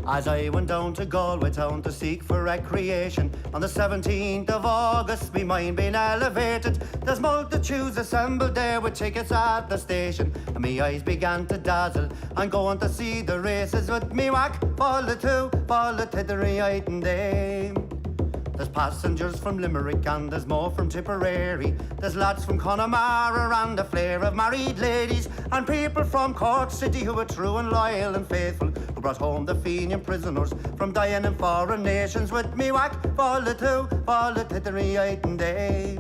As I went down to Galway town to seek for recreation, on the 17th of August, me mind being elevated. There's multitudes assembled there with tickets at the station, and me eyes began to dazzle. I'm going to see the races with me whack, fall the tittery item day. There's passengers from Limerick and there's more from Tipperary. There's lads from Connemara and a flare of married ladies, and people from Cork City who are true and loyal and faithful, who brought home the Fenian prisoners from dying in foreign nations. With me whack, fall the tittery item day.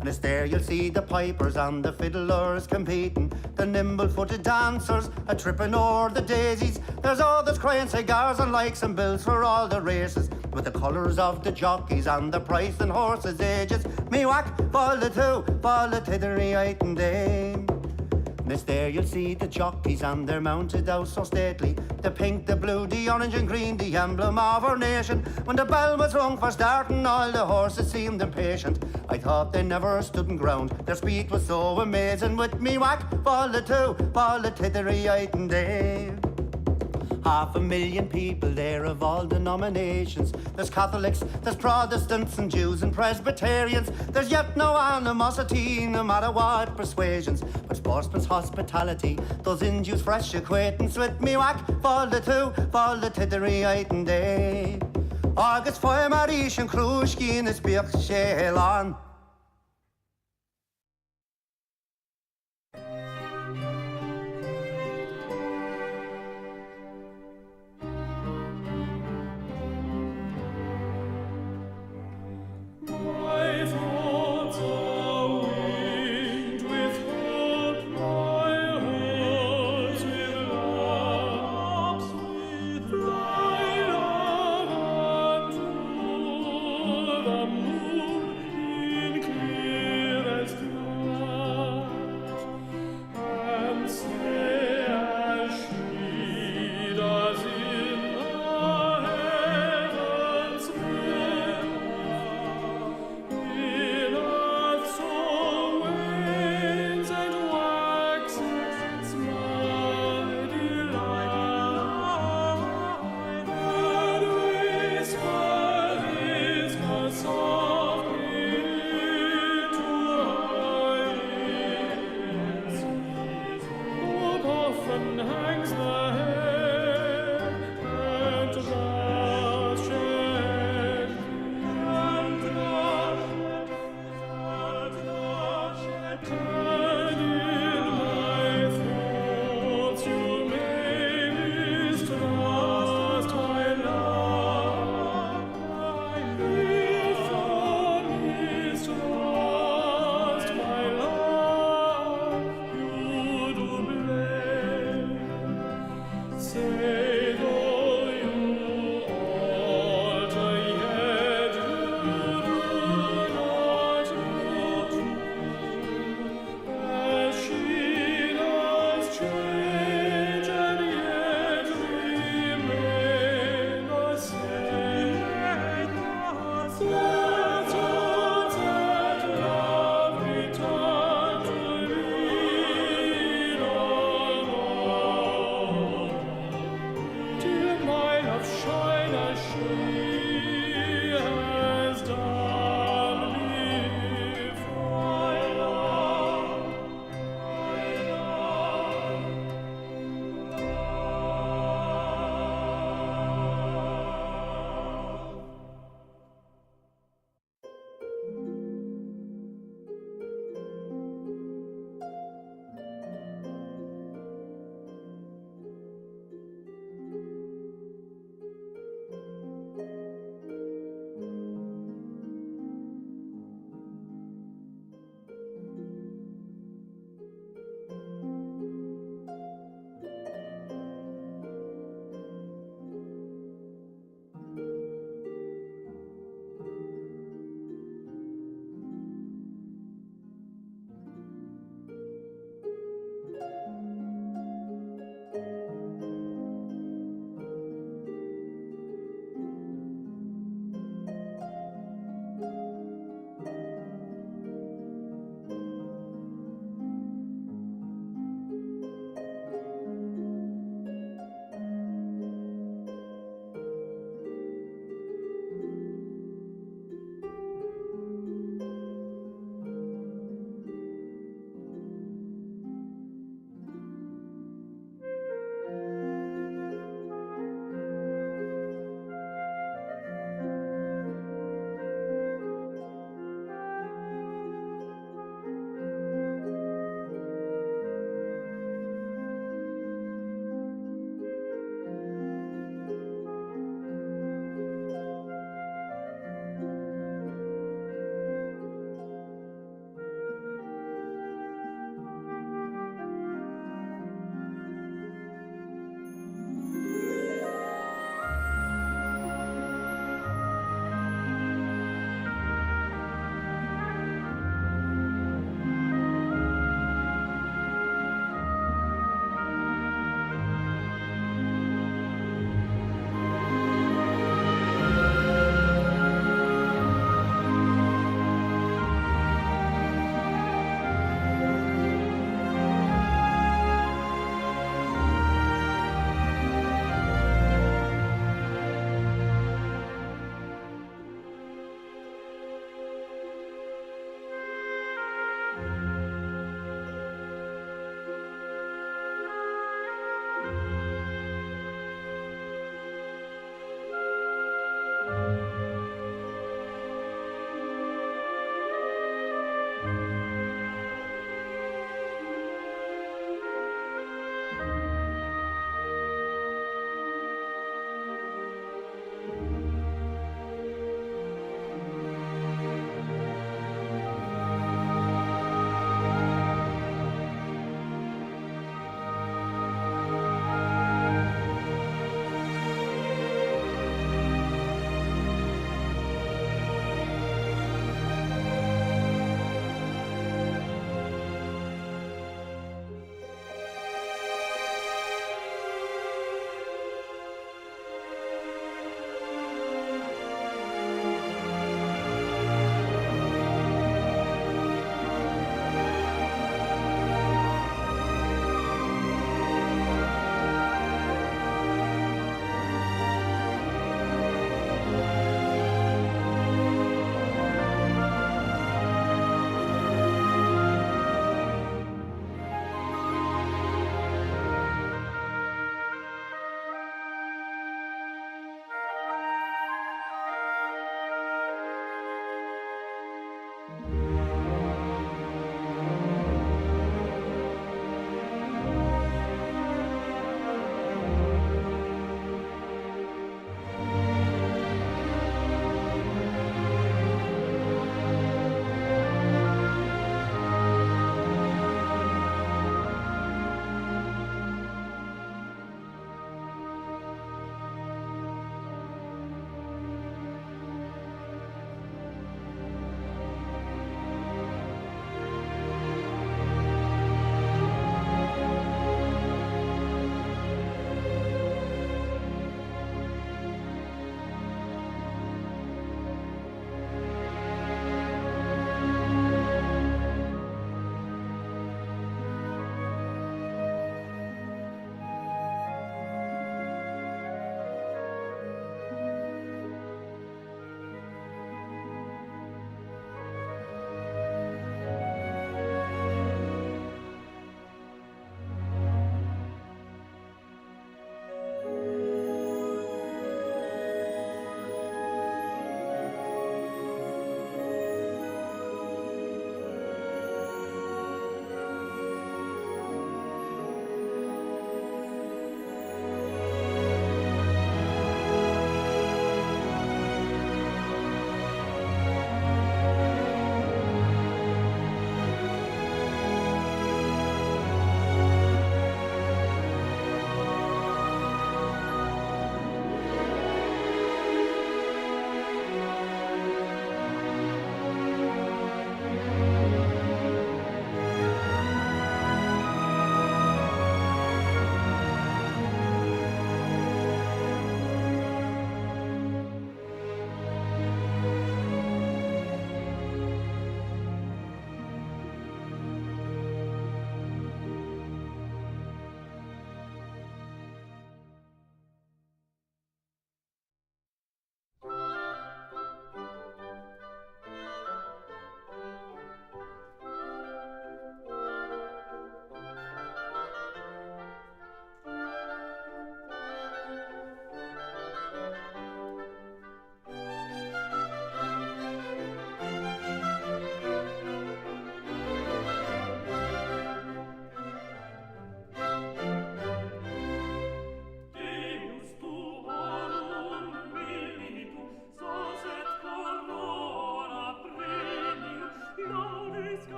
And it's there you'll see the pipers and the fiddlers competing, the nimble-footed dancers a tripping o'er the daisies. There's others crying cigars and likes and bills for all the races, with the colours of the jockeys and the price and horses' ages. Me whack, fall the tittery item day. And it's there you'll see the jockeys and they're mounted out so stately, the pink, the blue, the orange and green, the emblem of our nation. When the bell was rung for starting, all the horses seemed impatient. I thought they never stood in ground, their speed was so amazing. With me whack, fall the tittery item day. 500,000 people there of all denominations. There's Catholics, there's Protestants and Jews and Presbyterians. There's yet no animosity, no matter what persuasions, but sportsman's hospitality, those Jews fresh acquaintance. With me whack, fall the tittery item day. Agus foy marish and crushki in his beach shelan. The moon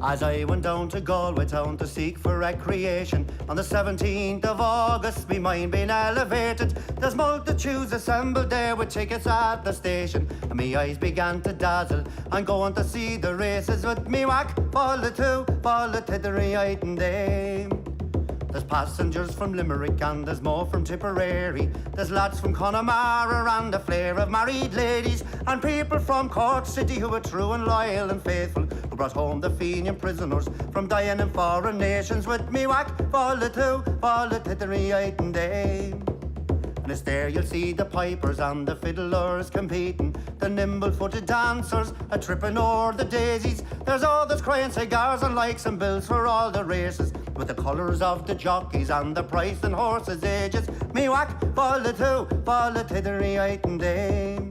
As I went down to Galway town to seek for recreation, on the 17th of August, me mind being elevated. There's multitudes assembled there with tickets at the station, and me eyes began to dazzle. I'm going to see the races with me whack, fall the tittery item dame. There's passengers from Limerick and there's more from Tipperary. There's lads from Connemara and a flare of married ladies, and people from Cork City who are true and loyal and faithful, who brought home the Fenian prisoners from dying in foreign nations. With me whack, fall the tittery item dame. And it's there you'll see the pipers and the fiddlers competing, the nimble-footed dancers a tripping o'er the daisies. There's others crying cigars and likes and bills for all the races, with the colours of the jockeys and the price and horses' ages. Me whack, fall the tittery item dame.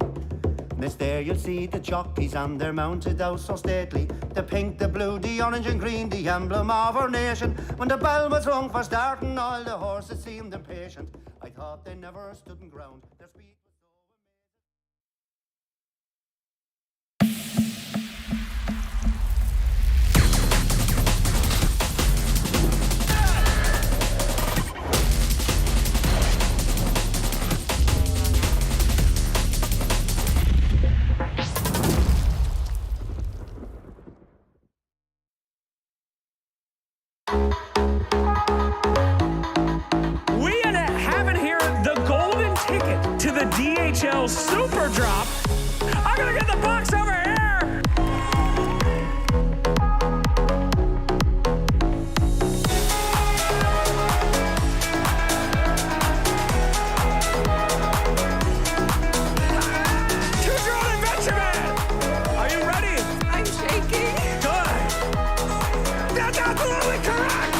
Miss there you'll see the jockeys and they're mounted out so stately. The pink, the blue, the orange and green, the emblem of our nation. When the bell was rung for starting, all the horses seemed impatient. I thought they never stood in ground. Their speed was so DHL Super Drop. I'm gonna get the box over here. Choose your own adventure, man. Are you ready? I'm shaking. Good. That's absolutely correct.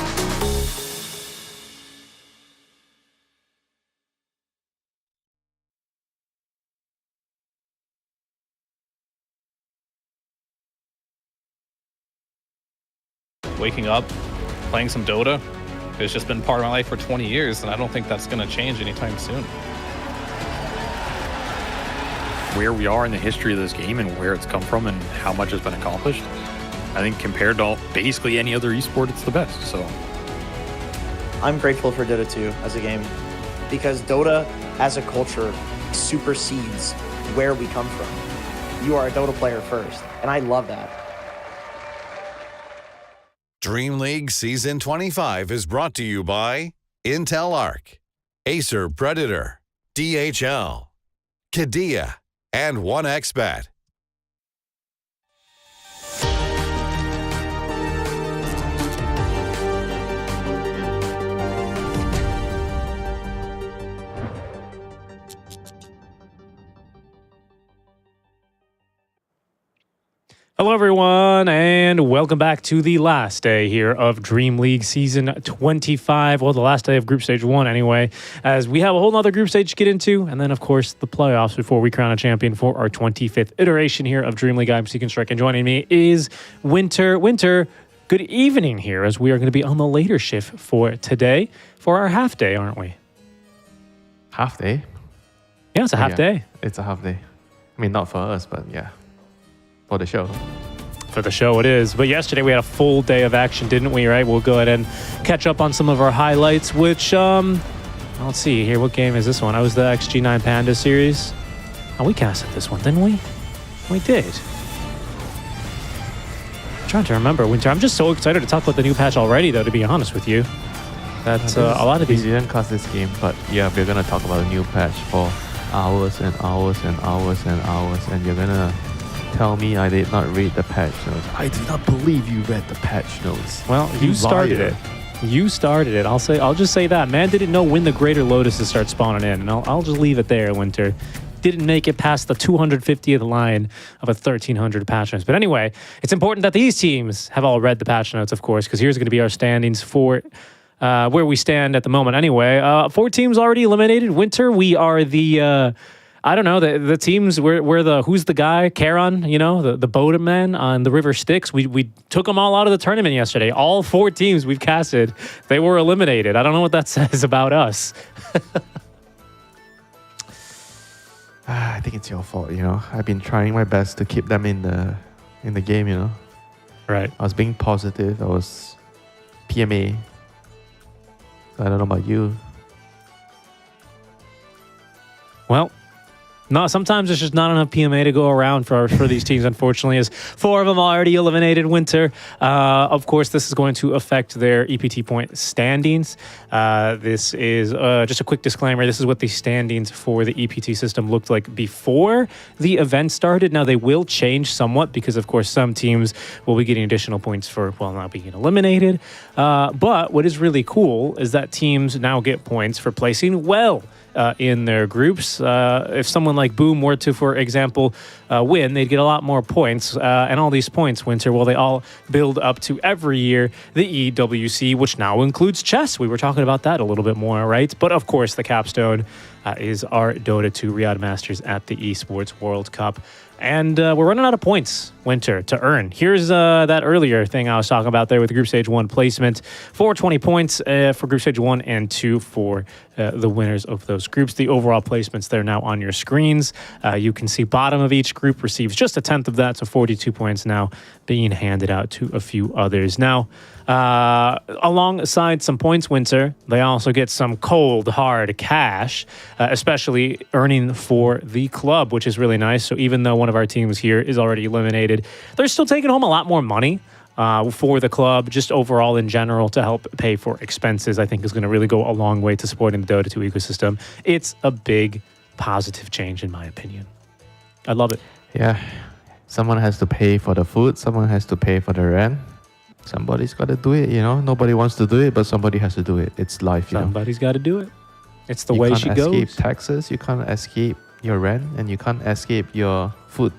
Waking up, playing some Dota. It's just been part of my life for 20 years, and I don't think that's going to change anytime soon. Where we are in the history of this game and where it's come from and how much has been accomplished, I think compared to basically any other esport, it's the best. So I'm grateful for Dota 2 as a game because Dota as a culture supersedes where we come from. You are a Dota player first, and I love that. DreamLeague Season 25 is brought to you by Intel Arc, Acer Predator, DHL, Kadia, and 1xBet. Hello, everyone, and welcome back to the last day here of DreamLeague Season 25. Well, the last day of Group Stage 1, anyway, as we have a whole other group stage to get into, and then, of course, the playoffs before we crown a champion for our 25th iteration here of DreamLeague. I'm Seeking Strike, and joining me is Winter. Winter, good evening here, as we are going to be on the later shift for today for our half day, aren't we? Half day? Yeah, it's a half day. It's a half day. I mean, not for us, but yeah. For the show. For the show it is. But yesterday we had a full day of action, didn't we, right? We'll go ahead and catch up on some of our highlights, which, let's see here. What game is this one? I was the XG9 Panda series. Oh, we casted this one, didn't we? We did. I'm trying to remember, Winter. I'm just so excited to talk about the new patch already, though, to be honest with you. That's a lot of these. We didn't cast this game, but yeah, we're going to talk about a new patch for hours and hours and hours and hours, and you're going to tell me I did not read the patch notes. I do not believe you read the patch notes. Well, you started it. You started it. I'll just say that. Man didn't know when the greater lotuses start spawning in, and I'll just leave it there, Winter. Didn't make it past the 250th line of a 1300 patch notes. But anyway, it's important that these teams have all read the patch notes, of course, because here's going to be our standings for where we stand at the moment. Anyway, 4 teams already eliminated. Winter, we are the I don't know, the teams, we're the, who's the guy? Charon, you know, the Bodum man on the River Styx. We took them all out of the tournament yesterday. All 4 teams we've casted, they were eliminated. I don't know what that says about us. I think it's your fault, you know. I've been trying my best to keep them in the game, you know. Right. I was being positive. I was PMA. I don't know about you. Well, no, sometimes there's just not enough PMA to go around for these teams, unfortunately, as 4 of them already eliminated. Winter. Of course, this is going to affect their EPT point standings. This is just a quick disclaimer. This is what the standings for the EPT system looked like before the event started. Now, they will change somewhat because, of course, some teams will be getting additional points for, well, not being eliminated. But what is really cool is that teams now get points for placing well in their groups. If someone like Boom were to, for example, win, they'd get a lot more points. And all these points, Winter, well, they all build up to every year the EWC, which now includes chess. We were talking about that a little bit more, right? But of course, the capstone is our Dota 2 Riyadh Masters at the Esports World Cup. And we're running out of points, Winter, to earn. Here's that earlier thing I was talking about there with Group Stage 1 placement. 420 points for Group Stage 1 and 2 for the winners of those groups. The overall placements there now on your screens. You can see bottom of each group receives just a tenth of that, so 42 points now being handed out to a few others. Now, alongside some points, Winter, they also get some cold, hard cash, especially earning for the club, which is really nice. So even though one of our teams here is already eliminated, they're still taking home a lot more money for the club, just overall in general, to help pay for expenses. I think is going to really go a long way to supporting the Dota 2 ecosystem. It's a big positive change, in my opinion. I love it. Yeah. Someone has to pay for the food. Someone has to pay for the rent. Somebody's got to do it, you know. Nobody wants to do it, but somebody has to do it. It's life, you know. Somebody's got to do it. It's the way she goes. You can't escape taxes. You can't escape your rent, and you can't escape your food.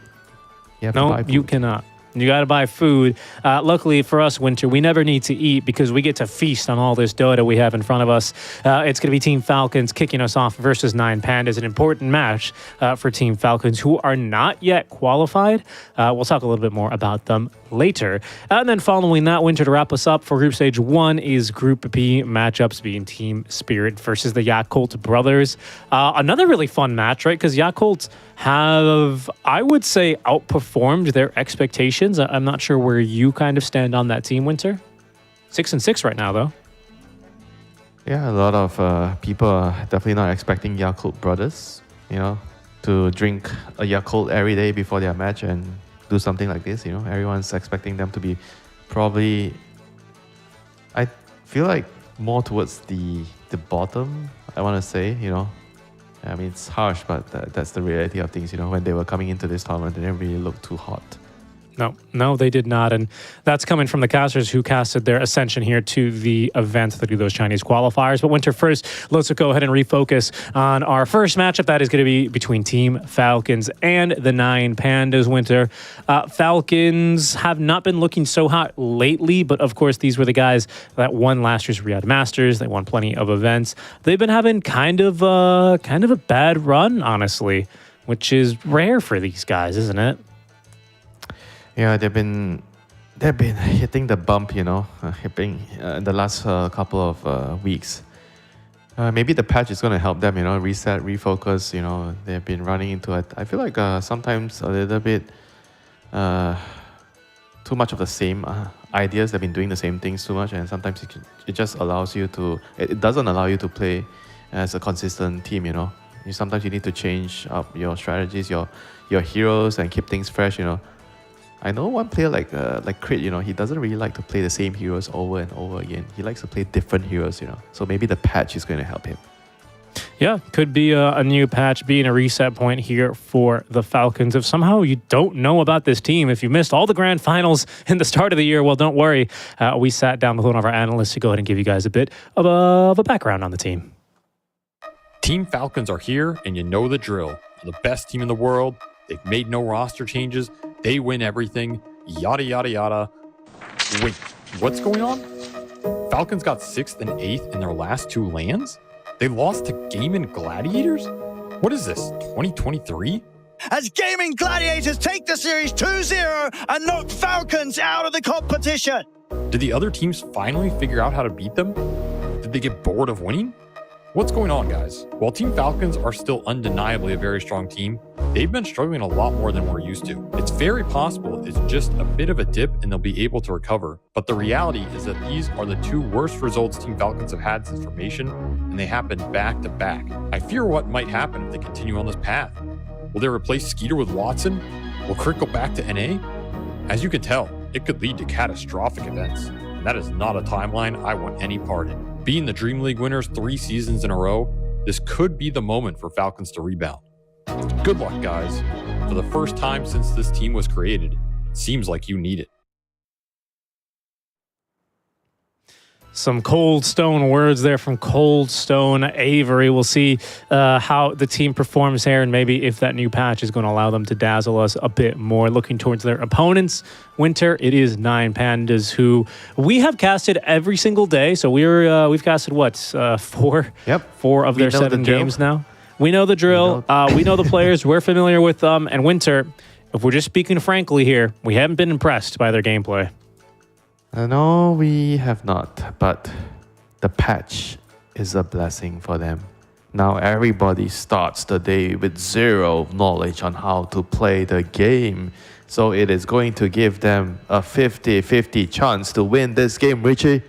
You have to buy food. You cannot. You got to buy food. Luckily for us, Winter, we never need to eat because we get to feast on all this Dota we have in front of us. It's going to be Team Falcons kicking us off versus 9 Pandas, an important match for Team Falcons, who are not yet qualified. We'll talk a little bit more about them later. And then following that, Winter, to wrap us up for Group Stage 1 is Group B matchups being Team Spirit versus the Yakult brothers. Another really fun match, right? Because Yakult have, I would say, outperformed their expectations. I'm not sure where you kind of stand on that team, Winter. 6-6 right now, though. Yeah, a lot of people are definitely not expecting Yakult brothers, you know, to drink a Yakult every day before their match and do something like this, you know. Everyone's expecting them to be probably, I feel like, more towards the bottom, I want to say, you know. I mean, it's harsh, but that's the reality of things, you know. When they were coming into this tournament, they didn't really look too hot. No, they did not. And that's coming from the casters who casted their ascension here to the event to do those Chinese qualifiers. But Winter, first, let's go ahead and refocus on our first matchup. That is going to be between Team Falcons and the 9 Pandas, Winter. Falcons have not been looking so hot lately, but of course, these were the guys that won last year's Riyadh Masters. They won plenty of events. They've been having kind of a bad run, honestly, which is rare for these guys, isn't it? Yeah, they've been hitting the bump, you know, hitting in the last couple of weeks. Maybe the patch is going to help them, you know, reset, refocus. You know, they've been running into it. I feel like sometimes a little bit too much of the same ideas. They've been doing the same things too much, and sometimes it just allows you to. It doesn't allow you to play as a consistent team, you know. Sometimes you need to change up your strategies, your heroes, and keep things fresh, you know. I know one player like Crit, you know, he doesn't really like to play the same heroes over and over again. He likes to play different heroes, you know. So maybe the patch is going to help him. Yeah, could be a new patch being a reset point here for the Falcons. If somehow you don't know about this team, if you missed all the grand finals in the start of the year, well, don't worry. We sat down with one of our analysts to go ahead and give you guys a bit of a background on the team. Team Falcons are here, and you know the drill. They're the best team in the world. They've made no roster changes. They win everything. Yada, yada, yada. Wait, what's going on? Falcons got 6th and 8th in their last 2 lands? They lost to Gaming Gladiators? What is this, 2023? As Gaming Gladiators take the series 2-0 and knock Falcons out of the competition. Did the other teams finally figure out how to beat them? Did they get bored of winning? What's going on, guys? While Team Falcons are still undeniably a very strong team, they've been struggling a lot more than we're used to. It's very possible it's just a bit of a dip and they'll be able to recover. But the reality is that these are the 2 worst results Team Falcons have had since formation, and they happen back to back. I fear what might happen if they continue on this path. Will they replace Skeeter with Watson? Will Crit go back to NA? As you can tell, it could lead to catastrophic events, and that is not a timeline I want any part in. Being the DreamLeague winners 3 seasons in a row, this could be the moment for Falcons to rebound. Good luck, guys. For the first time since this team was created, it seems like you need it. Some Cold Stone words there from Cold Stone Avery. We'll see how the team performs here and maybe if that new patch is going to allow them to dazzle us a bit more. Looking towards their opponents, Winter, it is 9 Pandas who we have casted every single day. So we've casted what, 4? Yep. 4 of We their know 7 the drill. games now. We know the drill. We know the players. We're familiar with them. And Winter, if we're just speaking frankly here, we haven't been impressed by their gameplay. No, we have not. But the patch is a blessing for them. Now everybody starts the day with zero knowledge on how to play the game. So it is going to give them a 50-50 chance to win this game, Richie.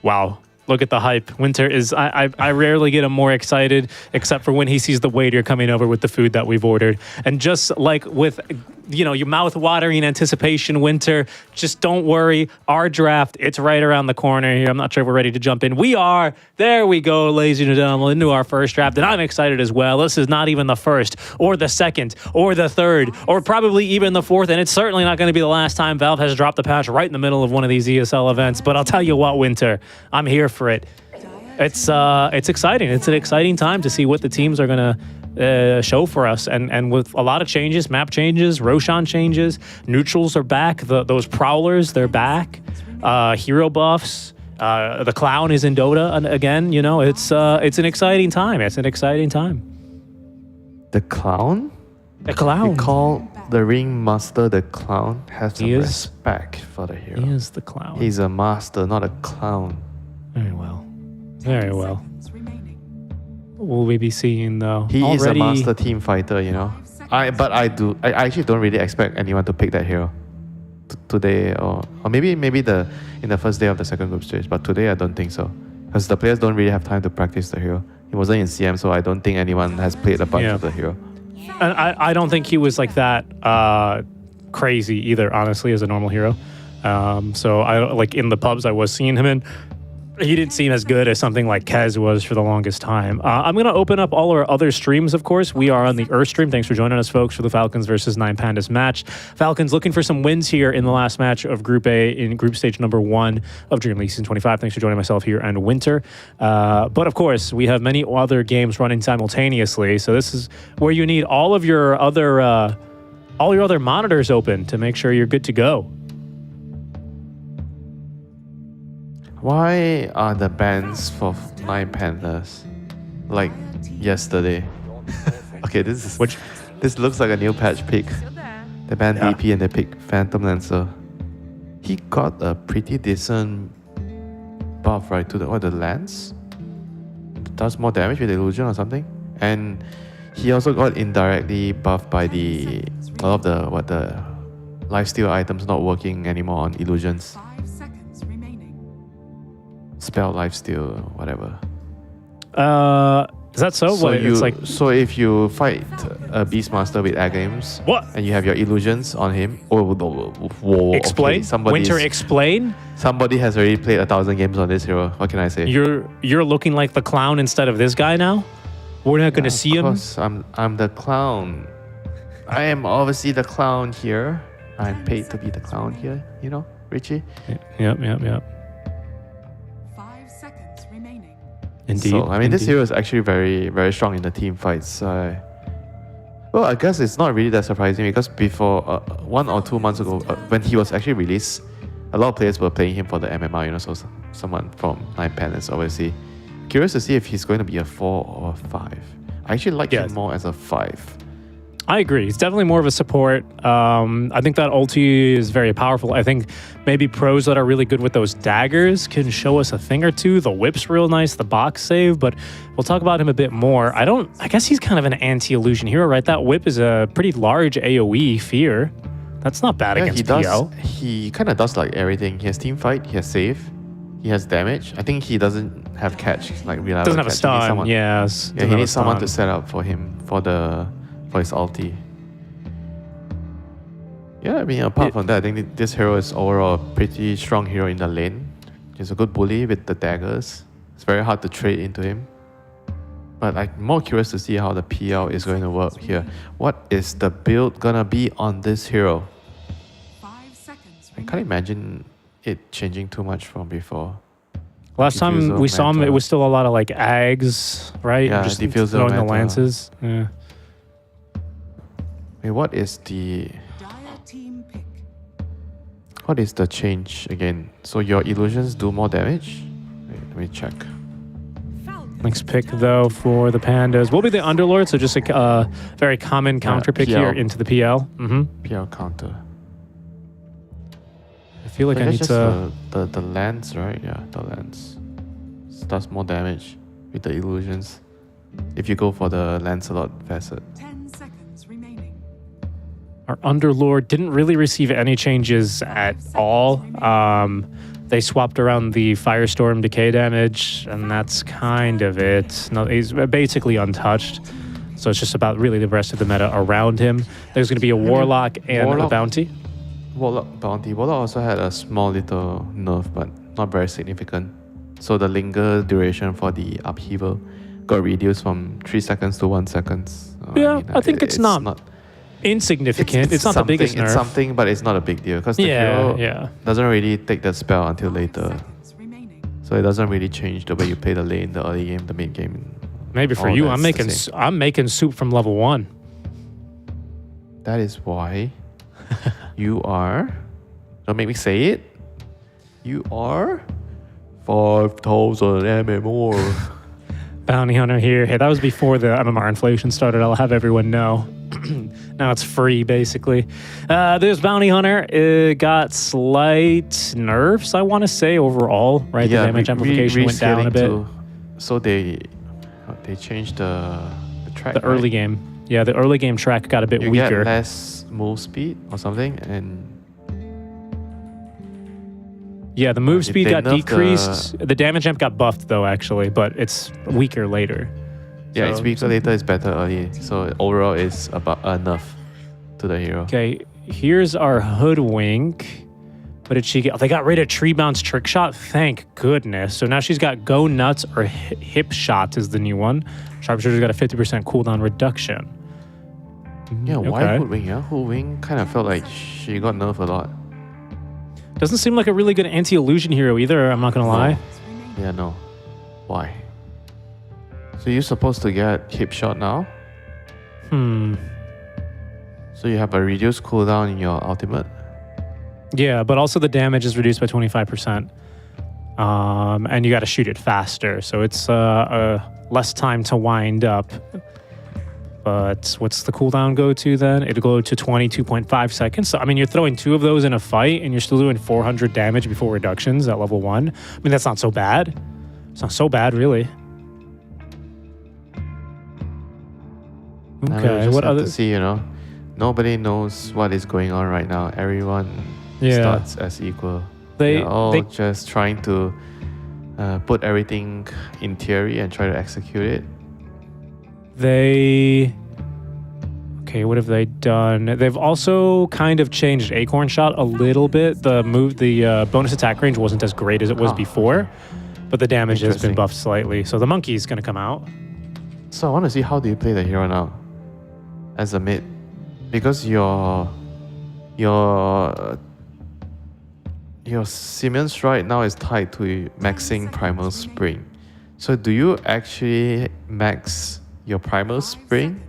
Wow. Look at the hype. Winter is, I rarely get him more excited, except for when he sees the waiter coming over with the food that we've ordered. And just like with, your mouth watering anticipation, Winter, just don't worry. Our draft, it's right around the corner here. I'm not sure if we're ready to jump in. We are. There we go, ladies and gentlemen, into our first draft. And I'm excited as well. This is not even the first or the second or the third or probably even the fourth. And it's certainly not going to be the last time Valve has dropped the patch right in the middle of one of these ESL events. But I'll tell you what, Winter, I'm here for it. It's exciting. It's an exciting time to see what the teams are going to show for us. And with a lot of changes, map changes, Roshan changes, neutrals are back. Those prowlers, they're back. Hero buffs. The clown is in Dota again. It's an exciting time. It's an exciting time. The clown? The clown. We call the ringmaster the clown. Have some respect for the hero. He is the clown. He's a master, not a clown. Very well. Very well. Will we be seeing though? He is a master team fighter, I actually don't really expect anyone to pick that hero today, or maybe in the first day of the second group stage. But today I don't think so, because the players don't really have time to practice the hero. He wasn't in CM, so I don't think anyone has played a bunch of the hero. And I don't think he was like that crazy either, honestly, as a normal hero. So I like in the pubs I was seeing him in. He didn't seem as good as something like Kez was for the longest time. I'm going to open up all our other streams, of course. We are on the Earth stream. Thanks for joining us, folks, for the Falcons versus 9Pandas match. Falcons looking for some wins here in the last match of Group A in group stage number 1 of DreamLeague Season 25. Thanks for joining myself here and Winter. But, of course, we have many other games running simultaneously. So this is where you need all your other monitors open to make sure you're good to go. Why are the bans for 9Pandas like yesterday? Okay, this looks like a new patch pick. They banned DP and they picked Phantom Lancer. He got a pretty decent buff, right, to the lance. Does more damage with illusion or something. And he also got indirectly buffed by a lot of the lifesteal items not working anymore on illusions. Spell lifesteal, whatever. Is that so? So if you fight a Beastmaster with Aghames, and you have your illusions on him, explain. Okay, Winter, explain. Somebody has already played 1,000 games on this hero. What can I say? You're looking like the clown instead of this guy now. We're not going to see him. Of course, I'm the clown. I am obviously the clown here. I'm paid to be the clown here. Richie. Yep. Indeed. So, this hero is actually very, very strong in the team fights. Well, I guess it's not really that surprising because before 1 or 2 months ago, when he was actually released, a lot of players were playing him for the MMR, so someone from 9Pandas, obviously. Curious to see if he's going to be a 4 or a 5. I actually like him more as a 5. I agree. He's definitely more of a support. I think that ulti is very powerful. I think maybe pros that are really good with those daggers can show us a thing or two. The whip's real nice, the box save, but we'll talk about him a bit more. I guess he's kind of an anti-illusion hero, right? That whip is a pretty large AoE fear. That's not bad against PL. He kind of does like everything. He has team fight, he has save, he has damage. I think he doesn't have catch, like reliable doesn't have a stun, he needs someone to set up for him for his ulti. Yeah, apart from that, I think this hero is overall a pretty strong hero in the lane. He's a good bully with the daggers. It's very hard to trade into him. But I'm more curious to see how the PL is going to work here. What is the build gonna be on this hero? I can't imagine it changing too much from before. Last time we saw him, it was still a lot of like Ags, right? Yeah, just Diffuser throwing meta. the lances. Yeah. What is the change again? So your illusions do more damage? Wait, let me check. Next pick, though, for the Pandas will be the Underlord, so just a very common counter pick PL. here into the PL. PL counter. I feel like I That's need just to... the lens, right? Yeah, the lens does more damage with the illusions if you go for the Lancelot facet. 10 seconds remaining. Our Underlord didn't really receive any changes at all. They swapped around the Firestorm decay damage, and that's kind of it. No, he's basically untouched. So it's just about really the rest of the meta around him. There's going to be a Warlock and a Bounty. Warlock bounty. Warlock also had a small little nerf, but not very significant. So the linger duration for the upheaval got reduced from 3 seconds to 1 second. Yeah, I think it's not insignificant. It's not the biggest nerf. It's something, but it's not a big deal because the hero doesn't really take that spell until later. So it doesn't really change the way you play the lane, the early game, the mid game. Maybe for you, I'm making soup from level 1. That is why you are. Don't make me say it. You are 5,000 MMR. Bounty Hunter here. Hey, that was before the MMR inflation started. I'll have everyone know. Now it's free, basically. There's Bounty Hunter. It got slight nerfs, I want to say, overall. Right, the damage amplification went down a bit. So they changed the track. The early game. Yeah, the early game track got a bit you weaker. Get less move speed or something, and yeah, the move speed got decreased. The damage amp got buffed though, actually, but it's weaker later. Yeah, it's weaker later, it's better early. So overall, it's about enough to the hero. Okay, here's our Hoodwink. What did she get? Oh, they got rid of Tree Bounce Trick Shot. Thank goodness. So now she's got Go Nuts or Hip Shot is the new one. Sharpshooter's got a 50% cooldown reduction. Yeah, why Hoodwink? Yeah, Hoodwink kind of felt like she got nerfed a lot. Doesn't seem like a really good anti-illusion hero either, I'm not gonna lie. Yeah, no. Why? So you're supposed to get Hip Shot now? So you have a reduced cooldown in your ultimate? Yeah, but also the damage is reduced by 25%. And you gotta shoot it faster, so it's less time to wind up. But what's the cooldown go to then? It'll go to 22.5 seconds. So, I mean, you're throwing 2 of those in a fight and you're still doing 400 damage before reductions at level 1. I mean, that's not so bad. It's not so bad, really. Okay, what other... to see, you know, nobody knows what is going on right now. Everyone starts as equal. They're all just trying to put everything in theory and try to execute it. Okay, what have they done? They've also kind of changed Acorn Shot a little bit. The bonus attack range wasn't as great as it was before, but the damage has been buffed slightly. So the monkey's going to come out. So I want to see, how do you play the hero now as a mid? Because your Siemens right now is tied to maxing Primal Spring. So do you actually max your Primal Spring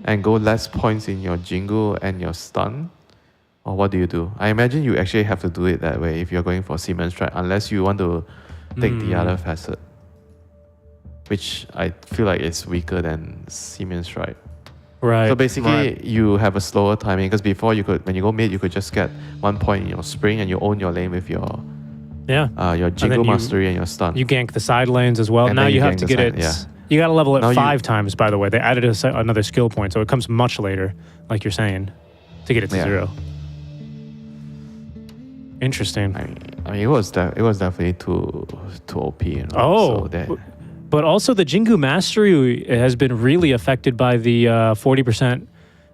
and go less points in your Jingle and your stun? Or what do you do? I imagine you actually have to do it that way if you're going for Siemens Strike, unless you want to take the other facet, which I feel like is weaker than Siemens Strike. Right. So basically, you have a slower timing, because before you could, when you go mid, you could just get 1 point in your Spring and you own your lane with your Jingle Mastery and your stun. You gank the side lanes as well. And now you have to get it. Yeah. You got to level it 5 times, by the way. They added another skill point, so it comes much later, like you're saying, to get it to 0. Interesting. I mean, it was definitely too OP. You know? But also the Jingu Mastery has been really affected by the 40%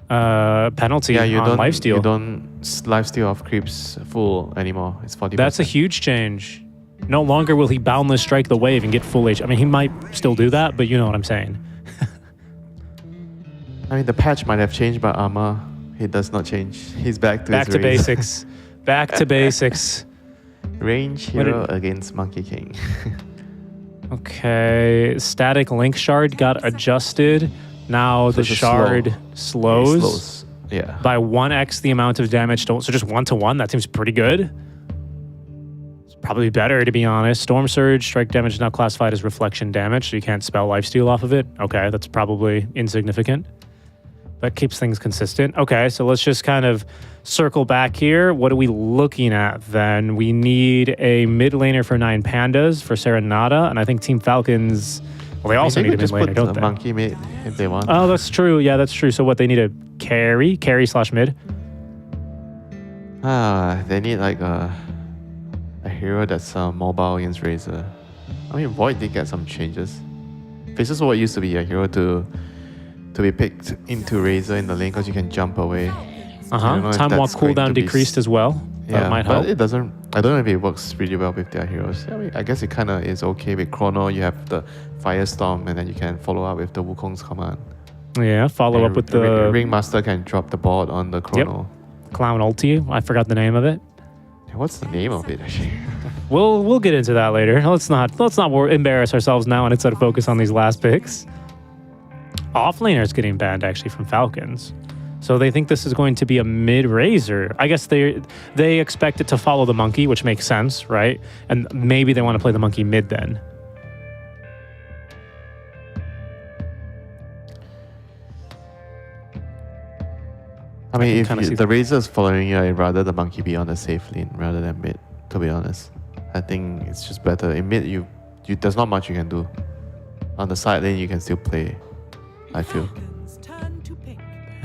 penalty on lifesteal. You don't lifesteal off creeps full anymore. It's 40%. That's a huge change. No longer will he boundless strike the wave and get full H. I mean, he might still do that, but you know what I'm saying. I mean, the patch might have changed, but Arma, he does not change. He's back to basics. Back to basics. Range hero against Monkey King. Okay, static link shard got adjusted. Now the shard slows by 1x the amount of damage. So just 1-to-1. That seems pretty good. Probably better, to be honest. Storm Surge, strike damage is now classified as reflection damage, so you can't spell lifesteal off of it. Okay, that's probably insignificant. That keeps things consistent. Okay, so let's just kind of circle back here. What are we looking at then? We need a mid laner for 9 Pandas for Serenata, and I think Team Falcons, well, they also need a mid laner, don't they? Monkey mid if they want. Oh, that's true. Yeah, that's true. So what, they need a carry/mid? They need like a hero that's mobile against Razor. I mean, Void did get some changes. Faces what used to be a hero to be picked into Razor in the lane because you can jump away. Time walk cooldown decreased as well. That might help. But it doesn't. I don't know if it works really well with their heroes. I mean, I guess it kind of is okay with Chrono. You have the Firestorm, and then you can follow up with the Wukong's command. Yeah, follow up with the Ringmaster can drop the board on the Chrono. Yep. Clown ulti. I forgot the name of it. What's the name of it actually? We'll get into that later. Let's not embarrass ourselves now and instead focus on these last picks. Offlaner's getting banned actually from Falcons. So they think this is going to be a mid Razor. I guess they expect it to follow the monkey, which makes sense, right? And maybe they want to play the monkey mid then. I mean, if the Razor is following you, I'd rather the monkey be on the safe lane rather than mid, to be honest. I think it's just better. In mid, there's not much you can do. On the side lane, you can still play, I feel.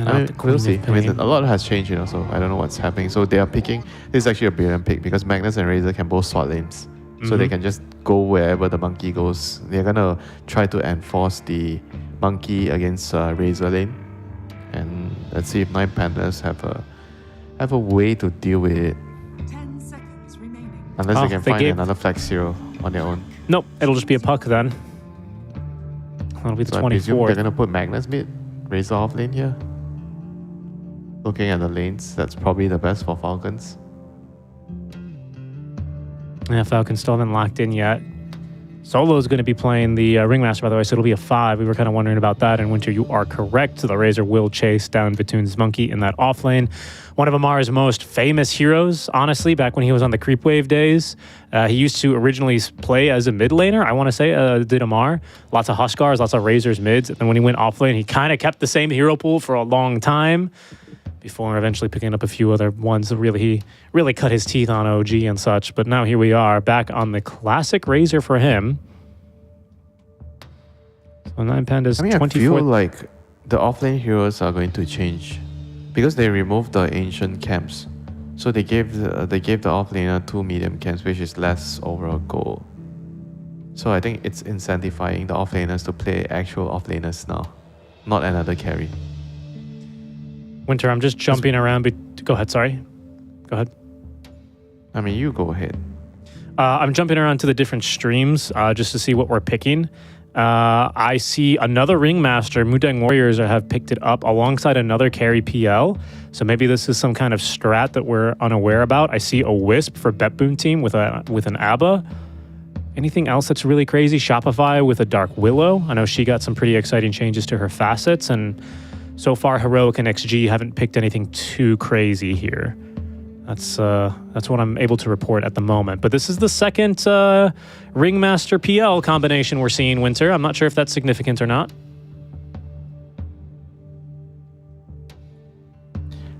I mean, we'll see. I mean, a lot has changed, so I don't know what's happening. So they are picking, this is actually a brilliant pick because Magnus and Razor can both sword lanes. So they can just go wherever the monkey goes. They're gonna try to enforce the monkey against Razor lane. And let's see if 9 Pandas have a way to deal with it. 10 seconds remaining. Unless they can find another flex hero on their own. Nope, it'll just be a puck then. That'll be the 24th. They're gonna put Magnus mid, Razor off lane here. Looking at the lanes, that's probably the best for Falcons. Yeah, Falcons still haven't locked in yet. Solo's going to be playing the Ringmaster, by the way, so it'll be a 5. We were kind of wondering about that. And Winter, you are correct. The Razor will chase down Batoon's monkey in that off lane. One of Amar's most famous heroes, honestly, back when he was on the Creep Wave days. He used to originally play as a mid laner, I want to say, did Amar. Lots of Huskars, lots of Razors mids. And then when he went off lane, he kind of kept the same hero pool for a long time before eventually picking up a few other ones. He really cut his teeth on OG and such. But now here we are, back on the classic Razor for him. So 9 Pandas, 24th. I feel like the offlane heroes are going to change because they removed the ancient camps. So they gave the offlaner 2 medium camps, which is less overall goal. So I think it's incentivizing the offlaners to play actual offlaners now, not another carry. Winter, I'm just jumping around. Go ahead, sorry. Go ahead. I mean, you go ahead. I'm jumping around to the different streams just to see what we're picking. I see another Ringmaster. Mudang Warriors have picked it up alongside another carry PL. So maybe this is some kind of strat that we're unaware about. I see a Wisp for Betboon team with an ABBA. Anything else that's really crazy? Shopify with a Dark Willow. I know she got some pretty exciting changes to her facets, and so far, Heroic and XG haven't picked anything too crazy here. That's what I'm able to report at the moment. But this is the second Ringmaster PL combination we're seeing, Winter. I'm not sure if that's significant or not.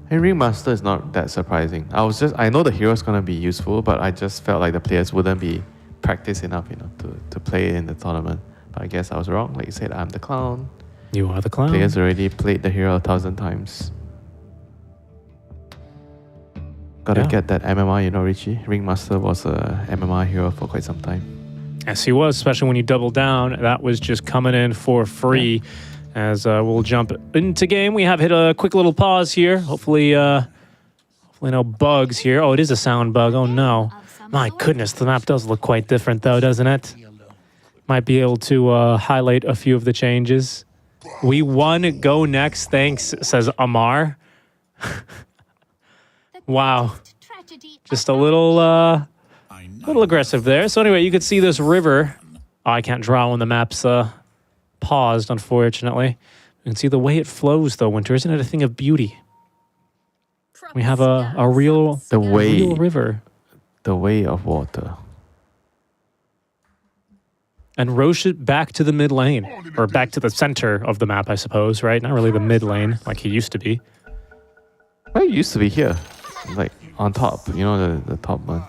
Hey, Ringmaster is not that surprising. I know the hero's gonna be useful, but I just felt like the players wouldn't be practiced enough, to play in the tournament. But I guess I was wrong. Like you said, I'm the clown. You are the clown. Players already played the hero 1,000 times. Gotta get that MMR, Richie. Ringmaster was a MMR hero for quite some time. Yes, he was, especially when you double down. That was just coming in for free. Yeah. As we'll jump into game. We have hit a quick little pause here. Hopefully no bugs here. Oh, it is a sound bug. Oh, no. My goodness, the map does look quite different, though, doesn't it? Might be able to highlight a few of the changes. We won. Go next. Thanks, says Amar. Wow. Just a little aggressive there. So anyway, you can see this river. Oh, I can't draw when the map's paused, unfortunately. You can see the way it flows, though, Winter. Isn't it a thing of beauty? We have a real river. The way of water. and roche it back to the mid lane, or back to the center of the map, I suppose, right? Not really the mid lane like he used to be. Well, he used to be here, like on top. You know, the top one.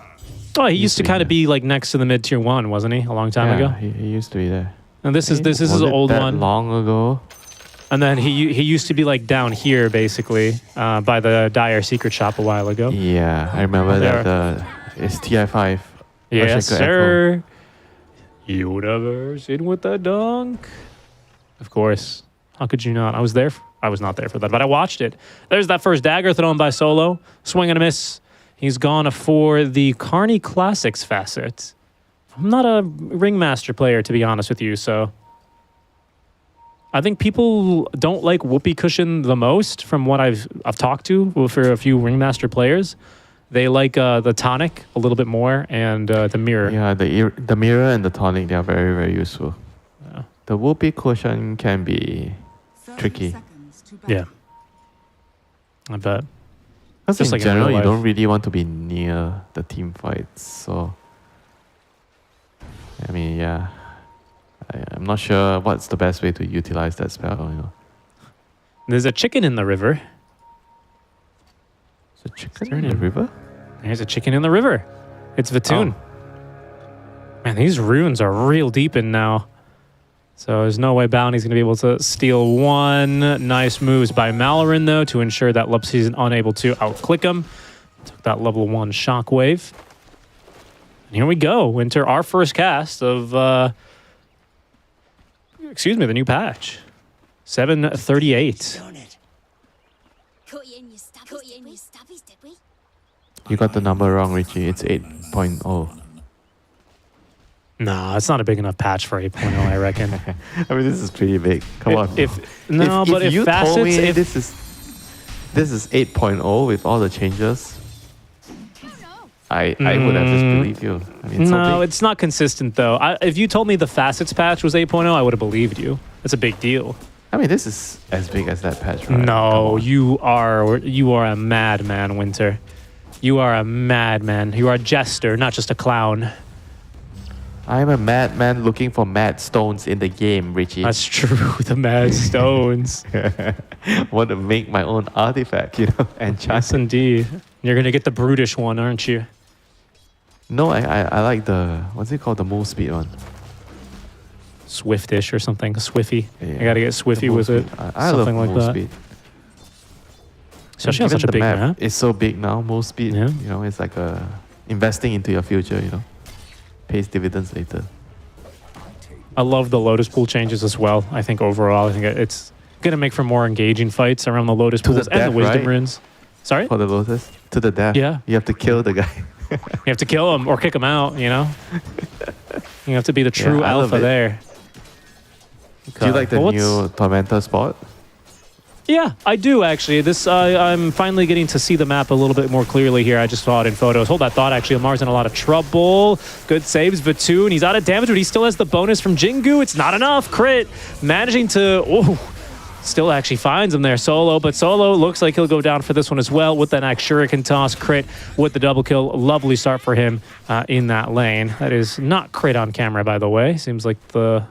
Oh, he used to kind of be like next to the mid tier 1, wasn't he? A long time ago. He used to be there. And this is Was an it old that one. long ago. And then he used to be like down here, basically, by the Dire Secret Shop a while ago. Yeah, I remember There. that. It's TI5. Yes, Echo. sir. Universe in with the dunk. Of course. How could you not? I was there. I was not there for that, but I watched it. There's that first dagger thrown by Solo. Swing and a miss. He's gone for the Carney Classics facet. I'm not a Ringmaster player, to be honest with you, so... I think people don't like Whoopee Cushion the most from what I've talked to for a few Ringmaster players. They like the tonic a little bit more and the mirror. Yeah, the mirror and the tonic, they are very, very useful. Yeah. The whoopee cushion can be 30 tricky. seconds to battle. Yeah. I bet. Because Just in like in general, real you life. don't really want to be near the team fights. So, I mean, yeah. I'm not sure what's the best way to utilize that spell, you know. There's a chicken in the river. Is a chicken in the river? There's a chicken in the river. It's Vatoon. Man, these runes are real deep in now. So there's no way Bounty's going to be able to steal one. Nice moves by Malaran, though, to ensure that Lupsy isn't unable to outclick him. Took that level 1 shockwave. And here we go. Winter, our first cast of, the new patch. 738. You got the number wrong, Richie. It's 8.0. No, it's not a big enough patch for 8.0, I reckon. I mean, this is pretty big. Come on. If If you told me facets, this is 8.0 with all the changes, I would have just believed you. I mean, it's so no, big. it's not consistent though. If you told me the facets patch was 8.0, I would have believed you. That's a big deal. I mean, this is as big as that patch, right? Come No, on. you are a madman, Winter. You are a madman. You are a jester, not just a clown. I'm a madman looking for mad stones in the game, Richie. That's true. The mad stones. Want to make my own artifact, you know, and Yes, indeed. You're gonna get the brutish one, aren't you? No, I like the, what's it called, the move speed one. Swiftish or something. Swiffy. Yeah. You gotta get Swiffy The move with it. speed. I love something like move that. speed. Especially on Given such a the big map. It's so big now, move speed. Yeah. You know, it's like investing into your future, you know. Pays dividends later. I love the Lotus Pool changes as well. I think overall, I think it's going to make for more engaging fights around the Lotus To the Pools and the death, Wisdom right? Runes. Sorry? For the Lotus, to the death. Yeah. You have to kill the guy. You have to kill him or kick him out, you know? You have to be the true I love alpha it. there. Do you like the Well, what's- new Tormentor spot? Yeah, I do actually. This I'm finally getting to see the map a little bit more clearly here. I just saw it in photos. Hold that thought, actually. Amar's in a lot of trouble. Good saves, Vatoon. He's out of damage, but he still has the bonus from Jingu. It's not enough. Crit. Managing to... Still actually finds him there, Solo. But Solo looks like he'll go down for this one as well with that next Shuriken toss. Crit with the double kill. Lovely start for him in that lane. That is not Crit on camera, by the way. Seems like we're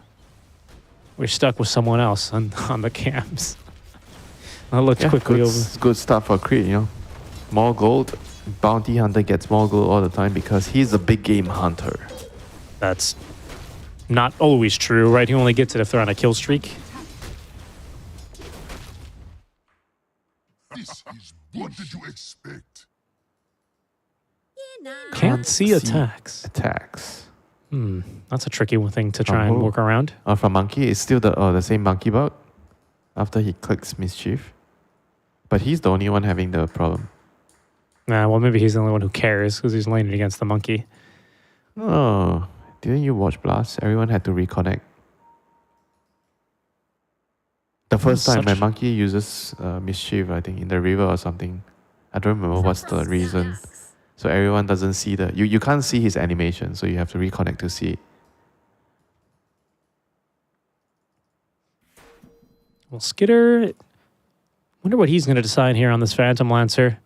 stuck with someone else on the cams. I looked quickly over. Good stuff for Creed, you know. More gold. Bounty Hunter gets more gold all the time because he's a big game hunter. That's not always true, right? He only gets it if they're on a kill streak. This is what did you expect? Can't see attacks. Attacks. That's a tricky one thing to try and work around. From Monkey, it's still the same Monkey bug after he clicks Mischief. But he's the only one having the problem. Nah, well, maybe he's the only one who cares because he's laning against the monkey. Oh, didn't you watch Blast? Everyone had to reconnect. The first time my Monkey uses Mischief, I think, in the river or something. I don't remember what's the reason. So everyone doesn't see you can't see his animation, so you have to reconnect to see it. Well, Skitter, wonder what he's going to decide here on this Phantom Lancer.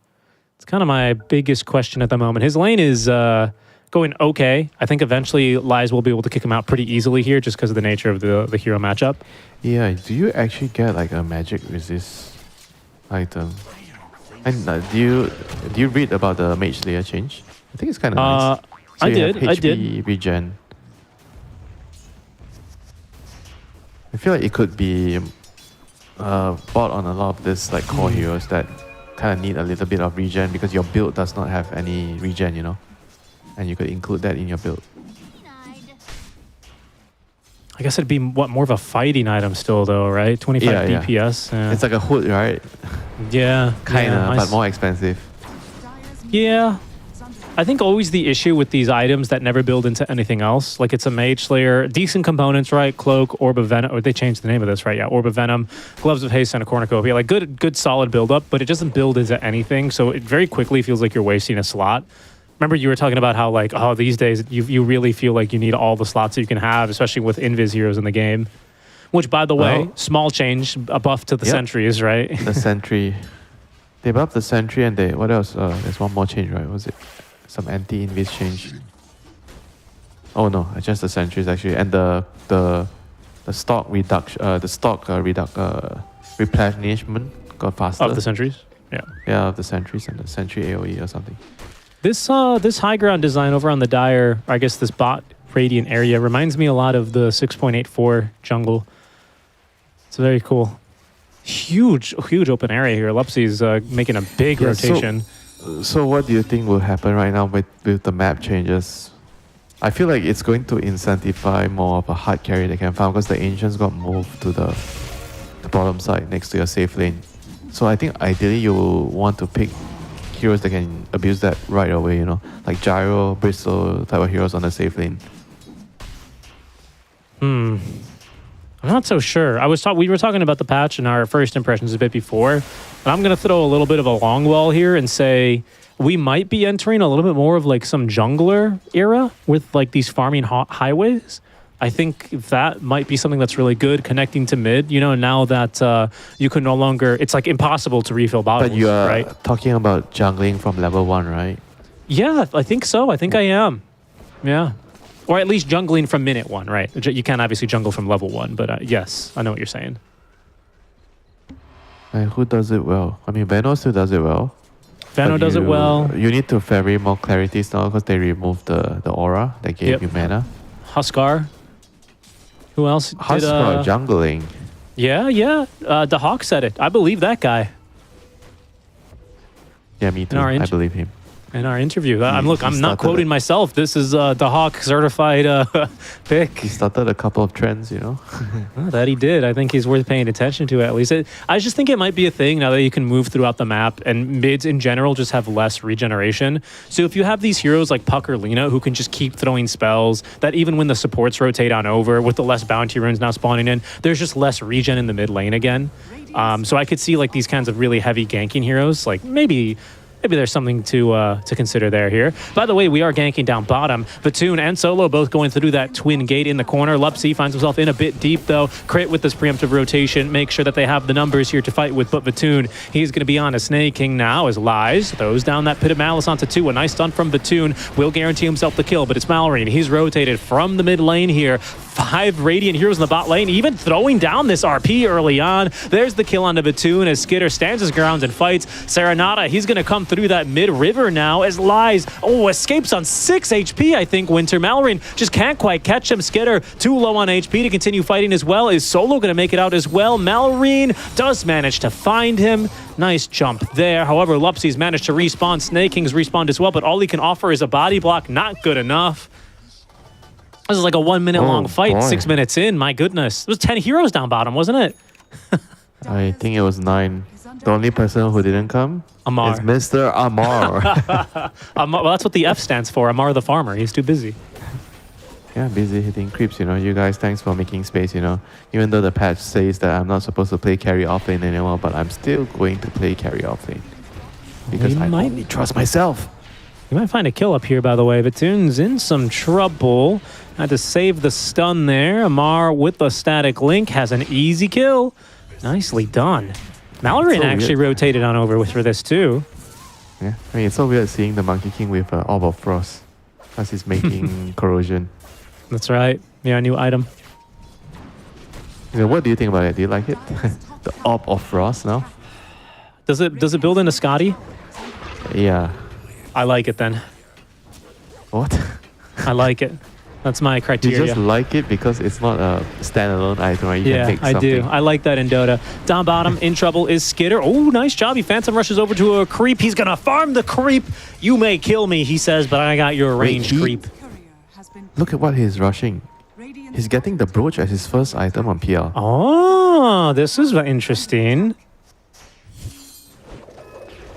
It's kind of my biggest question at the moment. His lane is kind going okay. I think eventually Lies will be able to kick him out pretty easily here just because of the nature of the hero matchup. Yeah, do you actually get like a magic resist item? And do you read about the Mage Layer change? I think it's kind of nice. So I you have did. I did. HP regen. I feel like it could be bought on a lot of this like core heroes that kind of need a little bit of regen because your build does not have any regen, you know, and you could include that in your build. I guess it'd be more of a fighting item still though, right? 25 DPS. Yeah. It's like a hood, right? Yeah, Kinda, but more expensive. Yeah. I think always the issue with these items that never build into anything else, like it's a Mage Slayer, decent components, right? Cloak, Orb of Venom, or they changed the name of this, right? Yeah, Orb of Venom, Gloves of Haste, and a Cornucopia. Like good solid build up, but it doesn't build into anything. So it very quickly feels like you're wasting a slot. Remember you were talking about how like, oh, these days you really feel like you need all the slots that you can have, especially with Invis heroes in the game. Which, by the way, small change, a buff to the sentries, right? The sentry. They buffed the sentry and they, what else? There's one more change, right? Was it some anti-invis change? Oh no, just the sentries actually. And the stock reduction, replenishment got faster. Of the sentries? Yeah. Yeah, of the sentries and the sentry AoE or something. This high ground design over on the Dire, I guess this bot radiant area, reminds me a lot of the 6.84 jungle. It's very cool. Huge open area here. Lupsi's making a big rotation. So what do you think will happen right now with the map changes? I feel like it's going to incentivize more of a hard carry they can farm because the Ancients got moved to the bottom side next to your safe lane. So I think ideally you want to pick heroes that can abuse that right away, you know, like Gyro, Bristol type of heroes on the safe lane. I'm not so sure. We were talking about the patch in our first impressions a bit before, and I'm going to throw a little bit of a long wall here and say we might be entering a little bit more of like some jungler era with like these farming highways. I think that might be something that's really good connecting to mid, you know, now that you can no longer, it's like impossible to refill bottles, But you are right? talking about jungling from level 1, right? Yeah, I think so. I think I am. Yeah. Or at least jungling from minute 1, right? You can't obviously jungle from level 1, but yes, I know what you're saying. And who does it well? I mean, Veno still does it well. Veno does it well. You need to vary more clarities now because they removed the aura that gave you mana. Huskar. Who else? Huskar jungling. Yeah. The Hawk said it. I believe that guy. Yeah, me too. I believe him. In our interview. I'm not quoting myself. This is the Hawk certified pick. He started a couple of trends, you know. Well, that he did. I think he's worth paying attention to at least. I just think it might be a thing now that you can move throughout the map and mids in general just have less regeneration. So if you have these heroes like Puck or Lina who can just keep throwing spells that even when the supports rotate on over with the less bounty runes now spawning in, there's just less regen in the mid lane again. So I could see like these kinds of really heavy ganking heroes, like maybe there's something to consider there here. By the way, we are ganking down bottom. Vatoon and Solo both going through that twin gate in the corner. Lupsi finds himself in a bit deep, though. Crit with this preemptive rotation. Make sure that they have the numbers here to fight with. But Vatoon, he's going to be on a Snake King now as Lies throws down that Pit of Malice onto 2. A nice stun from Vatoon will guarantee himself the kill, but it's Mallory. He's rotated from the mid lane here. 5 Radiant heroes in the bot lane, even throwing down this RP early on. There's the kill onto Vatoon as Skitter stands his ground and fights. Serenata, he's going to come through that mid-river now as Lies, escapes on 6 HP, I think, Winter. Mallory just can't quite catch him. Skitter, too low on HP to continue fighting as well. Is Solo going to make it out as well? Mallory does manage to find him. Nice jump there. However, Lupsi's managed to respawn. Snake King's respawned as well, but all he can offer is a body block. Not good enough. This is like a 1 minute long fight, boy. 6 minutes in. My goodness. It was 10 heroes down bottom, wasn't it? I think it was 9. The only person who didn't come Amar. is Mr. Amar. Well, that's what the F stands for. Amar the farmer. He's too busy. Yeah, busy hitting creeps, you know. You guys, thanks for making space, you know. Even though the patch says that I'm not supposed to play carry offlane anymore, but I'm still going to play carry offlane. Because I only trust myself. You might find a kill up here, by the way. Vatoon's in some trouble. Had to save the stun there. Amar with the static link has an easy kill. Nicely done. Mallory actually rotated on over for this too. Yeah, I mean, it's so weird seeing the Monkey King with Orb of Frost. Because he's making corrosion. That's right. Yeah, new item. Yeah, what do you think about it? Do you like it? The Orb of Frost now? Does it build into Scotty? Yeah. I like it then. What? I like it. That's my You criteria. just like it because it's not a standalone item, right? You Yeah, can make I do. something. I like that in Dota. Down bottom, in trouble is Skitter. Oh, nice job. He phantom rushes over to a creep. He's going to farm the creep. You may kill me, he says, but I got your ranged creep. Look at what he's rushing. He's getting the brooch as his first item on PL. Oh, this is interesting.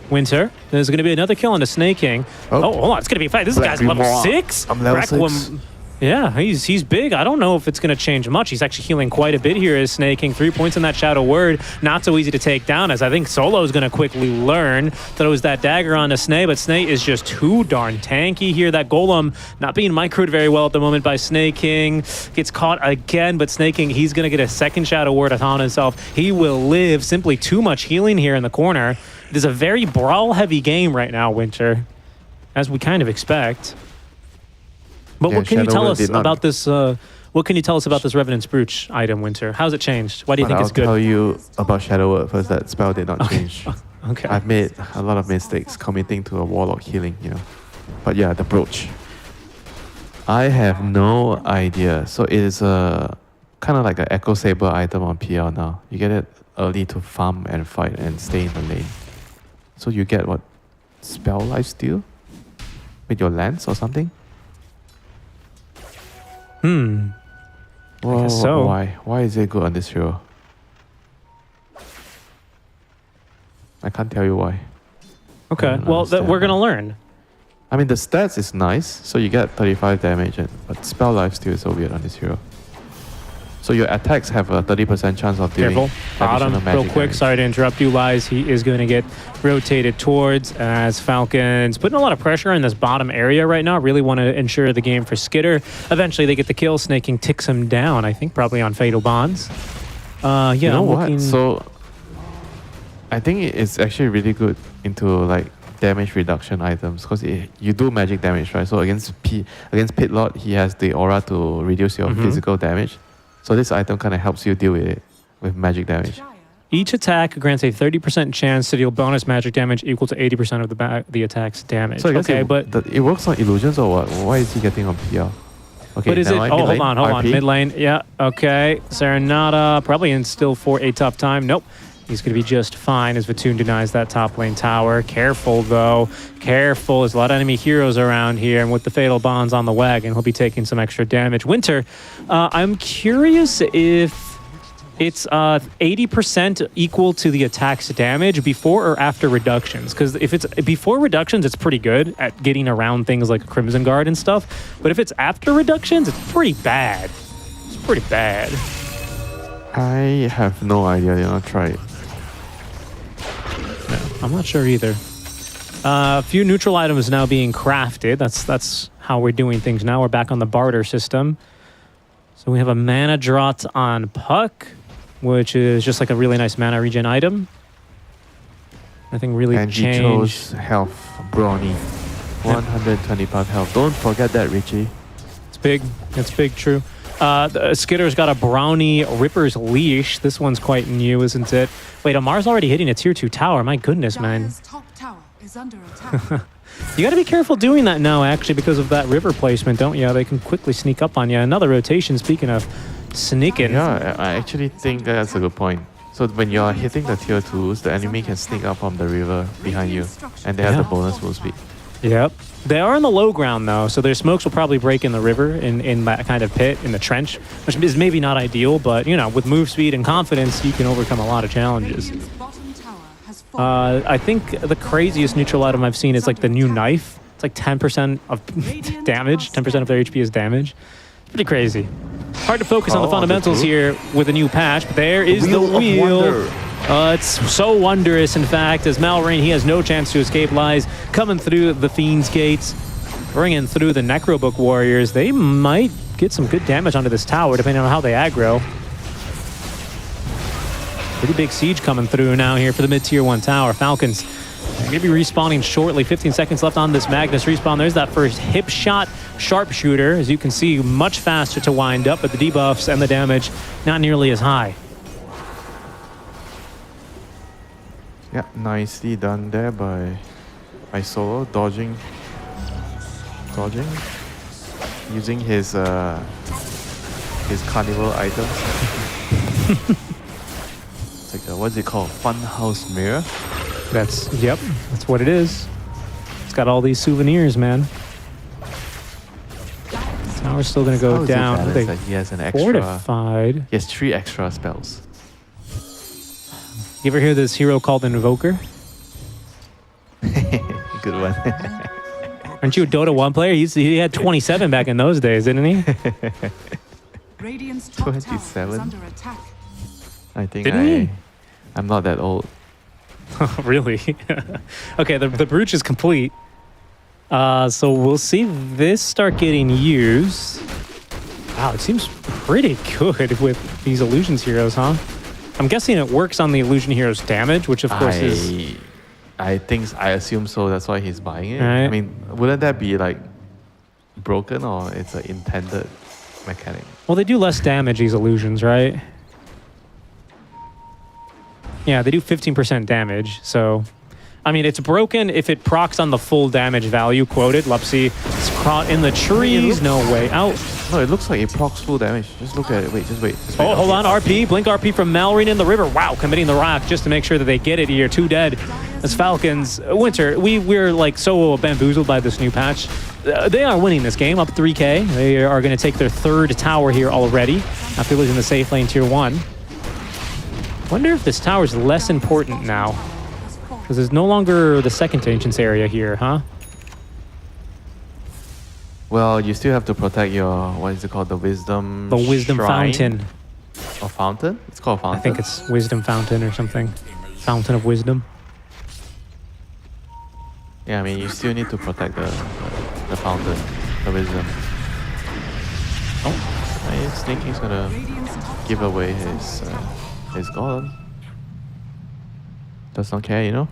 Winter. There's going to be another kill on the Snake King. Oh, hold on. It's going to be a fight. This guy's level 6. I'm level 6. Yeah, he's big. I don't know if it's going to change much. He's actually healing quite a bit here as Snake King. 3 points in that Shadow Word. Not so easy to take down, as I think Solo is going to quickly learn. Throws that dagger on to Snake, but Snake is just too darn tanky here. That Golem not being microed very well at the moment by Snake King. Gets caught again, but Snake King, he's going to get a second Shadow Word on himself. He will live. Simply too much healing here in the corner. It is a very brawl-heavy game right now, Winter, as we kind of expect. But Yeah, what can you Shadow tell Word us did not- about this? What can you tell us about this Revenant's Brooch item, Winter? How's it changed? Why do you But think I'll it's good? tell you about Shadow Word first. That spell did not change. Okay. I've made a lot of mistakes committing to a Warlock healing, you know. But yeah, the brooch. I have no idea. So it is a kind of like an Echo Saber item on PL now. You get it early to farm and fight and stay in the lane. So you get what? Spell lifesteal? With your lance or something? I guess so. Why? Why is it good on this hero? I can't tell you why. Okay. don't Well, understand we're going to that. learn. I mean, the stats is nice, so you get 35 damage, but spell lifesteal is so weird on this hero. So your attacks have a 30% chance of dealing Careful. Bottom, additional real magic quick. damage. Sorry to interrupt you, Lies. He is going to get rotated towards as Falcons putting a lot of pressure in this bottom area right now. Really want to ensure the game for Skitter. Eventually, they get the kill. Snake King ticks him down, I think, probably on Fatal Bonds. Yeah, You know I'm what? looking- So I think it's actually really good into like damage reduction items because you do magic damage, right? So against Pitlord, he has the aura to reduce your physical damage. So this item kind of helps you deal with it with magic damage. Each attack grants a 30% chance to deal bonus magic damage equal to 80% of the attack's damage. So I guess Okay, but it works on illusions or what? Why is he getting on PL? Okay, what is it? never mind, Oh, mid hold lane, on. RP. Mid lane. Yeah, okay. Serenata probably in still for a tough time. Nope. He's going to be just fine as Vatoon denies that top lane tower. Careful, though. Careful. There's a lot of enemy heroes around here. And with the Fatal Bonds on the wagon, he'll be taking some extra damage. Winter, I'm curious if it's 80% equal to the attack's damage before or after reductions. Because if it's before reductions, it's pretty good at getting around things like Crimson Guard and stuff. But if it's after reductions, it's pretty bad. It's pretty bad. I have no idea. You know, try it. I'm not sure either. A few neutral items now being crafted. That's how we're doing things now. We're back on the barter system. So we have a mana draught on Puck, which is just like a really nice mana regen item. Nothing really And he changed. chose health, Brawny. 125 health. Don't forget that, Richie. It's big. It's big, true. Skitter's got a Brownie Ripper's Leash. This one's quite new, isn't it? Wait, Amar's already hitting a tier 2 tower. My goodness, man. Dire's top tower is under attack. You got to be careful doing that now, actually, because of that river placement, don't you? They can quickly sneak up on you. Another rotation, speaking of sneaking. Yeah, I actually think that's a good point. So when you're hitting the tier 2s, the enemy can sneak up from the river behind you, and they have the bonus move speed. Yep. They are on the low ground, though, so their smokes will probably break in the river, in that kind of pit, in the trench, which is maybe not ideal, but, you know, with move speed and confidence, you can overcome a lot of challenges. Radiant's bottom tower has fallen. I think the craziest neutral item I've seen is, like, the new knife. It's like 10% of damage, 10% of their HP is damage. It's pretty crazy. Hard to focus on the fundamentals here with a new patch, but there is the wheel. It's so wondrous, in fact, as Malrain, he has no chance to escape. Lies coming through the Fiend's Gates, bringing through the Necrobook Warriors. They might get some good damage onto this tower, depending on how they aggro. Pretty big siege coming through now here for the mid-tier 1 tower. Falcons going to be respawning shortly. 15 seconds left on this Magnus respawn. There's that first hip shot sharpshooter. As you can see, much faster to wind up, but the debuffs and the damage not nearly as high. Yeah, nicely done there by Solo, dodging, using his carnival items. It's like what's it called? Funhouse mirror. That's what it is. It's got all these souvenirs, man. Tower's still gonna go down. That he has an extra. Fortified. He has 3 extra spells. You ever hear this hero called Invoker? Good one. Aren't you a Dota 1 player? He had 27 back in those days, didn't he? Radiant's top tower is 27? under attack. I think Didn't he? I'm not that old. Really? Okay, the brooch is complete. So we'll see this start getting used. Wow, it seems pretty good with these Illusions heroes, huh? I'm guessing it works on the Illusion hero's damage, which of course is... I assume so. That's why he's buying it. Right. I mean, wouldn't that be like broken or it's an intended mechanic? Well, they do less damage, these Illusions, right? Yeah, they do 15% damage, so... I mean, it's broken if it procs on the full damage value quoted. Lupsy is caught in the trees. No way out. No, it looks like it procs full damage. Just look at it. Wait, just wait. Oh, hold on. RP. Blink RP from Malrine in the river. Wow, committing the rock just to make sure that they get it here. 2 dead as Falcons. Winter, we're like so bamboozled by this new patch. They are winning this game, up 3K. They are going to take their 3rd tower here already after losing the safe lane tier 1. Wonder if this tower is less important now. Because there's no longer the 2nd Ancients area here, huh? Well, you still have to protect your, what is it called? The Wisdom Wisdom Shrine? Fountain. A fountain? It's called a fountain? I think it's Wisdom Fountain or something. Fountain of Wisdom. Yeah, I mean, you still need to protect the fountain, the Wisdom. Oh, Snaky's gonna give away his god. Does not care, you know?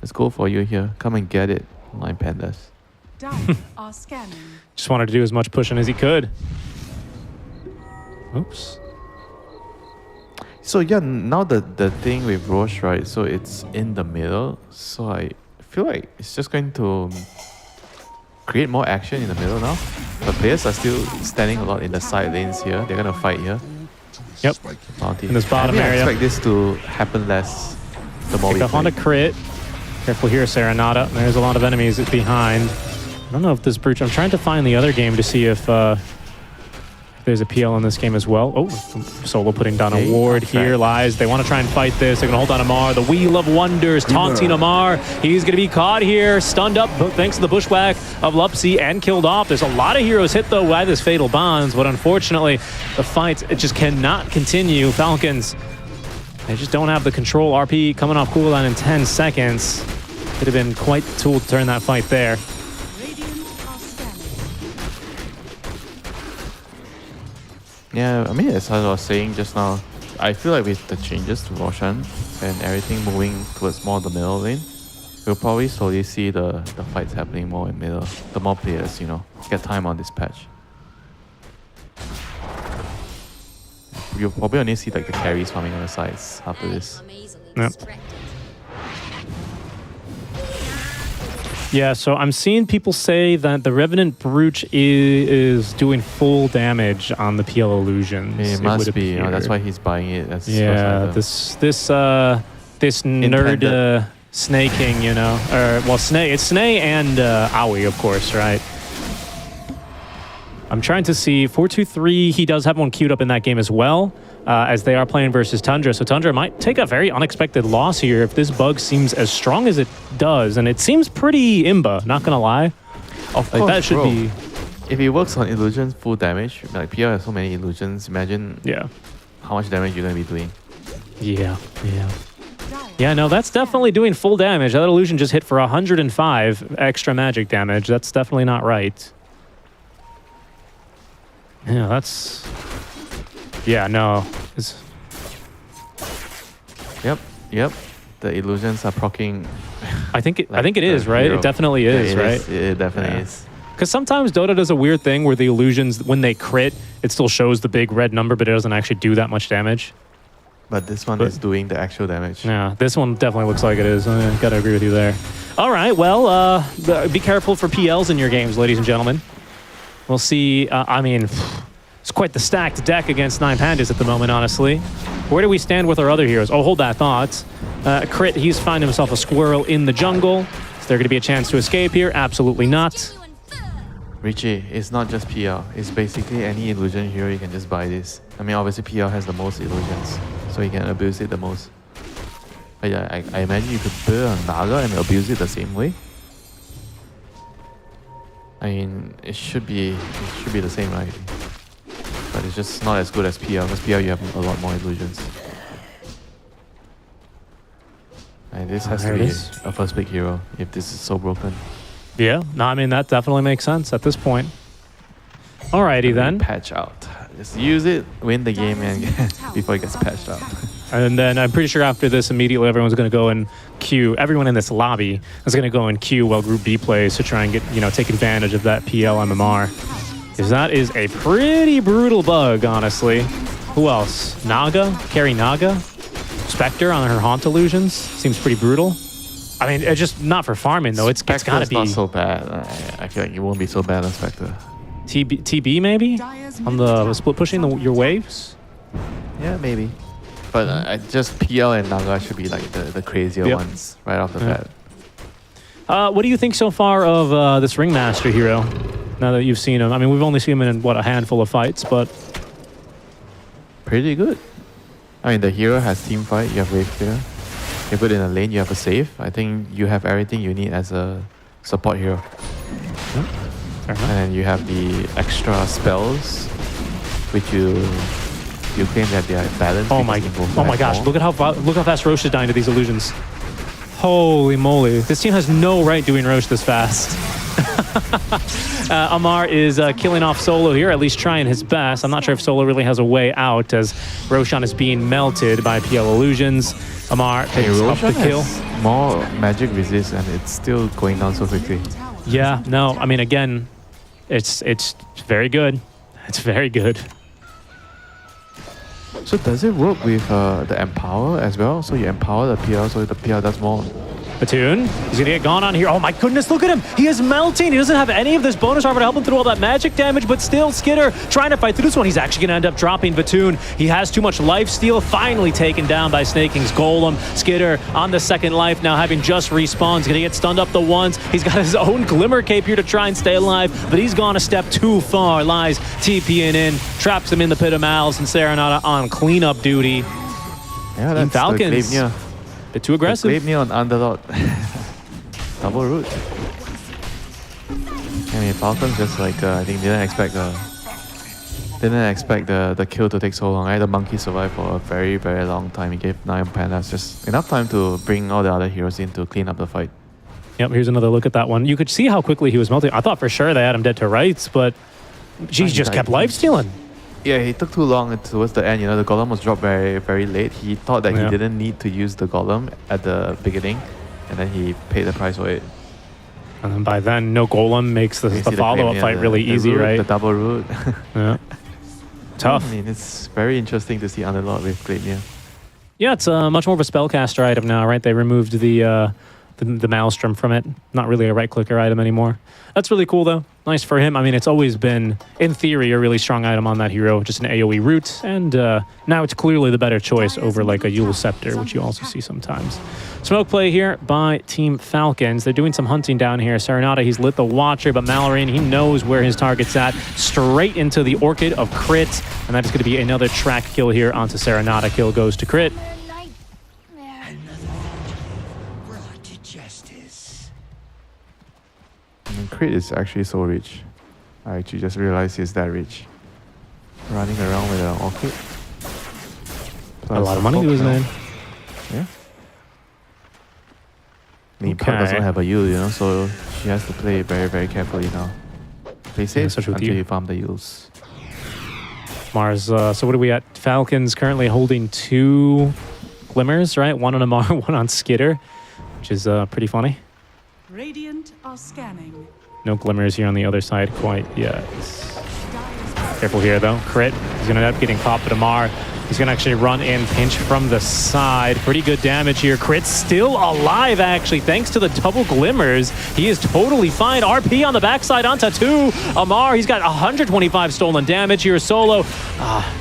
Let's go for you here. Come and get it, Line Pandas. Dire are scanning. Just wanted to do as much pushing as he could. Oops. So yeah, now the thing with Roche, right? So it's in the middle. So I feel like it's just going to create more action in the middle now. But players are still standing a lot in the side lanes here. They're gonna fight here. Yep. In this bottom area. I expect this to happen less. The more Pick up on a crit. Careful here, Serenata. There's a lot of enemies behind. I don't know if this brooch... I'm trying to find the other game to see if there's a PL in this game as well. Oh, Solo putting down a ward here. Lies. They want to try and fight this. They're going to hold on Amar. The Wheel of Wonders taunting Amar. He's going to be caught here. Stunned up thanks to the bushwhack of Lupsy and killed off. There's a lot of heroes hit, though, by this Fatal Bonds. But unfortunately, the fight it just cannot continue. Falcons... They just don't have the control. RP coming off cooldown in 10 seconds. Could have been quite the tool to turn that fight there. Yeah, I mean, as I was saying just now, I feel like with the changes to Roshan and everything moving towards more the middle lane, we'll probably slowly see the fights happening more in middle. The more players, you know, get time on this patch. You'll probably only see like the carries farming on the sides after this. Yep. Yeah, so I'm seeing people say that the Revenant Brooch is doing full damage on the PL Illusions. It must be, you know, that's why he's buying it. That's this nerd snaking, you know, or well, it's Snay and Aoi, of course, right? I'm trying to see 4-2-3. He does have one queued up in that game as well, as they are playing versus Tundra. So Tundra might take a very unexpected loss here if this bug seems as strong as it does, and it seems pretty imba. Not gonna lie. Of course, that should be. If it works on illusions, full damage. Like PL has so many illusions. Imagine. Yeah. How much damage you're gonna be doing? Yeah. Yeah, no, that's definitely doing full damage. That illusion just hit for 105 extra magic damage. That's definitely not right. Yeah, that's... Yeah, no. Yep. The illusions are proccing I think it Like is, the right? hero. It definitely Yeah, is, it right? It definitely Yeah. is. Because sometimes Dota does a weird thing where the illusions, when they crit, it still shows the big red number, but it doesn't actually do that much damage. But this one is doing the actual damage. Yeah, this one definitely looks like it is. I gotta agree with you there. All right, well, be careful for PLs in your games, ladies and gentlemen. We'll see. I mean, it's quite the stacked deck against 9 Pandas at the moment, honestly. Where do we stand with our other heroes? Oh, hold that thought. Crit, he's found himself a squirrel in the jungle. Is there going to be a chance to escape here? Absolutely not. Richie, it's not just PL. It's basically any illusion hero, you can just buy this. I mean, obviously PL has the most illusions, so you can abuse it the most. But yeah, I imagine you could build a Naga and abuse it the same way. I mean, it should be the same, right? But it's just not as good as PL, because PL you have a lot more illusions. And this has to be a first pick hero if this is so broken. Yeah, no, I mean, that definitely makes sense at this point. Alrighty then. Patch out. Just use it, win the game, and before it gets patched out. And then I'm pretty sure after this, immediately everyone's going to go and queue. Everyone in this lobby is going to go and queue while Group B plays to try and get, take advantage of that PL MMR. Because that is a pretty brutal bug, honestly. Who else? Naga? Carry Naga? Spectre on her Haunt illusions? Seems pretty brutal. I mean, it's just not for farming, though. It's got to be... not so bad. I feel like it won't be so bad on Spectre. TB maybe? On the split pushing your waves? Yeah, maybe. But just PL and Naga should be like the crazier ones right off the bat. What do you think so far of this Ringmaster hero? Now that you've seen him. I mean, we've only seen him in, a handful of fights, but... Pretty good. I mean, the hero has team fight. You have wave clear. You put in a lane, you have a save. I think you have everything you need as a support hero. Fair enough. And then you have the extra spells, which you claim that they are balanced. Oh my gosh! Look how fast Roche is dying to these illusions. Holy moly! This team has no right doing Roche this fast. Amar is killing off Solo here, at least trying his best. I'm not sure if Solo really has a way out as Roshan is being melted by PL illusions. Amar picks up the kill. Has more magic resist and it's still going down so quickly. Yeah, no, I mean, again, it's very good. It's very good. So does it work with the Empower as well? So you empower the PL so the PL does more. Platoon, he's gonna get gone on here. Oh my goodness, look at him. He is melting. He doesn't have any of this bonus armor to help him through all that magic damage, but still Skitter trying to fight through this one. He's actually gonna end up dropping Platoon. He has too much lifesteal, finally taken down by Snake King's Golem. Skitter on the second life now, having just respawned. He's gonna get stunned up the once. He's got his own Glimmer Cape here to try and stay alive, but he's gone a step too far. Lies TPing in, traps him in the Pit of Malice, and Serenata on cleanup duty. Yeah, that's Falcons. the Bit too aggressive. Gleipnir on Underlord. Double root. I mean, Falcons just like, I think didn't expect the kill to take so long. Right? The monkey survived for a very, very long time. He gave 9 Pandas just enough time to bring all the other heroes in to clean up the fight. Yep, here's another look at that one. You could see how quickly he was melting. I thought for sure they had him dead to rights, but he just kept life-stealing. Yeah, he took too long towards the end. The golem was dropped very, very late. He thought that he didn't need to use the golem at the beginning, and then he paid the price for it. And then by then, no golem makes the follow-up fight really easy, root, right? The double root. Yeah. Tough. I mean, it's very interesting to see Underlord with Gleipnir. Yeah, it's much more of a spellcaster item now, right? They removed the Maelstrom from it. Not really a right-clicker item anymore. That's really cool, though. Nice for him. I mean, it's always been, in theory, a really strong item on that hero. Just an AoE root. And now it's clearly the better choice over, like, a Yule Scepter, which you also see sometimes. Smoke play here by Team Falcons. They're doing some hunting down here. Serenata, he's lit the Watcher, but Mallory, he knows where his target's at. Straight into the Orchid of Crit. And that is going to be another track kill here onto Serenata. Kill goes to Crit. Crit is actually so rich. I actually just realized he's that rich. Running around with an Orchid. A lot of money to his name. Yeah. I mean, Puck doesn't have a Yule, so she has to play very, very carefully now. Play safe until you farm the Yules. Mars, so what are we at? Falcons currently holding 2 Glimmers, right? One on Amar, one on Skitter. which is pretty funny. Radiant are scanning. No glimmers here on the other side quite yet. Careful here, though. Crit. He's going to end up getting caught, but Amar, he's going to actually run in, pinch from the side. Pretty good damage here. Crit still alive, actually, thanks to the double glimmers. He is totally fine. RP on the backside onto 2. Amar, he's got 125 stolen damage here. Solo,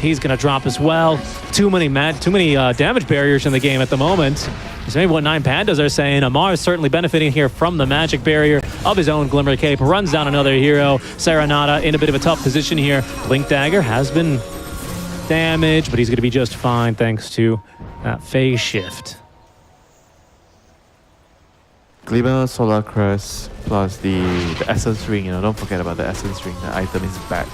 he's going to drop as well. Too many damage barriers in the game at the moment. That's maybe what 9 Pandas are saying. Amar is certainly benefiting here from the magic barrier of his own Glimmer Cape. Runs down another hero. Serenata in a bit of a tough position here. Blink Dagger has been damaged, but he's going to be just fine thanks to that phase shift. Glimmer, Solar Crest, plus the Essence Ring. You know, don't forget about the Essence Ring. The item is back.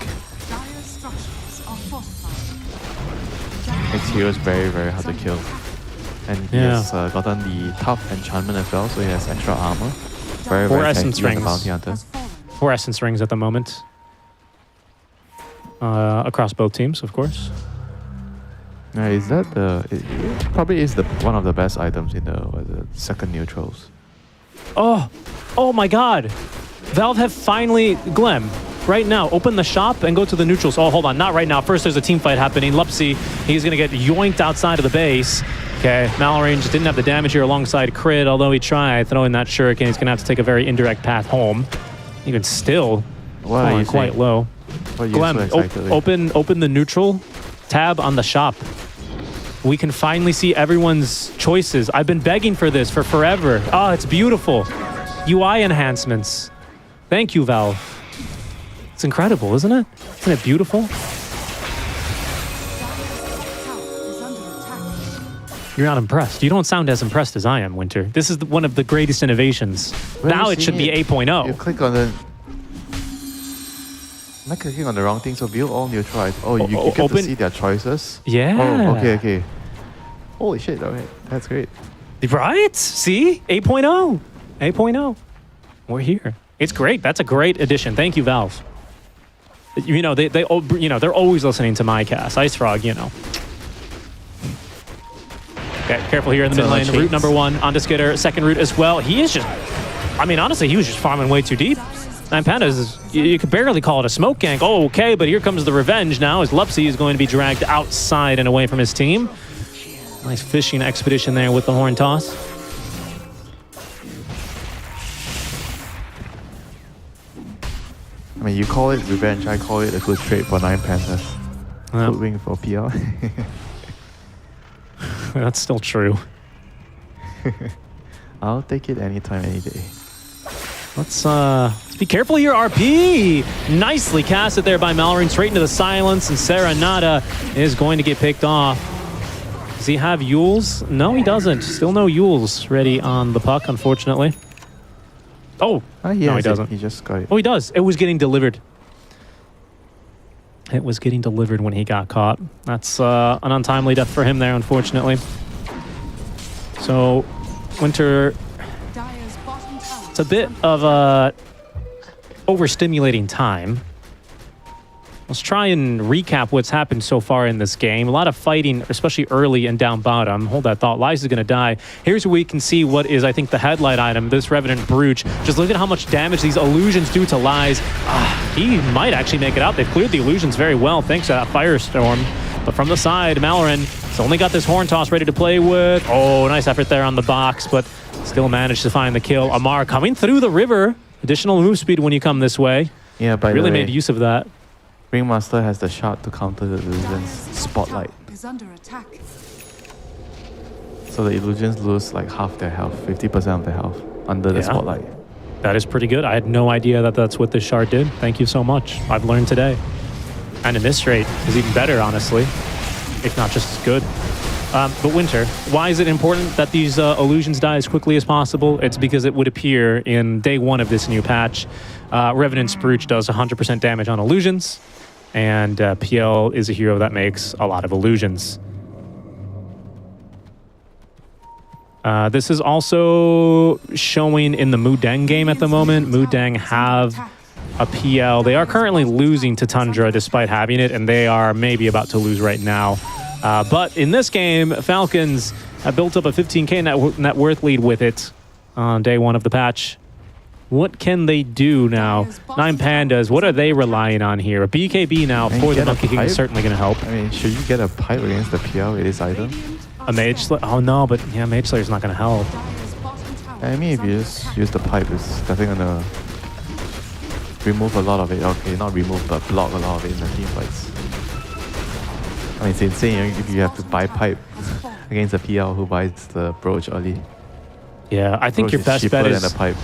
Dire structures are fortified. Next hero is very, very hard to kill. And he has gotten the tough enchantment as well, so he has extra armor. Very, 4 very essence tanky as a rings. bounty hunter. 4 essence rings at the moment. Across both teams, of course. Is that the... It probably is one of the best items in the second neutrals. Oh my god. Valve have finally... Glem, right now, open the shop and go to the neutrals. Oh, hold on, not right now. First, there's a team fight happening. Lupsy, he's going to get yoinked outside of the base. Okay, Mallory just didn't have the damage here alongside Crit, although he tried throwing that shuriken. He's going to have to take a very indirect path home. Even still, falling quite low. Glem, open the neutral tab on the shop. We can finally see everyone's choices. I've been begging for this for forever. Oh, it's beautiful. UI enhancements. Thank you, Valve. It's incredible, isn't it? Isn't it beautiful? You're not impressed. You don't sound as impressed as I am, Winter. This is one of the greatest innovations. Now it should be 8.0. You click on the... Am I clicking on the wrong thing? So view all neutral. Oh, you get to see their choices? Yeah. Oh, okay. Holy shit, alright. That's great. Right? See? 8.0. 8.0. We're here. It's great. That's a great addition. Thank you, Valve. You know, they're always listening to my cast. Ice Frog, you know. Okay, careful here in the mid lane. Route number 1 onto Skitter. Second route as well. He is just... I mean, honestly, he was just farming way too deep. 9 Pandas, you could barely call it a smoke gank. Oh, okay, but here comes the revenge now as Lupsy is going to be dragged outside and away from his team. Nice fishing expedition there with the horn toss. I mean, you call it revenge, I call it a good trade for 9 Panthers. Good wing for PR. That's still true. I'll take it anytime, any day. Let's be careful here, RP! Nicely casted there by Mallory, straight into the silence, and Serenata is going to get picked off. Does he have Yules? No, he doesn't. Still no Yules ready on the puck, unfortunately. Oh, no, he doesn't. He just got it. Oh, he does. It was getting delivered. It was getting delivered when he got caught. That's an untimely death for him there, unfortunately. So, Winter... It's a bit of a overstimulating time. Let's try and recap what's happened so far in this game. A lot of fighting, especially early and down bottom. Hold that thought. Lies is going to die. Here's where we can see what is, I think, the headlight item, this Revenant Brooch. Just look at how much damage these illusions do to Lies. He might actually make it out. They've cleared the illusions very well, thanks to that Firestorm. But from the side, Mallorin has only got this Horn Toss ready to play with. Oh, nice effort there on the box, but still managed to find the kill. Amar coming through the river. Additional move speed when you come this way. Yeah, by really the way, made use of that. Ringmaster has the shot to counter the illusions. Spotlight. Is under attack. So the illusions lose like half their health, 50% of their health under the spotlight. That is pretty good. I had no idea that that's what this shard did. Thank you so much. I've learned today. And in this rate is even better, honestly, if not just as good. But Winter, why is it important that these illusions die as quickly as possible? It's because it would appear in day 1 of this new patch. Revenant Brooch does 100% damage on illusions, and PL is a hero that makes a lot of illusions. This is also showing in the Mudeng game at the moment. Mudeng have a PL. They are currently losing to Tundra despite having it, and they are maybe about to lose right now. But in this game, Falcons have built up a 15k net worth lead with it. on day one of the patch. What can they do now? Nine Pandas, what are they relying on here? A BKB now for the Monkey King is certainly going to help. I mean, should you get a pipe against the PL with this item? A Mage Slayer? Oh no, but yeah, Mage Slayer's not going to help. I mean, if you just use the pipe, it's definitely going to remove a lot of it. Okay, not remove, but block a lot of it in the team fights. I mean, it's insane if you have to buy pipe against a PL who buys the brooch early. Yeah, I think Brooch your best cheaper bet than is the pipe.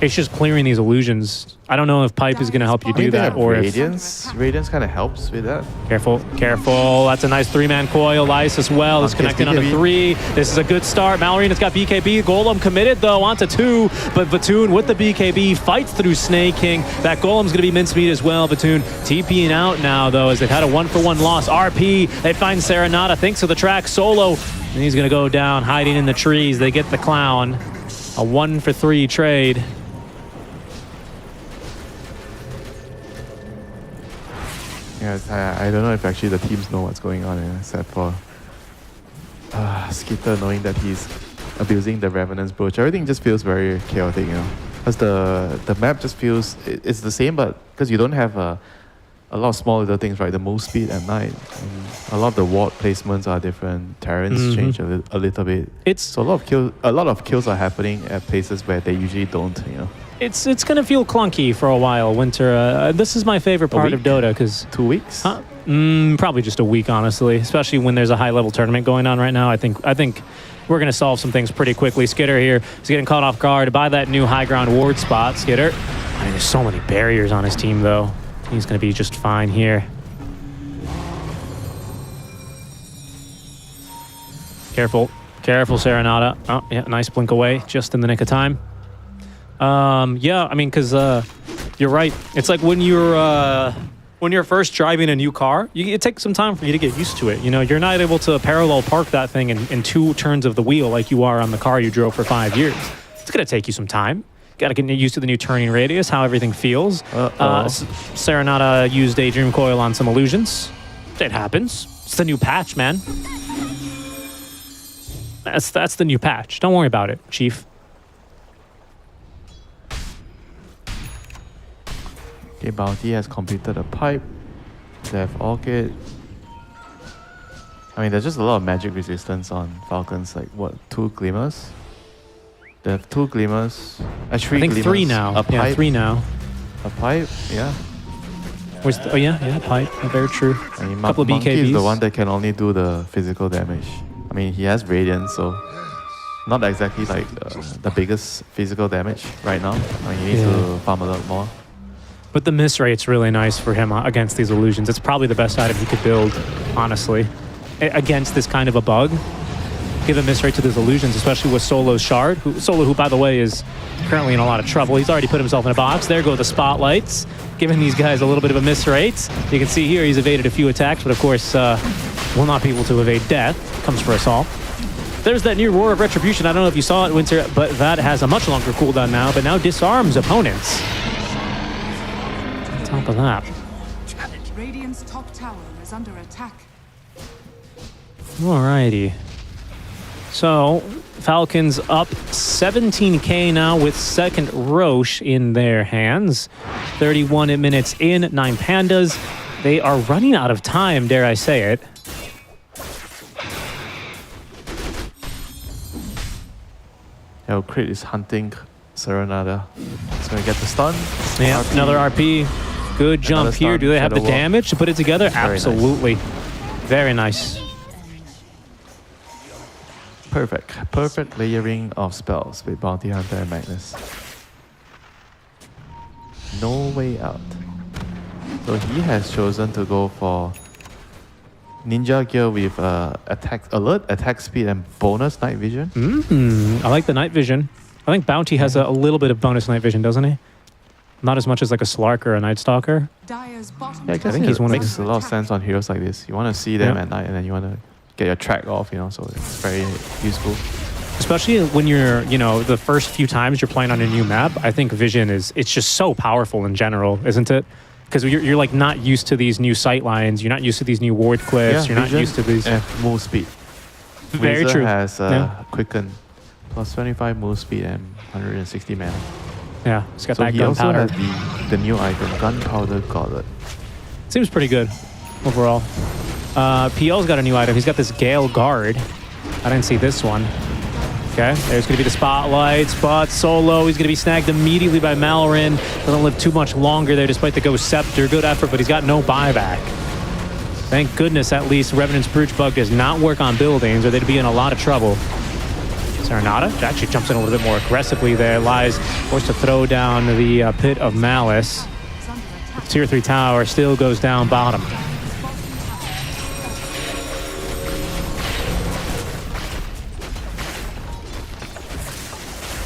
it's just clearing these illusions. I don't know if pipe is going to help you do that or if... Radiance. Radiance kind of helps with that. Careful, careful. That's a nice three-man coil. Ice as well is connecting onto 3. This is a good start. Malorina's got BKB. Golem committed, though, onto 2. But Vatoon with the BKB fights through Snake King. That Golem's going to be mincemeat as well. Vatoon TPing out now, though, as they've had a 1-for-1 loss. RP, they find Serenata, thinks of the track. Solo, and he's going to go down, hiding in the trees. They get the Clown. A 1-for-3 trade. Yeah, I don't know if actually the teams know what's going on, except for Skitter knowing that he's abusing the Revenant's brooch. Everything just feels very chaotic, you know. Because the map just feels it's the same, but because you don't have a lot of small little things, right? The move speed at night, a lot of the ward placements are different. Terrains change a little bit. So a lot of kills are happening at places where they usually don't, you know. It's going to feel clunky for a while, Winter. This is my favorite part of Dota because 2 weeks. Probably just a week, honestly. Especially when there's a high-level tournament going on right now. I think we're going to solve some things pretty quickly. Skitter here is getting caught off guard by that new high ground ward spot. Skitter. I mean, there's so many barriers on his team, though. He's going to be just fine here. Careful, careful, Serenata. Oh, yeah, nice blink away, just in the nick of time. Yeah, I mean, because you're right. It's like when you're first driving a new car, it takes some time for you to get used to it. You know, you're not able to parallel park that thing in 2 turns of the wheel like you are on the car you drove for 5 years. It's going to take you some time. Got to get used to the new turning radius, how everything feels. Serenata used a Dream Coil on some illusions. It happens. It's the new patch, man. That's the new patch. Don't worry about it, Chief. Okay, Bounty has completed a pipe. They have Orchid. I mean, there's just a lot of magic resistance on Falcons. Like, what, 2 Glimmers? They have 2 Glimmers. 3 I think Glimmers. 3 now. A pipe. Yeah, 3 now. A pipe, yeah. Oh, yeah, pipe. Very true. I mean, couple of Monkey BKBs. is the one that can only do the physical damage. I mean, he has Radiance, so not exactly like the biggest physical damage right now. I mean, he needs to farm a lot more. But the miss rate's really nice for him against these illusions. It's probably the best item he could build, honestly, against this kind of a bug. Give a miss rate to these illusions, especially with Solo's Shard. Solo, who, by the way, is currently in a lot of trouble. He's already put himself in a box. There go the spotlights, giving these guys a little bit of a miss rate. You can see here he's evaded a few attacks, but of course will not be able to evade death. Comes for us all. There's that new Roar of Retribution. I don't know if you saw it, Winter, but that has a much longer cooldown now, but now disarms opponents. On top of that. Radiant's top tower is under attack. Alrighty. So, Falcons up 17k now with second Roche in their hands. 31 minutes in, 9 Pandas. They are running out of time, dare I say it. Yo, Crit is hunting Serenata. He's gonna get the stun. Yeah, RP. Another RP. Good jump here. Stun. Do they have the Shadow Wall. damage to put it together? Very Absolutely. Very nice. Perfect layering of spells with Bounty Hunter and Magnus. No way out. So he has chosen to go for Ninja Gear with attack speed, and bonus night vision. I like the night vision. I think Bounty has a little bit of bonus night vision, doesn't he? Not as much as like a Slark or a Night Stalker. Dire's bottom Yeah, I think think he's it one of makes the- a lot of sense on heroes like this. You want to see them at night, and then you want to get your track off, you know, so it's very useful. Especially when you're, the first few times you're playing on a new map, I think vision it's just so powerful in general, isn't it? Because you're like not used to these new sight lines, you're not used to these new ward cliffs, you're not vision used to these. and move speed. Very Razor true. has Quicken, plus 25 move speed and 160 mana. Yeah, he's got So that he also gunpowder. has the new item, Gunpowder Gauntlet. Seems pretty good overall. PL's got a new item. He's got this Gale Guard. I didn't see this one. Okay, there's going to be the spotlights, but Solo, he's going to be snagged immediately by Malrin. Doesn't live too much longer there despite the Ghost Scepter. Good effort, but he's got no buyback. Thank goodness at least Revenant's Brooch Bug does not work on buildings or they'd be in a lot of trouble. Serenata actually jumps in a little bit more aggressively there. Lies forced to throw down the Pit of Malice. Tier 3 tower still goes down bottom.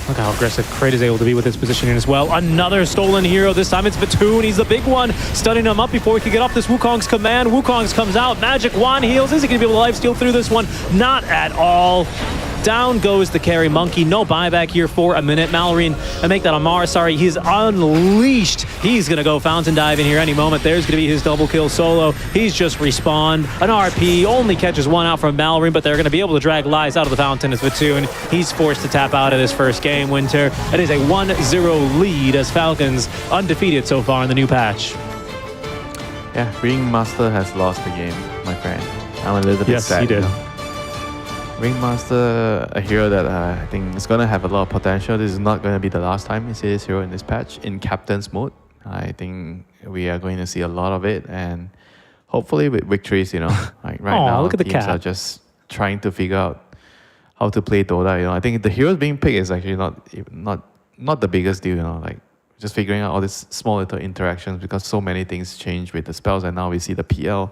Look how aggressive Kraid is able to be with his positioning as well. Another stolen hero. This time it's Vatoon. He's the big one. Stunning him up before he can get off this Wukong's command. Wukong's comes out. Magic Wand heals. Is he going to be able to lifesteal through this one? Not at all. Down goes the carry monkey. No buyback here for a minute. Mallory and make that Amar. Sorry, he's unleashed. He's going to go fountain dive in here any moment. There's going to be his double kill Solo. He's just respawned. An RP only catches one out from Mallory, but they're going to be able to drag Lies out of the fountain as Vatoon. He's forced to tap out of this first game, Winter. It is a 1-0 lead as Falcons undefeated so far in the new patch. Yeah, Ringmaster has lost the game, my friend. I'm a little bit sad. Yes, he did. You know? Ringmaster, a hero that I think is going to have a lot of potential. This is not going to be the last time we see this hero in this patch in Captain's mode. I think we are going to see a lot of it, and hopefully with victories, you know. Like right now, look at the teams cap. are just trying to figure out how to play Dota. You know, I think the heroes being picked is actually not the biggest deal. You know, like just figuring out all these small little interactions because so many things change with the spells, and now we see the PL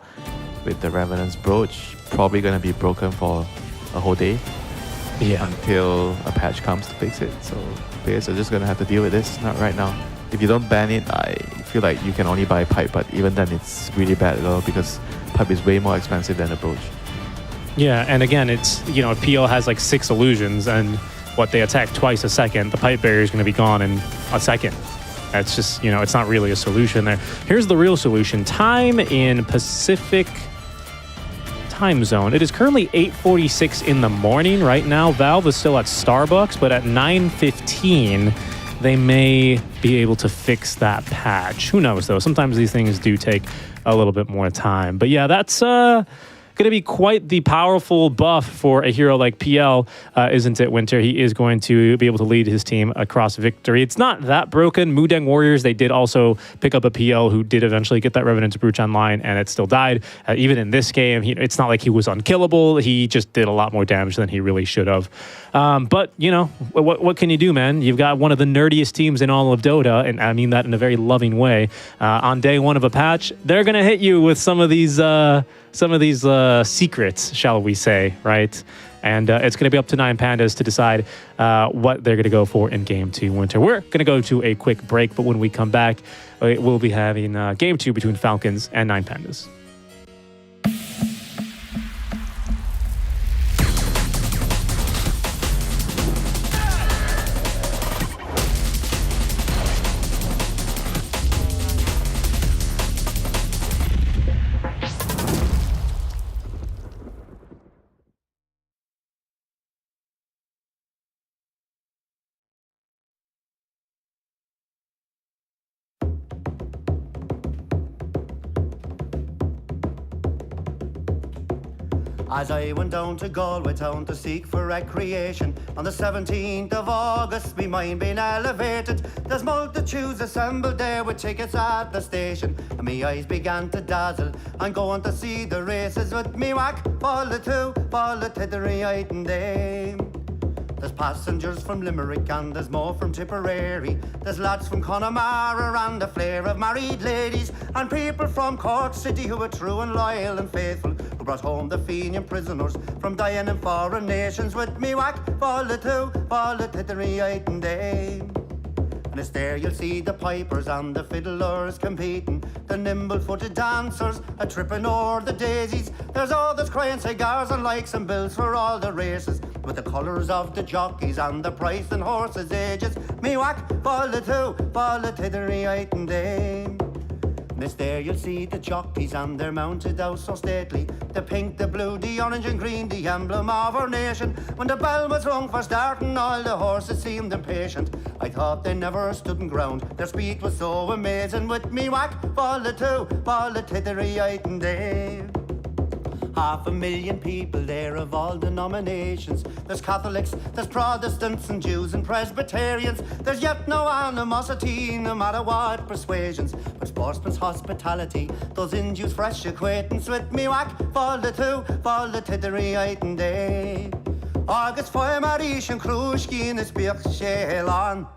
with the Revenant's Brooch probably going to be broken for a whole day until a patch comes to fix it. So players are just going to have to deal with this, not right now. If you don't ban it, I feel like you can only buy Pipe, but even then it's really bad though because Pipe is way more expensive than the Brooch. Yeah, and again, it's, you know, PL has like 6 illusions and what they attack twice a second, the pipe barrier is going to be gone in a second. That's just, you know, it's not really a solution there. Here's the real solution. Time in Pacific time zone. It is currently 8:46 in the morning right now. Valve is still at Starbucks, but at 9:15 they may be able to fix that patch. Who knows though? Sometimes these things do take a little bit more time. But yeah, that's going to be quite the powerful buff for a hero like PL, isn't it, Winter? He is going to be able to lead his team across victory. It's not that broken. Mudeng Warriors, they did also pick up a PL who did eventually get that Revenant's Brooch online, and it still died. Even in this game, it's not like he was unkillable. He just did a lot more damage than he really should have. But, you know, what can you do, man? You've got one of the nerdiest teams in all of Dota, and I mean that in a very loving way. On day one of a patch, they're going to hit you with some of these secrets, shall we say, right? And it's going to be up to 9 Pandas to decide what they're going to go for in Game 2 Winter. We're going to go to a quick break, but when we come back, we'll be having Game 2 between Falcons and 9 Pandas. As I went down to Galway town to seek for recreation, on the 17th of August, me mind being elevated. There's multitudes assembled there with tickets at the station, and me eyes began to dazzle. I'm going to see the races with me whack, fall the tittery item dame. There's passengers from Limerick and there's more from Tipperary. There's lads from Connemara and a flare of married ladies, and people from Cork City who are true and loyal and faithful, who brought home the Fenian prisoners from dying in foreign nations. With me whack, fall the tittery item dame. And it's there you'll see the pipers and the fiddlers competing, the nimble-footed dancers a-tripping o'er the daisies. There's others crying cigars and likes and bills for all the races, with the colours of the jockeys and the price and horses' ages. Me whack, fall the tittery item dame. Miss there you'll see the jockeys and they're mounted out so stately. The pink, the blue, the orange and green, the emblem of our nation. When the bell was rung for starting, all the horses seemed impatient. I thought they never stood in ground, their speed was so amazing. With me whack, fall the two, fall the tittery, and Dave. 500,000 people there of all denominations. There's Catholics, there's Protestants and Jews and Presbyterians. There's yet no animosity, no matter what persuasions. But sportsman's hospitality, those induce fresh acquaintance. With me whack, fall the two, fall the tittery, and Dave. Agus foy marish and krushki in his birch shelan.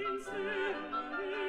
Insieme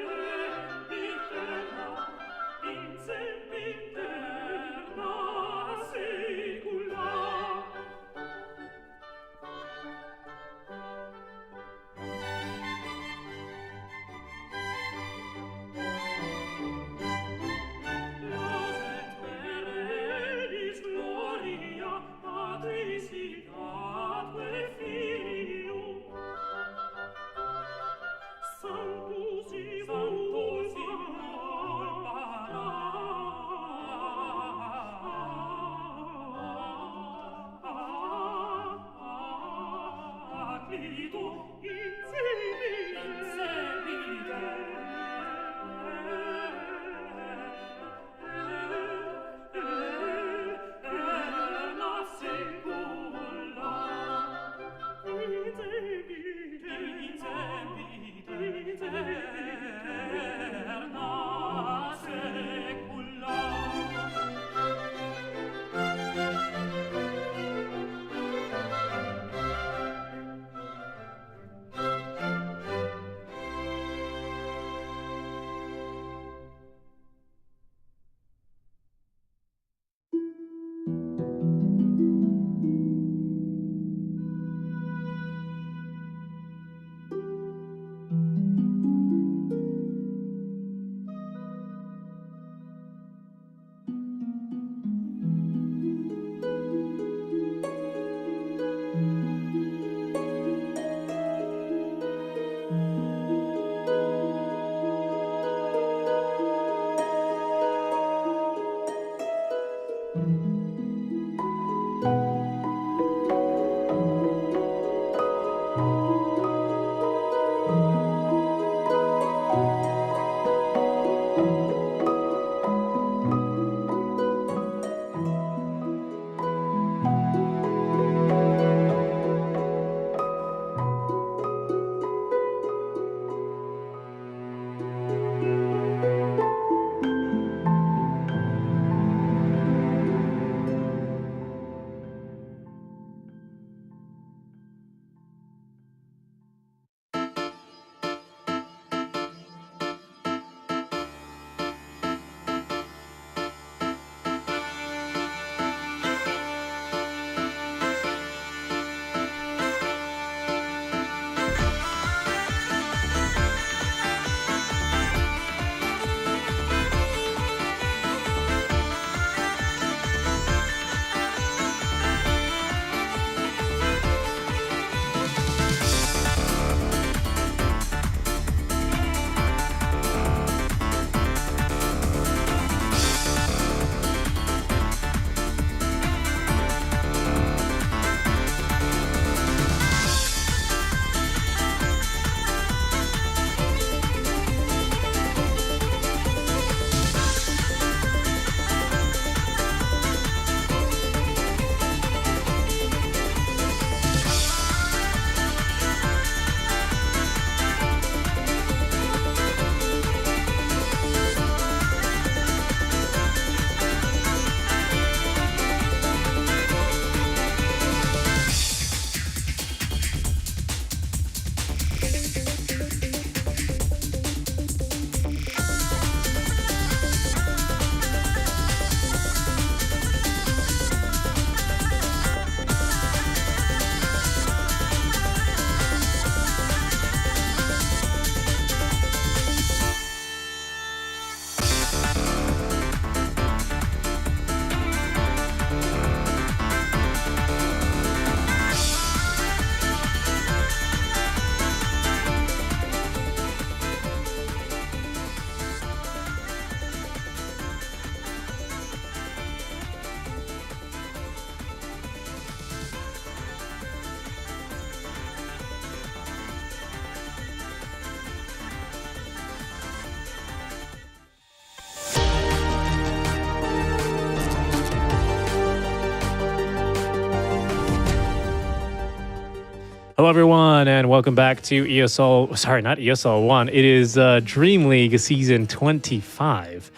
Hello, everyone, and welcome back to ESL. Sorry, not ESL 1. It is Dream League Season 25.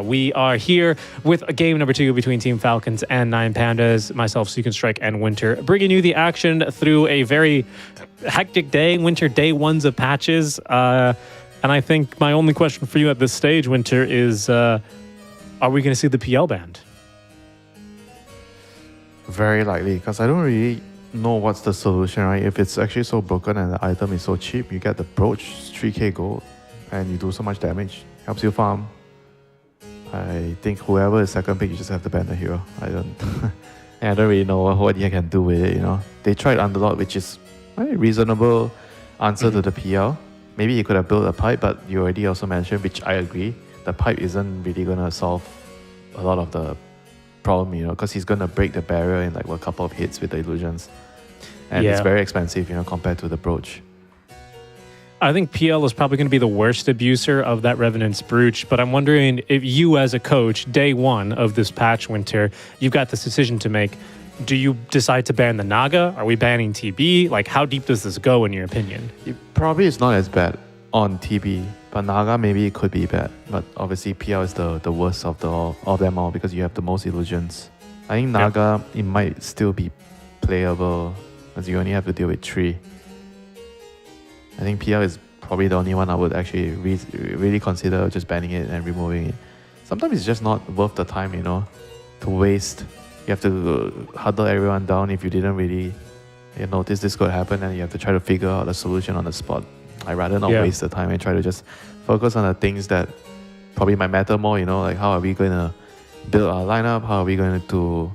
We are here with a game number 2 between Team Falcons and Nine Pandas, myself, Seek and Strike, and Winter, bringing you the action through a very hectic day. Winter, day 1s of patches. And I think my only question for you at this stage, Winter, is are we going to see the PL banned? Very likely, because I don't really know what's the solution, right? If it's actually so broken and the item is so cheap, you get the brooch, 3k gold, and you do so much damage. Helps you farm. I think whoever is second pick, you just have to ban the hero. I don't really know what you can do with it, you know. They tried Underlord, which is a reasonable answer to the PL. Maybe you could have built a pipe, but you already also mentioned, which I agree, the pipe isn't really going to solve a lot of the problem, you know, because he's going to break the barrier in like a couple of hits with the illusions. And it's very expensive, you know, compared to the brooch. I think PL is probably going to be the worst abuser of that Revenant's Brooch, but I'm wondering if you as a coach, day 1 of this patch, Winter, you've got this decision to make. Do you decide to ban the Naga? Are we banning TB? Like, how deep does this go in your opinion? It probably is not as bad on TB, but Naga maybe it could be bad. But obviously PL is the worst of them all because you have the most illusions. I think Naga, it might still be playable because you only have to deal with 3. I think PL is probably the only one I would actually really consider just banning it and removing it. Sometimes it's just not worth the time, you know, to waste. You have to huddle everyone down if you didn't really notice this could happen, and you have to try to figure out a solution on the spot. I'd rather not waste the time and try to just focus on the things that probably might matter more, you know, like how are we going to build our lineup, how are we going to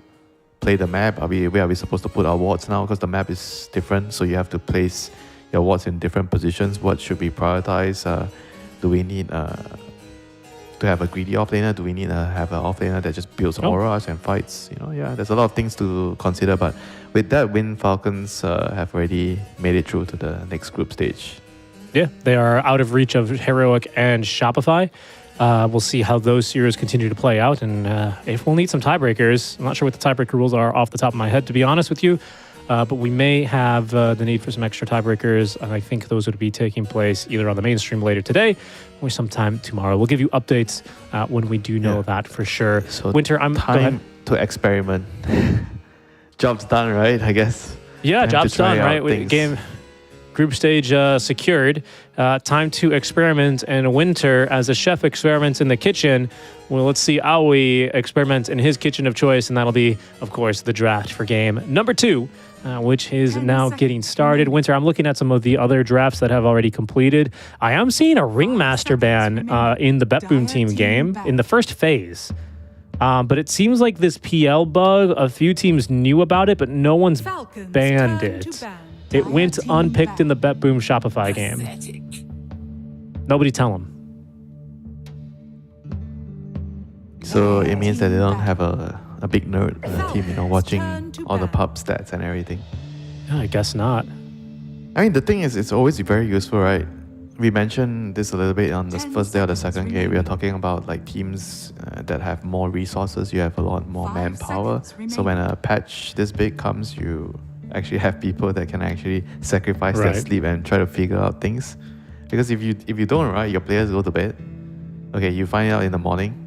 play the map, where are we supposed to put our wards now, because the map is different, so you have to place your wards in different positions. What should we prioritize? Do we need to have a greedy offlaner? Do we need to have an offlaner that just builds auras and fights? You know, there's a lot of things to consider. But with that win, Falcons have already made it through to the next group stage. Yeah, they are out of reach of Heroic and Shopify. We'll see how those heroes continue to play out, and if we'll need some tiebreakers. I'm not sure what the tiebreaker rules are off the top of my head, to be honest with you. But we may have the need for some extra tiebreakers, and I think those would be taking place either on the mainstream later today or sometime tomorrow. We'll give you updates when we do know that for sure. So Winter, time to experiment. Job's done, right? I guess. Yeah, job's done, right? Game group stage secured. Time to experiment, and Winter, as a chef experiments in the kitchen. Well, let's see Aoi experiments in his kitchen of choice, and that'll be, of course, the draft for game number 2. Which is now getting started. Winter, I'm looking at some of the other drafts that have already completed. I am seeing a Ringmaster ban in the Betboom team game in the first phase. But it seems like this PL bug, a few teams knew about it, but no one's banned it. It went unpicked in the Betboom Shopify game. Nobody tell them. So it means that they don't have a big nerd on the team, you know, watching all the pub stats and everything. I guess not. I mean, the thing is, it's always very useful, right? We mentioned this a little bit on the first day of the second game. We are talking about like teams that have more resources. You have a lot more manpower. So when a patch this big comes, you actually have people that can actually sacrifice their sleep and try to figure out things. Because if you don't, right, your players go to bed. Okay, you find out in the morning.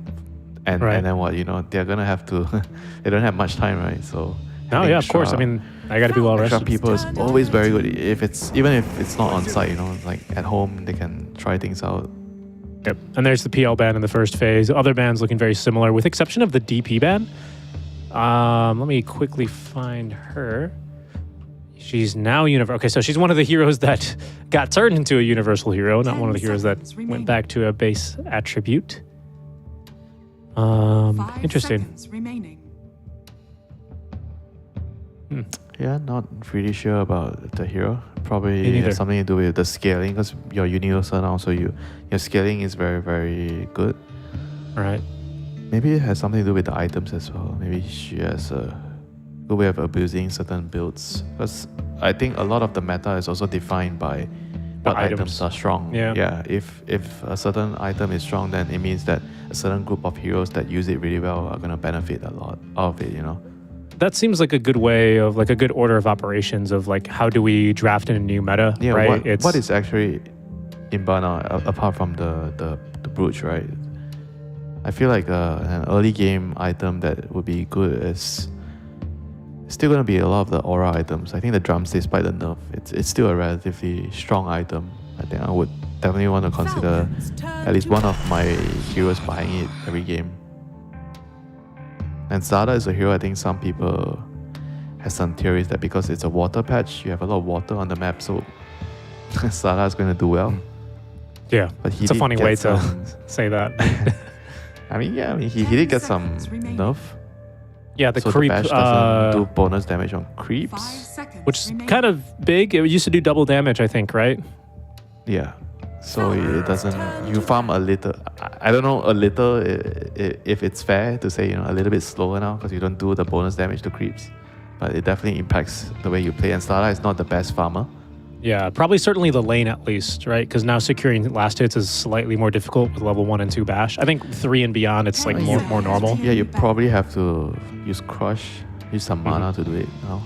And then what, you know, they're gonna have to they don't have much time, right? So of course. I mean, I gotta be well rested. People is always very good. Even if it's not on site, you know, like at home they can try things out. Yep. And there's the PL ban in the first phase. Other bans looking very similar, with exception of the DP ban. Let me quickly find her. She's now universal. Okay, so she's one of the heroes that got turned into a universal hero, not one of the heroes that went back to a base attribute. Interesting. Yeah, not really sure about the hero. Probably has something to do with the scaling, because you're universal now, so your scaling is very, very good. Right. Maybe it has something to do with the items as well. Maybe she has a good way of abusing certain builds, because I think a lot of the meta is also defined by what items are strong. Yeah. If a certain item is strong, then it means that a certain group of heroes that use it really well are gonna benefit a lot of it, you know. that seems like a good way of like a good order of operations of like how do we draft in a new meta, Yeah, right? what is actually in now apart from the brooch, right? I feel like an early game item that would be good is still gonna be a lot of the aura items. I think the drums, despite the nerf, it's still a relatively strong item. I think I would definitely want to consider at least one of my heroes buying it every game. And Zada is a hero. I think some people have some theories that because it's a water patch, you have a lot of water on the map, so Zada is going to do well. Yeah, but it's a funny way to say that. I mean, yeah, he did get some nerf. Yeah, the so creep the bash doesn't do bonus damage on creeps, which is kind of big. It used to do double damage, I think, right? Yeah. So it doesn't. You farm a little. I don't know a little if it's fair to say a little bit slower now because you don't do the bonus damage to creeps, but it definitely impacts the way you play. And Starlight is not the best farmer. Yeah, probably certainly the lane at least, right? Because now securing last hits is slightly more difficult with level 1 and 2 bash. I think 3 and beyond, it's like more normal. Yeah, you probably have to use crush, use some mana to do it now.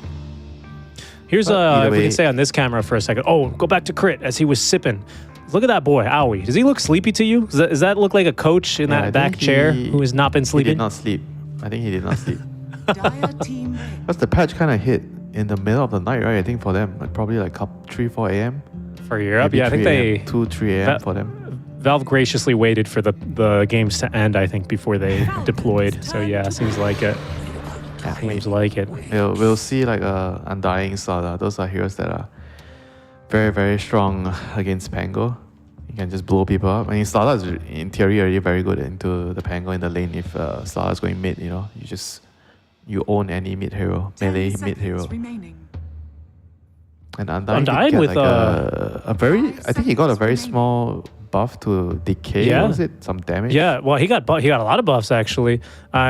Here's if we can stay on this camera for a second. Oh, go back to Crit as he was sipping. Look at that boy, Owie. Does he look sleepy to you? Does that look like a coach in that back chair who has not been sleeping? He did not sleep. I think he did not sleep. Because the patch kind of hit in the middle of the night, right? I think for them, like probably like 3, 4 a.m. For Europe? Maybe Yeah, I think they... 2, 3 a.m. for them. Valve graciously waited for the games to end, I think, before they deployed. So yeah, seems like it. Seems like it. We'll see like Undying Sada. Those are heroes that are very, very strong against Pango. You can just blow people up. I mean, Sada is in theory already very good into the Pango in the lane. If Sada is going mid, you own any mid hero, melee mid hero. And Undying with like a very, I think he got a very small buff to decay. Yeah. Was it some damage? Yeah, well, he got a lot of buffs actually.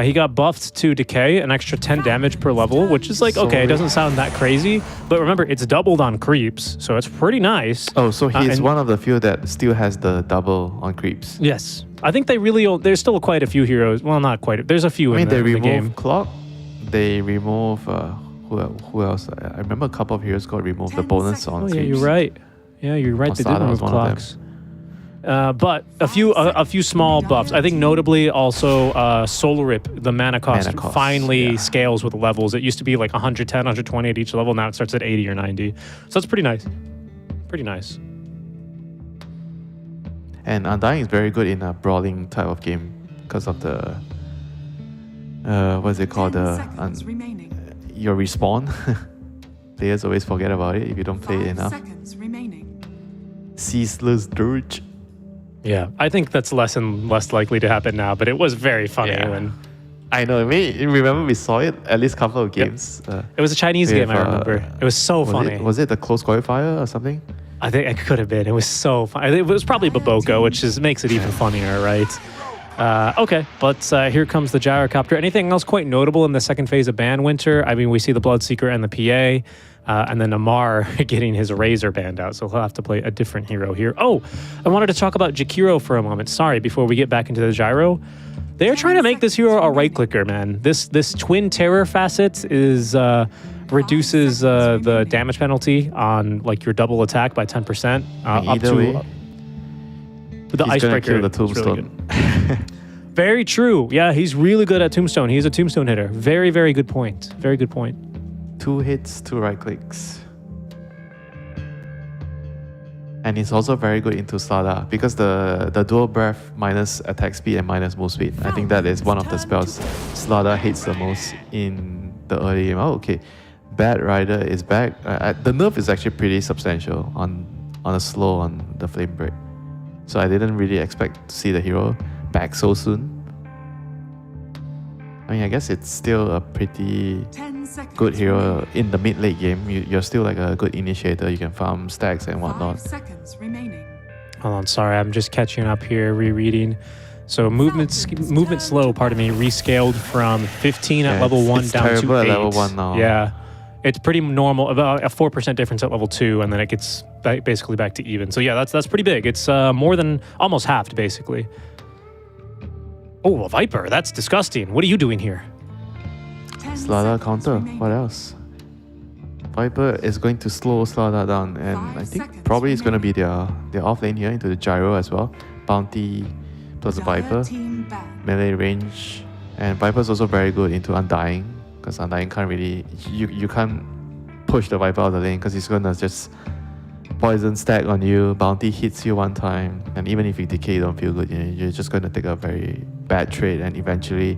He got buffed to decay, an extra 10 damage per level, which is like okay, it doesn't sound that crazy, but remember it's doubled on creeps, so it's pretty nice. Oh, so he's one of the few that still has the double on creeps. Yes, I think there's still quite a few heroes. Well, not quite. There's a few in the game. They remove Clock. They remove who else? I remember a couple of heroes got removed. The bonus on creeps. Yeah, you're right. Yeah, you're right. They did remove Clocks. But a few small buffs. I think notably also Solar Rip, the mana cost finally scales with levels. It used to be like 110, 120 at each level. Now it starts at 80 or 90. So that's pretty nice. Pretty nice. And Undying is very good in a brawling type of game because of the what's it called? Your respawn. Players always forget about it if you don't play it enough. Ceaseless Dirge. Yeah, I think that's less and less likely to happen now, but it was very funny. Yeah. I know. Remember we saw it at least a couple of games. Yep. It was a Chinese game, I remember. It was so funny. Was it the close qualifier or something? I think it could have been. It was so fun. It was probably Baboko, which makes it even funnier, right? Okay, but here comes the gyrocopter. Anything else quite notable in the second phase of Banwinter? I mean, we see the Bloodseeker and the PA, and then Amar getting his Razor banned out, so he'll have to play a different hero here. Oh, I wanted to talk about Jakiro for a moment. Sorry, before we get back into the gyro. They're trying to make this hero a right-clicker, man. This Twin Terror facet reduces the damage penalty on like your double attack by 10%. Up to the Icebreaker. The Tombstone. Really very true. Yeah, he's really good at Tombstone. He's a Tombstone hitter. Very, very good point. Very good point. 2 hits, 2 right clicks. And he's also very good into Sada because the dual breath minus attack speed and minus move speed. I think that is one of the spells Slada hates the most in the early game. Oh, okay. Bad Rider is back. The nerf is actually pretty substantial on a slow on the Flame Break. So I didn't really expect to see the hero back so soon. I mean, I guess it's still a pretty good hero in the mid-late game. You're still like a good initiator. You can farm stacks and whatnot. 5 seconds remaining. Hold on, sorry, I'm just catching up here, rereading. So movement slow, rescaled from 15 at level 1 down to 8. At level 1 now. Yeah, it's pretty normal, about a 4% difference at level 2, and then it gets basically back to even. So yeah, that's pretty big. It's more than almost halved, basically. Oh, a Viper, that's disgusting. What are you doing here? Slada counter. What else? Viper is going to slow Slada down, and I think probably it's going to be their off lane here into the gyro as well. Bounty plus Viper, melee range, and Viper's also very good into Undying, because Undying can't really, you can't push the Viper out of the lane because he's gonna just poison stack on you. Bounty hits you one time, and even if you decay, you don't feel good. You're just gonna take a very bad trade, and eventually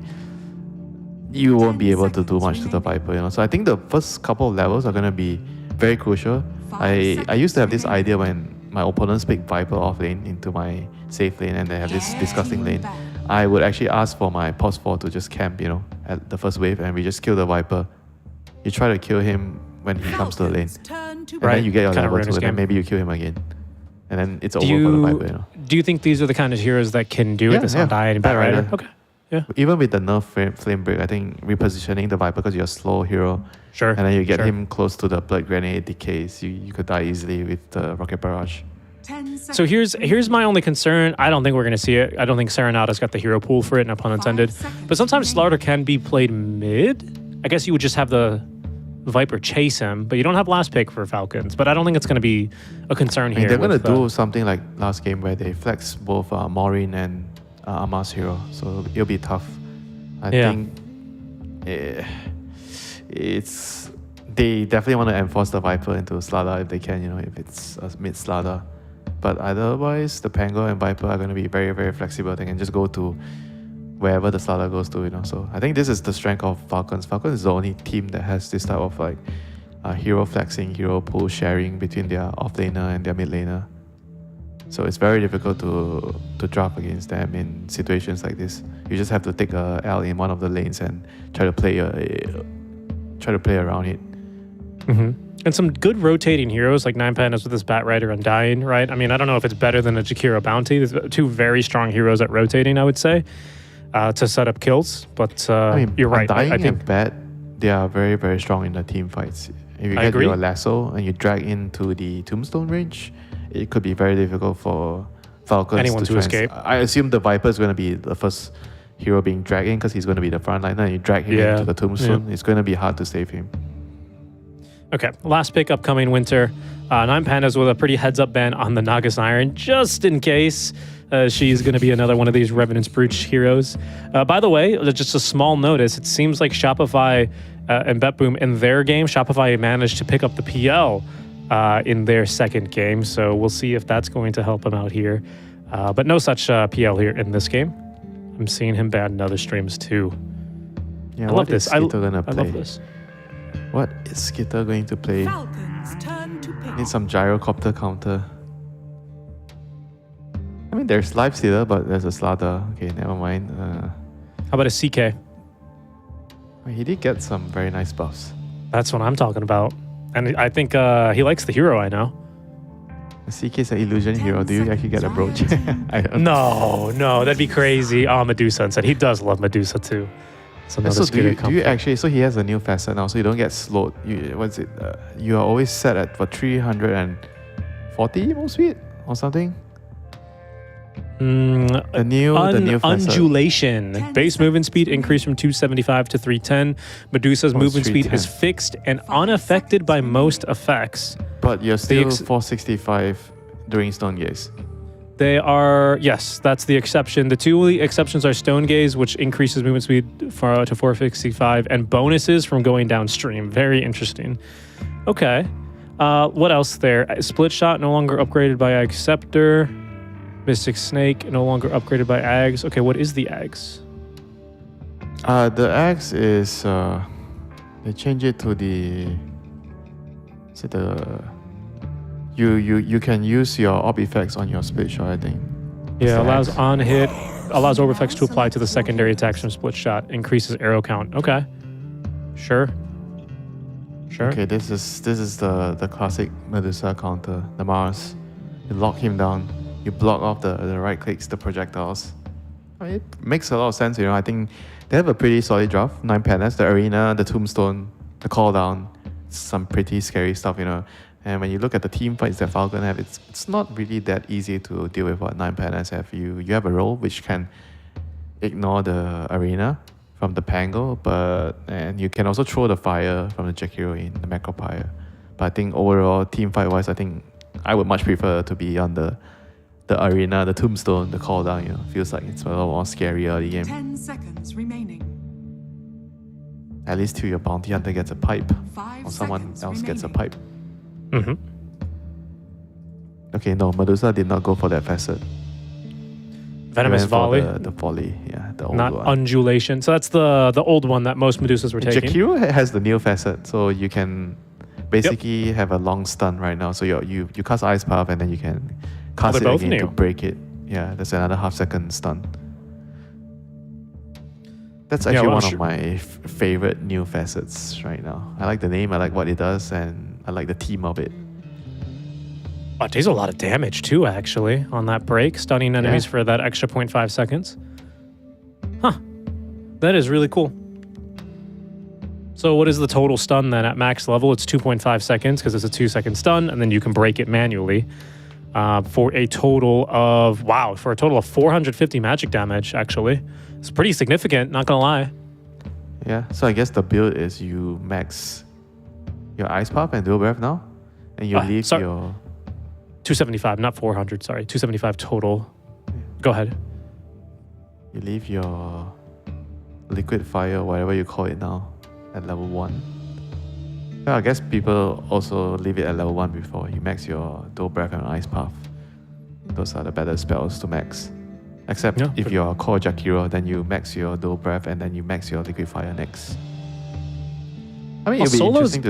you won't be able to do much to the Viper. So I think the first couple of levels are gonna be very crucial. I used to have this idea when my opponents pick Viper off lane into my safe lane, and they have this disgusting lane. I would actually ask for my pos 4 to just camp, at the first wave, and we just kill the Viper. You try to kill him when he comes to the lane, and then you get your level 2, and then maybe you kill him again, and then it's over for the Viper. Do you think these are the kind of heroes that can do it? This Undying and Batrider? Okay. Yeah. Even with the nerf flame break, I think repositioning the Viper because you're a slow hero, sure, and then you get him close to the blood grenade decays, you could die easily with the rocket barrage. So here's my only concern. I don't think we're going to see it. I don't think Serenada's got the hero pool for it, no pun intended. But sometimes Slaughter can be played mid. I guess you would just have the Viper chase him, but you don't have last pick for Falcons. But I don't think it's going to be a concern here. They're going to do something like last game where they flex both Maureen and Amar's hero, so it'll be tough. I think it's they definitely want to enforce the Viper into Slada if they can, if it's a mid Slada. But otherwise, the Pango and Viper are going to be very, very flexible. They can just go to wherever the Slada goes to, So I think this is the strength of Falcons. Falcons is the only team that has this type of hero flexing, hero pool sharing between their offlaner and their mid laner. So it's very difficult to draft against them in situations like this. You just have to take a L in one of the lanes and try to play around it. And some good rotating heroes like 9 Pandas with this Batrider Undying, right? I mean, I don't know if it's better than a Jakiro Bounty. There's two very strong heroes at rotating, I would say, to set up kills. But you're right. Undying I think and Bat, they are very, very strong in the team fights. If you get your lasso and you drag into the tombstone range, it could be very difficult for Falcons to escape. I assume the Viper is going to be the first hero being dragged in because he's going to be the frontliner, and you drag him into the tombstone. It's going to be hard to save him. Okay, last pick upcoming winter. 9 Pandas with a pretty heads-up ban on the Naga Siren, just in case she's going to be another one of these Revenant's Brooch heroes. By the way, just a small notice, it seems like Shopify and BetBoom in their game, Shopify managed to pick up the PL in their second game, so we'll see if that's going to help him out here. But no such PL here in this game. I'm seeing him ban in other streams too. Yeah, I love this. I love this. What is Skitter going to play? Turn to pick. Need some gyrocopter counter. I mean, there's Life Stealer, but there's a Slaughter. Okay, never mind. How about a CK? He did get some very nice buffs. That's what I'm talking about. And I think he likes the hero, I know. The CK is an illusion hero. Do you actually get a brooch? I don't know. No, that'd be crazy. Oh, Medusa instead. He does love Medusa too. So do you actually? So he has a new facet now, so you don't get slowed. What's it? You are always set at 340 move speed or something. The new facet. Undulation. Base movement speed increased from 275 to 310. Medusa's movement speed is fixed and unaffected by most effects. But you're still 465 during Stone Gaze. They are, yes, that's the exception. The two exceptions are Stone Gaze, which increases movement speed to 465, and bonuses from going downstream. Very interesting. Okay. What else there? Split Shot, no longer upgraded by Ag Scepter. Mystic Snake, no longer upgraded by Ags. Okay, what is the Ags? The Ags is, they change it to the, is it the... You can use your op effects on your split shot, I think. Yeah, allows on hit, allows orb effects to apply to the secondary attacks from split shot, increases arrow count. Okay, sure. Okay, this is the classic Medusa counter, the Mars. You lock him down, you block off the right clicks, the projectiles. It makes a lot of sense, I think they have a pretty solid draft. 9 Pandas, the arena, the tombstone, the call down, some pretty scary stuff, And when you look at the team fights that Falcon have, it's not really that easy to deal with what 9 Pandas have. You have a role which can ignore the arena from the Pango, and you can also throw the fire from the Jakiro in the macro fire. But I think overall, team fight wise, I think I would much prefer to be on the arena, the tombstone, the call down. You know, feels like it's a lot more scary early game. 10 seconds remaining. At least till your bounty hunter gets a pipe, 5 or someone seconds else gets a remaining. pipe. Mm-hmm. Okay, no, Medusa did not go for that facet. Venomous He went for volley, the volley, yeah, the old not one. undulation. So that's the old one that most Medusas were taking. Jakiro has the new facet, so you can basically have a long stun right now. So you cast Ice Path and then you can cast they're it both again to new. break it. Yeah, that's another half-second stun. That's actually well, one sure. of my favorite new facets right now. I like the name, I like what it does, and I like the theme of it. Oh, it does a lot of damage too, actually, on that break, stunning enemies for that extra 0.5 seconds. Huh. That is really cool. So what is the total stun then at max level? It's 2.5 seconds because it's a 2-second stun, and then you can break it manually for a total of, 450 magic damage, actually. It's pretty significant, not gonna lie. Yeah, so I guess the build is you max your Ice Pop and Dual Breath now, and you leave sorry. your... 275, not 400, sorry. 275 total. Go ahead. You leave your Liquid Fire, whatever you call it now, at level 1. Well, I guess people also leave it at level 1 before you max your Dual Breath and Ice Path. Those are the better spells to max. Except if you're Core Jakiro, then you max your Dual Breath and then you max your Liquid Fire next. I mean, it'll be interesting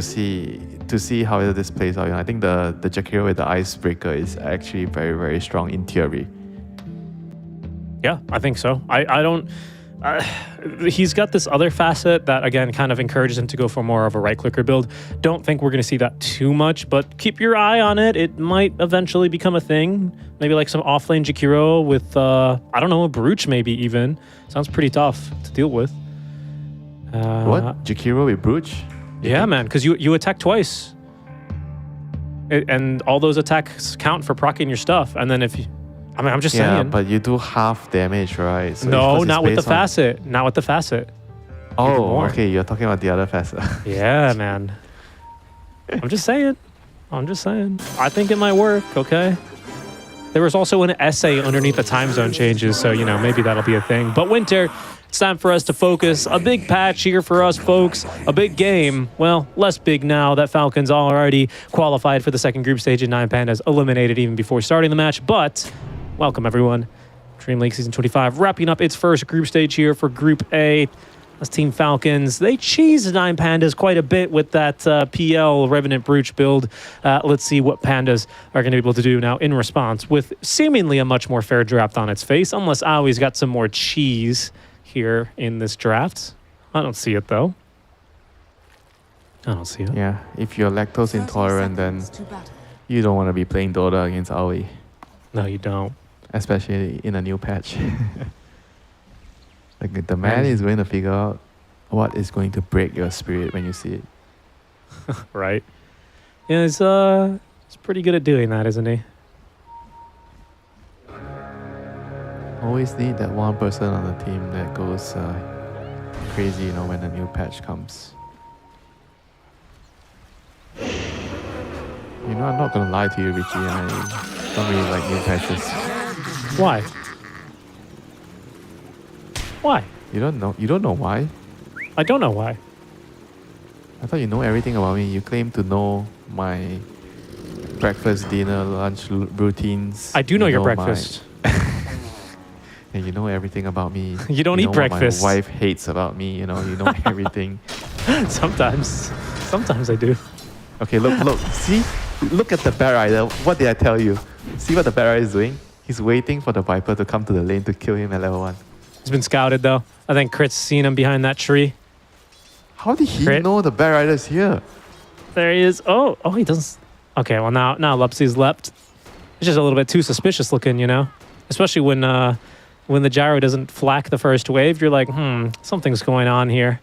to see how this plays out. You know, I think the Jakiro with the Icebreaker is actually very, very strong in theory. Yeah, I think so. I don't... he's got this other facet that, again, kind of encourages him to go for more of a right-clicker build. Don't think we're going to see that too much, but keep your eye on it. It might eventually become a thing. Maybe like some off-lane Jakiro with, I don't know, a Brooch maybe even. Sounds pretty tough to deal with. What? Jakiro with Brooch? Yeah, man, because you attack twice. And all those attacks count for proccing your stuff. And then if you... I mean, I'm just saying. Yeah, but you do half damage, right? So no, not with the facet. Not with the facet. Oh, okay. You're talking about the other facet. Yeah, man. I'm just saying. I think it might work, okay? There was also an essay underneath the time zone changes, so, you know, maybe that'll be a thing. But Winter, it's time for us to focus. A big patch here for us, folks. A big game. Well, less big now that Falcons already qualified for the second group stage and 9 Pandas eliminated even before starting the match. But welcome, everyone. DreamLeague Season 25 wrapping up its first group stage here for Group A. That's Team Falcons. They cheesed 9 Pandas quite a bit with that PL Revenant Brooch build. Let's see what Pandas are going to be able to do now in response with seemingly a much more fair draft on its face, unless Aui's got some more cheese here in this draft. I don't see it, though. I don't see it. Yeah, if you're lactose intolerant, then you don't want to be playing Dota against Aoi. No, you don't. Especially in a new patch. Like the man is going to figure out what is going to break your spirit when you see it. Right. Yeah, he's pretty good at doing that, isn't he? Always need that one person on the team that goes crazy, you know, when a new patch comes. You know, I'm not gonna lie to you, Richie, and I don't really like new patches. Why? Why? You don't know? You don't know why? I don't know why. I thought you know everything about me. You claim to know my breakfast, dinner, lunch routines. I do know your breakfast. And you know everything about me. You don't eat breakfast. What my wife hates about me. You know everything. Sometimes I do. Okay, look. See, look at the Bat Rider. What did I tell you? See what the Bat Rider is doing? He's waiting for the Viper to come to the lane to kill him at level 1. He's been scouted though. I think Crit's seen him behind that tree. How did he know the Bat Rider's here? There he is. Oh, he doesn't. Okay, well now Lupsi's leapt. It's just a little bit too suspicious looking, you know? Especially when the gyro doesn't flak the first wave, you're like, something's going on here.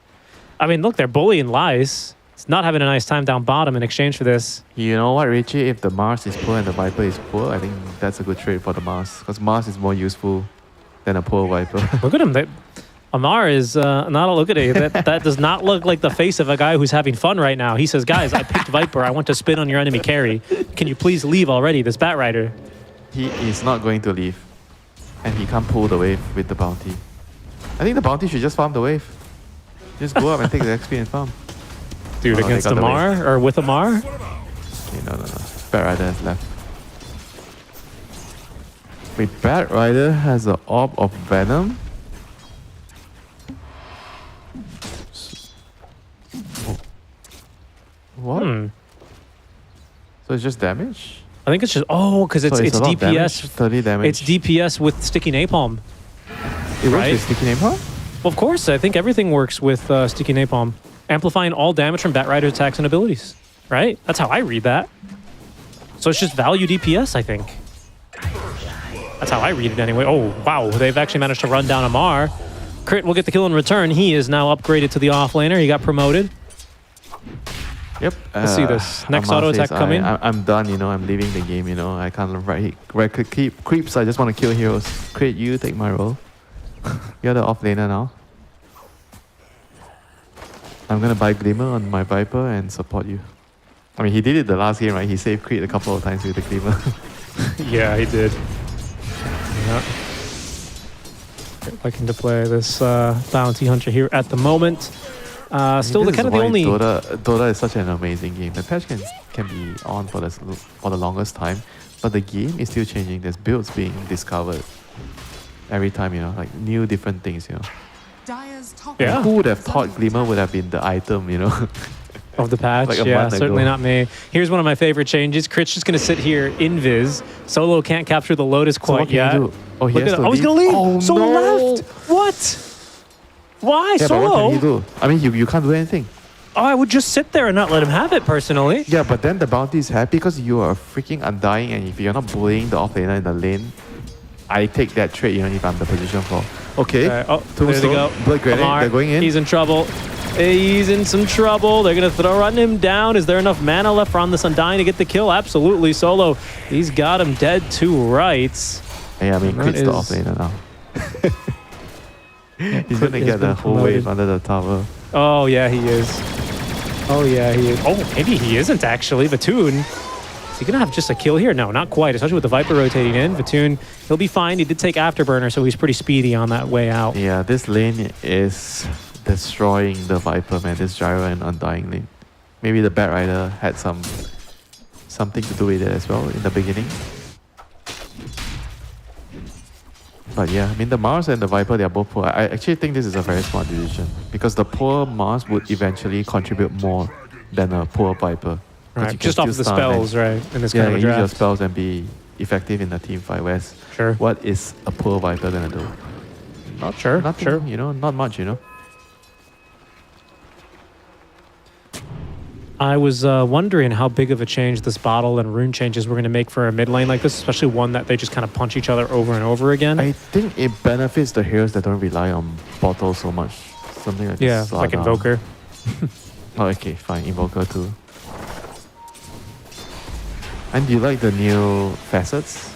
I mean, look, they're bullying Lies. It's not having a nice time down bottom in exchange for this. You know what, Richie? If the Mars is poor and the Viper is poor, I think that's a good trade for the Mars. Because Mars is more useful than a poor Viper. Look at him. Amar is not a look at it. That does not look like the face of a guy who's having fun right now. He says, guys, I picked Viper. I want to spin on your enemy carry. Can you please leave already, this Bat Rider? He is not going to leave. And he can't pull the wave with the bounty. I think the bounty should just farm the wave. Just go up and take the XP and farm. Dude, Oh, against they got the Amar or with Amar? Okay, no. Bat Rider has left. Wait, Bat Rider has an orb of Venom? What? So it's just damage? I think it's just because it's a lot of damage? DPS. 30 damage. It's DPS with sticky napalm. It works right? with sticky napalm? Well, of course, I think everything works with sticky napalm, amplifying all damage from Bat Rider attacks and abilities. Right? That's how I read that. So it's just value DPS, I think. That's how I read it anyway. Oh, wow. They've actually managed to run down Amar. Crit will get the kill in return. He is now upgraded to the offlaner. He got promoted. Yep. Let's see this. Next Amar auto attack says, coming. I'm done, I'm leaving the game, I can't right click creeps, I just want to kill heroes. Crit, you take my role. You're the offlaner now. I'm gonna buy Glimmer on my Viper and support you. I mean, he did it the last game, right? He saved Crit a couple of times with the Glimmer. Yeah, he did. Yeah. Liking to play this bounty hunter here at the moment. Still, the kind of the only Dota is such an amazing game. The patch can be on for the longest time, but the game is still changing. There's builds being discovered every time, like new different things, Dire's top Yeah. Who would have thought Glimmer would have been the item, of the patch. Like a Yeah, month certainly ago. not me. Here's one of my favorite changes. Crit's just going to sit here invis. Solo can't capture the Lotus So quite what can yet. you do? Oh, he Look has at to it. Oh, he's leave. going to leave. Oh, Solo no. left. What? Why Yeah, but Solo? what can he do? I mean, you can't do anything. Oh, I would just sit there and not let him have it, personally. Yeah, but then the bounty is happy because you are freaking undying, and if you're not bullying the offlaner in the lane, I take that trade even if I'm the position for. Okay, Oh, there they go. Blood grenade, Amar, they're going in. He's in trouble. He's in some trouble. They're going to run him down. Is there enough mana left for on this Undying to get the kill? Absolutely. Solo, he's got him dead to rights. Yeah, I mean, That Crit's the is- offlaner now. He's Crit gonna has get the been whole promoted. wave under the tower. Oh, yeah, he is. Oh, yeah, he is. Oh, maybe he isn't, actually. Vatoon. Is he going to have just a kill here? No, not quite, especially with the Viper rotating in. Vatoon, he'll be fine. He did take Afterburner, so he's pretty speedy on that way out. Yeah, this lane is destroying the Viper, man. This Gyro and Undying lane. Maybe the Bat Rider had something to do with it as well in the beginning. But yeah, I mean, the Mars and the Viper, they are both poor. I actually think this is a very smart decision because the poor Mars would eventually contribute more than a poor Viper. 'Cause Right, you can just off still the stun spells, right, in this Yeah, kind of a use your draft. spells and be effective in the team fight. Whereas, Sure. what is a poor Viper gonna do? Not Sure, nothing, sure. Not much, I was wondering how big of a change this bottle and rune changes were going to make for a mid lane like this, especially one that they just kind of punch each other over and over again. I think it benefits the heroes that don't rely on bottles so much. Something like Yeah, like Slada. Invoker. Oh, okay, fine. Invoker too. And do you like the new facets?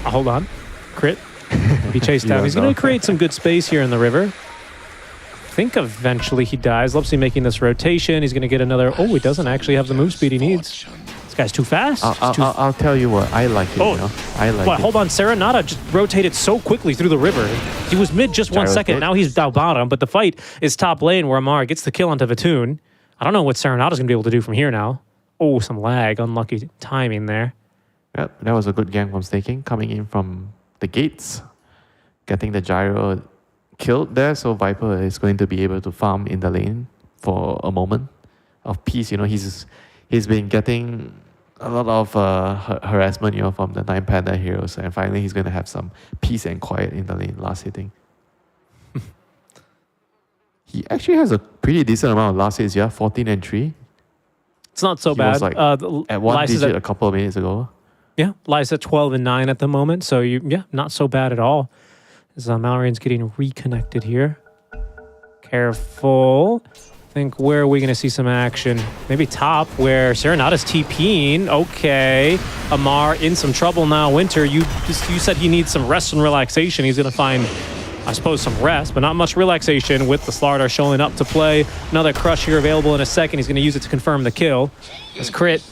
Hold on. Crit. He chased You down. don't He's going know. to create some good space here in the river. I think eventually he dies. Lupsy making this rotation. He's going to get another... Oh, he doesn't actually have the move speed he needs. This guy's too fast. He's too I'll tell you what. I like it, Oh. I like What? it. Hold on. Serenata just rotated so quickly through the river. He was mid just 1 Gyro's second. dead. Now he's down bottom, but the fight is top lane where Amar gets the kill onto Vatoon. I don't know what Serenata's going to be able to do from here now. Oh, some lag. Unlucky timing there. Yep, that was a good gang from Staking. Coming in from the gates. Getting the Gyro killed there, so Viper is going to be able to farm in the lane for a moment of peace. He's been getting a lot of harassment, from the 9 Panda heroes, and finally he's going to have some peace and quiet in the lane last hitting. He actually has a pretty decent amount of last hits, 14 and 3. It's not so He bad. was like at one Lysa's digit a couple of minutes ago. Yeah, Lysa 12 and 9 at the moment. So, not so bad at all. As Mallory's getting reconnected here. Careful. I think where are we going to see some action? Maybe top where Serenata's TPing. Okay. Amar in some trouble now. Winter, you said he needs some rest and relaxation. He's going to find I suppose, some rest, but not much relaxation with the Slardar showing up to play. Another crush here available in a second. He's going to use it to confirm the kill. This crit.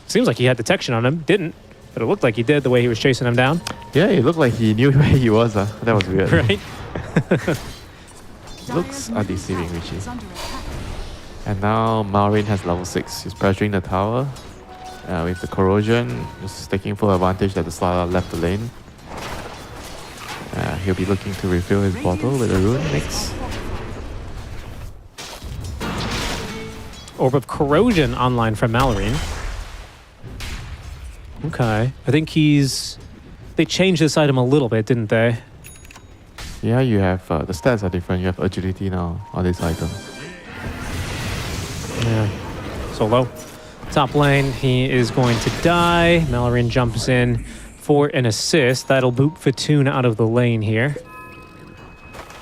Seems like he had detection on him. Didn't, but it looked like he did the way he was chasing him down. Yeah, it looked like he knew where he was. That was weird. Right? Looks are deceiving, Richie. And now Malrin has level 6. He's pressuring the tower with the corrosion, just taking full advantage that the Slardar left the lane. He'll be looking to refill his bottle with a rune next. Orb of Corrosion online from Mallory. Okay. I think they changed this item a little bit, didn't they? Yeah, you have the stats are different. You have agility now on this item. Yeah. Solo. Top lane, he is going to die. Mallorin jumps in for an assist. That'll boot Fatoon out of the lane here.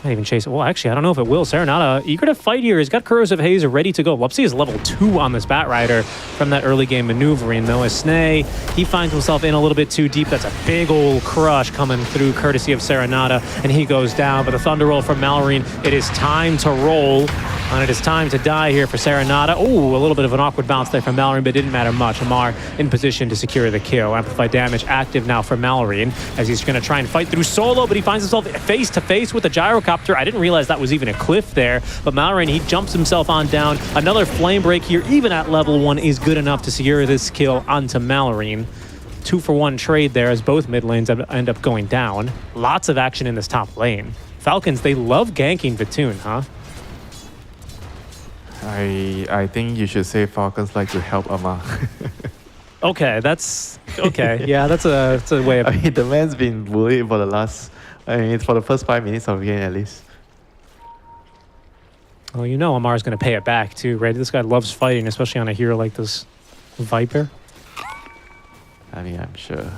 Not even chase it. Well, actually, I don't know if it will. Serenata, eager to fight here. He's got Corrosive Haze ready to go. Lupsy is level 2 on this Bat Rider from that early game maneuvering, though. As Snay, he finds himself in a little bit too deep. That's a big old crush coming through courtesy of Serenata, and he goes down. But the Thunder Roll from Mallorin, it is time to roll. And it is time to die here for Serenata. Oh, a little bit of an awkward bounce there from Mallorin, but it didn't matter much. Amar in position to secure the kill. Amplified damage active now for Mallorin as he's going to try and fight through Solo, but he finds himself face to face with the gyrocopter. I didn't realize that was even a cliff there, but Mallorin, he jumps himself on down. Another flame break here, even at level 1, is good enough to secure this kill onto Mallorin. 2-for-1 trade there as both mid lanes end up going down. Lots of action in this top lane. Falcons, they love ganking Vatoon, huh? I think you should say Falcons like to help Amar. Okay, that's okay. Yeah, that's a way of. I mean, the man's been bullied for the last. I mean, it's for the first 5 minutes of the game at least. Well, you know Amar's going to pay it back too, right? This guy loves fighting, especially on a hero like this Viper. I mean, I'm sure.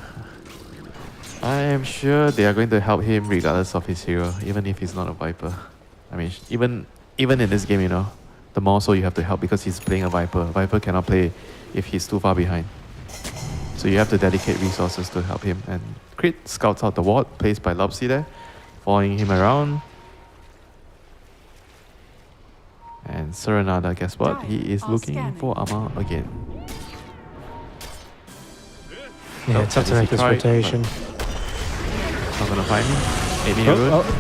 I am sure they are going to help him regardless of his hero, even if he's not a Viper. I mean, even in this game, you know, the more so you have to help because he's playing a Viper. A Viper cannot play if he's too far behind. So you have to dedicate resources to help him. And Crit scouts out the ward placed by Lopsy there, following him around. And Serenada, guess what? He is looking for Amar again. Yeah, it's tough to make this rotation. Not gonna find me. Maybe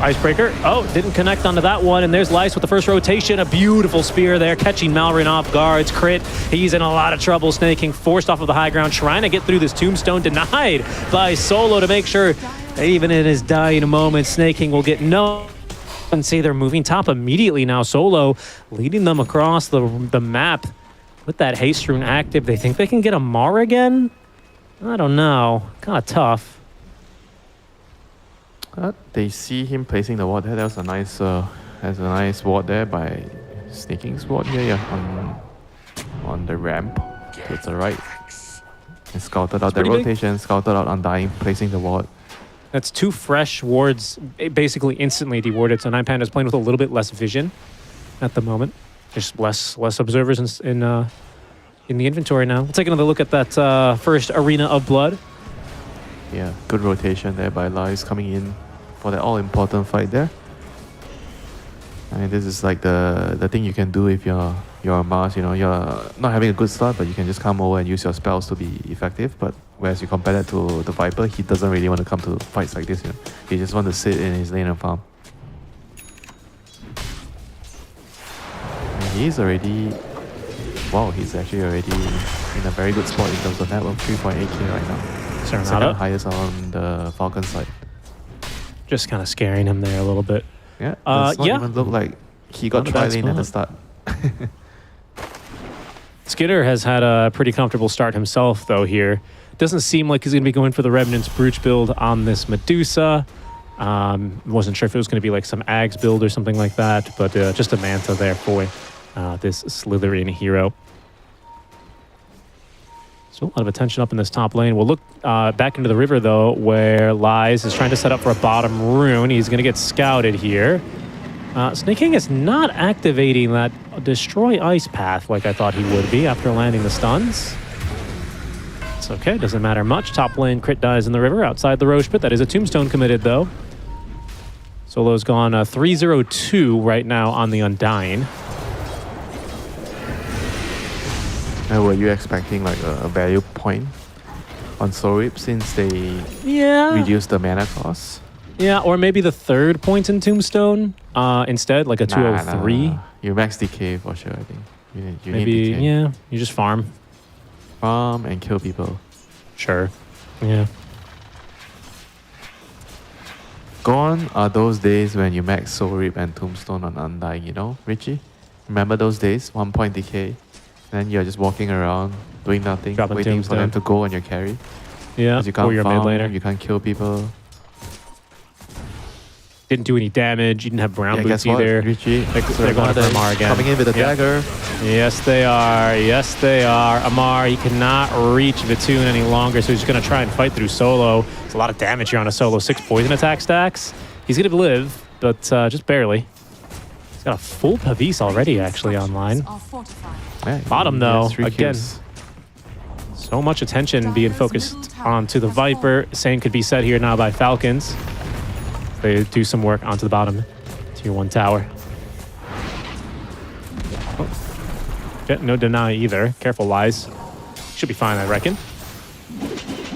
Icebreaker. Oh, didn't connect onto that one. And there's Lice with the first rotation. A beautiful spear there, catching Malrin off guards. Crit, he's in a lot of trouble. Snaking, forced off of the high ground, trying to get through this tombstone. Denied by Solo to make sure, even in his dying moment, Snaking will get no. And see, they're moving top immediately now. Solo leading them across the map with that haste rune active. They think they can get Amar again? I don't know. Kind of tough. They see him placing the ward there. That was a nice, has a nice ward there by Snaking's ward here. Yeah, on the ramp to the right. And scouted out the rotation. Scouted out Undying, placing the ward. That's 2 fresh wards, basically instantly dewarded. So 9Panda's playing with a little bit less vision at the moment. Just less observers in the inventory now. We'll take another look at that first Arena of Blood. Yeah, good rotation there by Lice coming in for the all-important fight there. I mean, this is like the thing you can do if you're a Mars, you know, you're not having a good start, but you can just come over and use your spells to be effective. But whereas you compare that to the Viper, he doesn't really want to come to fights like this, you know. He just wants to sit in his lane and farm. And he's already... Wow, he's actually already in a very good spot in terms of net worth, 3.8k right now. Serenata. Second highest on the Falcon side. Just kind of scaring him there a little bit. Yeah, does not even look like he got tri-lane at the start. Skidder has had a pretty comfortable start himself, though, here. Doesn't seem like he's going to be going for the Revenant's Brooch build on this Medusa. Wasn't sure if it was going to be like some Ags build or something like that, but just a Manta there for this Slytherin hero. Still a lot of attention up in this top lane. We'll look back into the river, though, where Lies is trying to set up for a bottom rune. He's going to get scouted here. Snaking is not activating that Destroy Ice path like I thought he would be after landing the stuns. It's okay, doesn't matter much. Top lane crit dies in the river outside the Roche pit. That is a tombstone committed, though. Solo's gone 3-0-2 right now on the Undying. Now, were you expecting like a value point on Soul Reap since they reduced the mana cost? Yeah, or maybe the third point in Tombstone instead, like a 203. Nah. You max DK for sure, I think. You Maybe, need DK. yeah, you just farm. Farm and kill people. Sure. Yeah. Gone are those days when you max Soul Reap and Tombstone on Undying, you know, Richie? Remember those days? 1 point DK. Then you're just walking around, doing nothing, Dropping waiting for them Tombstone. to go on your carry. Yeah, 'Cause you can't or your mid farm, laner. you can't kill people. Didn't do any damage. You didn't have brown Yeah, boots guess what, either. Richie? They're going for Amar again. Coming in with a Yeah. dagger. Yes, they are. Yes, they are. Amar, he cannot reach Vitoon any longer, so he's going to try and fight through Solo. It's a lot of damage here on a Solo. 6 poison attack stacks. He's going to live, but just barely. He's got a full Pavis already, actually, online. Are fortified. Yeah, Bottom, he though, has 3 again. kills. So much attention being focused onto the Viper. Same could be said here now by Falcons. They do some work onto the bottom tier 1 tower. Oh. Yeah, no deny either. Careful, Wise. Should be fine, I reckon.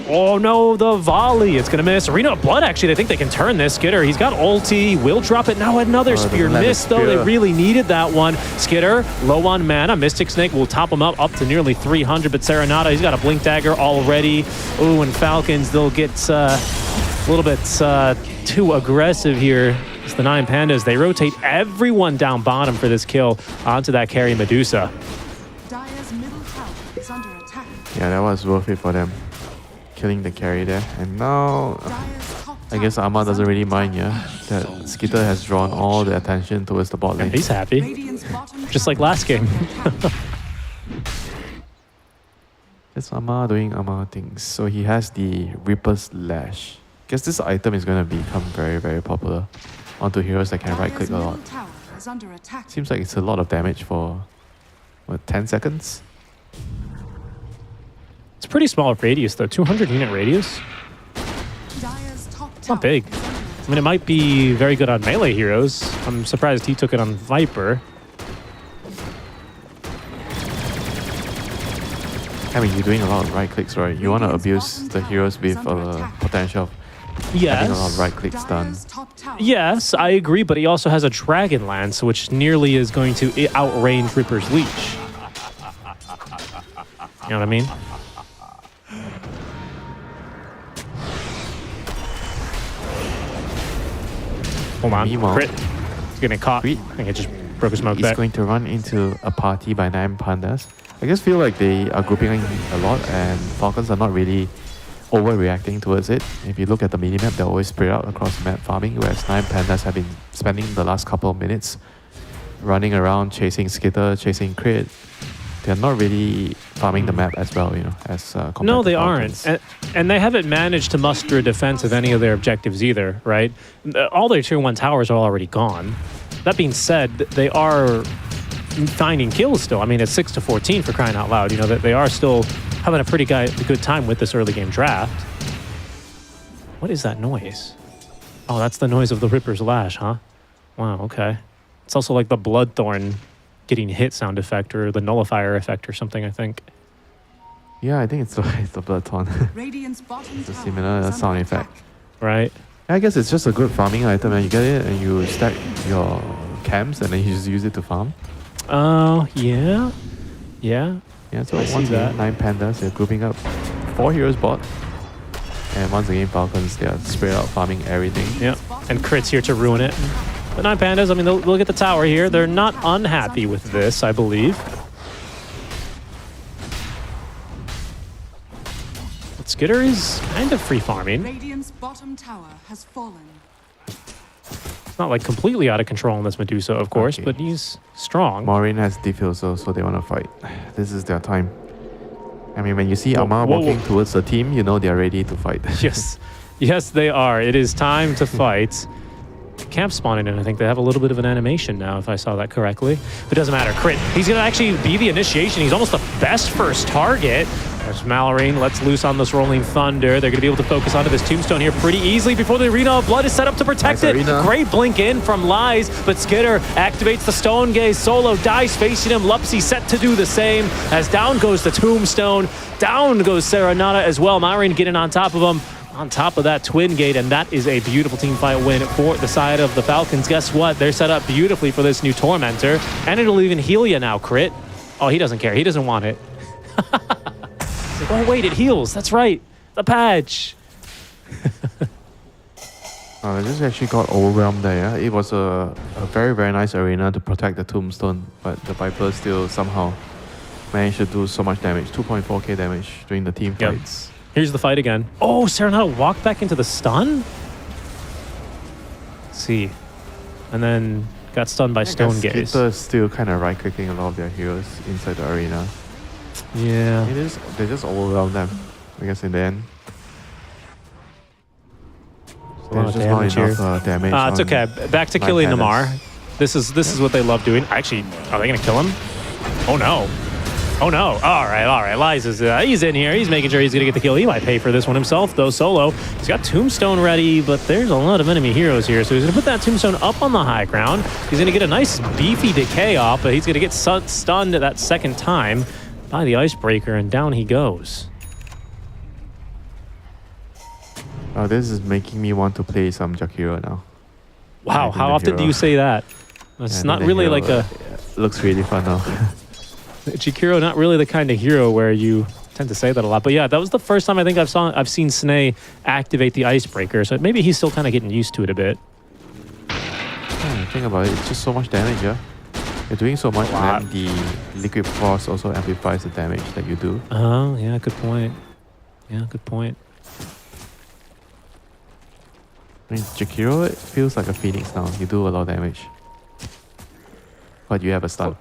Oh no, the volley. It's going to miss. Arena of Blood, actually, they think they can turn this. Skitter, he's got ulti. Will drop it. Now another spear doesn't let it miss, though. They spear. really needed that one. Skitter, low on mana. Mystic Snake will top him up to nearly 300. But Serenata, he's got a Blink Dagger already. Ooh, and Falcons, they'll get a little bit too aggressive here. It's the 9 Pandas. They rotate everyone down bottom for this kill onto that carry Medusa. Dire's middle tower is under attack. Yeah, that was worth it for them. Killing the carry there. And now, Dire's top I guess tower Arma is doesn't under really mind, attack. yeah? That Skitter has drawn all the attention towards the bot lane. He's happy. Radiant's bottom Just like tower last game. is under attack. It's Arma doing Arma things. So he has the Reaper's Lash. Guess this item is going to become very, very popular onto heroes that can right click a Dire's lot. middle tower is under attack. Seems like it's a lot of damage for, what, 10 seconds? It's a pretty small radius, though. 200 unit radius. Dire's top It's not tower big. is under I mean, it might be very good on melee heroes. I'm surprised he took it on Viper. I mean, you're doing a lot of right clicks, right? You want to abuse the heroes with potential of having a lot of right clicks done. Dire's top tower Yes, I agree, but he also has a Dragon Lance, which nearly is going to outrange Ripper's Leech. You know what I mean? Hold on. Meanwhile, Crit. He's getting caught. I think it just broke his smoke He's back. going to run into a party by 9 Pandas. I just feel like they are grouping a lot and Falcons are not really overreacting towards it. If you look at the minimap, they're always spread out across the map farming, whereas 9 Pandas have been spending the last couple of minutes running around chasing Skitter, chasing Crit. They're not really farming the map as well, you know, as compared No, to they Falcons. aren't. And they haven't managed to muster a defense of any of their objectives either, right? All their tier 1 towers are already gone. That being said, they are finding kills still. I mean, it's 6-14 for crying out loud. You know, that they are still having a pretty good time with this early game draft. What is that noise? Oh, that's the noise of the Ripper's Lash, huh? Wow, okay. It's also like the Bloodthorn getting hit sound effect or the nullifier effect or something, I think. Yeah, I think it's the Bloodthorn. Radiant's bottom It's a tower similar is sound under effect. attack. Right? I guess it's just a good farming item and you get it and you stack your camps and then you just use it to farm. Oh, yeah. Yeah. Yeah, so I see once again, that. 9 Pandas, they're grouping up 4 heroes bot. And once again, Falcons, they are spread out farming everything. Yeah, and Crit's here to ruin it. The 9 Pandas, I mean, they'll get the tower here. They're not unhappy with this, I believe. But Skitter is kind of free farming. Radiant's bottom tower has fallen. It's not like completely out of control in this Medusa, of course, Okay. but he's strong. Maureen has defusal, so they want to fight. This is their time. I mean, when you see Whoa, Arma whoa, walking whoa. towards the team, you know they're ready to fight. Yes. Yes, they are. It is time to fight. Camp spawning in. I think they have a little bit of an animation now, if I saw that correctly. But it doesn't matter. Crit. He's going to actually be the initiation. He's almost the best first target. There's Mallory, lets loose on this Rolling Thunder. They're going to be able to focus onto this Tombstone here pretty easily before the Arena of Blood is set up to protect it. Arena. Great blink in from Lies, but Skitter activates the Stone Gaze. Solo dies facing him. Lupsy set to do the same as down goes the Tombstone. Down goes Serenata as well. Mallory getting on top of him. On top of that Twin Gate, and that is a beautiful team fight win for the side of the Falcons. Guess what? They're set up beautifully for this new Tormentor, and it'll even heal you now, Crit. Oh, he doesn't care. He doesn't want it. It's like, oh, wait, it heals. That's right. The patch. I just actually got overwhelmed there. Yeah? It was a very, very nice arena to protect the Tombstone, but the Viper still somehow managed to do so much damage. 2.4k damage during the team Yep. fights. Here's the fight again. Oh, Serenata walked back into the stun? Let's see. And then got stunned by Stone Gaze. Skitter's still kind of right-clicking a lot of their heroes inside the arena. Yeah. They just overwhelmed them, I guess, in the end. There's just not enough damage. It's okay. Back to killing Namar. This is what they love doing. Actually, are they going to kill him? Oh, no. Oh, no. All right. Lies is, he's in here. He's making sure he's going to get the kill. He might pay for this one himself, though, Solo. He's got Tombstone ready, but there's a lot of enemy heroes here. So he's going to put that Tombstone up on the high ground. He's going to get a nice beefy decay off, but he's going to get stunned that second time by the Icebreaker, and down he goes. Oh, this is making me want to play some Jakiro now. Wow, how often do you say that? It's not really like a... Looks really fun now. Jakiro, not really the kind of hero where you tend to say that a lot. But yeah, that was the first time I think I've seen Snay activate the Icebreaker. So maybe he's still kind of getting used to it a bit. Yeah, think about it. It's just so much damage, yeah? You're doing so much, and then the Liquid Force also amplifies the damage that you do. Oh, yeah, good point. Yeah, good point. I mean, Jakiro, it feels like a Phoenix now. You do a lot of damage. But you have a stun.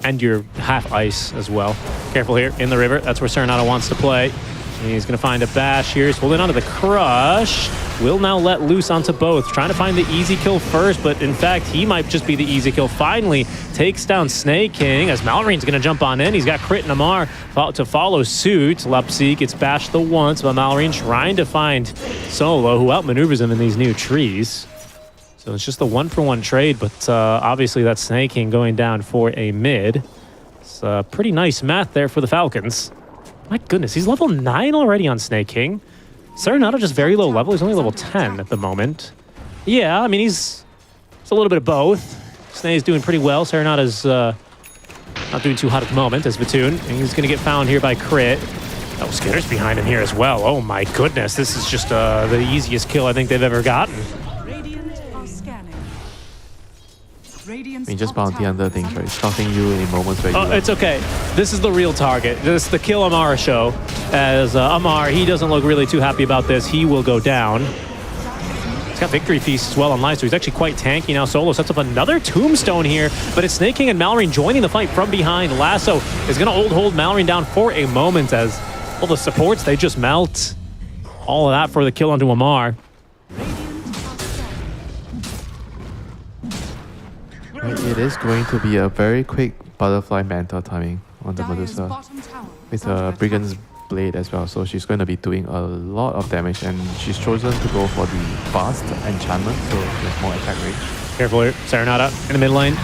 And you're half ice as well. Careful here in the river. That's where Serenata wants to play. And he's going to find a bash here. He's holding onto the crush. Will now let loose onto both. Trying to find the easy kill first, but in fact, he might just be the easy kill. Finally takes down Snake King as Mallory's going to jump on in. He's got Crit and Amar to follow suit. Lupsy gets bashed the once, but Mallory trying to find Solo, who outmaneuvers him in these new trees. So it's just the 1-for-1 trade, but obviously that Snake King going down for a mid. It's pretty nice math there for the Falcons. My goodness, he's level 9 already on Snake King. Serenata just very low level. He's only level 10 at the moment. Yeah, I mean, it's a little bit of both. Snake's doing pretty well. Serenata's not doing too hot at the moment as Vatoon. And he's going to get found here by Crit. Oh, Skitter's behind him here as well. Oh my goodness, this is just the easiest kill I think they've ever gotten. I mean, just bounty under things, right? Stopping you in moments where you... It's okay. This is the real target. This is the Kill Amara show. As Amar, he doesn't look really too happy about this. He will go down. He's got Victory Feast as well on Live, so he's actually quite tanky now. Solo sets up another Tombstone here, but it's Snake King and Mallory joining the fight from behind. Lasso is going to hold Mallory down for a moment as all the supports, they just melt. All of that for the kill onto Amar. It is going to be a very quick butterfly mantle timing on the Medusa with a Brigand's Blade as well, so she's going to be doing a lot of damage, and she's chosen to go for the fast enchantment, so there's more attack range. Careful here, Serenata in the mid lane.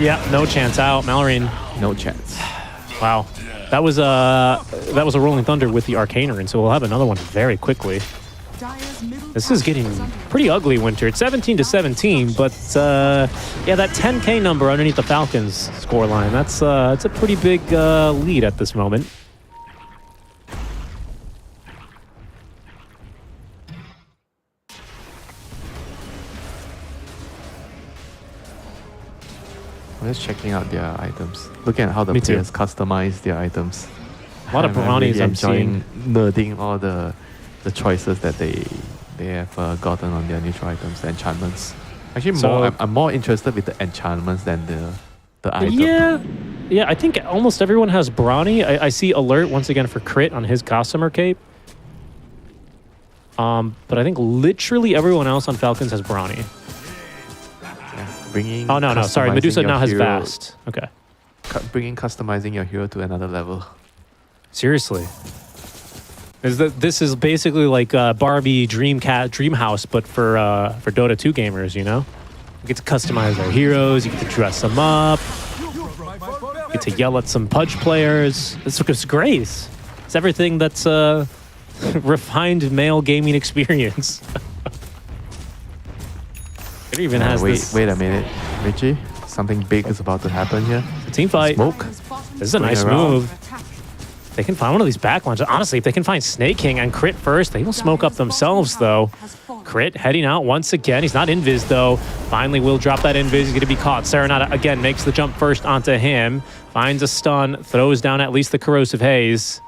Yeah, no chance out. Mallory, no chance. Wow, that was a Rolling Thunder with the Arcaner, and so we'll have another one very quickly. This is getting pretty ugly, Winter. It's 17-17, but yeah, that 10K number underneath the Falcons scoreline, that's a pretty big lead at this moment. I'm just checking out their items. Looking at how the players customize their items. A lot of brownies really I'm seeing. Nerding all the choices that they have gotten on their neutral items, the enchantments. Actually, I'm more interested with the enchantments than the item. Yeah, I think almost everyone has Brownie. I see Alert once again for Crit on his Gossamer Cape. But I think literally everyone else on Falcons has Brownie. Bringing oh, no, sorry. Medusa now has Vast. Okay. Bringing customizing your hero to another level. Seriously. This is basically like Barbie Dream House, but for Dota 2 gamers, you know? You get to customize their heroes, you get to dress them up, you get to yell at some Pudge players. This is great. It's everything that's refined male gaming experience. It even has wait a minute, Richie. Something big is about to happen here. a team fight. Smoke. This is a nice around. move. They can find one of these back lines. Honestly, if they can find Snake King and Crit first, they will smoke up themselves, though. Crit heading out once again. He's not invis, though. Finally will drop that invis. He's going to be caught. Serenata, again, makes the jump first onto him. Finds a stun. Throws down at least the Corrosive Haze.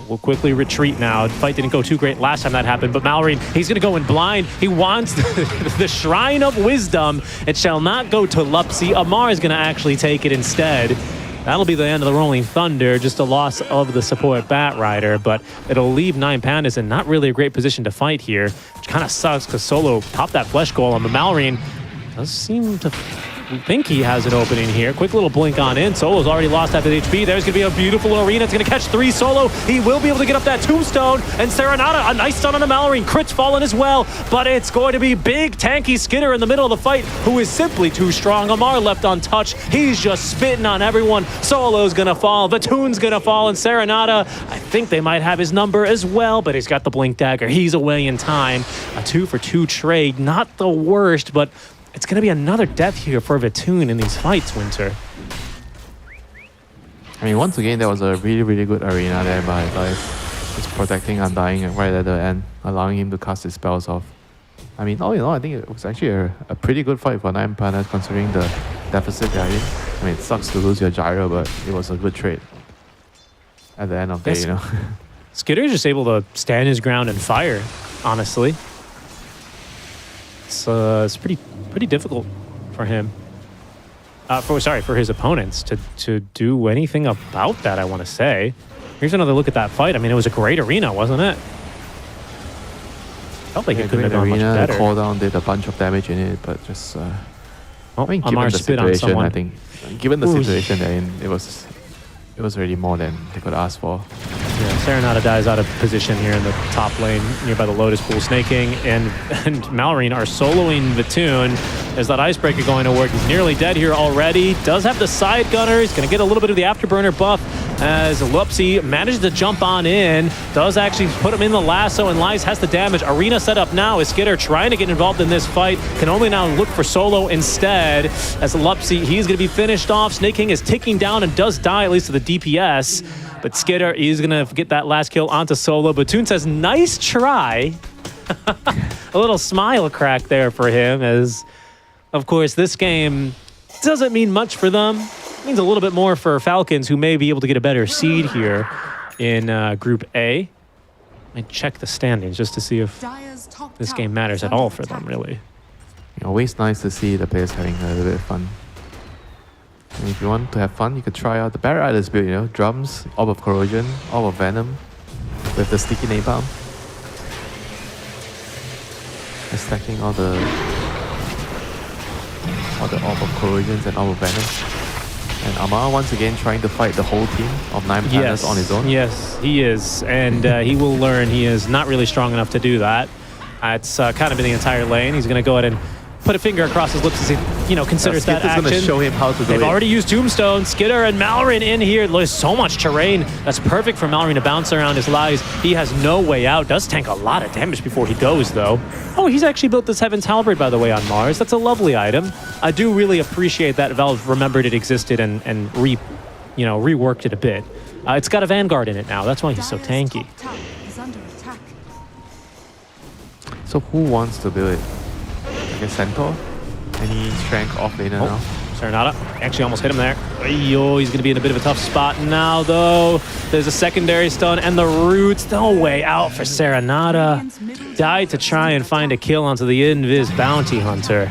We'll quickly retreat now. The fight didn't go too great last time that happened, but Mallory, he's going to go in blind. He wants the Shrine of Wisdom. It shall not go to Lupsi. Amar is going to actually take it instead. That'll be the end of the Rolling Thunder, just a loss of the support Bat Rider, but it'll leave 9 Pandas in not really a great position to fight here, which kind of sucks because Solo popped that Flesh Golem, but Mallory does seem to think he has an opening here. Quick little blink on in. Solo's already lost half his HP. There's going to be a beautiful arena. It's going to catch 3 Solo. He will be able to get up that tombstone. And Serenata, a nice stun on the Mallory. Crit's fallen as well. But it's going to be big, tanky Skidder in the middle of the fight, who is simply too strong. Amar left untouched. He's just spitting on everyone. Solo's going to fall. Vatoon's going to fall. And Serenata, I think they might have his number as well, but he's got the blink dagger. He's away in time. A 2-for-2 trade. Not the worst, but it's going to be another death here for Vatoon in these fights, Winter. I mean, once again, there was a really, really good arena there by Life. Just protecting Undying right at the end, allowing him to cast his spells off. I mean, all in all, I think it was actually a pretty good fight for 9 Pandas considering the deficit they're in. I mean, it sucks to lose your Gyro, but it was a good trade at the end of the day, you know. Skidder is just able to stand his ground and fire, honestly. It's pretty difficult for him. For his opponents to do anything about that, I want to say. Here's another look at that fight. I mean, it was a great arena, wasn't it? Felt like it couldn't have gone much better. The cooldown did a bunch of damage in it, but just I mean, given Amar the spit on situation, someone. I think given the situation they're in, it was really more than they could ask for. Yeah, Serenata dies out of position here in the top lane nearby the Lotus Pool. Snake King and Mallory are soloing Vatoon. Is that Icebreaker going to work? He's nearly dead here already. Does have the side gunner. He's going to get a little bit of the afterburner buff as Lupsi manages to jump on in. Does actually put him in the lasso, and Lies has the damage. Arena set up now as Skidder trying to get involved in this fight. Can only now look for Solo instead. As Lupsi, he's going to be finished off. Snake King is ticking down and does die, at least to the DPS. But Skidder is going to get that last kill onto Solo. Batoon says, nice try. A little smile crack there for him as, of course, this game doesn't mean much for them. It means a little bit more for Falcons, who may be able to get a better seed here in Group A. I check the standings just to see if this game matters at all for them, really. Always nice to see the players having a little bit of fun. And if you want to have fun, you could try out the Barret Riders build, you know, drums, Orb of Corrosion, Orb of Venom, with the Sticky Napalm. And stacking all the Orb of Corrosions and Orb of Venom. And Amar once again trying to fight the whole team of 9 Pandas on his own. Yes, he is. And he will learn he is not really strong enough to do that. It's kind of in the entire lane. He's going to go ahead and put a finger across his lips as he, considers that action. Going to show him how to do it. They've already used Tombstone. Skidder and Mallory in here. There's so much terrain. That's perfect for Mallory to bounce around his lives. He has no way out. Does tank a lot of damage before he goes, though. Oh, he's actually built this Heaven's Halberd, by the way, on Mars. That's a lovely item. I do really appreciate that Valve remembered it existed and reworked it a bit. It's got a Vanguard in it now. That's why he's so tanky. So who wants to build it? Like a Centaur? Any strength off laner now? Serenata actually almost hit him there. Yo, he's going to be in a bit of a tough spot now, though. There's a secondary stun, and the roots. No way out for Serenata. Died to try and find a kill onto the Invis Bounty Hunter.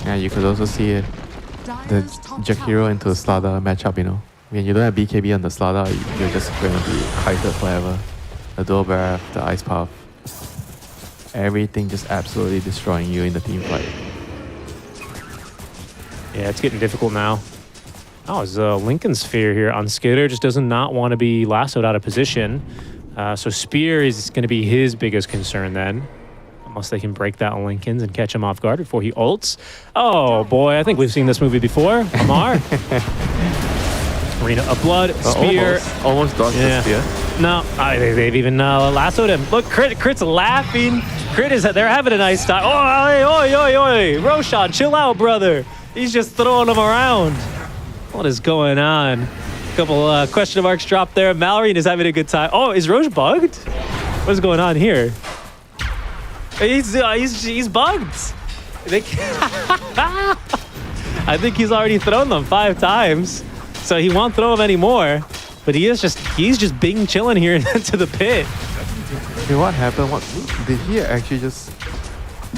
Yeah, you could also see it. The Jakiro into the Slada matchup, When you don't have BKB on the Slada, you're just going to be kited forever. The Dual Breath, the Ice Puff. Everything just absolutely destroying you in the team fight. Yeah, it's getting difficult now. Oh, it's a Lincoln Sphere here on Skitter. Just does not want to be lassoed out of position. So Spear is going to be his biggest concern then. Unless they can break that Lincoln's and catch him off guard before he ults. Oh boy, I think we've seen this movie before. Amar. Arena of Blood, Spear. Almost dodged the spear. No, they've even lassoed him. Look, Crit's laughing. They're having a nice time. Oh, oi. Roshan, chill out, brother. He's just throwing them around. What is going on? A couple question marks dropped there. Mallory is having a good time. Oh, is Roche bugged? What's going on here? He's bugged. I think he's already thrown them 5 times, so he won't throw them anymore. But he's just being chilling here into the pit. Okay, what happened? What did he actually just?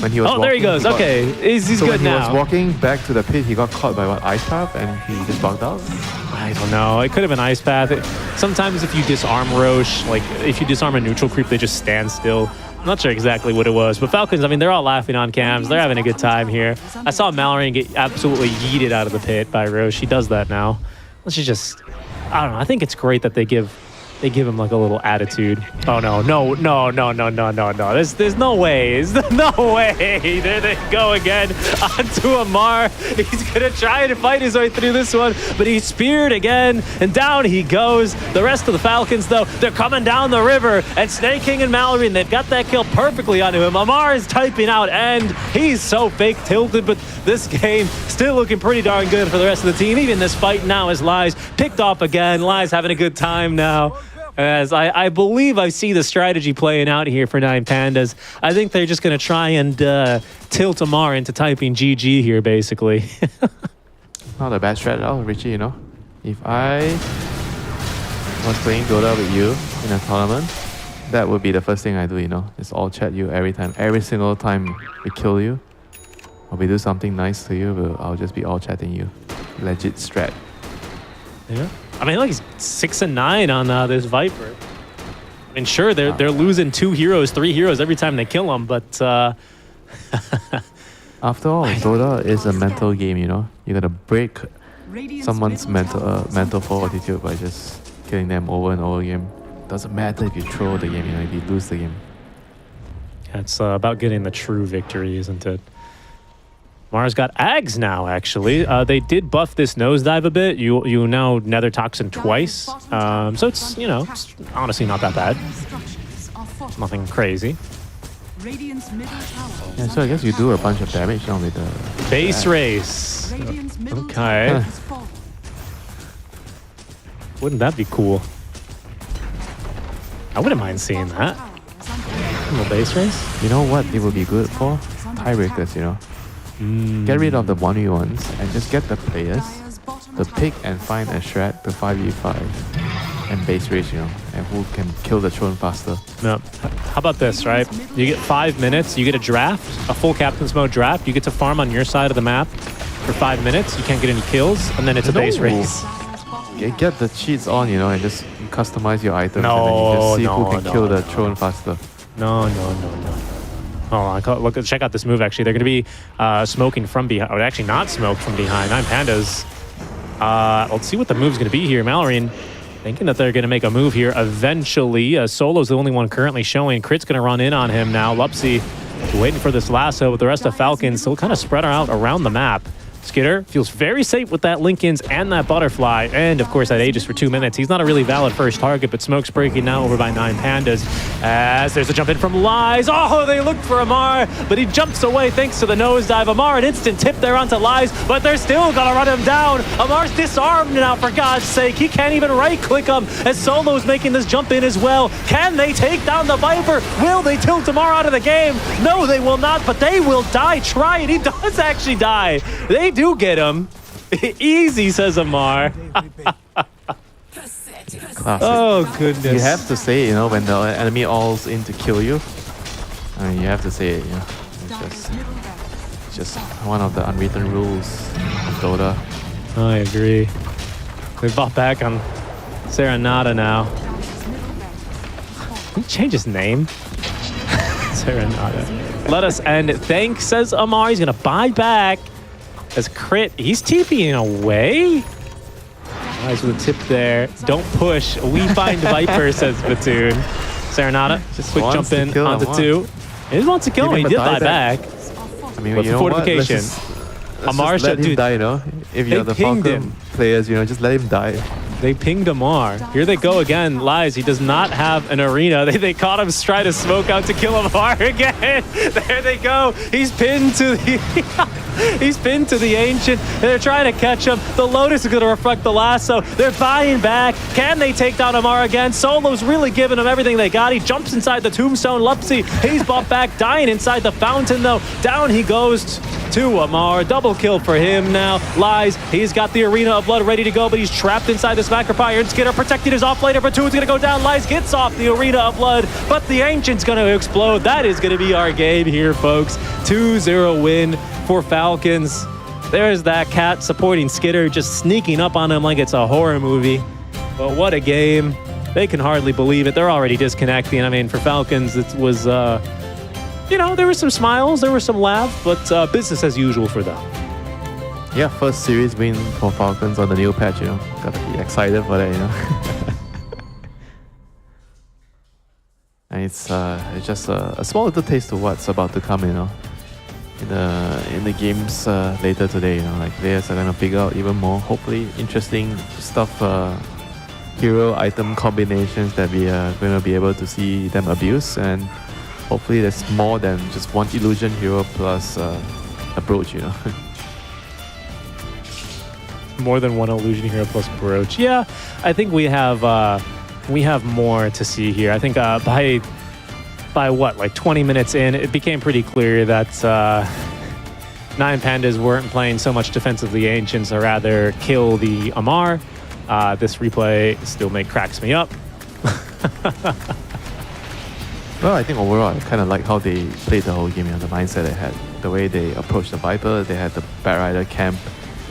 When he was walking, there he goes. Okay, he's so good now. When he was walking back to the pit, he got caught by what, Ice Path, and he just bugged out? I don't know. It could have been Ice Path. Sometimes if you disarm Roche, like if you disarm a neutral creep, they just stand still. I'm not sure exactly what it was, but Falcons, I mean, they're all laughing on cams. They're having a good time here. I saw Mallory get absolutely yeeted out of the pit by Roche. He does that now. Let's just, I don't know. I think it's great that they give him like a little attitude. Oh no. There's no way. There's no way. There they go again onto Amar. He's gonna try to fight his way through this one, but he's speared again, and down he goes. The rest of the Falcons, though, they're coming down the river, and Snake King and Mallory, and they've got that kill perfectly onto him. Amar is typing out, and he's so fake tilted, but this game still looking pretty darn good for the rest of the team. Even this fight now is Lies picked off again. Lies having a good time now. As I believe I see the strategy playing out here for Nine Pandas. I think they're just going to try and tilt Amar into typing GG here, basically. Not a bad strat at all, Richie, you know. If I was playing Dota with you in a tournament, that would be the first thing I do, you know. Just all chat you every time. Every single time we kill you, or we do something nice to you, I'll just be all chatting you. Legit strat. Yeah. I mean, look, he's 6 and 9 on this Viper. I mean, sure, they're losing 2 heroes, 3 heroes every time they kill them, but after all, Dota is a mental game, you know. You gotta break someone's mental fortitude by just killing them over and over again. Doesn't matter if you throw the game, you know, if you lose the game. Yeah, it's about getting the true victory, isn't it? Mars got Ags now, actually. They did buff this nosedive a bit. You now Nether Toxin twice. So it's, you know, it's honestly not that bad. It's nothing crazy. Yeah, so I guess you do a bunch of damage now with the base race. Okay. Wouldn't that be cool? I wouldn't mind seeing that. A little base race. You know what it would be good for? Tiebreakers, you know. Get rid of the 1v1s and just get the players to pick and find a shred to 5v5 and base race, you know, and who can kill the throne faster. No. How about this, right? You get 5 minutes, you get a draft, a full captain's mode draft, you get to farm on your side of the map for 5 minutes, you can't get any kills, and then it's a base race. Get the cheats on, you know, and just customize your items and then you just see who can kill the throne faster. No. Hold on, check out this move, actually. They're going to be smoking from behind. Or actually not smoked from behind. Nine Pandas. Let's see what the move's going to be here. Mallory thinking that they're going to make a move here eventually. Solo's the only one currently showing. Crit's going to run in on him now. Lupsy waiting for this lasso, but the rest of Falcons still kind of spread out around the map. Skitter feels very safe with that Lincoln's and that Butterfly, and of course that Aegis for 2 minutes. He's not a really valid first target, but Smoke's breaking now over by Nine Pandas as there's a jump in from Lies. Oh, they looked for Amar, but he jumps away thanks to the nosedive. Amar, an instant tip there onto Lies, but they're still gonna run him down. Amar's disarmed now, for God's sake. He can't even right-click him as Solo's making this jump in as well. Can they take down the Viper? Will they tilt Amar out of the game? No, they will not, but they will die. Try it. He does actually die. They do get him. Easy, says Amar. Oh, goodness. You have to say it, you know, when the enemy alls in to kill you. I mean, you have to say it, you know. It's just one of the unwritten rules of Dota. I agree. They bought back on Serenata now. Can he change his name? Serenata. Let us end. Thanks, says Amar. He's going to buy back. As Crit, he's TPing away. Nice with a tip there. Don't push. We find Viper, says Batoon. Serenata, just quick wants jump in to kill onto him, 2. He just wants to kill him. He Give did him a die die back. I mean, What's you the know what? fortification? Let's just let him die, you know? If you're the pinged Falcon him. players, you know, just let him die. They pinged Amar. Here they go again. Lies. He does not have an arena. They caught him trying to smoke out to kill Amar again. There they go. He's pinned to the he's pinned to the Ancient. They're trying to catch him. The Lotus is going to reflect the lasso. They're buying back. Can they take down Amar again? Solo's really giving him everything they got. He jumps inside the tombstone. Lupsy, he's bought back, dying inside the fountain though. Down he goes to Amar. Double kill for him now. Lies. He's got the Arena of Blood ready to go, but he's trapped inside this Macropire. And Skidder protecting his offlaner. Batoon's gonna go down. Lies gets off the Arena of Blood, but the Ancient's gonna explode. That is gonna be our game here, folks. 2-0 win for Falcons. There's that cat supporting Skidder, just sneaking up on him like it's a horror movie. But what a game. They can hardly believe it. They're already disconnecting. I mean, for Falcons, it was, you know, there were some smiles, there were some laughs, but business as usual for them. Yeah, first series win for Falcons on the new patch, you know. Gotta be excited for that, you know. And it's just a small little taste of what's about to come, you know. In the games later today, you know, like players are gonna figure out even more, hopefully interesting stuff, hero item combinations that we are gonna be able to see them abuse, and hopefully there's more than just one illusion hero plus approach, you know. More than one illusion hero plus brooch. Yeah, I think we have more to see here. I think by what, like 20 minutes in, it became pretty clear that Nine Pandas weren't playing so much defensively Ancients, or rather kill the Amar. This replay still cracks me up. Well, I think overall I kind of like how they played the whole game, you know, the mindset they had, the way they approached the Viper. They had the Bat Rider camp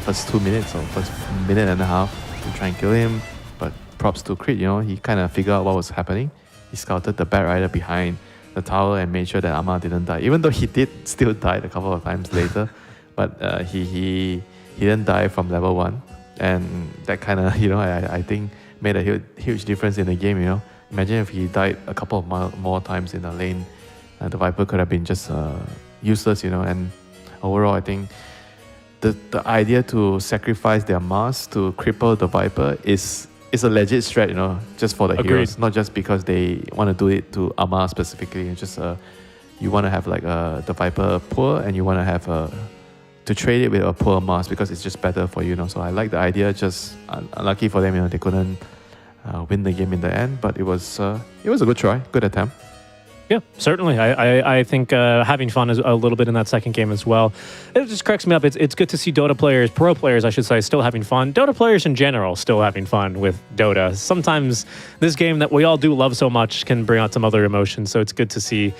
first 2 minutes or first minute and a half to try and kill him, but props to Crit, you know, he kind of figured out what was happening. He scouted the Bat Rider behind the tower and made sure that Amar didn't die, even though he did still die a couple of times later, but he didn't die from level 1, and that kind of, you know, I think made a huge difference in the game, you know. Imagine if he died a couple of more times in the lane, the Viper could have been just useless, you know. And overall, I think the idea to sacrifice their Mars to cripple the Viper is a legit strat, you know, just for the heroes, not just because they want to do it to Amar specifically. It's just you want to have like the Viper poor, and you want to have to trade it with a poor Mars because it's just better for you know. So I like the idea. Just unlucky for them, you know, they couldn't win the game in the end, but it was a good try, good attempt. Yeah, certainly. I think having fun is a little bit in that second game as well. It just cracks me up. It's good to see Dota players, pro players, I should say, still having fun. Dota players in general still having fun with Dota. Sometimes this game that we all do love so much can bring out some other emotions. So it's good to see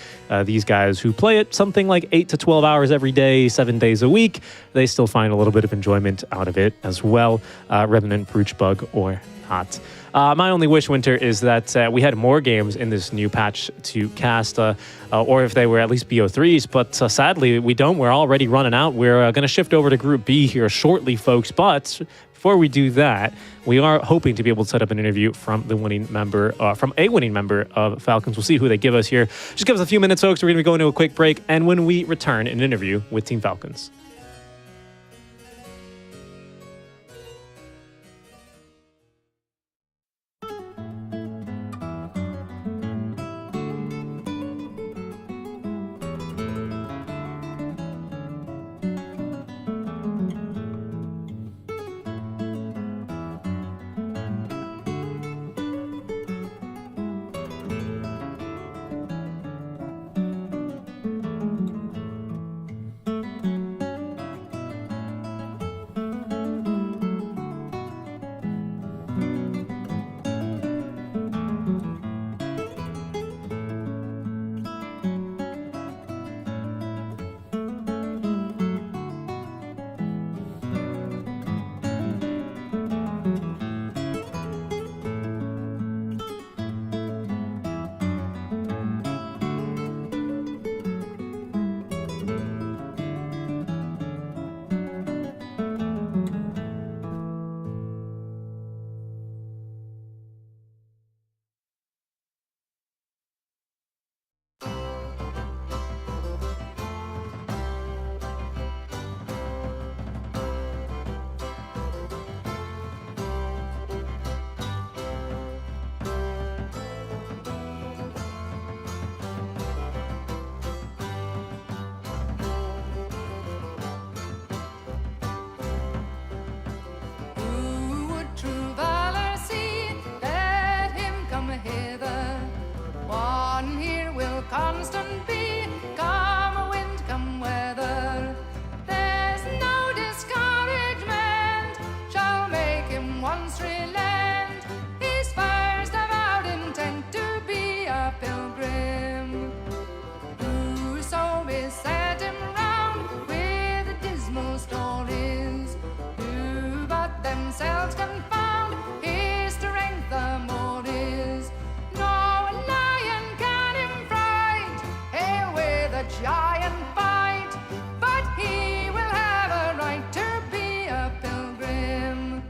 these guys who play it something like 8 to 12 hours every day, 7 days a week. They still find a little bit of enjoyment out of it as well. Revenant, Brooch Bug, or not. My only wish, Winter, is that we had more games in this new patch to cast, or if they were at least BO3s, but sadly we don't. We're already running out. We're going to shift over to Group B here shortly, folks, but before we do that, we are hoping to be able to set up an interview from the winning member, from a winning member of Falcons. We'll see who they give us here. Just give us a few minutes, folks. We're going to be going to a quick break, and when we return, an interview with Team Falcons. constant be. Come wind, come weather, there's no discouragement shall make him once relent his first avowed intent to be a pilgrim. Whoso beset him round with dismal stories, who but themselves confound his strength the more is. No lion can him fright, hail with a giant fight, but he will have a right to be a pilgrim.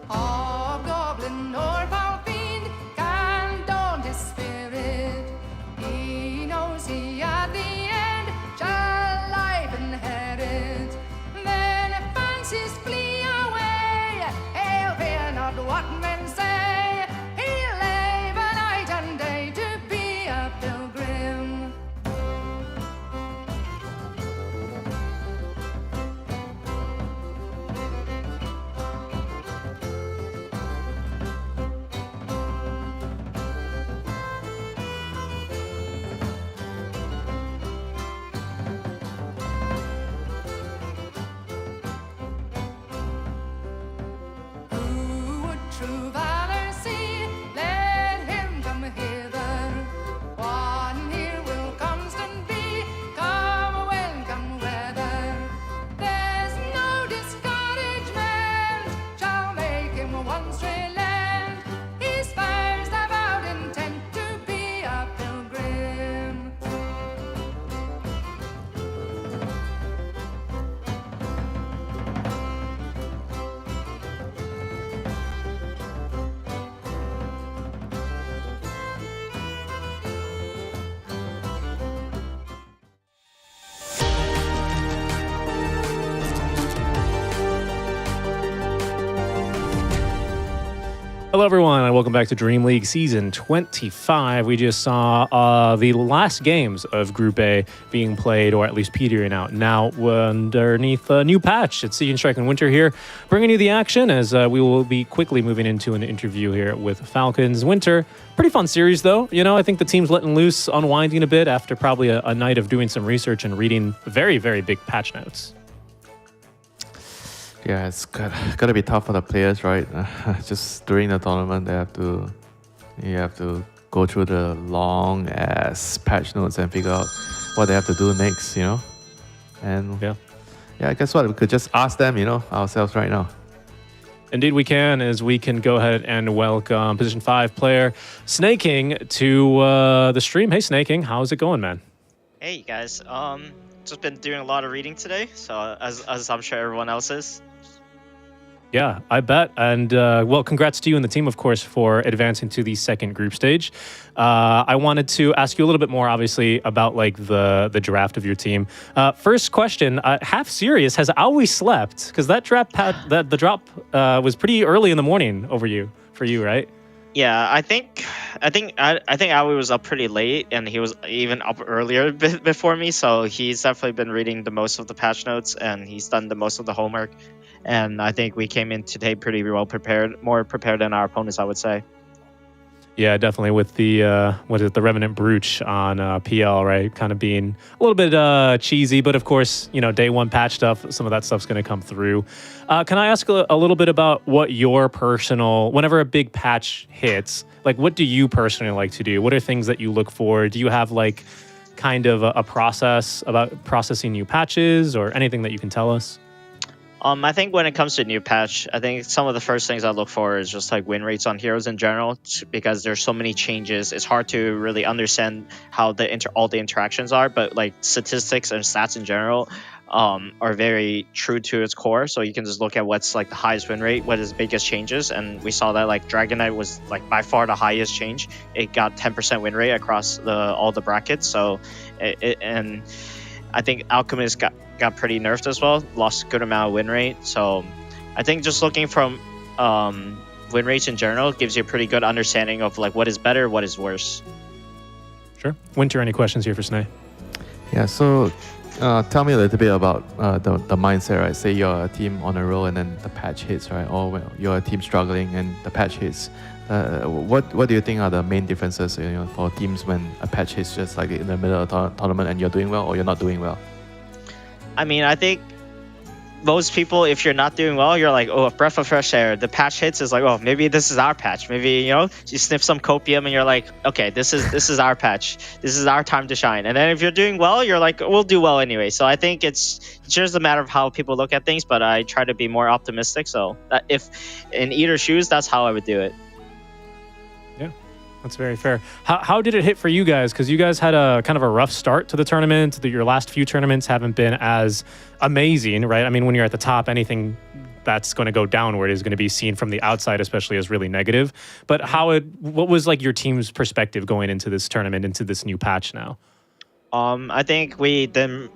Hobgoblin or foul fiend can daunt his spirit. He knows he at the end shall life inherit. Then fancies flee away, he'll fear not what men say. He'll labor night and day to be a pilgrim. Who would true valor see? Let him come hither. One here will constant be. Come when, come weather. There's no discouragement shall make him once relent his first avowed intent to be a pilgrim. Hello, everyone, and welcome back to Dream League Season 25. We just saw the last games of Group A being played, or at least petering out now underneath a new patch. It's Seeking Strike and Winter here, bringing you the action as we will be quickly moving into an interview here with Falcons. Winter, pretty fun series, though. You know, I think the team's letting loose, unwinding a bit after probably a night of doing some research and reading very, very big patch notes. Yeah, it's gotta be tough for the players, right? Just during the tournament, you have to go through the long ass patch notes and figure out what they have to do next, you know. And yeah, guess what? We could just ask them, you know, ourselves right now. Indeed, we can, as we can go ahead and welcome Position 5 player Snaking to the stream. Hey, Snaking, how's it going, man? Hey, guys. Just been doing a lot of reading today, so as I'm sure everyone else is. Yeah, I bet. And well, congrats to you and the team, of course, for advancing to the second group stage. I wanted to ask you a little bit more, obviously, about like the draft of your team. First question: half serious, has Aoi slept? Because that the drop was pretty early in the morning for you, right? Yeah, I think Aoi was up pretty late, and he was even up earlier before me. So he's definitely been reading the most of the patch notes, and he's done the most of the homework. And I think we came in today pretty well prepared, more prepared than our opponents, I would say. Yeah, definitely with the the Revenant Brooch on PL, right? Kind of being a little bit cheesy, but of course, you know, day one patch stuff, some of that stuff's going to come through. Can I ask a little bit about what your personal, whenever a big patch hits, like what do you personally like to do? What are things that you look for? Do you have like kind of a process about processing new patches or anything that you can tell us? I think when it comes to new patch, I think some of the first things I look for is just like win rates on heroes in general, because there's so many changes. It's hard to really understand how all the interactions are, but like statistics and stats in general are very true to its core. So you can just look at what's like the highest win rate, what is the biggest changes, and we saw that like Dragon Knight was like by far the highest change. It got 10% win rate across all the brackets. So and I think Alchemist got pretty nerfed as well, lost a good amount of win rate. So I think just looking from win rates in general gives you a pretty good understanding of like what is better, what is worse. Sure. Winter, any questions here for Snay? Yeah, so tell me a little bit about the mindset, right? Say you're a team on a roll and then the patch hits, right? Or well, you're a team struggling and the patch hits. What do you think are the main differences, for teams when a patch hits just like in the middle of the tournament and you're doing well or you're not doing well? I mean, I think most people, if you're not doing well, you're like, oh, a breath of fresh air. The patch hits is like, oh, maybe this is our patch. Maybe, you sniff some copium and you're like, okay, this is our patch. This is our time to shine. And then if you're doing well, you're like, we'll do well anyway. So I think it's just a matter of how people look at things, but I try to be more optimistic. So that if in either shoes, that's how I would do it. Yeah, that's very fair. How did it hit for you guys? Because you guys had a kind of a rough start to the tournament. Your last few tournaments haven't been as amazing, right? I mean, when you're at the top, anything that's going to go downward is going to be seen from the outside, especially as really negative. But what was like your team's perspective going into this tournament, into this new patch now? I think we didn't,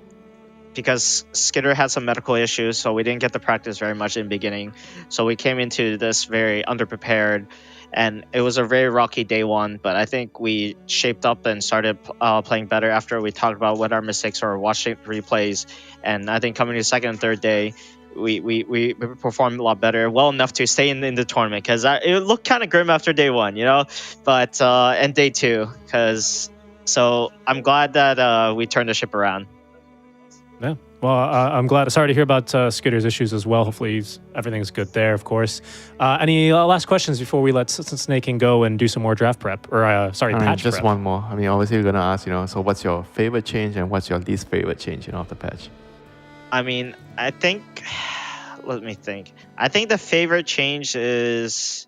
because Skitter had some medical issues, so we didn't get to practice very much in the beginning. So we came into this very underprepared, and it was a very rocky day one, but I think we shaped up and started playing better after we talked about what our mistakes were, watching replays. And I think coming to the second and third day, we performed a lot better, well enough to stay in the tournament, because it looked kind of grim after day one, but and day two, so I'm glad that we turned the ship around. Yeah. Well, I'm glad. Sorry to hear about Skitter's issues as well. Hopefully everything's good there, of course. Any last questions before we let Snake go and do some more draft prep? Or, patch just prep? one more. I mean, obviously you're going to ask, so what's your favorite change and what's your least favorite change, of the patch? I mean, let me think. I think the favorite change is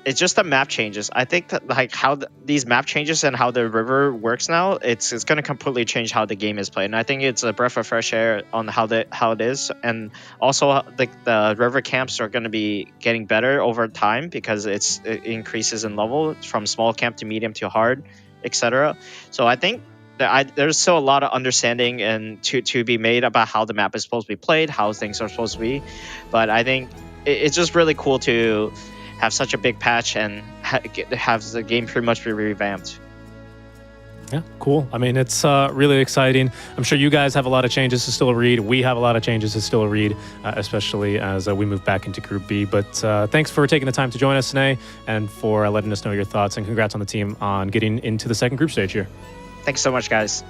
it's just the map changes. I think that like how these map changes and how the river works now, it's going to completely change how the game is played. And I think it's a breath of fresh air on how it is. And also the river camps are going to be getting better over time because it increases in level from small camp to medium to hard, etc. So I think there's still a lot of understanding and to be made about how the map is supposed to be played, how things are supposed to be. But I think it's just really cool to have such a big patch and have the game pretty much be revamped. Yeah, cool. I mean, it's really exciting. I'm sure you guys have a lot of changes to still read. We have a lot of changes to still read, especially as we move back into Group B. But thanks for taking the time to join us today and for letting us know your thoughts. And congrats on the team on getting into the second group stage here. Thanks so much, guys.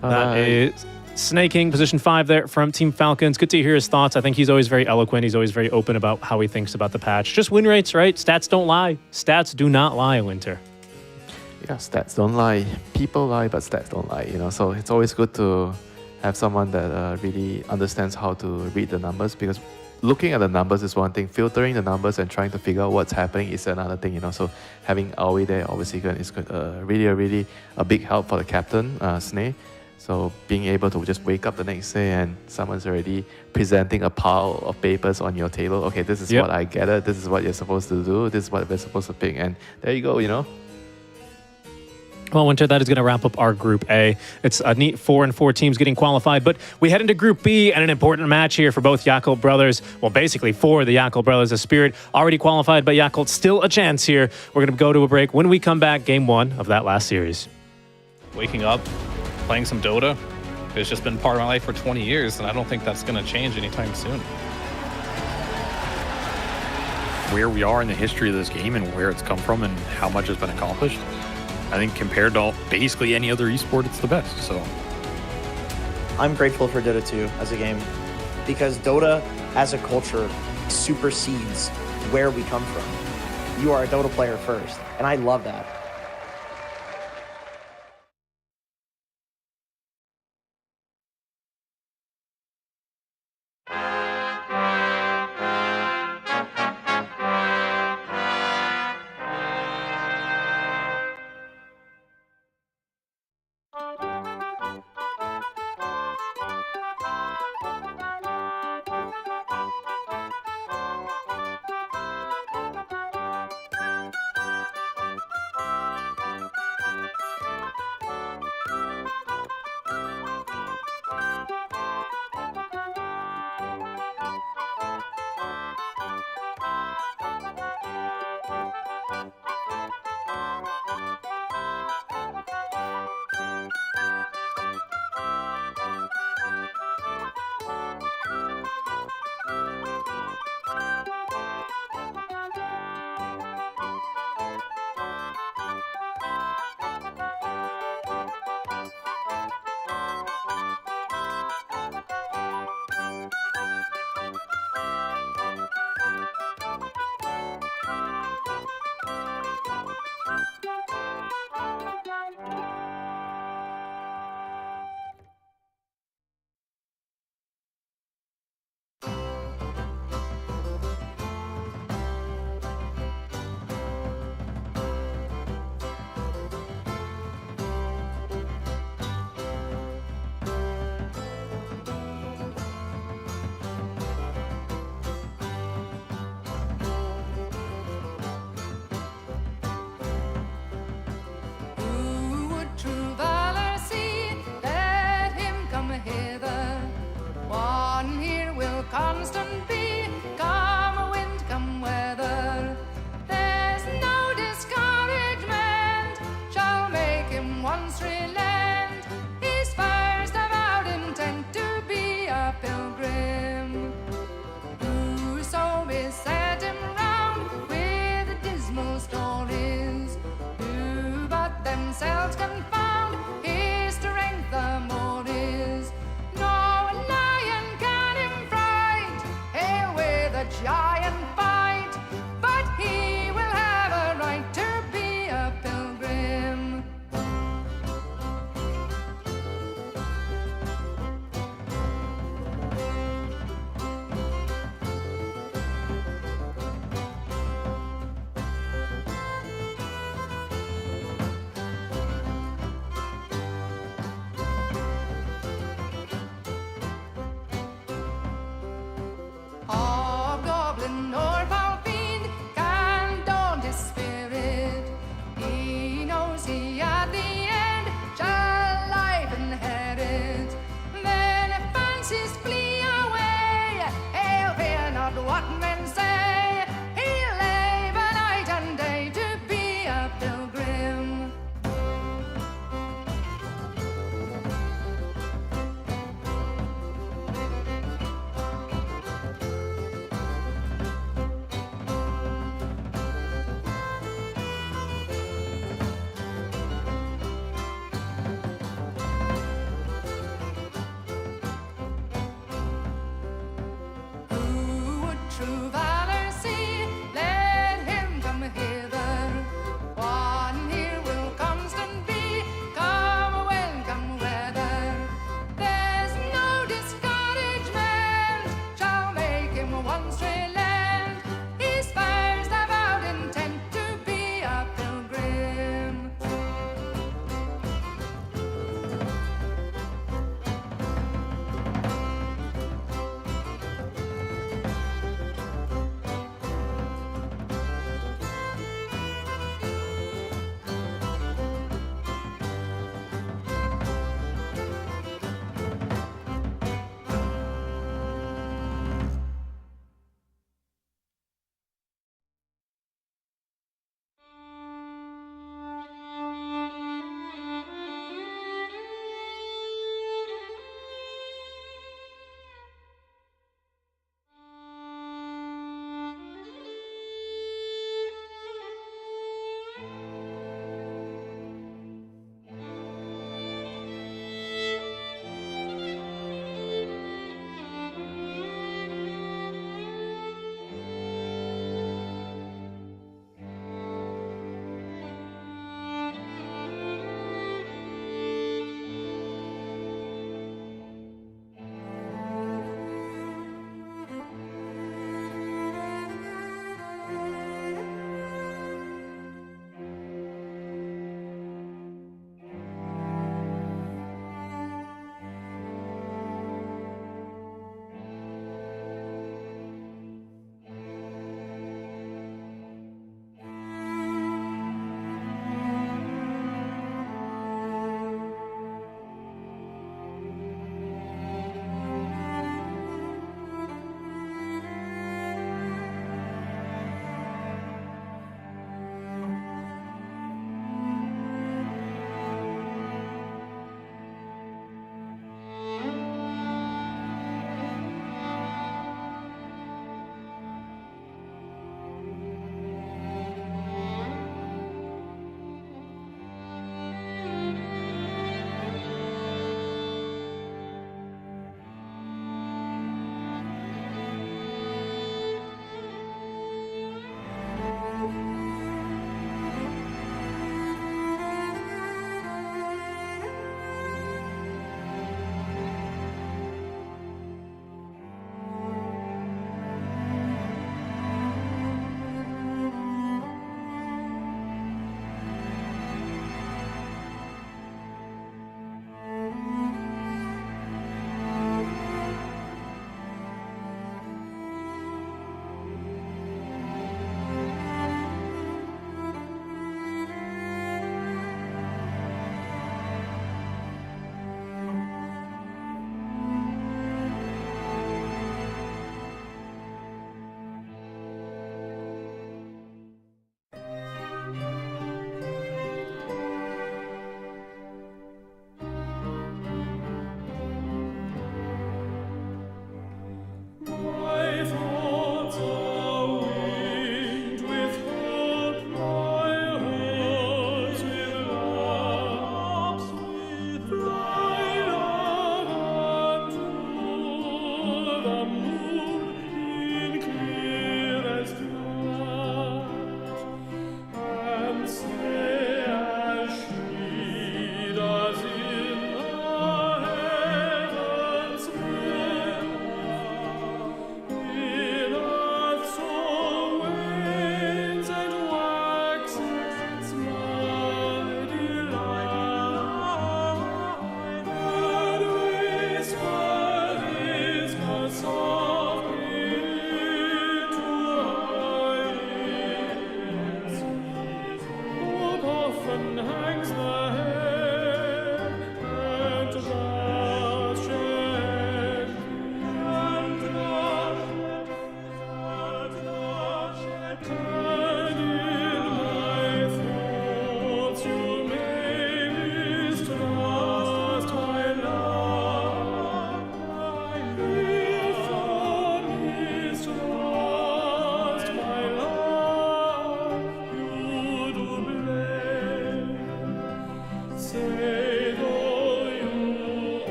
That is Snaking, position 5 there from Team Falcons. Good to hear his thoughts. I think he's always very eloquent. He's always very open about how he thinks about the patch. Just win rates, right? Stats don't lie. Stats do not lie, Winter. Yeah, stats don't lie. People lie, but stats don't lie, So it's always good to have someone that really understands how to read the numbers, because looking at the numbers is one thing. Filtering the numbers and trying to figure out what's happening is another thing, So having Aoi there obviously is really a big help for the captain, Sneh. So being able to just wake up the next day and someone's already presenting a pile of papers on your table. Okay, this is what I gathered. This is what you're supposed to do. This is what we're supposed to pick. And there you go, Well, Winter, that is going to wrap up our Group A. It's a neat 4-4 teams getting qualified, but we head into Group B and an important match here for both Yakult brothers. Well, basically for the Yakult brothers. The Spirit already qualified, but Yakult still a chance here. We're going to go to a break. When we come back, Game 1 of that last series. Waking up, playing some Dota. It's just been part of my life for 20 years, and I don't think that's going to change anytime soon. Where we are in the history of this game and where it's come from and how much has been accomplished, I think compared to basically any other esport, it's the best. So I'm grateful for Dota 2 as a game, because Dota as a culture supersedes where we come from. You are a Dota player first, and I love that. what men say. He labor night and day to be a pilgrim. Who would true valor see? Let him come hither. One here will constant be, come when, come weather. There's no discouragement shall make him one stray land. He spurs the vowed intent to be a pilgrim.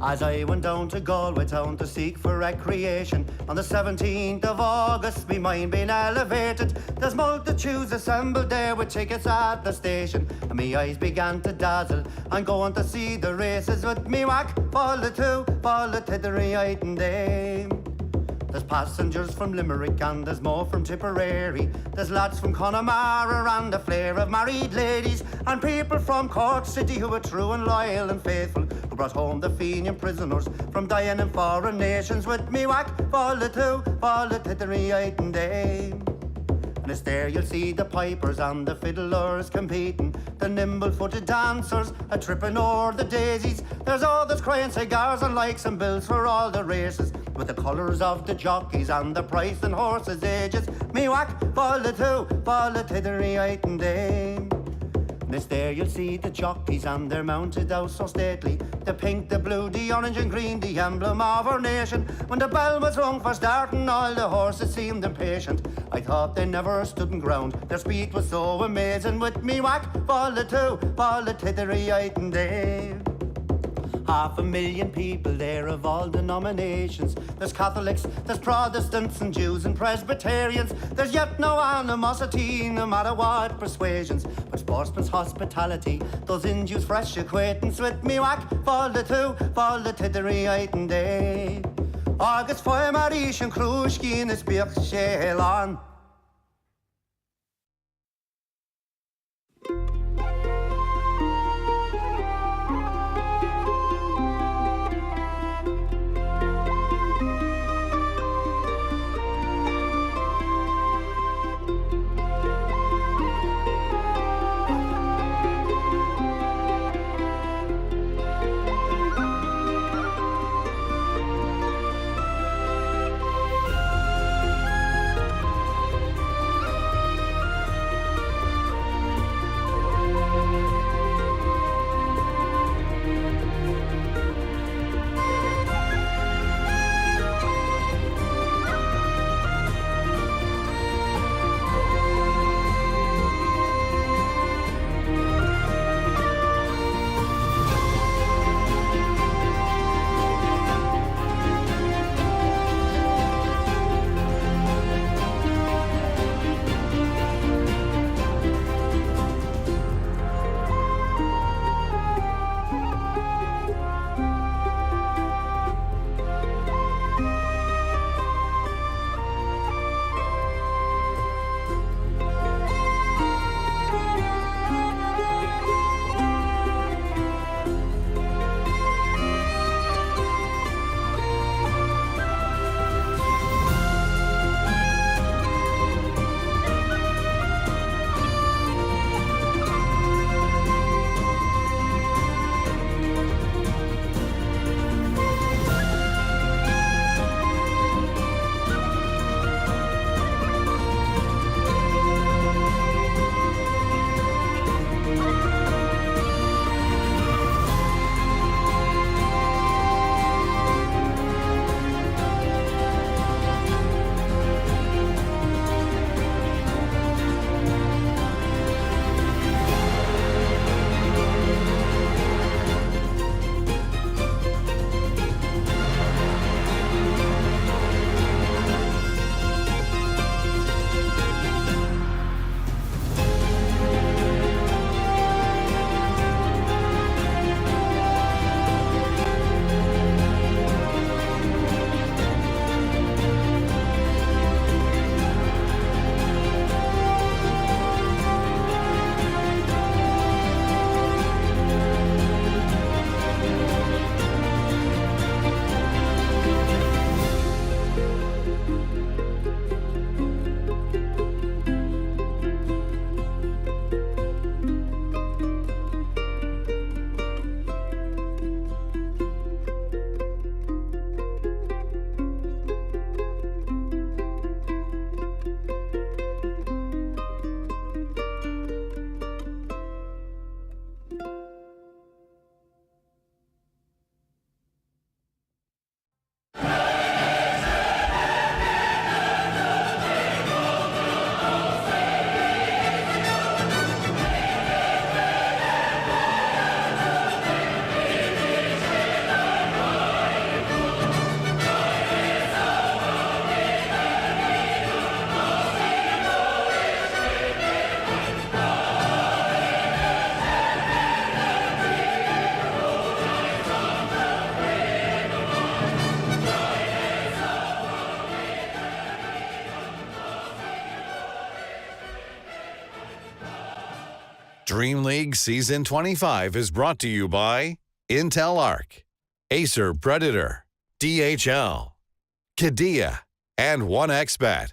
As I went down to Galway town to seek for recreation, on the 17th of August, me mind being elevated. There's multitudes assembled there with tickets at the station, and me eyes began to dazzle. I'm going to see the races with me whack, fall the tittery and dame. There's passengers from Limerick and there's more from Tipperary. There's lads from Connemara and a flare of married ladies, and people from Cork City who are true and loyal and faithful, who brought home the Fenian prisoners from dying in foreign nations. With me whack, fall the tittery and dame. And it's there you'll see the pipers and the fiddlers competing, the nimble-footed dancers a tripping o'er the daisies. There's others crying cigars and likes and bills for all the races, with the colours of the jockeys and the price and horses' ages. Me whack, fall the tittery and dame. And it's there you'll see the jockeys and they're mounted out so stately, the pink, the blue, the orange and green, the emblem of our nation. When the bell was rung for starting, all the horses seemed impatient. I thought they never stood in ground, their speed was so amazing. With me whack, fall the tittery and dame. 500,000 people there of all denominations. There's Catholics, there's Protestants and Jews and Presbyterians. There's yet no animosity, no matter what persuasions, but sportsman's hospitality, those Indians fresh acquaintance. With me whack, fall the tittery and day. Agus foy marish and crushki in this big shelon. DreamLeague Season 25 is brought to you by Intel Arc, Acer Predator, DHL, Qiddiya, and 1xBet.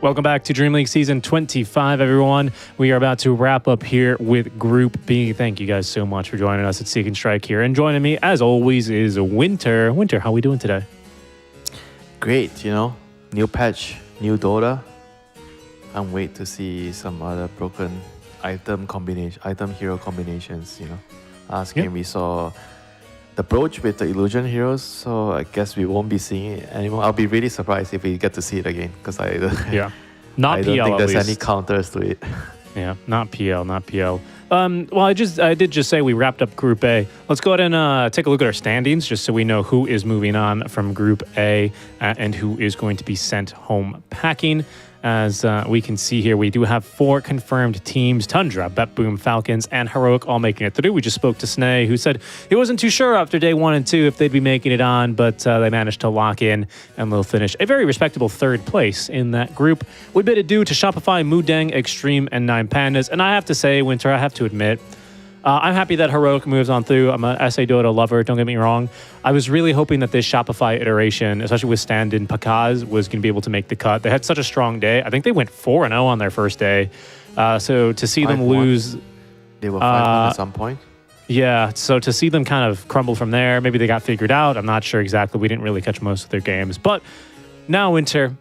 Welcome back to Dream League Season 25, everyone. We are about to wrap up here with Group B. Thank you guys so much for joining us at Seek and Strike here. And joining me, as always, is Winter. Winter, how are we doing today? Great, new patch, new Dota. Can't wait to see some other broken item hero combinations, Last game we saw the brooch with the illusion heroes, so I guess we won't be seeing it anymore. I'll be really surprised if we get to see it again, because I don't think there's any counters to it. Yeah, not PL. Well, I did just say we wrapped up Group A. Let's go ahead and take a look at our standings, just so we know who is moving on from Group A and who is going to be sent home packing. As we can see here, we do have 4 confirmed teams: Tundra, BetBoom, Falcons, and Heroic all making it through. We just spoke to Snay, who said he wasn't too sure after day 1 and 2 if they'd be making it on, but they managed to lock in, and they'll finish a very respectable 3rd place in that group. We bid adieu to Shopify, Moodang, Extreme, and 9 Pandas. And I have to say, Winter, I have to admit, I'm happy that Heroic moves on through. I'm a SA Dota lover, don't get me wrong. I was really hoping that this Shopify iteration, especially with stand-in Pakaz, was going to be able to make the cut. They had such a strong day. I think they went 4-0 on their first day. So to see them lose... They were 5-1 at some point. Yeah, so to see them kind of crumble from there, maybe they got figured out. I'm not sure exactly. We didn't really catch most of their games. But now, Winter...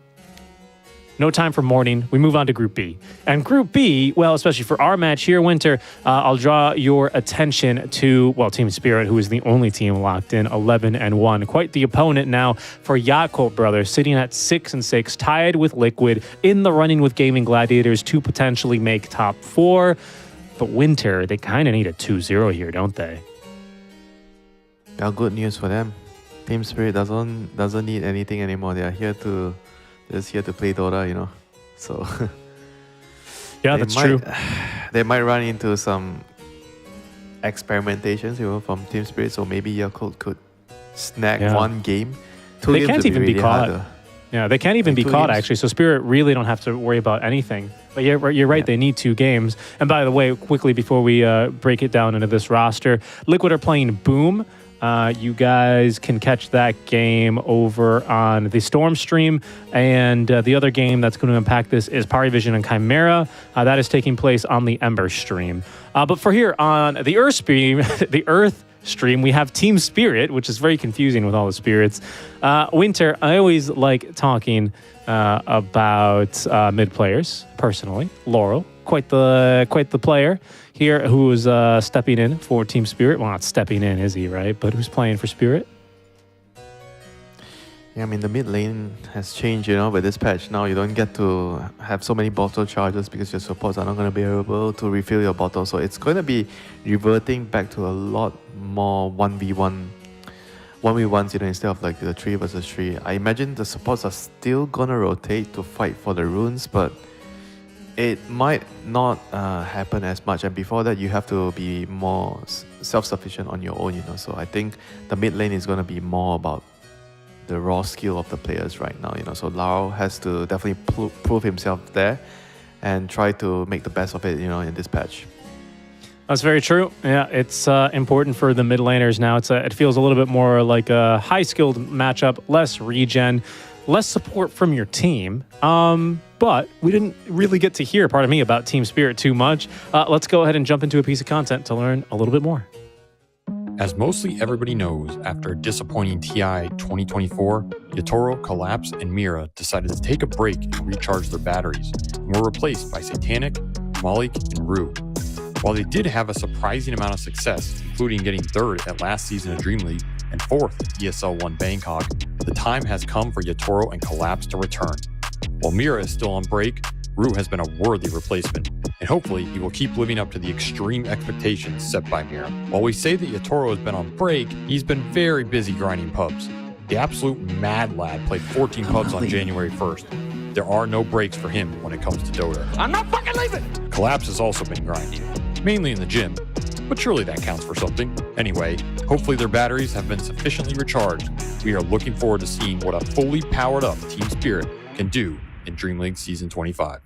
No time for mourning. We move on to Group B. And Group B, well, especially for our match here, Winter, I'll draw your attention to, Team Spirit, who is the only team locked in 11-1. Quite the opponent now for Yakult Brothers, sitting at 6-6, tied with Liquid, in the running with Gaming Gladiators to potentially make top 4. But Winter, they kind of need a 2-0 here, don't they? Well, good news for them. Team Spirit doesn't need anything anymore. They are here to play Dota, So yeah, that's true. They might run into some experimentations, from Team Spirit. So maybe Yakult could snag one game. They can't even be caught. Yeah, they can't even be caught, actually. So Spirit really don't have to worry about anything. But you're right. Yeah. They need 2 games. And by the way, quickly before we break it down into this roster, Liquid are playing Boom. You guys can catch that game over on the Storm stream. And the other game that's going to impact this is Parivision and Chimera. That is taking place on the Ember stream. But for here on the Earth stream, we have Team Spirit, which is very confusing with all the spirits. Winter, I always like talking about mid players, personally. Laurel, quite the player here who's stepping in for Team Spirit. Well, not stepping in, is he, right? But who's playing for Spirit? Yeah, the mid lane has changed, with this patch. Now you don't get to have so many bottle charges because your supports are not going to be able to refill your bottle. So it's going to be reverting back to a lot more 1v1s, instead of like the 3 versus 3. I imagine the supports are still going to rotate to fight for the runes, but it might not happen as much, and before that you have to be more self-sufficient on your own, So I think the mid lane is going to be more about the raw skill of the players right now, So Lau has to definitely prove himself there and try to make the best of it, in this patch. That's very true. Yeah, it's important for the mid laners now. It feels a little bit more like a high-skilled matchup, less regen, less support from your team. But we didn't really get to hear, pardon me, about Team Spirit too much. Let's go ahead and jump into a piece of content to learn a little bit more. As mostly everybody knows, after a disappointing TI 2024, Yatoro, Collapse, and Mira decided to take a break and recharge their batteries, and were replaced by Satanic, Malik, and Rue. While they did have a surprising amount of success, including getting 3rd at last season of DreamLeague and 4th at ESL 1 Bangkok, the time has come for Yatoro and Collapse to return. While Mira is still on break, Rue has been a worthy replacement, and hopefully he will keep living up to the extreme expectations set by Mira. While we say that Yatoro has been on break, he's been very busy grinding pubs. The absolute mad lad played 14 pubs on January 1st. There are no breaks for him when it comes to Dota. I'm not fucking leaving! Collapse has also been grinding, mainly in the gym, but surely that counts for something. Anyway, hopefully their batteries have been sufficiently recharged. We are looking forward to seeing what a fully powered up Team Spirit can do in DreamLeague Season 25.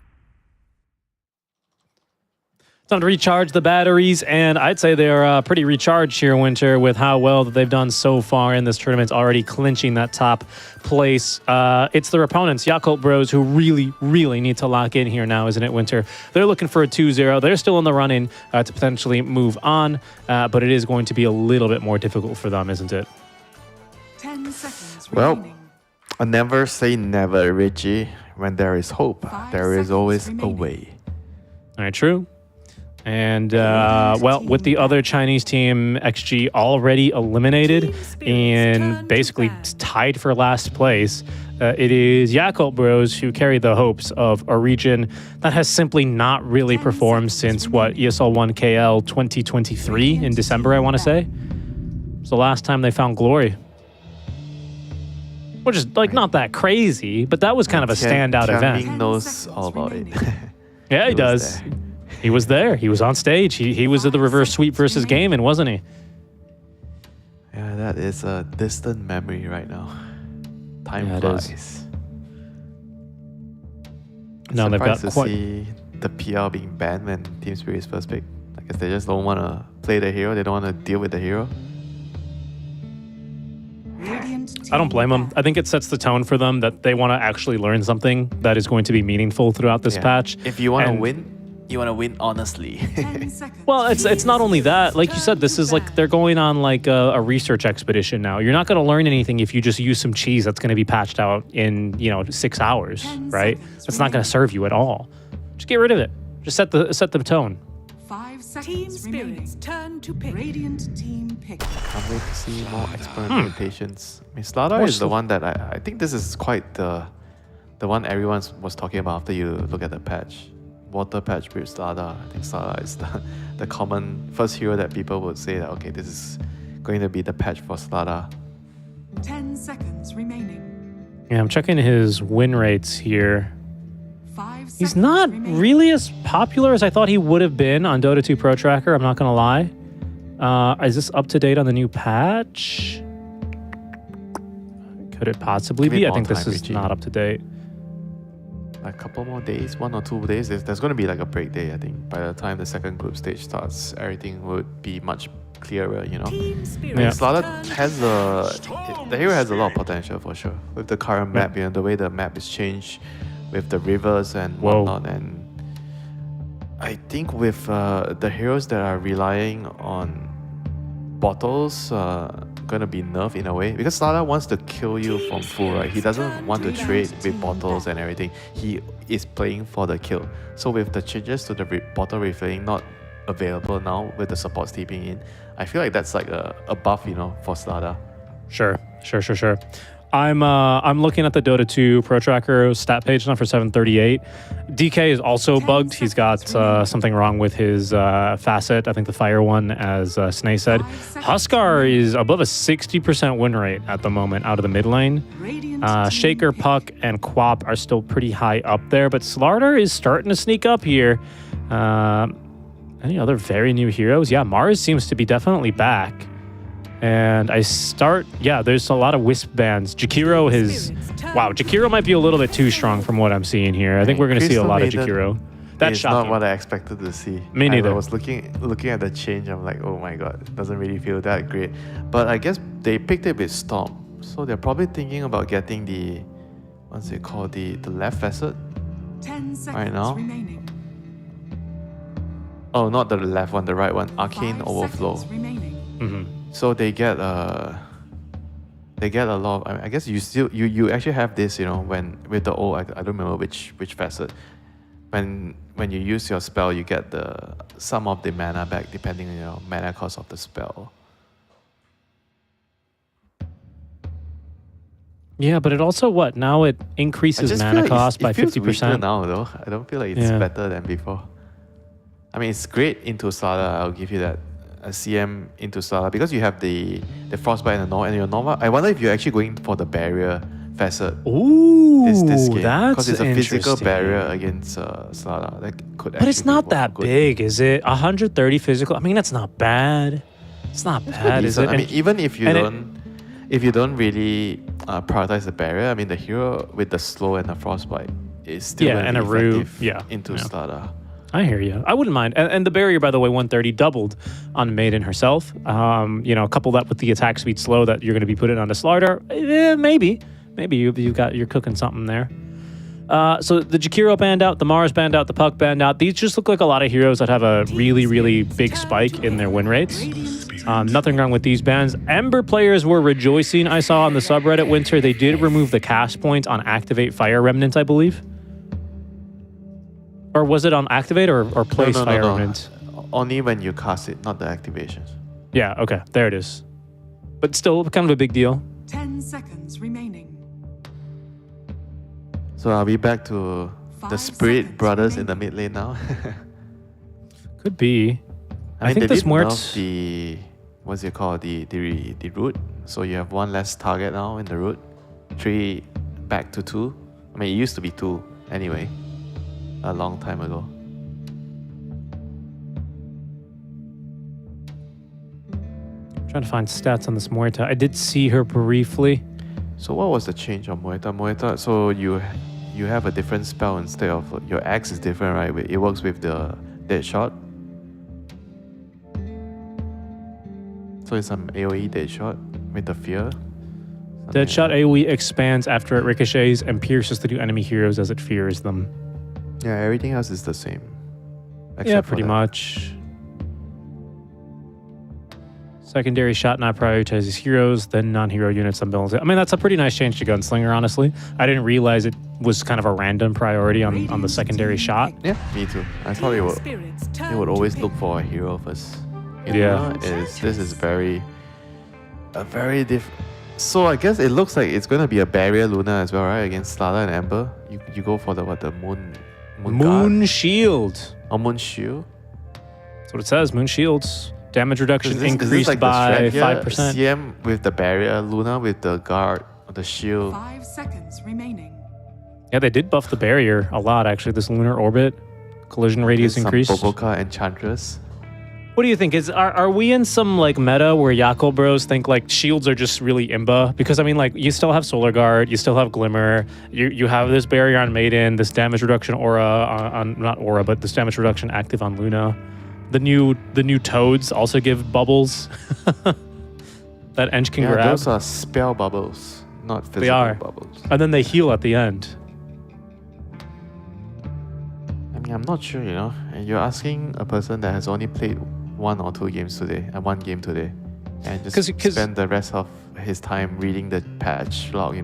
Time to recharge the batteries, and I'd say they're pretty recharged here, Winter, with how well that they've done so far in this tournament, already clinching that top place. It's their opponents, Yakult Bros, who really, really need to lock in here now, isn't it, Winter? They're looking for a 2-0. They're still in the running to potentially move on, but it is going to be a little bit more difficult for them, isn't it? 10 seconds Well, remaining. I never say never, Richie. When there is hope, 5 there is always seconds a remaining. way. All right, true. And, well, with the other Chinese team, XG already eliminated and basically tied for last place, it is Yakult Bros who carry the hopes of a region that has simply not really performed since, what, ESL 1 KL 2023 in December, I want to say. It's the last time they found glory. Which is, like, not that crazy, but that was kind of a standout event. Tianming knows all about it. Yeah, he does. there. He was there. He was on stage. He was at the reverse sweep versus Gaiman, wasn't he? Yeah, that is a distant memory right now. Time Yeah, it flies. is. Now they've Surprised got to quite... see the PR being banned when Team Spirit is first pick. I guess they just don't want to play the hero. They don't want to deal with the hero. I don't blame them. I think it sets the tone for them that they want to actually learn something that is going to be meaningful throughout this Yeah. patch. If you want to And- win, you want to win honestly. 10 seconds. Well, it's not only that. Like you said, this is like they're going on like a research expedition now. You're not going to learn anything if you just use some cheese that's going to be patched out in 6 hours, 10 right? seconds It's not going to serve you at all. Just get rid of it. Just set the tone. 5 seconds remaining. Turn to pick. Radiant team pick. Can't wait to see more experimentations. I mean, Slaughter is the one that I think this is quite the one everyone was talking about after you look at the patch. Water patch with Slaughter. I think Slaughter is the common first hero that people would say that, okay, this is going to be the patch for Slaughter. 10 seconds remaining. Yeah, I'm checking his win rates here. 5 seconds He's not remaining. really as popular as I thought he would have been on Dota 2 Pro Tracker, I'm not going to lie. Is this up to date on the new patch? Could it possibly Give it be? I more think this time, is Richie. not up to date. A couple more days, 1 or 2 days. There's going to be like a break day, I think. By the time the second group stage starts, everything would be much clearer, Yeah. And Slaughter has the hero has a lot of potential for sure. With the current map, the way the map is changed, with the rivers and Whoa. whatnot, and I think with the heroes that are relying on bottles, gonna be nerfed in a way, because Slaughter wants to kill you from full, right? He doesn't want to trade with bottles and everything. He is playing for the kill. So with the changes to the bottle refilling not available now, with the supports TPing in, I feel like that's like a buff, for Slaughter. Sure. I'm looking at the Dota 2 Pro Tracker stat page now for 738. DK is also bugged. He's got something wrong with his facet. I think the fire one, as Snay said. Huskar is above a 60% win rate at the moment out of the mid lane. Shaker, Puck, and Quap are still pretty high up there, but Slaughter is starting to sneak up here. Any other very new heroes? Yeah, Mars seems to be definitely back. And there's a lot of Wisp bands. Jakiro might be a little bit too strong from what I'm seeing here. I think we're going to see a lot of Jakiro. That's It's shocking. not what I expected to see. Me neither. I was looking at the change. I'm like, oh my god, it doesn't really feel that great. But I guess they picked it with Storm, so they're probably thinking about getting the what's it called, the left facet 10 seconds right now. remaining. Oh, not the left one, the right one. Arcane 5 Overflow. seconds remaining. Mhm. So they get a lot of, I guess you actually have this, when with the old, I don't remember which facet. When you use your spell, you get some of the mana back depending on your mana cost of the spell. Yeah, but it also now it I increases just feel mana like cost by it feels weaker 50%. now though. I don't feel like it's Yeah. better than before. I mean, it's great into Slaughter, I'll give you that. A CM into Slaughter, because you have the Frostbite and the Nova, and your Nova. I wonder if you're actually going for the barrier facet. Ooh, this game. that's Because it's a physical interesting. barrier against Slada. That could But it's actually be not more that good. big, is it? 130 physical. I mean, that's not bad. It's not bad, is it? I mean, even if you and don't really prioritize the barrier, I mean, the hero with the slow and the frostbite is still Yeah, gonna and be a root, effective into Slada. I hear you. I wouldn't mind. And the barrier, by the way, 130 doubled on Maiden herself. Couple that with the attack speed slow that you're going to be putting on the Slardar. Maybe you're cooking something there. So the Jakiro banned out, the Mars banned out, the Puck banned out. These just look like a lot of heroes that have a really, really big spike in their win rates. Nothing wrong with these bans. Ember players were rejoicing. I saw on the subreddit Winter, they did remove the cast point on Activate Fire Remnant, I believe. Or was it on Activate or Place Fire Remnant? Only when you cast it, not the activations. Yeah, okay. There it is. But still, kind of a big deal. 10 seconds remaining. So are we back to the Spirit Brothers in the mid lane now? Could be. I think they this did nerf Muert's... the what's it called? The root. So you have one less target now in the root. 3 back to 2. I mean, it used to be 2 anyway. A long time ago. Trying to find stats on this Muerta. I did see her briefly. So what was the change on Muerta? So you have a different spell instead of your axe is different, right? It works with the dead shot. So it's some AoE dead shot with the fear. Dead shot AoE expands after it ricochets and pierces the two enemy heroes as it fears them. Yeah, everything else is the same. Yeah, except for pretty that. much. Secondary shot now prioritizes heroes, then non-hero units on builds. I mean, that's a pretty nice change to Gunslinger, honestly. I didn't realize it was kind of a random priority on the secondary shot. Yeah, me too. I thought it would always look for a hero first. Yeah. This is very different. So I guess it looks like it's gonna be a barrier Luna as well, right? Against Slada and Ember. You go for the Moon Guard? Shield. Or Moon Shield? That's what it says, Moon Shields. Damage reduction Is this increased like the by strat here? 5%. CM with the barrier, Luna with the guard, the shield. 5 seconds remaining. Yeah, they did buff the barrier a lot, actually. This lunar orbit collision radius Some increased. Boboka Enchantress. What do you think? Are we in some like meta where Yako bros think like shields are just really imba? Because I mean, like you still have Solar Guard, you still have Glimmer, you have this barrier on Maiden, this damage reduction aura on not aura, but this damage reduction active on Luna. The new toads also give bubbles that Ench can grab. Those are spell bubbles, not physical They are. bubbles. And then they heal at the end. I mean, I'm not sure, and you're asking a person that has only played 1 or 2 games today, and 1 game today, and just spend the rest of his time reading the patch log,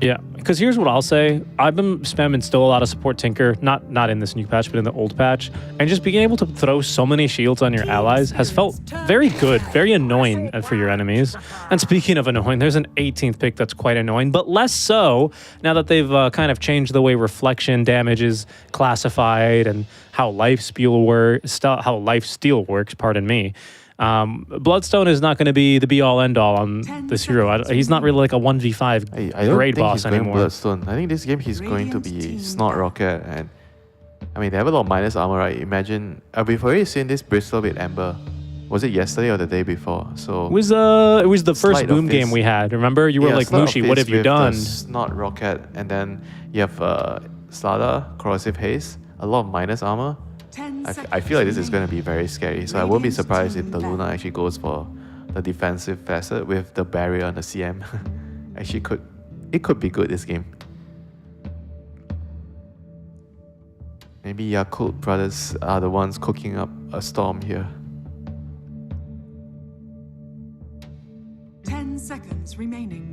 Yeah, because here's what I'll say. I've been spamming still a lot of support Tinker, not in this new patch, but in the old patch. And just being able to throw so many shields on your allies has felt very good, very annoying for your enemies. And speaking of annoying, there's an 18th pick that's quite annoying, but less so now that they've kind of changed the way reflection damage is classified and how lifesteal works, pardon me. Bloodstone is not going to be the be-all, end-all on this hero. He's not really like a 1v5 I don't grade think boss he's going anymore. Bloodstone. I think this game he's going to be Snot Rocket, and I mean they have a lot of minus armor, right? Imagine we've already seen this Bristol with Ember. Was it yesterday or the day before? So It was the first Sleight boom of game Fist. we had. Remember, you were like, Sleight of Mushi, what Fist have you with the done? Snot Rocket, and then you have Slada, Corrosive Haze, a lot of minus armor. I feel like this is going to be very scary, so I won't be surprised if the Luna actually goes for the defensive facet with the barrier on the CM. Actually, it could be good this game. Maybe Yakult brothers are the ones cooking up a storm here. 10 seconds remaining.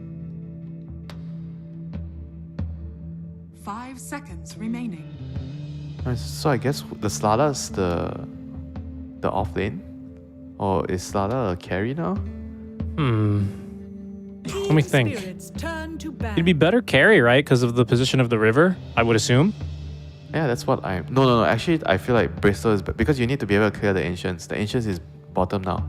5 seconds remaining. So I guess the Slada's the off lane, or is Slada a carry now? Let me think. It'd be better carry, right? Because of the position of the river, I would assume. Yeah, that's what I... No. Actually, I feel like Bristol is... Because you need to be able to clear the Ancients. The Ancients is bottom now.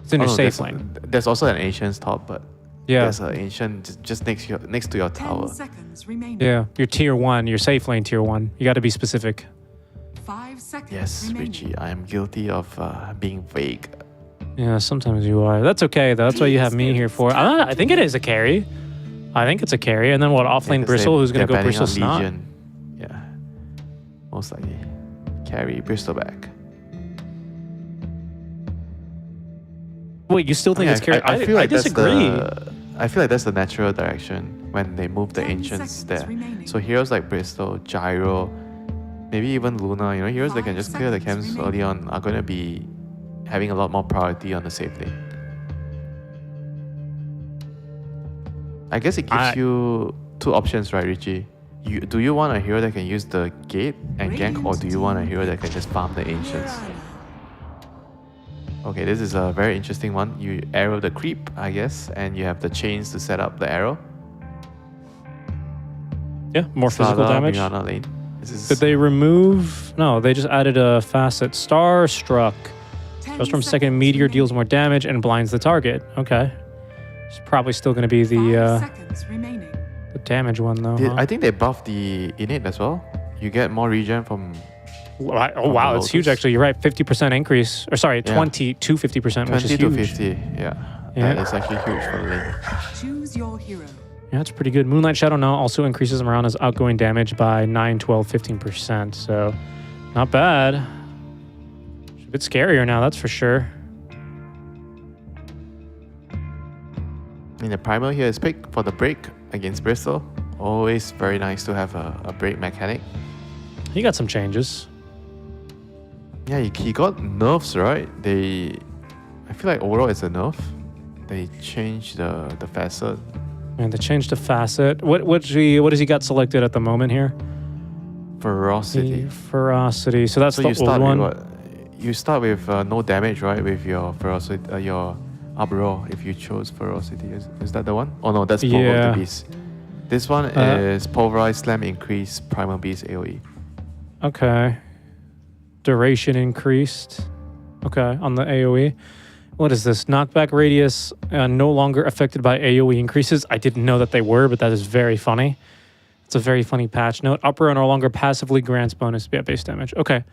It's in your safe lane. There's also an Ancients top, but Yeah. There's an ancient just next to your 10 tower. seconds remaining. Yeah. You're tier 1. You're safe lane tier 1. You got to be specific. 5 seconds Yes, remaining. Richie, I am guilty of being vague. Yeah, sometimes you are. That's okay, though. That's what you have me here for. I think it is a carry. I think it's a carry. And then what, offlane Yeah, 'cause Bristle? Who's going to they're go banning Bristle on Snot? Legion. Yeah, most likely. Carry Bristol back. Wait, you still think it's carry? I feel like disagree. I feel like that's the natural direction when they move the 10 ancients seconds there. remaining. So heroes like Bristol, Gyro, maybe even Luna, heroes that can 5 just clear the seconds camps early on are going to be having a lot more priority on the safe lane. I guess it gives you two options, right, Richie? Do you want a hero that can use the gate and gank, or do you want a hero that can just farm the ancients? Okay, this is a very interesting one. You arrow the creep, I guess, and you have the chains to set up the arrow. Yeah, more physical Sada, damage. Mirana lane. This is Did they remove? No, they just added a facet. Starstruck. Goes from second meteor, deals more damage, and blinds the target. Okay. It's probably still going to be 5 the seconds remaining. damage one, though. Huh? I think they buffed the innate as well. You get more regen from. Oh, wow, the that's huge, Lotus. actually. You're right. 50% increase. Or sorry, Yeah. 20 to 50%, which is 20 to huge. 50, yeah. Yeah. That is actually huge for the lane. Choose your hero. Yeah, that's pretty good. Moonlight Shadow now also increases Mirana's outgoing damage by 9, 12, 15%. So, not bad. It's a bit scarier now, that's for sure. I mean, the primal here is picked for the break against Bristol. Always very nice to have a break mechanic. He got some changes. Yeah, he got nerfs, right? I feel like overall it's a nerf. They changed the facet. And they changed the facet. What does he got selected at the moment here? Ferocity. The ferocity. So that's So the you start old one. with what? You start with no damage, right? With your ferocity, your uproar. If you chose ferocity, is that the one? Oh no, that's provoke Yeah. the beast. This one is pulverize, slam, increase, primal beast AOE. Okay. Duration increased. Okay, on the AoE. What is this? Knockback radius no longer affected by AoE increases. I didn't know that they were, but that is very funny. It's a very funny patch note. Upper no longer passively grants bonus base damage. Okay.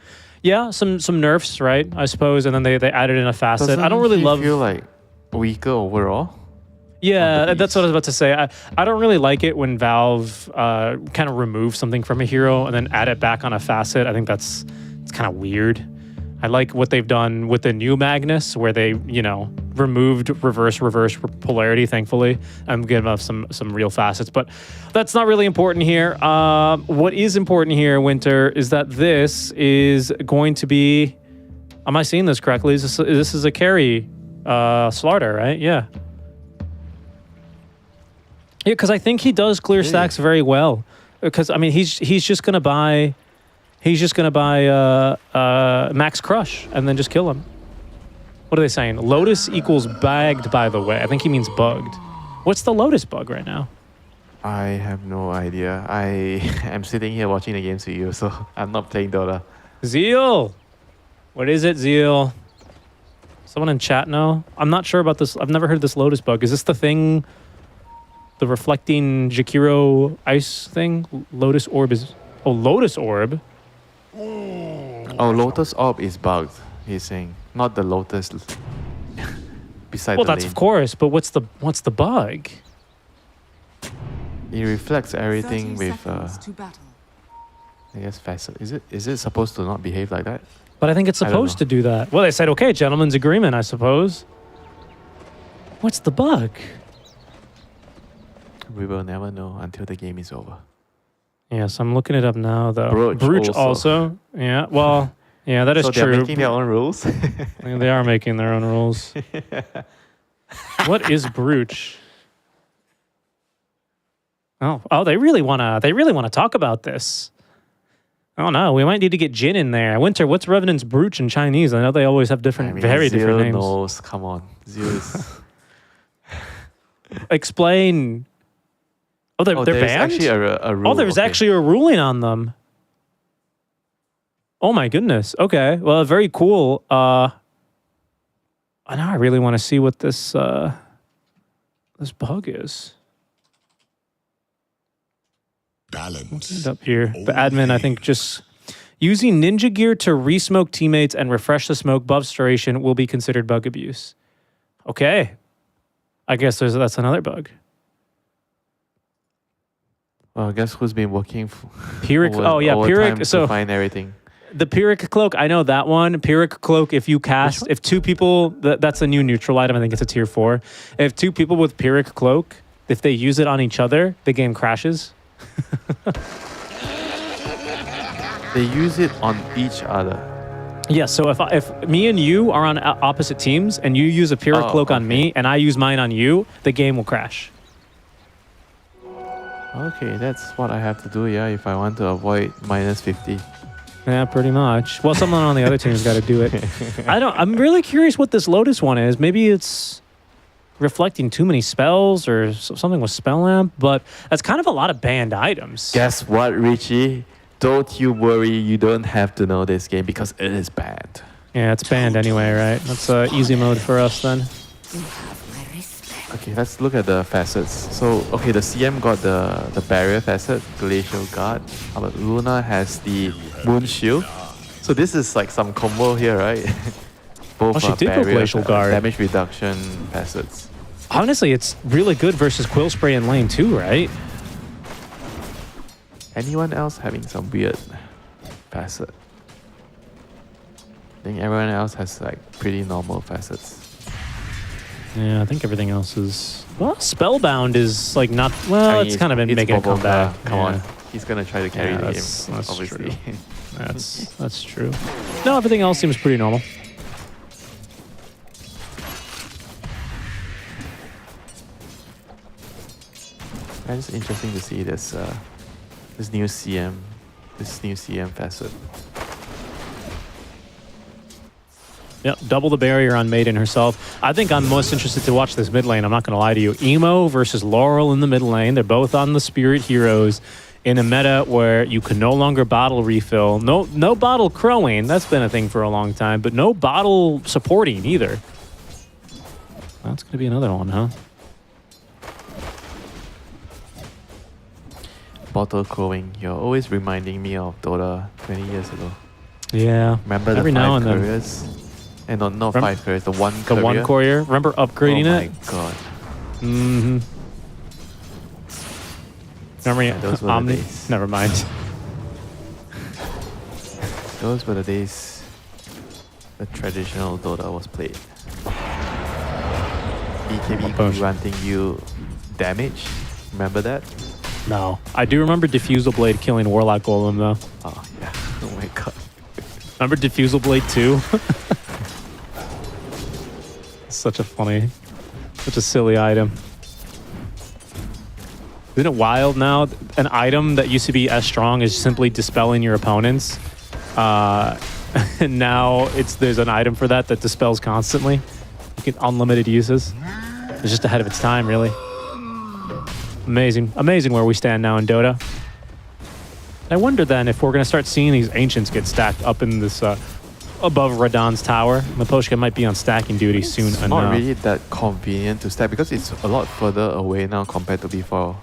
Yeah, some nerfs, right? I suppose, and then they added in a facet. I don't really feel like weaker overall. Yeah, that's what I was about to say. I don't really like it when Valve kind of removes something from a hero and then add it back on a facet. I think it's kind of weird. I like what they've done with the new Magnus, where they, removed reverse polarity, thankfully, and give us some real facets. But that's not really important here. What is important here, Winter, is that this is going to be... Am I seeing this correctly? This is a carry slaughter, right? Yeah. Yeah, because I think he does clear stacks very well. Because I mean, he's just gonna buy Max Crush and then just kill him. What are they saying? Lotus equals bagged, by the way. I think he means bugged. What's the Lotus bug right now? I have no idea. I am sitting here watching the games with you, so I'm not playing Dota. Zeal. What is it, Zeal? Someone in chat know? I'm not sure about this. I've never heard this Lotus bug. Is this the thing? The reflecting Jakiro ice thing? Lotus Orb is... Oh, Lotus Orb? Oh, Lotus Orb is bugged, he's saying. Not the Lotus beside Well, the that's lane. of course, but what's the bug? It reflects everything 30 with, seconds to battle. I guess, facet. Is it supposed to not behave like that? But I think it's I don't supposed to know. do that. Well, they said, okay, gentleman's agreement, I suppose. What's the bug? We will never know until the game is over. Yes, I'm looking it up now, though. Brooch also. also. Yeah, well, yeah, that is So true. they're making their own rules. They are making their own rules. What is Brooch? Oh, they really wanna talk about this. Oh no, we might need to get Jin in there. Winter, what's Revenant's Brooch in Chinese? I know they always have different, very different names. Knows. Come on, Zeus. Explain. Oh, they're there's banned? actually a rule. Oh, there's okay. actually a ruling on them. Oh my goodness. Okay. Well, very cool. I know I really want to see what this this bug is. Balance. Up here. The admin, I think, just using ninja gear to re-smoke teammates and refresh the smoke buffs duration will be considered bug abuse. Okay. I guess that's another bug. Well, guess who's been working for Pyrrhic. Oh yeah, Pyrrhic. So to find everything. the Pyrrhic cloak, I know that one. Pyrrhic cloak, if you cast, if two people, that's a new neutral item. I think it's a tier 4. If two people with Pyrrhic cloak, if they use it on each other, the game crashes. They use it on each other. Yeah, so if me and you are on opposite teams and you use a Pyrrhic cloak on me and I use mine on you, the game will crash. Okay, that's what I have to do, yeah, if I want to avoid -50. Yeah, pretty much. Well, someone on the other team's got to do it. I'm really curious what this Lotus one is. Maybe it's reflecting too many spells or something with Spell Lamp, but that's kind of a lot of banned items. Guess what, Richie? Don't you worry, you don't have to know this game because it is banned. Yeah, it's banned anyway, right? That's easy mode for us then. Okay, let's look at the facets. So, okay, the CM got the barrier facet, Glacial Guard. But Luna has the Moon Shield. So this is like some combo here, right? Both she did go Glacial Guard. Damage reduction facets. Honestly, it's really good versus Quill Spray in lane too, right? Anyone else having some weird facet? I think everyone else has like pretty normal facets. Yeah, I think everything else is... Well, Spellbound is like not... Well, I mean, it's kind of been making a comeback. Come on. He's going to try to carry the game, that's obviously. True. That's true. No, everything else seems pretty normal. It's interesting to see this new CM facet. Yep, double the barrier on Maiden herself. I think I'm most interested to watch this mid lane. I'm not going to lie to you. Emo versus Laurel in the mid lane. They're both on the Spirit Heroes in a meta where you can no longer bottle refill. No bottle crowing. That's been a thing for a long time, but no bottle supporting either. That's going to be another one, huh? Bottle crowing. You're always reminding me of Dota 20 years ago. Yeah. Remember every the now 5 and couriers? And not 5 couriers, the one courier. The one courier. Remember upgrading it? Oh my god. Mm-hmm. Remember those were the Omni? days. Never mind. Those were the days the traditional Dota was played. BKB granting you damage. Remember that? No. I do remember Diffusal Blade killing Warlock Golem though. Oh yeah. Oh my god. Remember Diffusal Blade 2? Such a silly item. Isn't it wild now? An item that used to be as strong as simply dispelling your opponents. And now there's an item for that dispels constantly. You get unlimited uses. It's just ahead of its time, really. Amazing. Amazing where we stand now in Dota. I wonder then if we're going to start seeing these Ancients get stacked up in this above Radahn's tower. Miposhka might be on stacking duty soon enough. It's not really that convenient to stack because it's a lot further away now compared to before.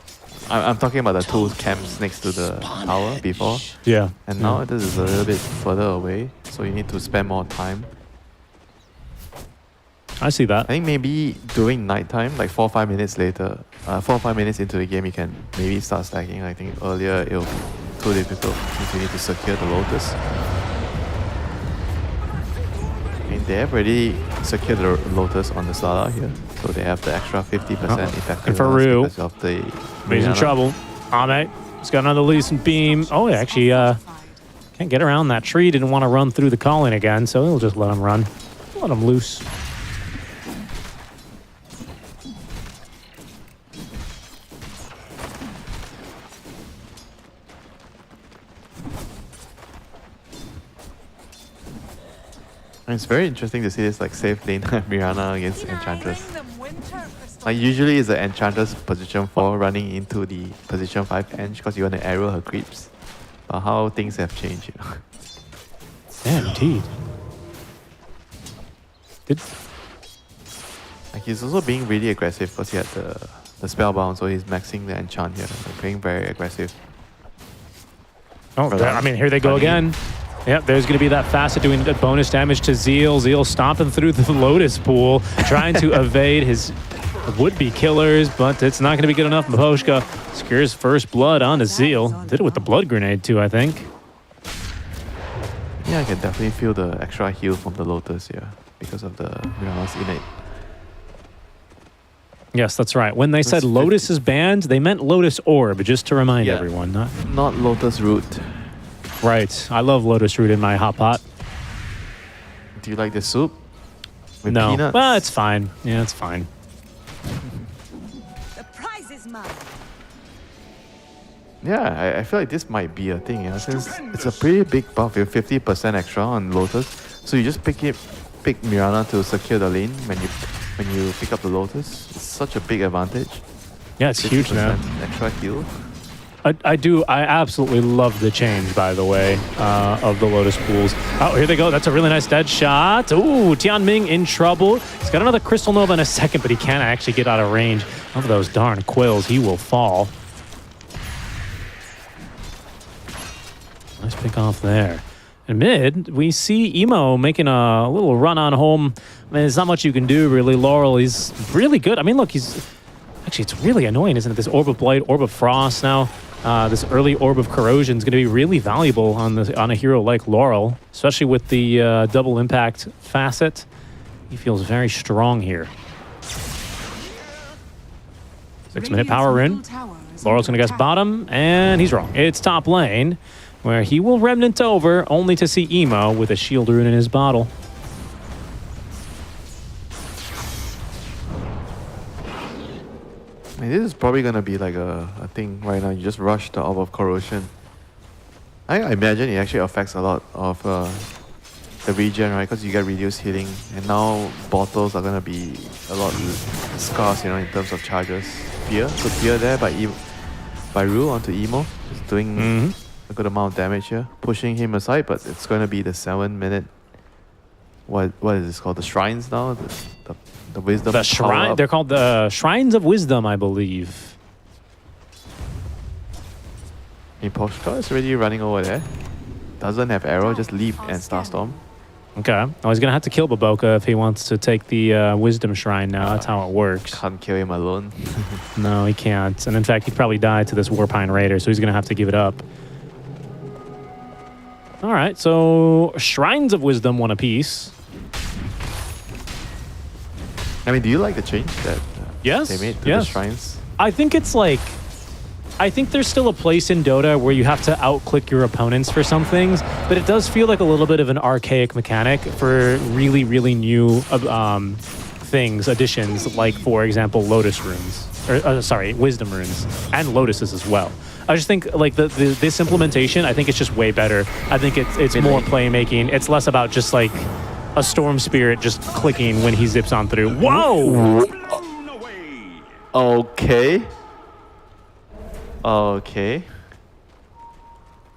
I'm talking about the 2 camps next to the tower before. Yeah. And now this is a little bit further away, so you need to spend more time. I see that. I think maybe during nighttime, like 4 or 5 minutes later, 4 or 5 minutes into the game, you can maybe start stacking. I think earlier it'll be too difficult if you need to secure the Lotus. I mean, they have already secured the Lotus on the Sala here, so they have the extra 50% effectiveness because of the... He's in trouble. Ame, he's got another Leeson beam. Oh, actually, can't get around that tree. Didn't want to run through the calling again, so he'll just let him run. Let him loose. And it's very interesting to see this like safe lane Mirana against Enchantress. Like usually it's the Enchantress position 4 running into the position 5 edge because you want to arrow her creeps. But how things have changed, you know. Yeah, indeed. Like he's also being really aggressive because he had the spellbound, so he's maxing the enchant here. Like being very aggressive. Oh, I mean, here they go again. Yep, there's going to be that facet doing bonus damage to Zeal. Zeal stomping through the Lotus pool, trying to evade his would-be killers, but it's not going to be good enough. Maposhka secures first blood onto Zeal. Did it with the blood grenade too, I think. Yeah, I can definitely feel the extra heal from the Lotus here because of the Mirana's innate. Yes, that's right. When they said Lotus is banned, they meant Lotus Orb, just to remind everyone. Not Lotus Root. Right. I love Lotus Root in my hot pot. Do you like the soup? With no. peanuts? Well, it's fine. Yeah, it's fine. The prize is mine. Yeah, I feel like this might be a thing, since it's a pretty big buff with 50% extra on Lotus. So you just pick Mirana to secure the lane when you pick up the Lotus. It's such a big advantage. Yeah, it's huge now. Extra heal. I absolutely love the change, by the way, of the Lotus pools. Oh, here they go. That's a really nice dead shot. Ooh, Tianming in trouble. He's got another Crystal Nova in a second, but he can't actually get out of range of those darn quills. He will fall. Nice pick off there. In mid, we see Emo making a little run on home. I mean, there's not much you can do, really. Laurel, he's really good. I mean, look, he's... Actually, it's really annoying, isn't it? This Orb of Blight, Orb of Frost now. This early Orb of Corrosion is going to be really valuable on a hero like Laurel, especially with the double impact facet. He feels very strong here. 6-minute power rune. Laurel's going to guess bottom, and he's wrong. It's top lane, where he will Remnant over, only to see Emo with a shield rune in his bottle. I mean, this is probably going to be like a thing right now. You just rush the Orb of Corrosion. I imagine it actually affects a lot of the regen, right? Because you get reduced healing. And now bottles are going to be a lot scarce, in terms of charges. Fear. So Fear there by Rue onto Emo. He's doing a good amount of damage here. Pushing him aside, but it's going to be the 7-minute... What is this called? The Shrines now? The Wisdom. The Shrine. They're called the Shrines of Wisdom, I believe. Poshka is already running over there. Doesn't have arrow, just leap and Starstorm. Okay. Oh, he's going to have to kill Baboka if he wants to take the Wisdom Shrine now. That's how it works. Can't kill him alone. No, he can't. And in fact, he'd probably die to this Warpine Raider, so he's going to have to give it up. All right, so Shrines of Wisdom, one apiece. I mean, do you like the change that they made to the Shrines? I think it's like... I think there's still a place in Dota where you have to outclick your opponents for some things, but it does feel like a little bit of an archaic mechanic for really, really new things, additions, like, for example, Lotus runes. Or, sorry, Wisdom runes. And Lotuses as well. I just think, like, this implementation, I think it's just way better. I think it's more playmaking. It's less about just, like, a Storm Spirit just clicking when he zips on through. Whoa! Okay. Okay.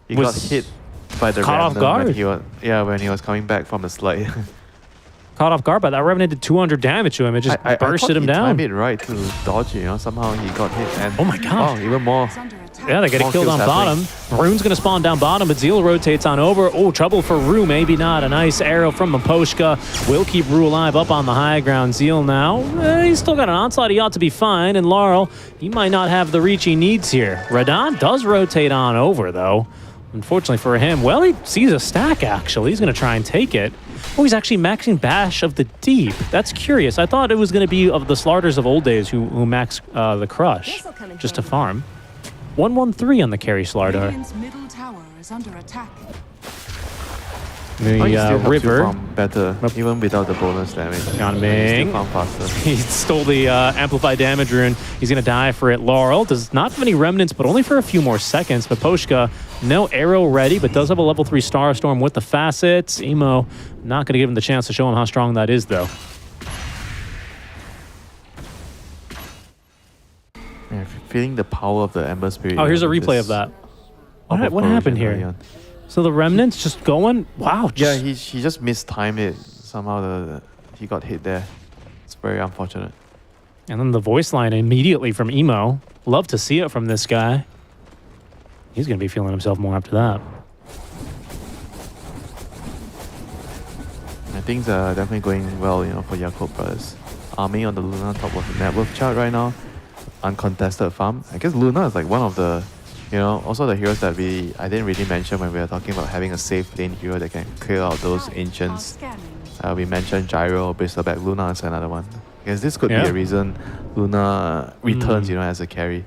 He got hit by the caught off guard. When he was coming back from the slide. Caught off guard by that. Revenant did 200 damage to him. It just bursted him down. I timed it right to dodge it, Somehow he got hit. And oh my god. Oh, even more. Yeah, they get killed on bottom. Rune's going to spawn down bottom, but Zeal rotates on over. Oh, trouble for Rue. Maybe not. A nice arrow from Maposhka will keep Rue alive up on the high ground. Zeal now, he's still got an onslaught. He ought to be fine. And Laurel, he might not have the reach he needs here. Radon does rotate on over, though. Unfortunately for him, well, he sees a stack, actually. He's going to try and take it. Oh, he's actually maxing Bash of the Deep. That's curious. I thought it was going to be of the Slaughters of old days who max the Crush just to farm. 113 on the carry Slardar. Radiant's middle tower is under attack. The River. Better, even without the bonus damage. Tianming. He stole the amplified damage rune. He's going to die for it. Laurel does not have any remnants, but only for a few more seconds. Maposhka, no arrow ready, but does have a level 3 Starstorm with the facets. Emo, not going to give him the chance to show him how strong that is, though. Yeah, feeling the power of the Ember Spirit. Oh, here's a replay of that. What happened here? So the remnants just going? Wow. Yeah, he just mistimed it. Somehow he got hit there. It's very unfortunate. And then the voice line immediately from Emo. Love to see it from this guy. He's going to be feeling himself more after that. Things are definitely going well, for Yakult Brothers. Army on the Luna top of the net worth chart right now. Uncontested farm. I guess Luna is like one of the, also the heroes that I didn't really mention when we were talking about having a safe lane hero that can clear out those ancients. We mentioned Gyro, Bristleback. Luna is another one. I guess this could be a reason Luna returns, as a carry.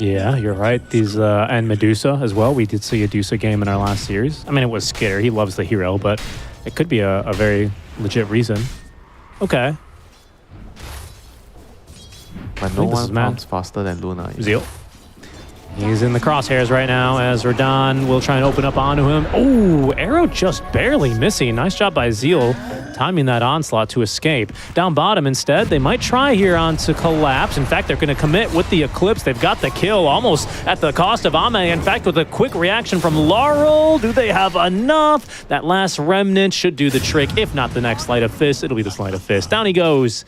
Yeah, you're right. These and Medusa as well. We did see a Medusa game in our last series. I mean, it was Skitter. He loves the hero, but it could be a very legit reason. Okay. But no one farms faster than Luna. Zeal. He's in the crosshairs right now as Radon will try and open up onto him. Oh, arrow just barely missing. Nice job by Zeal, timing that onslaught to escape. Down bottom instead, they might try here on to collapse. In fact, they're going to commit with the Eclipse. They've got the kill almost at the cost of Ame. In fact, with a quick reaction from Laurel, do they have enough? That last remnant should do the trick. If not the next Sleight of Fist, it'll be the Sleight of Fist. Down he goes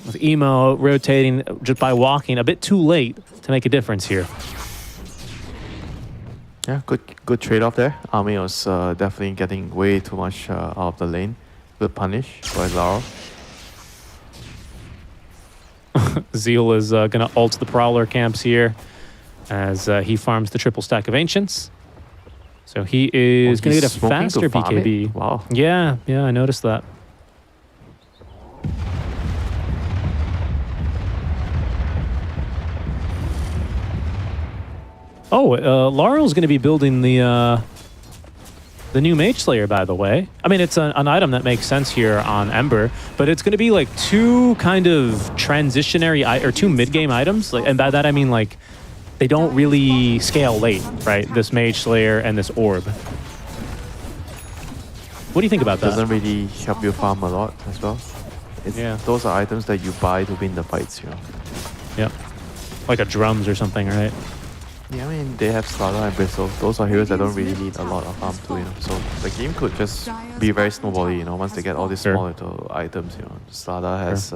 with Emo rotating just by walking a bit too late to make a difference here. Yeah, good trade-off there. Army was definitely getting way too much out of the lane. Good punish by Laurel. Zeal is going to ult the Prowler camps here as he farms the triple stack of Ancients. So he is going to get a faster BKB. Wow. Yeah, I noticed that. Oh, Laurel's going to be building the new Mage Slayer, by the way. I mean, it's an item that makes sense here on Ember, but it's going to be like two kind of transitionary or two mid-game items. And by that, I mean like they don't really scale late, right? This Mage Slayer and this Orb. What do you think about that? Doesn't really help you farm a lot as well. Those are items that you buy to win the fights, Yeah. Like a drums or something, right? Yeah, I mean, they have Slaughter and Bristle. Those are heroes that don't really need a lot of farm too, So the game could just be very snowbally, once they get all these small little items, Slaughter has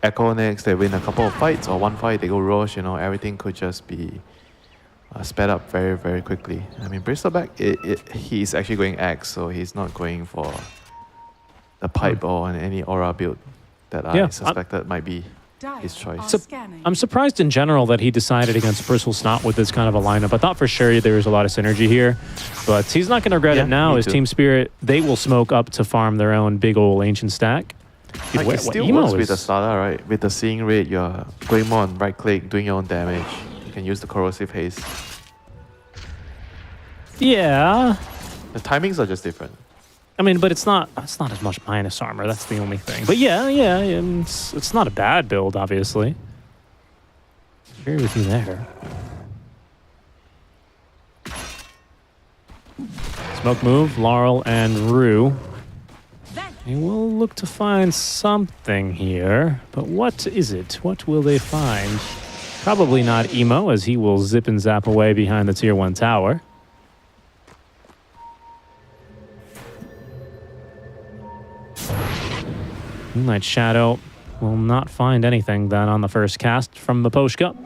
Echo next, they win a couple of fights, or one fight, they go Roche, everything could just be sped up very, very quickly. I mean, Bristleback, he's actually going Axe, so he's not going for the pipe or any aura build that I suspected might be his choice. I'm surprised in general that he decided against Bristle Snot with this kind of a lineup. I thought for sure there was a lot of synergy here, but he's not going to regret it now. His Team Spirit, they will smoke up to farm their own big old Ancient stack. Dude, it still works with the Slaughter, right? With the Seeing Rate, you're going more on right click, doing your own damage. You can use the Corrosive Haste. Yeah. The timings are just different. I mean, but it's not as much minus armor. That's the only thing. But yeah, it's not a bad build, obviously. Agree with you there. Smoke move, Laurel and Rue. They will look to find something here, but what is it? What will they find? Probably not Emo, as he will zip and zap away behind the tier 1 tower. Moonlight Shadow will not find anything then on the first cast from Maposhka.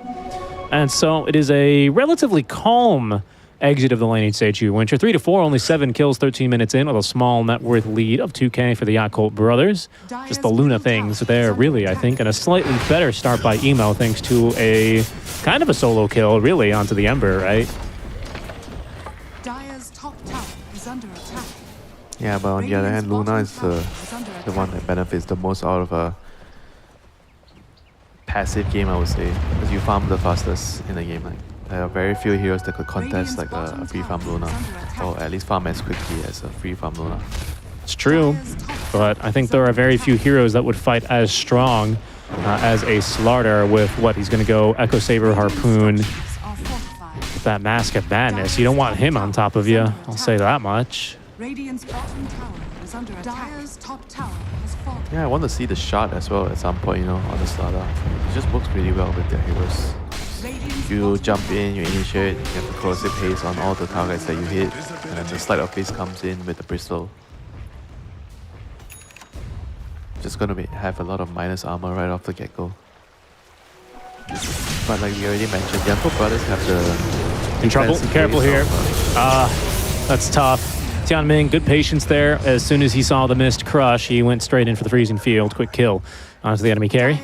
And so it is a relatively calm exit of the laning stage you Winter. 3-4, only 7 kills, 13 minutes in with a small net worth lead of 2k for the Yakult brothers. Just the Luna things there, really, I think, and a slightly better start by Emo thanks to a kind of a solo kill, really, onto the Ember, right? Dire's top tower is under attack. Yeah, but on the other hand, Luna is the one that benefits the most out of a passive game, I would say, because you farm the fastest in the game. Like, there are very few heroes that could contest like a free farm Luna, or at least farm as quickly as a free farm Luna. It's true, but I think there are very few heroes that would fight as strong as a Slardar with what he's going to go Echo Saber, Harpoon, with that Mask of Madness. You don't want him on top of you, I'll say that much. Radiant's bottom tower is under attack. Dire's top tower has fallen. Yeah, I want to see the shot as well at some point, on the Slardar. It just works really well with their heroes. You jump in, you initiate, you have the Corrosive Haste on all the targets that you hit, and then the Sleight of Fist comes in with the Bristle. just going to have a lot of minus armor right off the get-go. But like we already mentioned, Yanko brothers have the... In trouble. Careful here. That's tough. Tianming, good patience there. As soon as he saw the missed crush, he went straight in for the freezing field. Quick kill onto the enemy carry.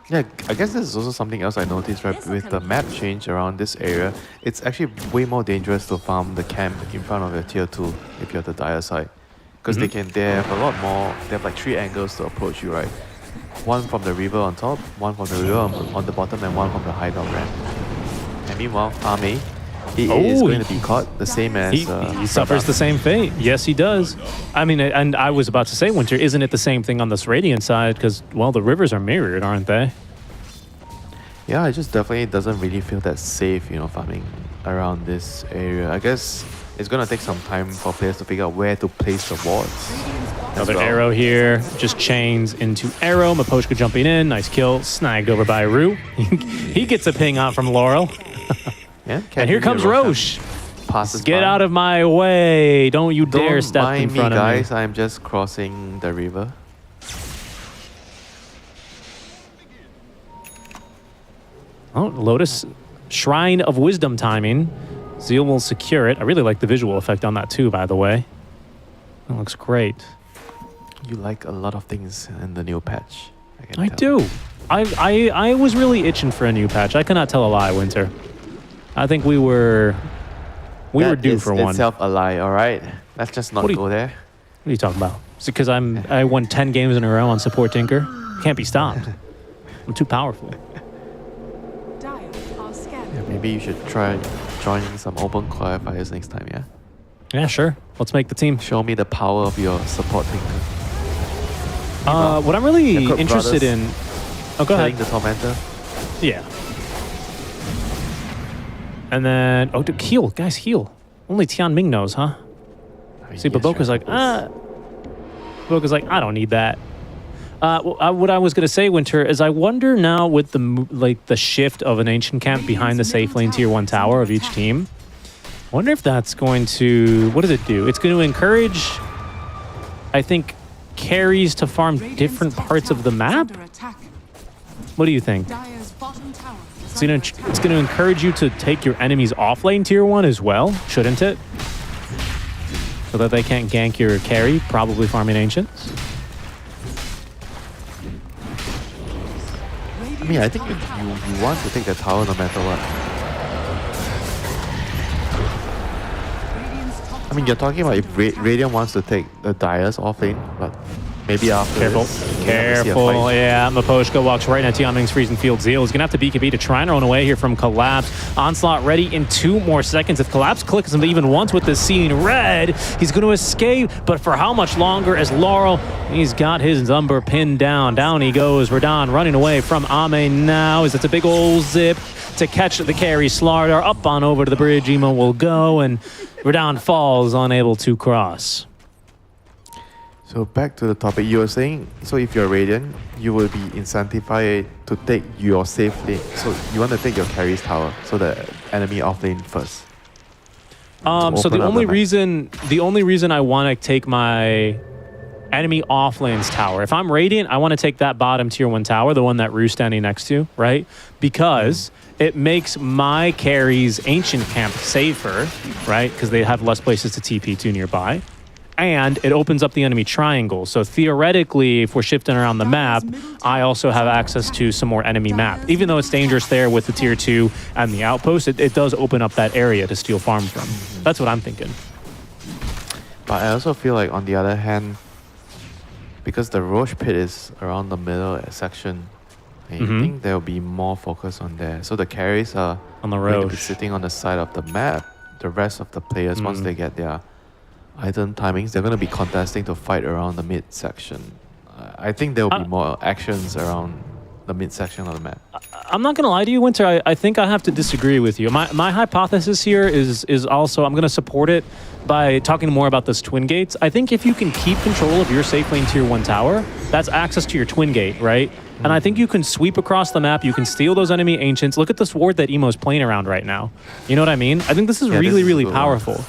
Yeah, I guess this is also something else I noticed, right? With the map change around this area, it's actually way more dangerous to farm the camp in front of your tier 2 if you're the dire side. Because they have a lot more, they have like 3 angles to approach you, right? One from the river on top, one from the river on the bottom, and one from the hideout ramp. And meanwhile, Ame, he is going to be caught the same as... He suffers the same fate. Yes, he does. I mean, and I was about to say, Winter, isn't it the same thing on this Radiant side? Because, well, the rivers are mirrored, aren't they? Yeah, it just definitely doesn't really feel that safe, you know, farming around this area. I guess it's going to take some time for players to figure out where to place the wards. Another arrow here, just chains into arrow. Maposhka jumping in, nice kill, snagged over by Rue. He gets a ping out from Laurel. Yeah, and here comes Roche. Passes Get by. out of my way. Don't you dare step in front of me. Guys, I'm just crossing the river. Oh, Lotus, Shrine of Wisdom timing. Zeal will secure it. I really like the visual effect on that too, by the way. That looks great. You like a lot of things in the new patch. I do. I was really itching for a new patch. I cannot tell a lie, Winter. I think we were due for one. That is itself a lie, all right? Let's just not go there. What are you talking about? Is it because I won 10 games in a row on support Tinker? Can't be stopped. I'm too powerful. Yeah, maybe you should try joining some open qualifiers next time, yeah? Yeah, sure. Let's make the team. Show me the power of your support Tinker. What I'm really interested in... Oh, go ahead. The tormentor. Yeah. And then... Oh, heal. Guys, heal. Only Tianming knows, huh? See, but Boka's like, Boka's like, I don't need that. What I was going to say, Winter, is I wonder now with the shift of an ancient camp behind the safe lane tier 1 tower of each team, I wonder if that's going to... What does it do? It's going to encourage, I think, carries to farm different parts of the map? What do you think? It's going to encourage you to take your enemies off lane tier 1 as well, shouldn't it? So that they can't gank your carry, probably farming ancients. I mean, I think you want to take the tower no matter what. I mean, you're talking about if Radiant wants to take the Dyers off lane, but maybe after Careful, yeah. Maposhka walks right into Tianming's freezing field. Zeal is going to have to BKB to try and run away here from Collapse. Onslaught ready in 2 more seconds. If Collapse clicks him even once with the scene red, he's going to escape, but for how much longer as Laurel, he's got his number pinned down. Down he goes. Radon running away from Ame now as it's a big old zip to catch the carry. Slardar up on over to the bridge. Emo will go, and Radon falls, unable to cross. So back to the topic, you were saying, so if you're Radiant, you will be incentivized to take your safe lane. So you want to take your carry's tower, so the enemy off lane first. So the only reason I want to take my enemy off lane's tower, if I'm Radiant, I want to take that bottom tier 1 tower, the one that Rue's standing next to, right? Because it makes my carry's ancient camp safer, right? Because they have less places to TP to nearby. And it opens up the enemy triangle. So theoretically, if we're shifting around the map, I also have access to some more enemy map. Even though it's dangerous there with the tier 2 and the outpost, it does open up that area to steal farm from. That's what I'm thinking. But I also feel like on the other hand, because the Roche pit is around the middle section, I think there will be more focus on there. So the carries are on the going to be Roche, sitting on the side of the map. The rest of the players, once they get their item timings, they're going to be contesting to fight around the mid section. I think there will be more actions around the mid section of the map. I'm not going to lie to you, Winter. I think I have to disagree with you. My hypothesis here is also, I'm going to support it by talking more about this twin gates. I think if you can keep control of your safe lane tier 1 tower, that's access to your twin gate, right? And I think you can sweep across the map. You can steal those enemy ancients. Look at this ward that Emo's playing around right now. You know what I mean? I think this is really powerful.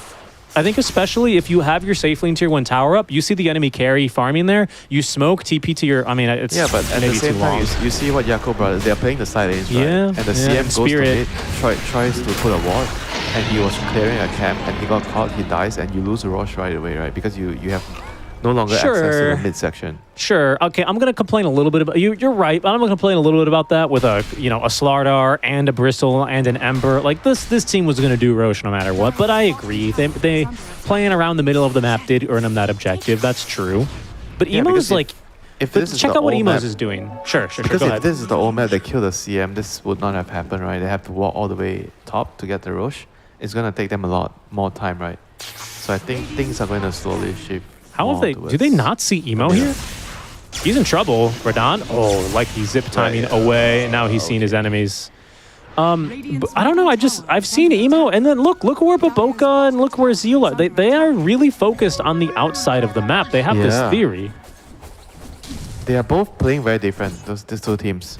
I think especially if you have your safe lane tier 1 tower up, you see the enemy carry farming there, you smoke TP to your, I mean, it's Yeah, but at the maybe same too time, long. you see what Yako brothers, they're playing the side lanes, right? Yeah, And the yeah, CM goes Spirit. to mid, tries to put a ward, and he was clearing a camp, and he got caught, he dies, and you lose the Rosh right away, right? Because you have no longer access to the mid section. Sure. Okay, I'm gonna complain a little bit about you're right, but I'm gonna complain a little bit about that with a a Slardar and a Bristle and an Ember. Like this team was gonna do Roche no matter what. But I agree. They playing around the middle of the map did earn them that objective. That's true. But Yeah, Emo's because like if but this is check the out what old Emo's map- is doing. Sure. Because Go if ahead. this is the old map that killed the CM, this would not have happened, right? They have to walk all the way top to get the Rosh. It's gonna take them a lot more time, right? So I think things are going to slowly shift. How have they? Do they not see Emo here? He's in trouble. Radon. Oh, like he's zip timing away, and now he's seen his enemies. But I don't know. I've seen Emo, and then look where Baboka and look where Zeal are. They are really focused on the outside of the map. They have this theory. They are both playing very different. These two teams.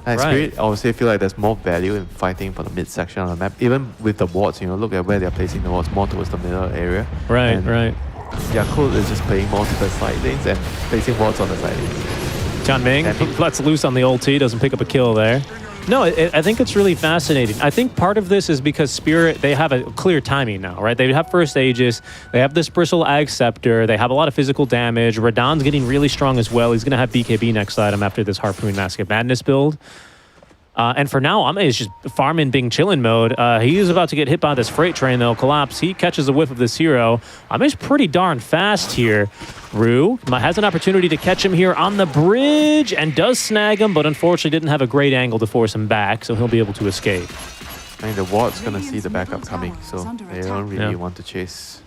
And Right. Spirit, I would say, feel like there's more value in fighting for the mid section on the map. Even with the wards, look at where they're placing the wards, more towards the middle area. Right. Yakult is just playing more to the side lanes and placing wards on the side lanes. Tianming lets loose on the ulti, doesn't pick up a kill there. No, I think it's really fascinating. I think part of this is because Spirit, they have a clear timing now, right? They have First Aegis, they have this Bristle Ag Scepter, they have a lot of physical damage. Radon's getting really strong as well. He's going to have BKB next item after this Harpoon Mask of Madness build. And for now, Ame is just farming, being chillin' mode. He is about to get hit by this freight train, though. Collapse. He catches a whiff of this hero. Ame's pretty darn fast here. Rue has an opportunity to catch him here on the bridge and does snag him, but unfortunately didn't have a great angle to force him back, so he'll be able to escape. I mean, the ward's going to see the backup coming, so they don't really want to chase.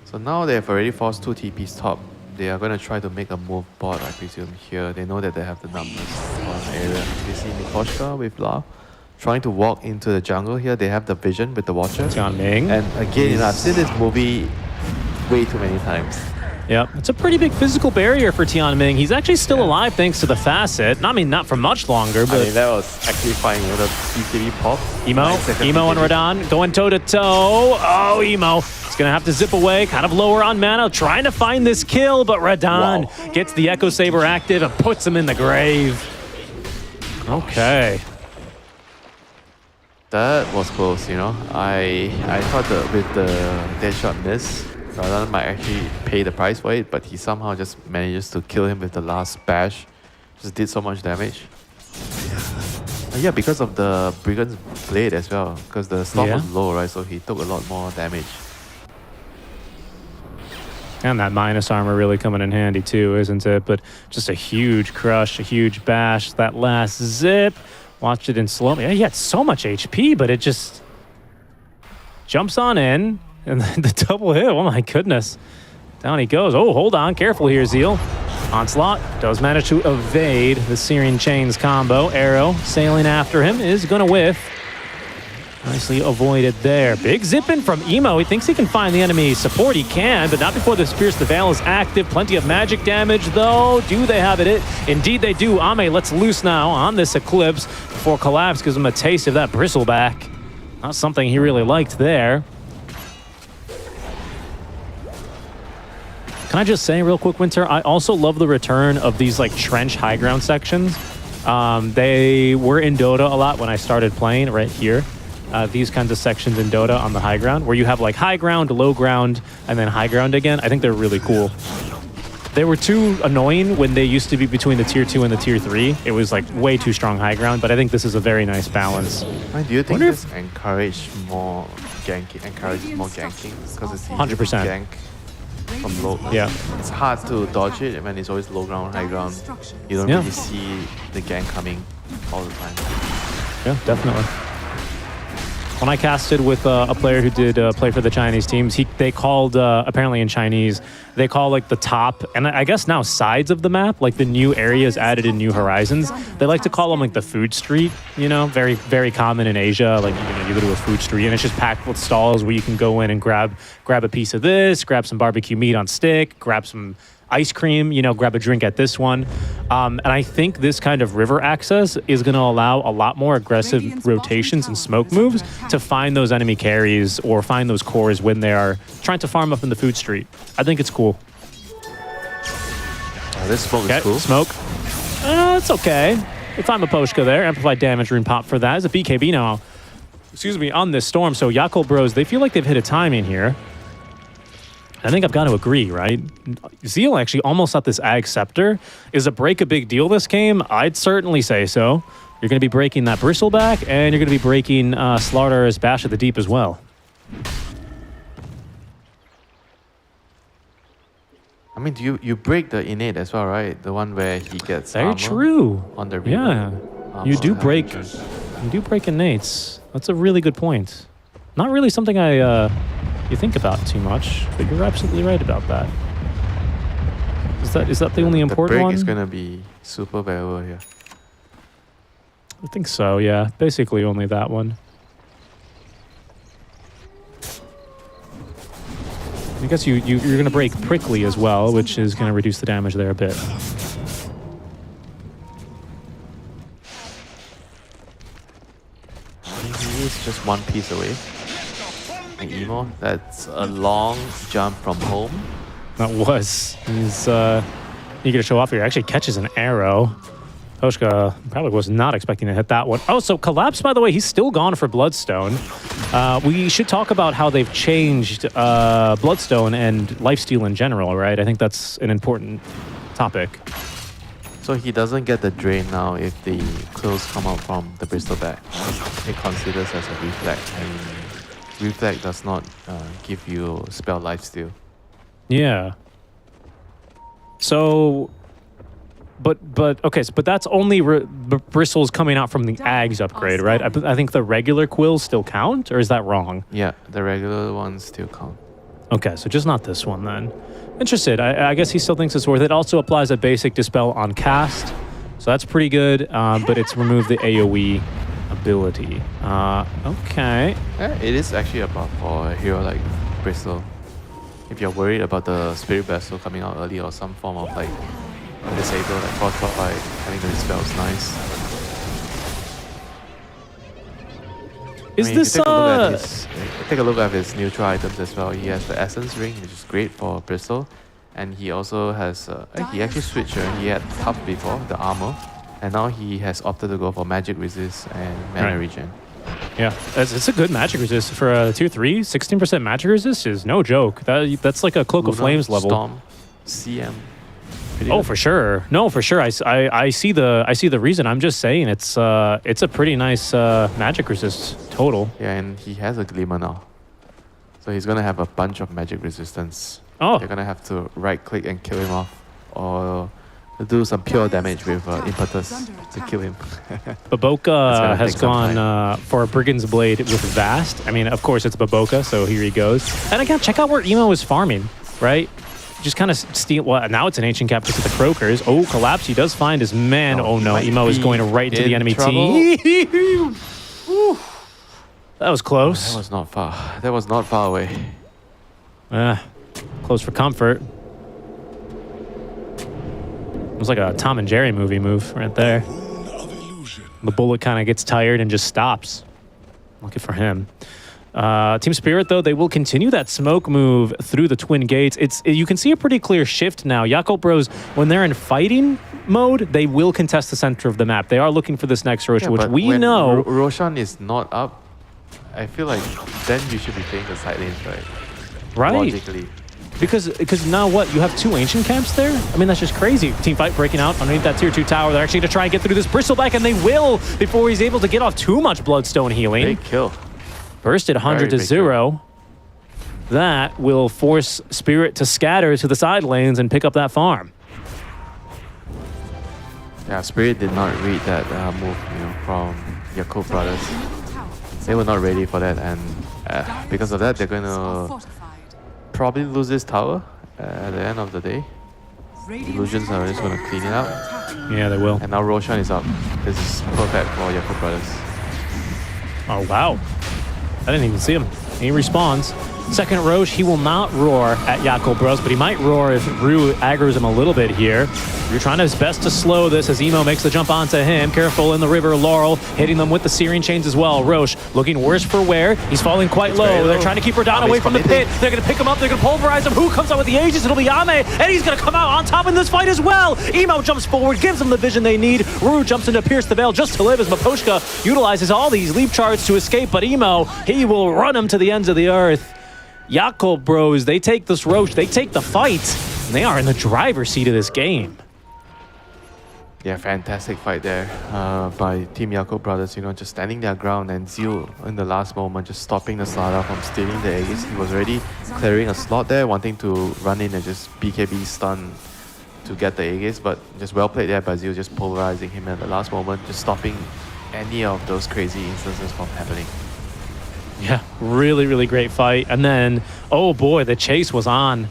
So now they have already forced 2 TPs top. They are going to try to make a move bot, I presume, here. They know that they have the numbers on the area. You see Mikoshka with Lao trying to walk into the jungle here. They have the vision with the Watcher. Tianming. And again, I've seen this movie way too many times. Yep, it's a pretty big physical barrier for Tianming. He's actually still alive thanks to the facet. I mean, not for much longer, but... I mean, that was actually fine with a BKB pop. Emo and Radon going toe-to-toe. Oh, Emo. He's going to have to zip away, kind of lower on mana, trying to find this kill, but Radon gets the Echo Saber active and puts him in the grave. Okay. That was close, I thought that with the Deadshot miss, Radon might actually pay the price for it, but he somehow just manages to kill him with the last bash. Just did so much damage. Yeah, because of the Brigand's Blade as well, because the stock was low, right? So he took a lot more damage. And that minus armor really coming in handy too, isn't it? But just a huge crush, a huge bash. That last zip. Watched it in slow. Yeah, he had so much HP, but it just jumps on in. And then the double hit, oh my goodness. Down he goes. Oh, hold on. Careful here, Zeal. Onslaught does manage to evade the Syrian Chains combo. Arrow sailing after him is going to whiff. Nicely avoided there. Big zipping from Emo. He thinks he can find the enemy support. He can, but not before this Pierce the Veil is active. Plenty of magic damage, though. Do they have it? Indeed they do. Ame lets loose now on this Eclipse before Collapse gives him a taste of that bristleback. Not something he really liked there. Can I just say real quick, Winter, I also love the return of these like trench high ground sections. They were in Dota a lot when I started playing right here. These kinds of sections in Dota on the high ground where you have like high ground, low ground, and then high ground again. I think they're really cool. They were too annoying when they used to be between the tier 2 and the tier 3. It was like way too strong high ground, but I think this is a very nice balance. Do you think this encourages more ganking? Because it's easy 100%. to gank from low. Yeah. It's hard to dodge it when it's always low ground, high ground. You don't really see the gank coming all the time. Yeah, definitely. When I casted with a player who did play for the Chinese teams, they called, apparently in Chinese, they call like the top, and I guess now sides of the map, like the new areas added in New Horizons, they like to call them like the food street, very, very common in Asia. Like, you go to a food street and it's just packed with stalls where you can go in and grab a piece of this, grab some barbecue meat on stick, grab some ice cream, you know, grab a drink at this one. And I think this kind of river access is going to allow a lot more aggressive rotations and smoke moves to find those enemy carries or find those cores when they are trying to farm up in the food street. I think it's cool. This smoke is cool. Smoke. It's okay. We find Maposhka there. Amplified damage rune pop for that. It's a BKB now. Excuse me, on this storm. So Yakult Bros, they feel like they've hit a timing here. I think I've got to agree, right? Zeal actually almost thought this Ag Scepter. Is a break a big deal this game? I'd certainly say so. You're going to be breaking that Bristleback, and you're going to be breaking Slardr's Bash of the Deep as well. I mean, you break the innate as well, right? The one where he gets Very armor true. On the yeah, you do break innates. That's a really good point. Not really something you think about too much, but you're absolutely right about that. Is that the only important one? The break is gonna be super valuable here. I think so. Yeah, basically only that one. I guess you're going to break Prickly as well, which is going to reduce the damage there a bit. He is just one piece away. An emo. That's a long jump from home. That was. He's eager to show off here. Actually catches an arrow. Poshka probably was not expecting to hit that one. Oh, so Collapse, by the way, he's still gone for Bloodstone. We should talk about how they've changed Bloodstone and lifesteal in general, right? I think that's an important topic. So he doesn't get the drain now if the clothes come out from the Bristleback. It considers as a reflect, and reflect does not give you spell lifesteal. Yeah. So... But okay, but that's only bristles coming out from the Ags upgrade, right? I think the regular quills still count, or is that wrong? Yeah, the regular ones still count. Okay, so just not this one then. Interested. I guess he still thinks it's worth it. Also applies a basic dispel on cast, so that's pretty good. But it's removed the AOE ability. Okay. Yeah, it is actually a buff for a hero like Bristle. If you're worried about the Spirit Vessel coming out early or some form of like disable, like Frostbite, I think the dispel is nice. Is this take a look at his neutral items as well. He has the Essence Ring, which is great for Bristle, and he also has he actually switched. He had Tough before, the armor, and now he has opted to go for Magic Resist and Mana Regen. Yeah, it's a good magic resist for a 2-3. 16% magic resist is no joke. That's like a Cloak of Flames level. Storm, CM. Oh, for sure. No, for sure. I see the reason. I'm just saying it's a pretty nice magic resist total. Yeah, and he has a Glimmer now, so he's gonna have a bunch of magic resistance. Oh, you're gonna have to right click and kill him off, or do some pure damage with Impetus to kill him. Baboka has gone for a Brigand's Blade with Vast. I mean, of course, it's Baboka, so here he goes. And again, check out where Emo is farming, right? Just kind of steal. Well, now it's an Ancient Cap because of the Croakers. Oh, Collapse. He does find his man. Oh no, Emo is going right into the enemy team. That was close. That was not far. That was not far away. Close for comfort. It was like a Tom and Jerry movie move right there. The bullet kind of gets tired and just stops. Lucky for him. Team Spirit, though, they will continue that smoke move through the Twin Gates. You can see a pretty clear shift now. Yakult Bros, when they're in fighting mode, they will contest the center of the map. They are looking for this next Roshan, which we know... Roshan is not up, I feel like then you should be playing the side lanes, right? Right. Logically. Because now what? You have two Ancient Camps there? I mean, that's just crazy. Team fight breaking out underneath that tier 2 tower. They're actually going to try and get through this Bristleback, and they will before he's able to get off too much Bloodstone healing. Big kill. Bursted 100 to 0. That will force Spirit to scatter to the side lanes and pick up that farm. Yeah, Spirit did not read that move from Yakult Brothers. They were not ready for that, and because of that, they're going to probably lose this tower at the end of the day. Illusions are just going to clean it up. Yeah, they will. And now Roshan is up. This is perfect for Yakult Brothers. Oh, wow. I didn't even see him. He respawns. Second Roche, he will not roar at Jakob Bros, but he might roar if Rue aggroes him a little bit here. You're trying his best to slow this as Emo makes the jump onto him. Careful in the river, Laurel hitting them with the Searing Chains as well. Roche looking worse for wear. He's falling quite low. They're trying to keep Radon away from the pit. They're going to pick him up. They're going to pulverize him. Who comes out with the Aegis? It'll be Ame, and he's going to come out on top in this fight as well. Emo jumps forward, gives them the vision they need. Rue jumps in to pierce the veil just to live as Maposhka utilizes all these leap charts to escape, but Emo, he will run him to the ends of the earth. Jakob Bros, they take this Roche, they take the fight, and they are in the driver's seat of this game. Yeah, fantastic fight there by Team Jakob Brothers, you know, just standing their ground, and Zeal in the last moment just stopping the Slara from stealing the Aegis. He was already clearing a slot there, wanting to run in and just BKB stun to get the Aegis, but just well played there by Zeal, just pulverizing him at the last moment, just stopping any of those crazy instances from happening. Yeah, really, really great fight. And then, oh boy, the chase was on.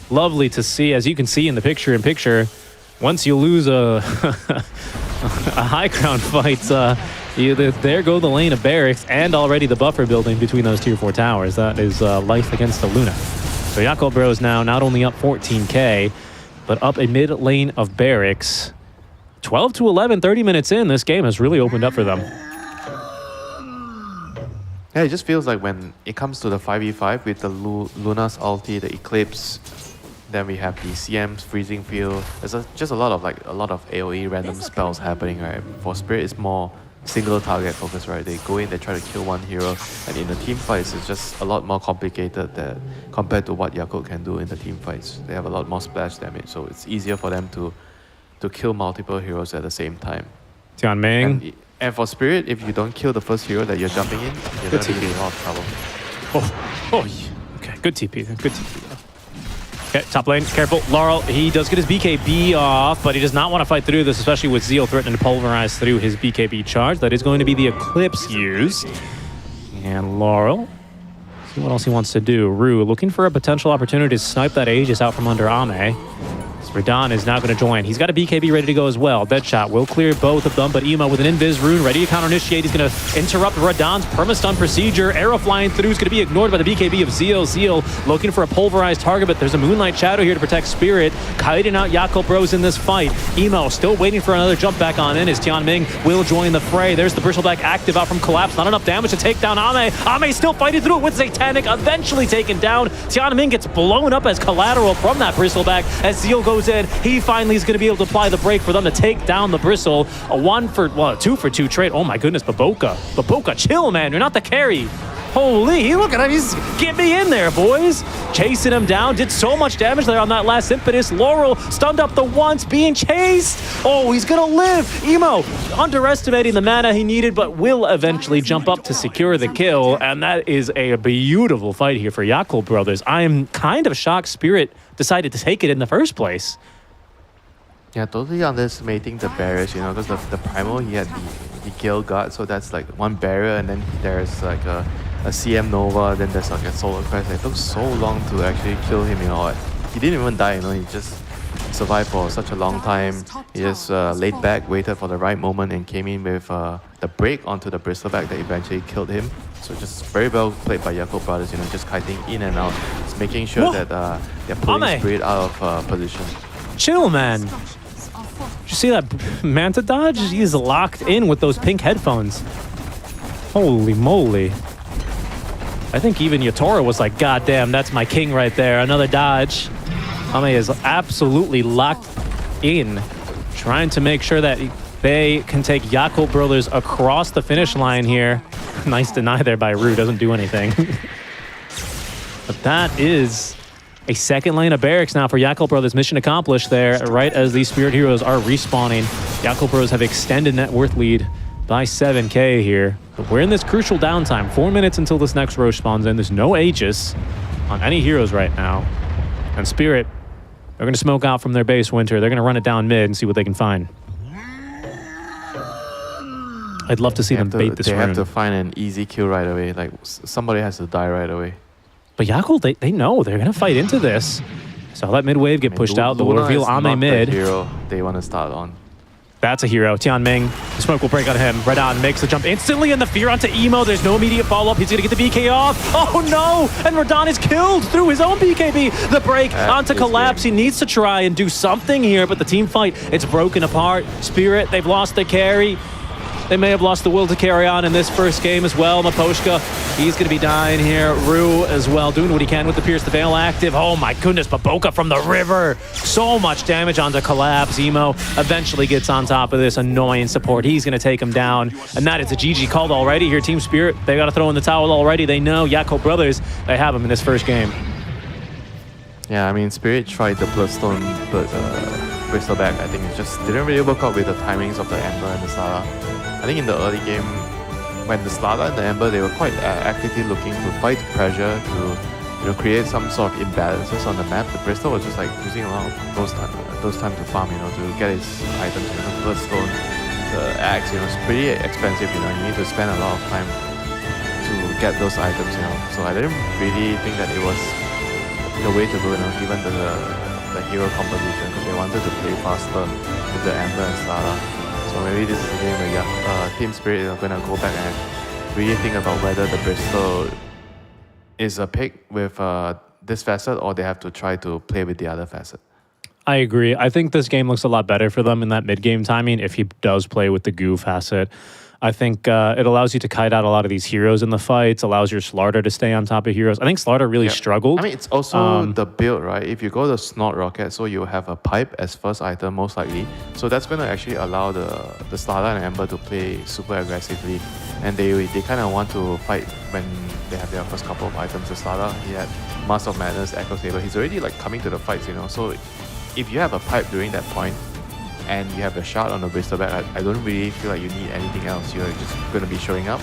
Lovely to see. As you can see in the picture-in-picture, once you lose a a high ground fight, there go the lane of barracks and already the buffer building between those tier 4 towers. That is life against the Luna. So Jakob Bros now not only up 14k, but up a mid lane of barracks. 12 to 11, 30 minutes in, this game has really opened up for them. Yeah, it just feels like when it comes to the 5v5 with the Luna's ulti, the Eclipse, then we have the CM's freezing field. There's just a lot of AoE random spells happening, right? For Spirit, it's more single target focus, right? They go in, they try to kill one hero, and in the team fights, it's just a lot more complicated compared to what Jakob can do in the team fights. They have a lot more splash damage, so it's easier for them to kill multiple heroes at the same time. Tianming. And for Spirit, if you don't kill the first hero that you're jumping in, you're going to be in a lot of trouble. Okay, good TP, good TP. Okay, top lane, careful. Laurel, he does get his BKB off, but he does not want to fight through this, especially with Zeal threatening to pulverize through his BKB charge. That is going to be the Eclipse used. And Laurel, see what else he wants to do. Rue looking for a potential opportunity to snipe that Aegis out from under Ame. Radon is now going to join. He's got a BKB ready to go as well. Deadshot will clear both of them, but Emo with an Invis rune ready to counter-initiate. He's going to interrupt Radon's perma-stun procedure. Arrow flying through is going to be ignored by the BKB of Zeal. Zeal looking for a pulverized target, but there's a Moonlight Shadow here to protect Spirit. Kiting out Jakob Bros in this fight. Emo still waiting for another jump back on in as Tianming will join the fray. There's the Bristleback active out from Collapse. Not enough damage to take down Ame. Ame still fighting through it with Satanic, eventually taken down. Tianming gets blown up as collateral from that Bristleback as Zeal goes in. He finally is going to be able to apply the break for them to take down the Bristle. A 2 for 2 trade. Oh my goodness, Baboka, chill, man. You're not the carry. Holy, look at him. He's get me in there, boys. Chasing him down. Did so much damage there on that last impetus. Laurel stunned up the once, being chased. Oh, he's going to live. Emo underestimating the mana he needed, but will eventually jump up to secure the kill. And that is a beautiful fight here for Jakob Brothers. I am kind of shocked Spirit decided to take it in the first place. Yeah, totally underestimating the barriers, you know, because the Primal, he had the Gale Guard, so that's like one barrier, and then there's like a CM Nova, then there's like a Solar Crest. It took so long to actually kill him, you know. He didn't even die, you know, he just survived for such a long time. He just laid back, waited for the right moment, and came in with the break onto the Bristleback that eventually killed him. So just very well played by Jakob Brothers, you know, just kiting in and out, just making sure that they're pulling Spirit out of position. Chill, man. Did you see that Manta dodge? He's locked in with those pink headphones. Holy moly. I think even Yatora was like, God damn, that's my king right there. Another dodge. Ame is absolutely locked in, trying to make sure that they can take Jakob Brothers across the finish line here. Nice deny there by Rue, doesn't do anything. But that is a second lane of barracks now for Jakob Brothers. Mission accomplished there, right as these Spirit Heroes are respawning. Jakob Brothers have extended net worth lead by 7k here. But we're in this crucial downtime. 4 minutes until this next Roche spawns in. There's no Aegis on any heroes right now. And Spirit, they're going to smoke out from their base, Winter. They're going to run it down mid and see what they can find. I'd love to see them bait this rune. They have to find an easy kill right away. Like, somebody has to die right away. But Jakob, they know they're going to fight into this. So let mid wave get pushed out. They'll reveal Ame mid. The hero they want to start on. That's a hero. Tianming. The smoke will break on him. Red on makes the jump instantly, and the fear onto Emo. There's no immediate follow-up. He's going to get the BK off. Oh, no! And Radon is killed through his own BKB. The break onto Collapse. He needs to try and do something here, but the team fight, it's broken apart. Spirit, they've lost the carry. They may have lost the will to carry on in this first game as well. Maposhka, he's going to be dying here. Rue as well, doing what he can with the Pierce the Veil active. Oh my goodness, Baboka from the river. So much damage onto Collapse. Emo eventually gets on top of this annoying support. He's going to take him down. And that is a GG called already here. Team Spirit, they got to throw in the towel already. They know Yakult Brothers, they have him in this first game. Yeah, I mean, Spirit tried the Bloodstone, but Bristleback, I think it just didn't really work out with the timings of the Ember and the Sala. I think in the early game, when the Slada and the Ember, they were quite actively looking to fight pressure to create some sort of imbalances on the map. The Bristol was just like using a lot of those time to farm, to get his items. The Bloodstone, the axe, it's pretty expensive. You need to spend a lot of time to get those items. So I didn't really think that it was the way to go. Given the hero composition, because they wanted to play faster with the Ember and Slada. So maybe this is a game where Team Spirit are going to go back and really think about whether the Bristol is a pick with this facet, or they have to try to play with the other facet. I agree. I think this game looks a lot better for them in that mid-game timing if he does play with the goo facet. I think it allows you to kite out a lot of these heroes in the fights, allows your Slarter to stay on top of heroes. I think Slarter really struggled. I mean, it's also the build, right? If you go the Snort Rocket, so you have a pipe as first item, most likely. So that's going to actually allow the Slarter and Ember to play super aggressively. And they kind of want to fight when they have their first couple of items. The Slarter, he had Mask of Madness, Echo Saber. He's already coming to the fights, So if you have a pipe during that point, and you have a shot on the Bristleback, I don't really feel like you need anything else. You're just going to be showing up,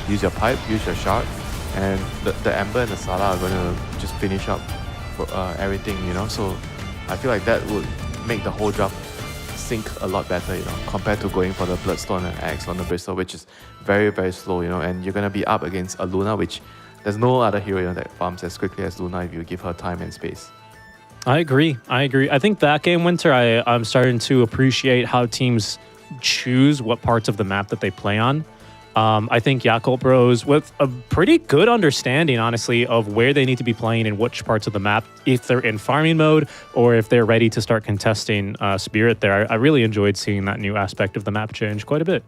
use your pipe, use your shot, and the Ember and the Sala are going to just finish up for, everything, So I feel like that would make the whole draft sync a lot better, compared to going for the Bloodstone and Axe on the Bristol, which is very, very slow, and you're going to be up against a Luna, which there's no other hero that farms as quickly as Luna if you give her time and space. I agree. I think that game, Winter, I'm starting to appreciate how teams choose what parts of the map that they play on. I think Yakult Bros, with a pretty good understanding, honestly, of where they need to be playing in which parts of the map, if they're in farming mode or if they're ready to start contesting Spirit there. I really enjoyed seeing that new aspect of the map change quite a bit.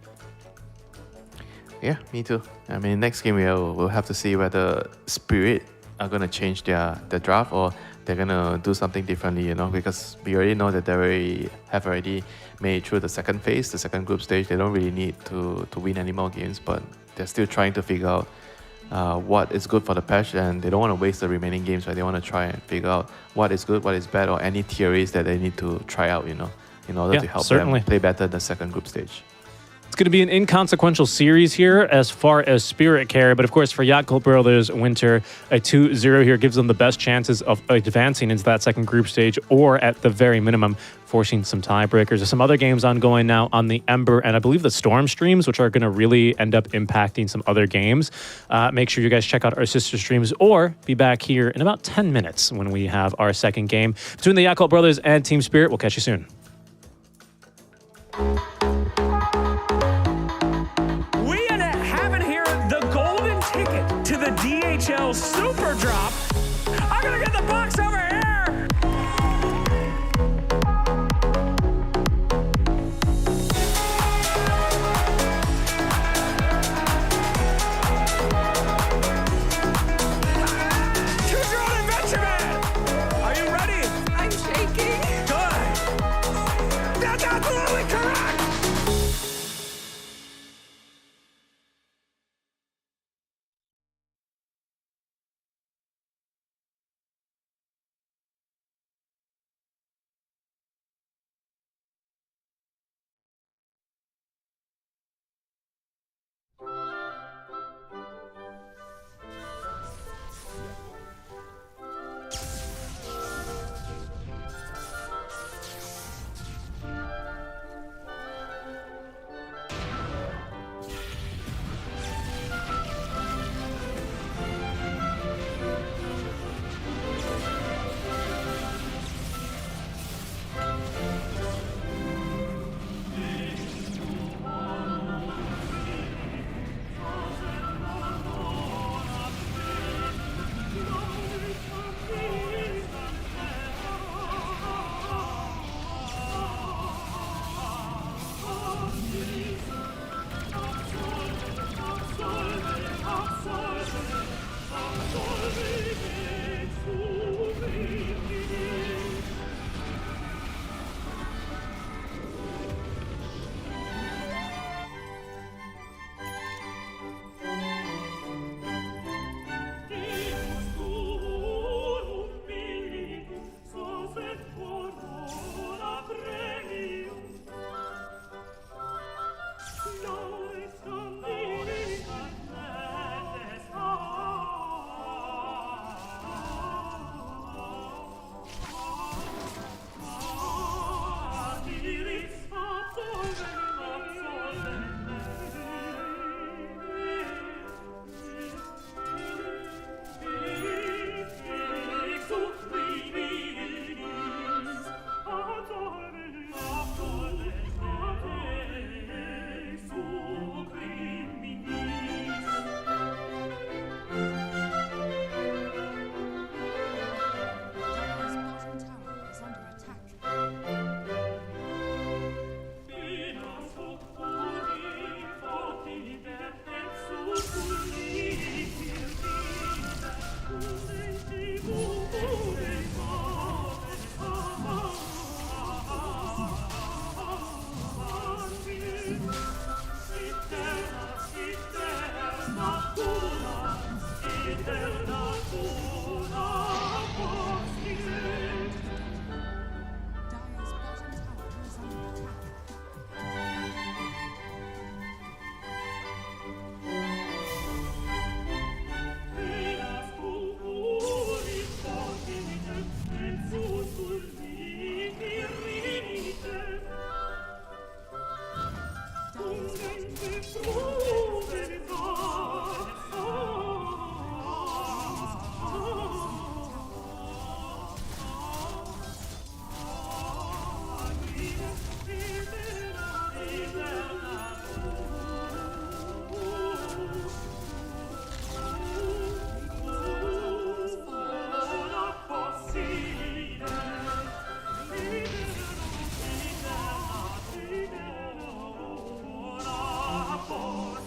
Yeah, me too. I mean, next game we'll have to see whether Spirit are going to change their draft, or they're going to do something differently, because we already know that they have already made through the second phase, the second group stage. They don't really need to win any more games, but they're still trying to figure out what is good for the patch, and they don't want to waste the remaining games, right? They want to try and figure out what is good, what is bad, or any theories that they need to try out, in order to help them play better in the second group stage. It's going to be an inconsequential series here as far as Spirit carry, but of course for Yakult Brothers, Winter, a 2-0 here gives them the best chances of advancing into that second group stage, or at the very minimum, forcing some tiebreakers. There's some other games ongoing now on the Ember and I believe the Storm streams, which are going to really end up impacting some other games. Make sure you guys check out our sister streams, or be back here in about 10 minutes when we have our second game between the Yakult Brothers and Team Spirit. We'll catch you soon. To the DHL Super Drop. I'm gonna get the box over here. Possibile.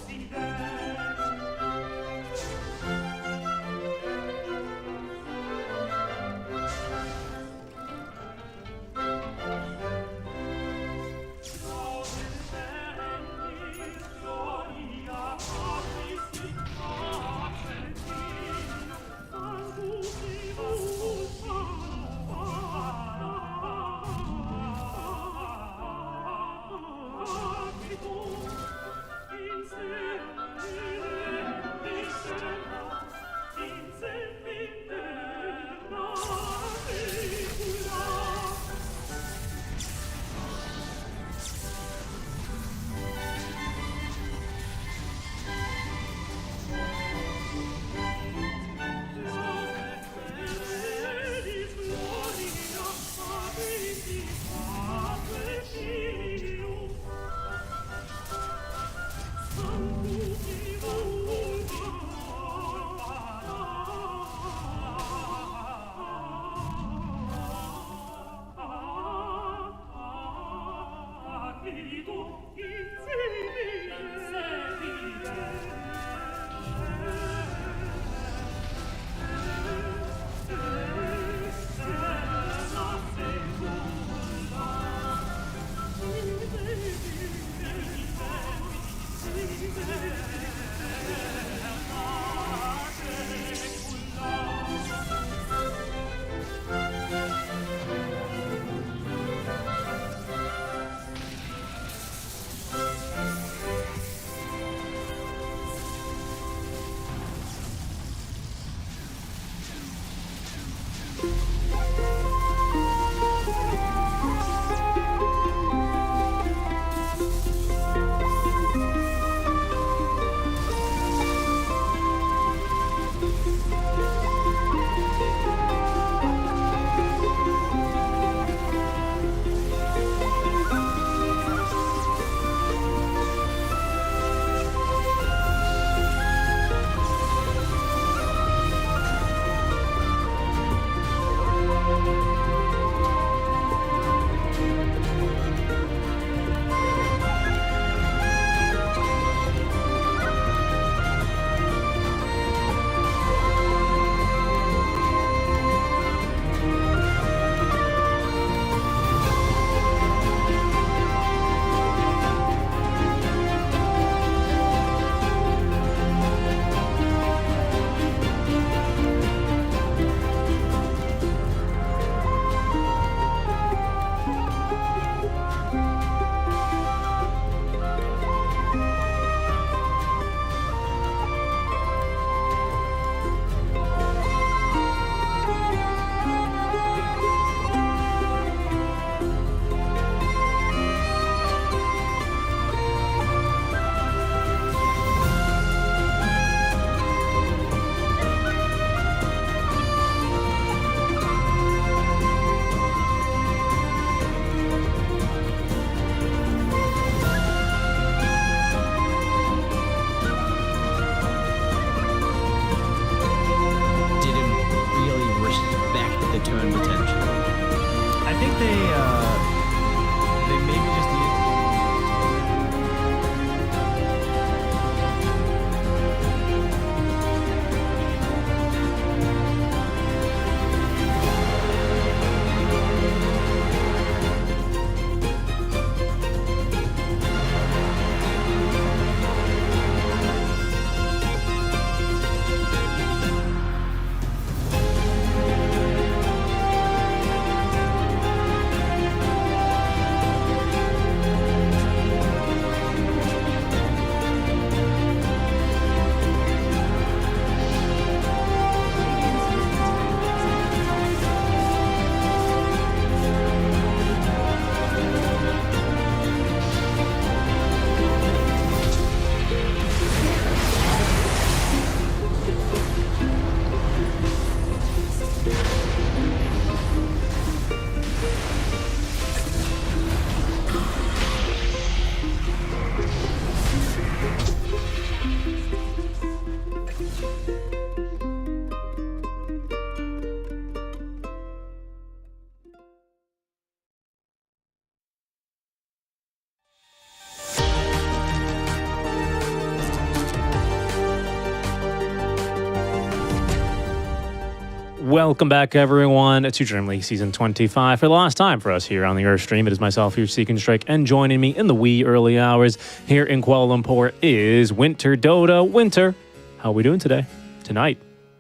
Welcome back, everyone, to DreamLeague Season 25. For the last time for us here on the Earth stream, it is myself here, Seeking Strike, and joining me in the wee early hours here in Kuala Lumpur is Winter Dota. Winter, how are we doing today? Tonight?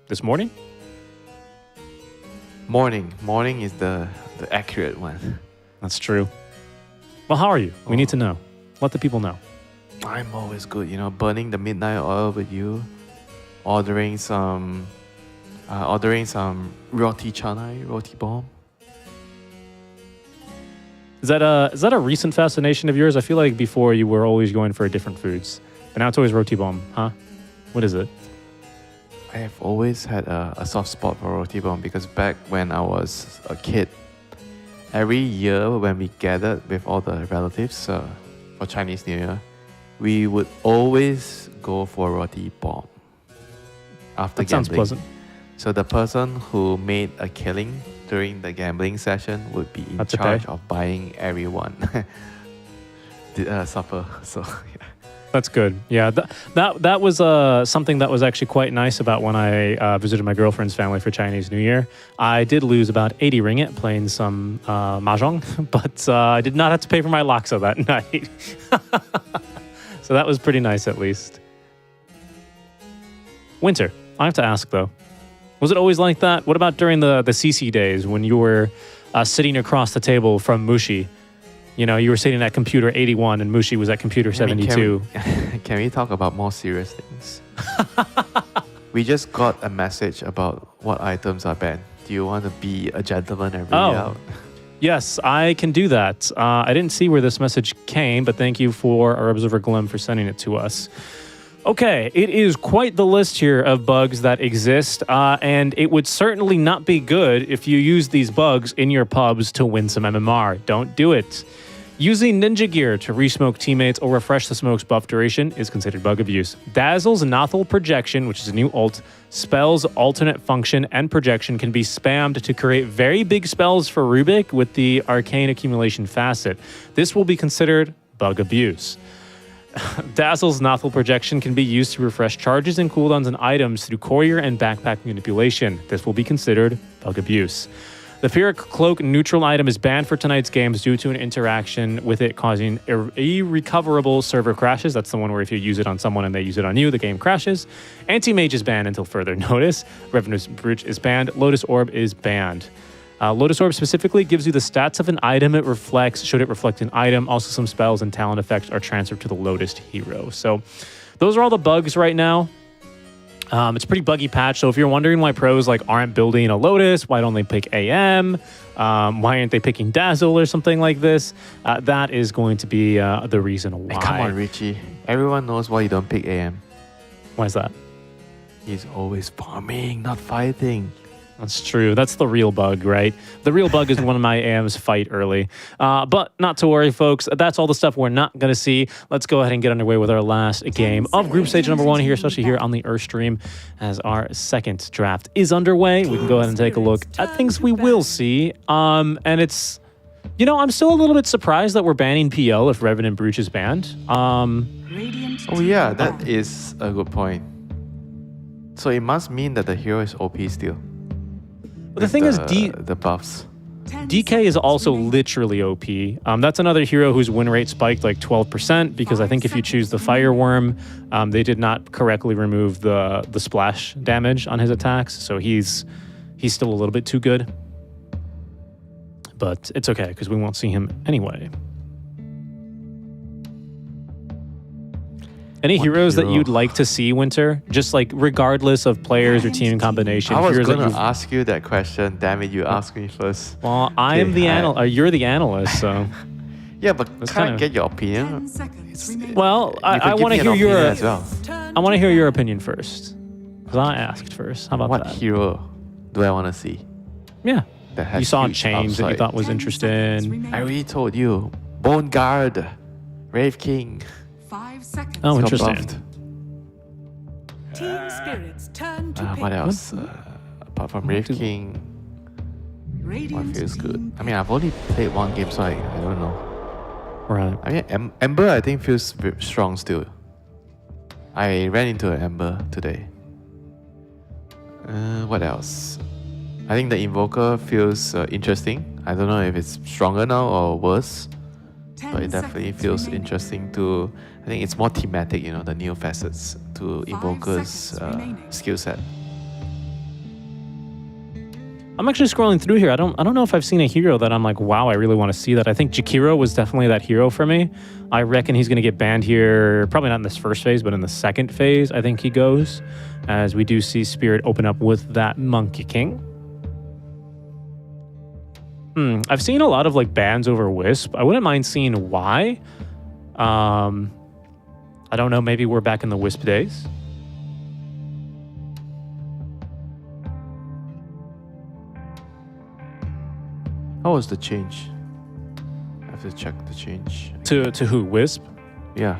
This morning? Morning. Morning is the accurate one. That's true. Well, how are you? We need to know. Let the people know. I'm always good, burning the midnight oil with you, ordering some roti canai, roti bomb. Is that a recent fascination of yours? I feel like before you were always going for different foods, but now it's always roti bomb, huh? What is it? I have always had a soft spot for roti bomb because back when I was a kid, every year when we gathered with all the relatives for Chinese New Year, we would always go for roti bomb after that sounds gambling. pleasant. So the person who made a killing during the gambling session would be in charge of buying everyone supper. So yeah. That's good. Yeah, that was something that was actually quite nice about when I visited my girlfriend's family for Chinese New Year. I did lose about 80 ringgit playing some mahjong, but I did not have to pay for my laksa that night. So that was pretty nice, at least. Winter, I have to ask though, was it always like that? What about during the CC days when you were sitting across the table from Mushi? You were sitting at computer 81 and Mushi was at computer 72. Can we talk about more serious things? We just got a message about what items are banned. Do you want to be a gentleman and read it out? Yes, I can do that. I didn't see where this message came, but thank you for our Observer Glim for sending it to us. Okay, it is quite the list here of bugs that exist, and it would certainly not be good if you use these bugs in your pubs to win some MMR. Don't do it. Using Ninja Gear to resmoke teammates or refresh the smoke's buff duration is considered bug abuse. Dazzle's Nothel Projection, which is a new ult, spells alternate function and projection can be spammed to create very big spells for Rubik with the Arcane Accumulation facet. This will be considered bug abuse. Dazzle's Nothel Projection can be used to refresh charges and cooldowns and items through courier and backpack manipulation. This will be considered bug abuse. The Pyrrhic Cloak neutral item is banned for tonight's games due to an interaction with it causing irrecoverable server crashes. That's the one where if you use it on someone and they use it on you, the game crashes. Anti-Mage is banned until further notice. Revenue Breach is banned. Lotus Orb is banned. Lotus Orb specifically gives you the stats of an item it reflects, should it reflect an item. Also, some spells and talent effects are transferred to the Lotus hero. So those are all the bugs right now. It's a pretty buggy patch, so if you're wondering why pros aren't building a Lotus, why don't they pick AM, why aren't they picking Dazzle or something like this, that is going to be the reason why. Hey, come on, Richie. Everyone knows why you don't pick AM. Why is that? He's always farming, not fighting. That's true. That's the real bug, right? The real bug is one of my AMs fight early. But not to worry, folks. That's all the stuff we're not going to see. Let's go ahead and get underway with our last game of Group Stage number 1 here, especially here on the Earth stream, as our second draft is underway. We can go ahead and take a look at things we will see. And it's, I'm still a little bit surprised that we're banning PL if Revenant Brooch is banned. Oh yeah, that is a good point. So it must mean that the hero is OP still. But the thing is, the buffs. DK is also literally OP. That's another hero whose win rate spiked 12% because I think if you choose the Fireworm, they did not correctly remove the splash damage on his attacks, so he's still a little bit too good. But it's okay because we won't see him anyway. Any heroes that you'd like to see, Winter? Just regardless of players or team combination. I was going to ask you that question. Damn it, you asked me first. Well, I am the analyst. You're the analyst, so. Yeah, but can I get your opinion? Well, I want to hear your. As well. I want to hear your opinion first, because I asked first. How about what that? What hero do I want to see? Yeah, you saw a change that you thought was interesting. I already told you. Bone Guard, Rave King. 5 seconds. Oh, interesting. Team spirits turn to pick. What else? Apart from Rave King, what feels good? I mean, I've only played one game, so I don't know. Right. I mean, Ember, I think feels strong still. I ran into an Ember today. What else? I think the Invoker feels interesting. I don't know if it's stronger now or worse, but it definitely feels interesting to. I think it's more thematic, you know, the new facets to Invoker's skill set. I'm actually scrolling through here. I don't know if I've seen a hero that I'm like, wow, I really want to see that. I think Jakiro was definitely that hero for me. I reckon he's going to get banned here, probably not in this first phase, but in the second phase, I think he goes, as we do see Spirit open up with that Monkey King. I've seen a lot of like bans over Wisp. I wouldn't mind seeing why. I don't know, maybe we're back in the Wisp days. How was the change? I have to check the change. To who? Wisp? Yeah.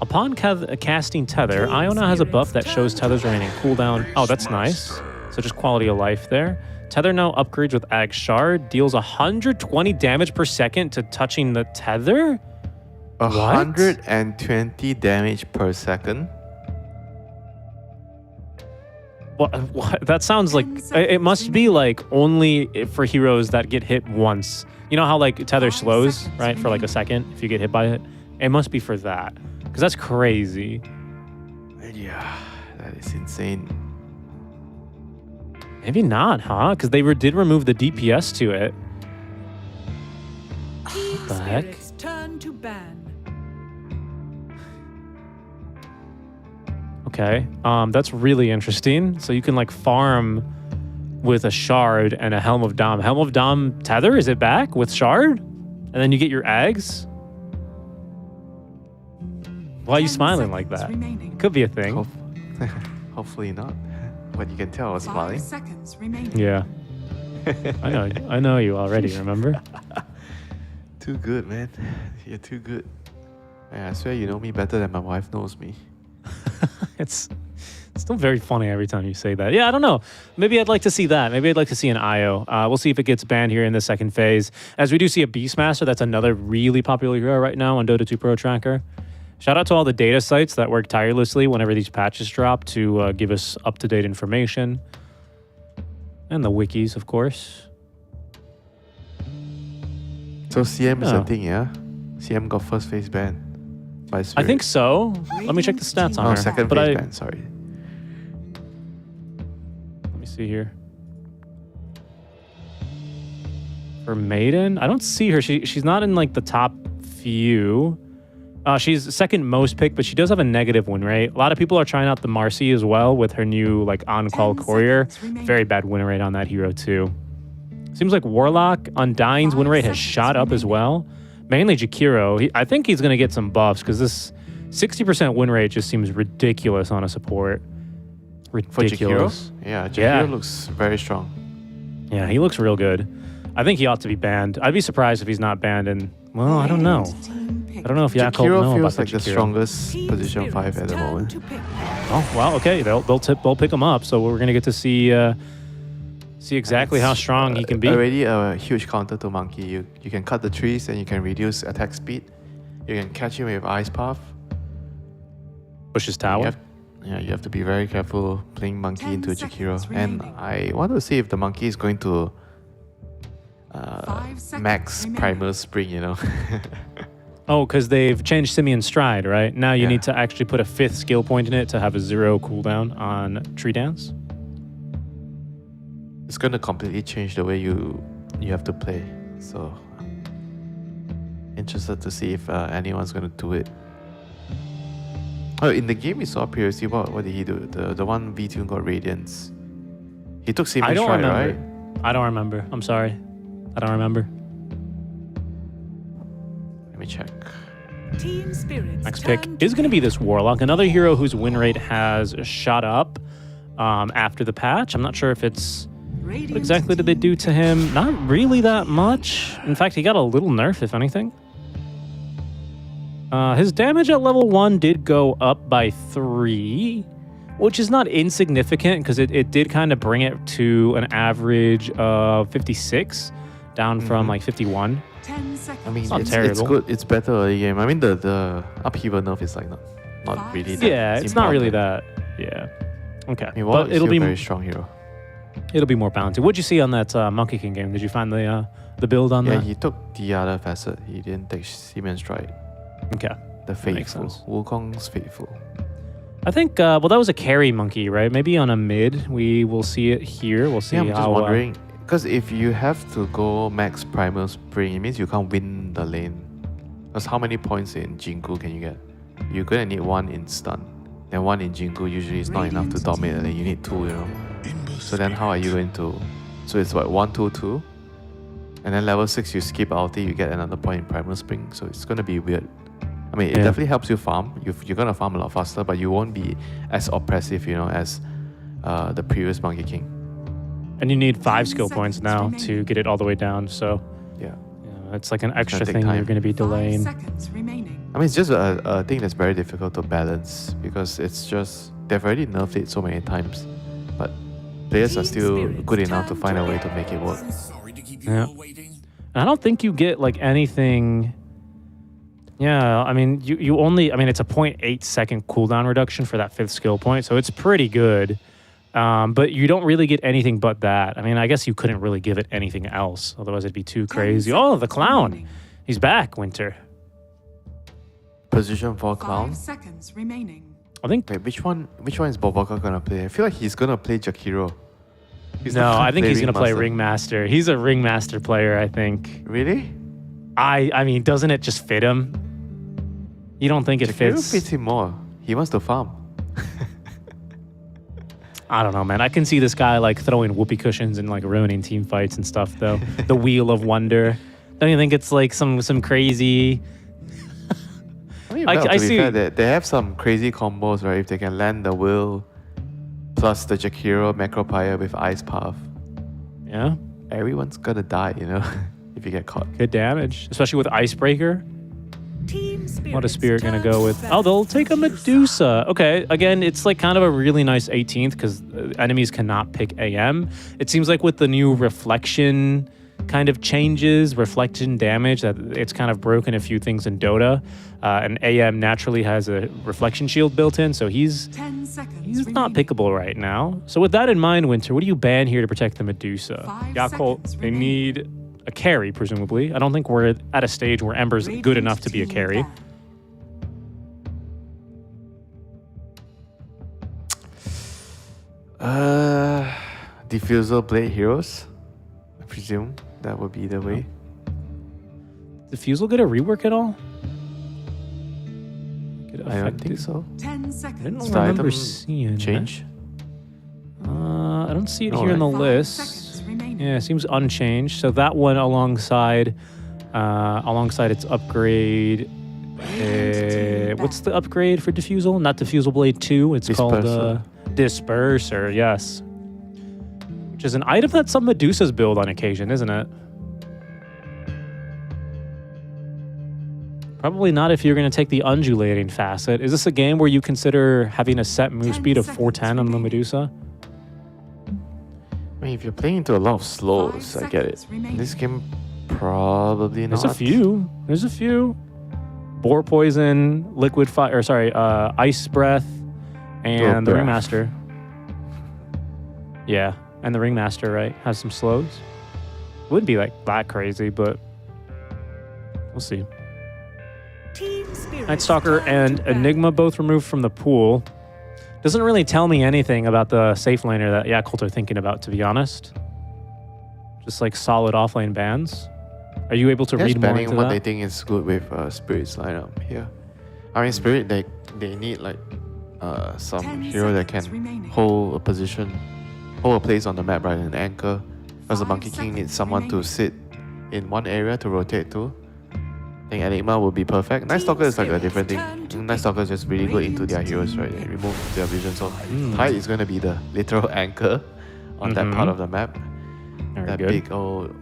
Upon casting Tether, Iona has a buff that shows Tether's remaining cooldown. Oh, that's nice. So just quality of life there. Tether now upgrades with Ag Shard, deals 120 damage per second to touching the Tether? 120 damage per second? What? That sounds like it must be like only for heroes that get hit once. You know how like Tether slows, right, for like a second if you get hit by it? It must be for that, because that's crazy. Yeah, that is insane. Maybe not, huh? Because they did remove the DPS to it. Team The heck? Spirit's turn to ban. Okay, that's really interesting. So you can like farm with a shard and a Helm of Dom. Helm of Dom Tether, is it back with shard? And then you get your eggs? Why are you smiling like that? It could be a thing. Hopefully not. But you can tell I was smiling. 5 seconds remaining. Yeah. I know you already, remember? Too good, man. You're too good. I swear you know me better than my wife knows me. It's still very funny every time you say that. Yeah, I don't know. Maybe I'd like to see that. Maybe I'd like to see an IO. We'll see if it gets banned here in the second phase. As we do see a Beastmaster, that's another really popular hero right now on Dota 2 Pro Tracker. Shout out to all the data sites that work tirelessly whenever these patches drop to give us up-to-date information. And the wikis, of course. So CM is a thing, yeah? CM got first phase ban. By Spirit. I think so. Let me check the stats on her. Second phase ban, sorry. Let me see here. For Maiden, I don't see her. She's not in like the top few. She's second most picked, but she does have a negative win rate. A lot of people are trying out the Marcy as well with her new like on-call courier. Very bad win rate on that hero too. Seems like Warlock Undying's win rate has shot up as well. Mainly Jakiro. I think he's going to get some buffs because this 60% win rate just seems ridiculous on a support. Ridiculous. For Jakiro? Yeah, Jakiro looks very strong. Yeah, he looks real good. I think he ought to be banned. I'd be surprised if he's not banned. And well, I don't know. I don't know if Yakult know about feels like the strongest position 5 at the moment. Oh well, okay. They'll pick him up. So we're gonna get to see exactly how strong he can be. Already a huge counter to Monkey. You can cut the trees and you can reduce attack speed. You can catch him with Ice Path. Push his tower. You have to be very careful playing Monkey into Jakiro. And I want to see if the Monkey is going to max Primal Spring, you know. Oh, because they've changed Simeon Stride, right? Now you need to actually put a 5th skill point in it to have a 0 cooldown on Tree Dance. It's going to completely change the way you have to play. So, interested to see if anyone's going to do it. Oh, in the game we saw previously, what did he do? The one V2 got Radiance. He took Simeon Stride, right? I don't remember. I'm sorry. I don't remember. Let me check. Team Spirit's next pick is going to be this Warlock, another hero whose win rate has shot up after the patch. I'm not sure if it's... What exactly did they do to him? Not really that much. In fact, he got a little nerf, if anything. His damage at level 1 did go up by 3, which is not insignificant because it did kind of bring it to an average of 56, down from like 51. 10 seconds. I mean, it's it's good. It's better early game. I mean, the upheaval nerf is like not really that it's not really that. Yeah. Okay. I mean, Warlock but it'll is be a very strong hero. It'll be more balanced. What'd you see on that Monkey King game? Did you find the build on Yeah, that? he took the other facet. He didn't take Siemens Stride. Okay. The Makes Faithful. sense. Wukong's Faithful. I think, well, that was a carry monkey, right? Maybe on a mid, we will see it here. We'll see Yeah, I'm just how... wondering, because if you have to go max Primal Spring, it means you can't win the lane. Because how many points in Jinku can you get? You're going to need 1 in stun. Then 1 in Jinku usually is not enough to dominate the lane. You need 2, you know? So then how are you going to... So it's what, 1, 2, 2? And then level 6, you skip ulti, you get another point in Primal Spring. So it's going to be weird. I mean, it definitely helps you farm. You're going to farm a lot faster, but you won't be as oppressive, you know, as the previous Monkey King. And you need 5 skill points now to get it all the way down, so... Yeah. It's like an extra take thing time. you're going to be delaying. 5 seconds remaining. I mean, it's just a thing that's very difficult to balance because it's just... They've already nerfed it so many times, but players are still good enough to find a way to make it work. Yeah. And I don't think you get, like, anything... Yeah, I mean, you only... I mean, it's a 0.8 second cooldown reduction for that 5th skill point, so it's pretty good. But you don't really get anything but that. I mean, I guess you couldn't really give it anything else. Otherwise, it'd be too crazy. Oh, the clown. He's back, Winter. Position for Clown. 5 seconds remaining. I think... Wait, which one is Bobaka gonna play? I feel like he's gonna play Jakiro. No, I think he's going to play Ringmaster. He's a Ringmaster player, I think. Really? I mean, doesn't it just fit him? You don't think it Jakiro fits? fits him more. He wants to farm. I don't know, man. I can see this guy like throwing whoopee cushions and like ruining team fights and stuff, though. The Wheel of Wonder. Don't you think it's like some crazy? I mean, well, to be fair, they have some crazy combos, right? If they can land the Will plus the Jakiro Macropire with Ice Path. Yeah. Everyone's gonna die, you know, if you get caught. Good damage, especially with Icebreaker. What is Spirit going to go with? Oh, they'll take a Medusa. Okay, again, it's like kind of a really nice 18th because enemies cannot pick AM. It seems like with the new reflection kind of changes, reflection damage, that it's kind of broken a few things in Dota. And AM naturally has a reflection shield built in, so he's not pickable right now. So with that in mind, Winter, what do you ban here to protect the Medusa? Yakult, they need a carry, presumably. I don't think we're at a stage where Ember's good enough to be a carry. Diffusal Blade Heroes? I presume that would be the way. Diffusal get a rework at all? I don't think so. 10 seconds. I don't remember seeing change. I don't see it here in the list. Yeah, it seems unchanged. So that one alongside its upgrade. What's the upgrade for Diffusal? Not Diffusal Blade 2. It's called Disperser, yes. Which is an item that some Medusas build on occasion, isn't it? Probably not if you're going to take the undulating facet. Is this a game where you consider having a set move speed of 410 on the Medusa? I mean, if you're playing into a lot of slows, I get it. In this game, probably not. There's a few. Boar Poison, Liquid Fire, Ice Breath, and the Ringmaster. Yeah, and the Ringmaster, right, has some slows. Wouldn't be like that crazy, but we'll see. Night Stalker and Enigma both removed from the pool. Doesn't really tell me anything about the safe laner that Yakult are thinking about, to be honest. Just like solid offlane bans. Are you able to read more into what that? they think is good with Spirit's lineup here. I mean, Spirit, they need like some hero that can hold a position, hold a place on the map rather than anchor. Because the Monkey King needs someone to sit in one area to rotate to. I think Enigma would be perfect. Night Stalker is like a different thing. Night Stalker is just really good into their heroes, right? They remove their vision. So Tide is going to be the literal anchor on that part of the map. That big old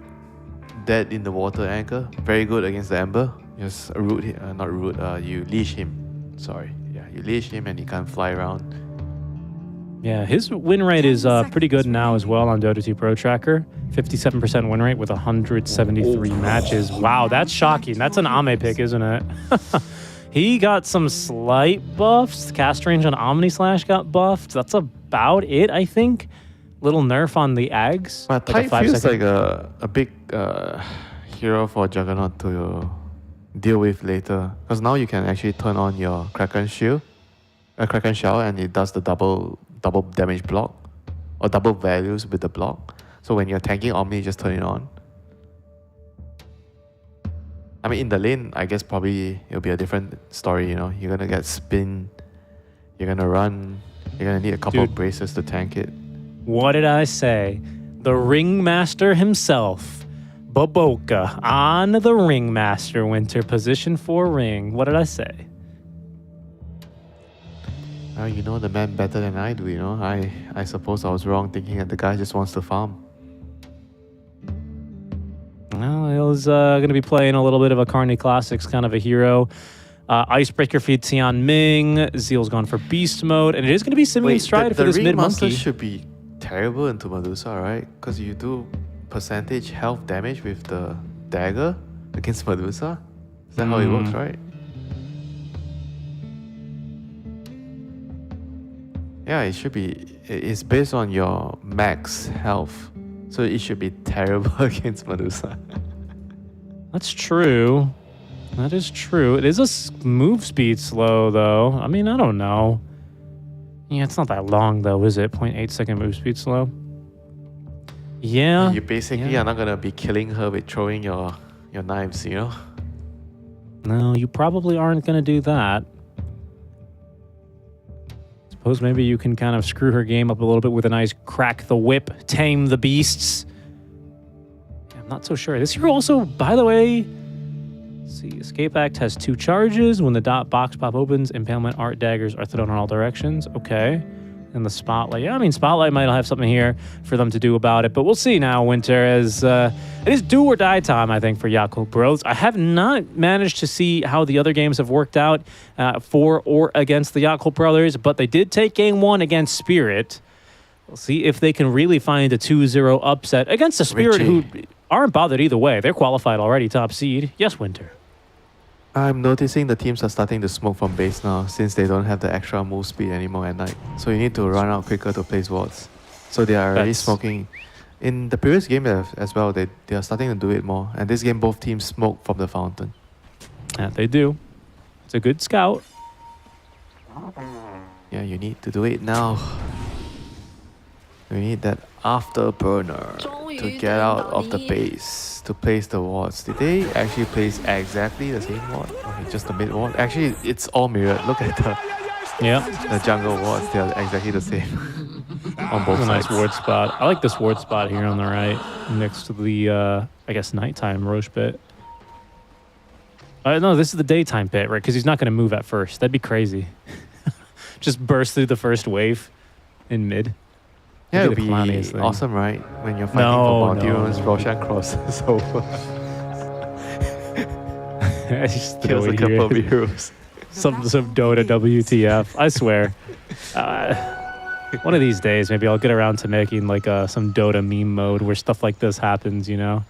dead in the water anchor. Very good against the Ember. Just root him, not root, you leash him. Sorry. Yeah, you leash him and he can't fly around. Yeah, his win rate is pretty good now as well on Dota 2 Pro Tracker. 57% win rate with 173 matches. Wow, that's shocking. That's an Ame pick, isn't it? He got some slight buffs. Cast range on Omni Slash got buffed. That's about it, I think. little nerf on the Ags. But like Tide feels like a big hero for Juggernaut to deal with later. Because now you can actually turn on your Kraken Shell, and it does the double damage block, or double values with the block. So when you're tanking Omni, just turn it on. I mean, in the lane, I guess probably it'll be a different story, you know. You're gonna get spin, you're gonna run, you're gonna need a couple of braces to tank it. What did I say? The Ringmaster himself, Boboka, on the Ringmaster, Winter, position 4 ring. What did I say? You know the man better than I do, you know. I suppose I was wrong thinking that the guy just wants to farm. Well, he was going to be playing a little bit of a Carney Classics kind of a hero. Icebreaker feed Tian Ming. Zeal's gone for Beast Mode. And it is going to be Simeon Stride for this mid-monkey. The should be terrible into Medusa, right? Because you do percentage health damage with the dagger against Medusa. Is that how it works, right? Yeah, it should be. It's based on your max health. So it should be terrible against Medusa. That's true. That is true. It is a move speed slow, though. I mean, I don't know. Yeah, it's not that long, though, is it? 0.8 second move speed slow. Yeah. You basically are not going to be killing her with throwing your knives, you know? No, you probably aren't going to do that. Suppose maybe you can kind of screw her game up a little bit with a nice crack the whip, tame the beasts. I'm not so sure. This hero also, by the way, let's see, Escape Act has 2 charges. When the dot box pop opens, impalement art daggers are thrown in all directions. Okay. And the Spotlight. Yeah, I mean, Spotlight might have something here for them to do about it, but we'll see now, Winter, as it is do or die time, I think, for Yakult Bros. I have not managed to see how the other games have worked out for or against the Yakult Brothers, but they did take game 1 against Spirit. We'll see if they can really find a 2-0 upset against the Spirit, who aren't bothered either way. They're qualified already, top seed. Yes, Winter. I'm noticing the teams are starting to smoke from base now since they don't have the extra move speed anymore at night. So you need to run out quicker to place wards. So they are already smoking. In the previous game as well, they are starting to do it more. And this game, both teams smoke from the fountain. Yeah, they do. It's a good scout. Yeah, you need to do it now. You need that afterburner to get out of the base to place the wards. Did they actually place exactly the same ward? Okay, just the mid ward. Actually, it's all mirrored. Look at the jungle wards. They are exactly the same on both sides. Nice ward spot. I like this ward spot here on the right, next to the I guess nighttime Roche pit. No, this is the daytime pit, right? Because he's not going to move at first. That'd be crazy. Just burst through the first wave in mid. Yeah, it would be awesome, right? When you're fighting for Balduins, Roshan crosses over. I just kills a couple of heroes. Some Dota WTF. I swear. One of these days, maybe I'll get around to making like some Dota meme mode where stuff like this happens, you know?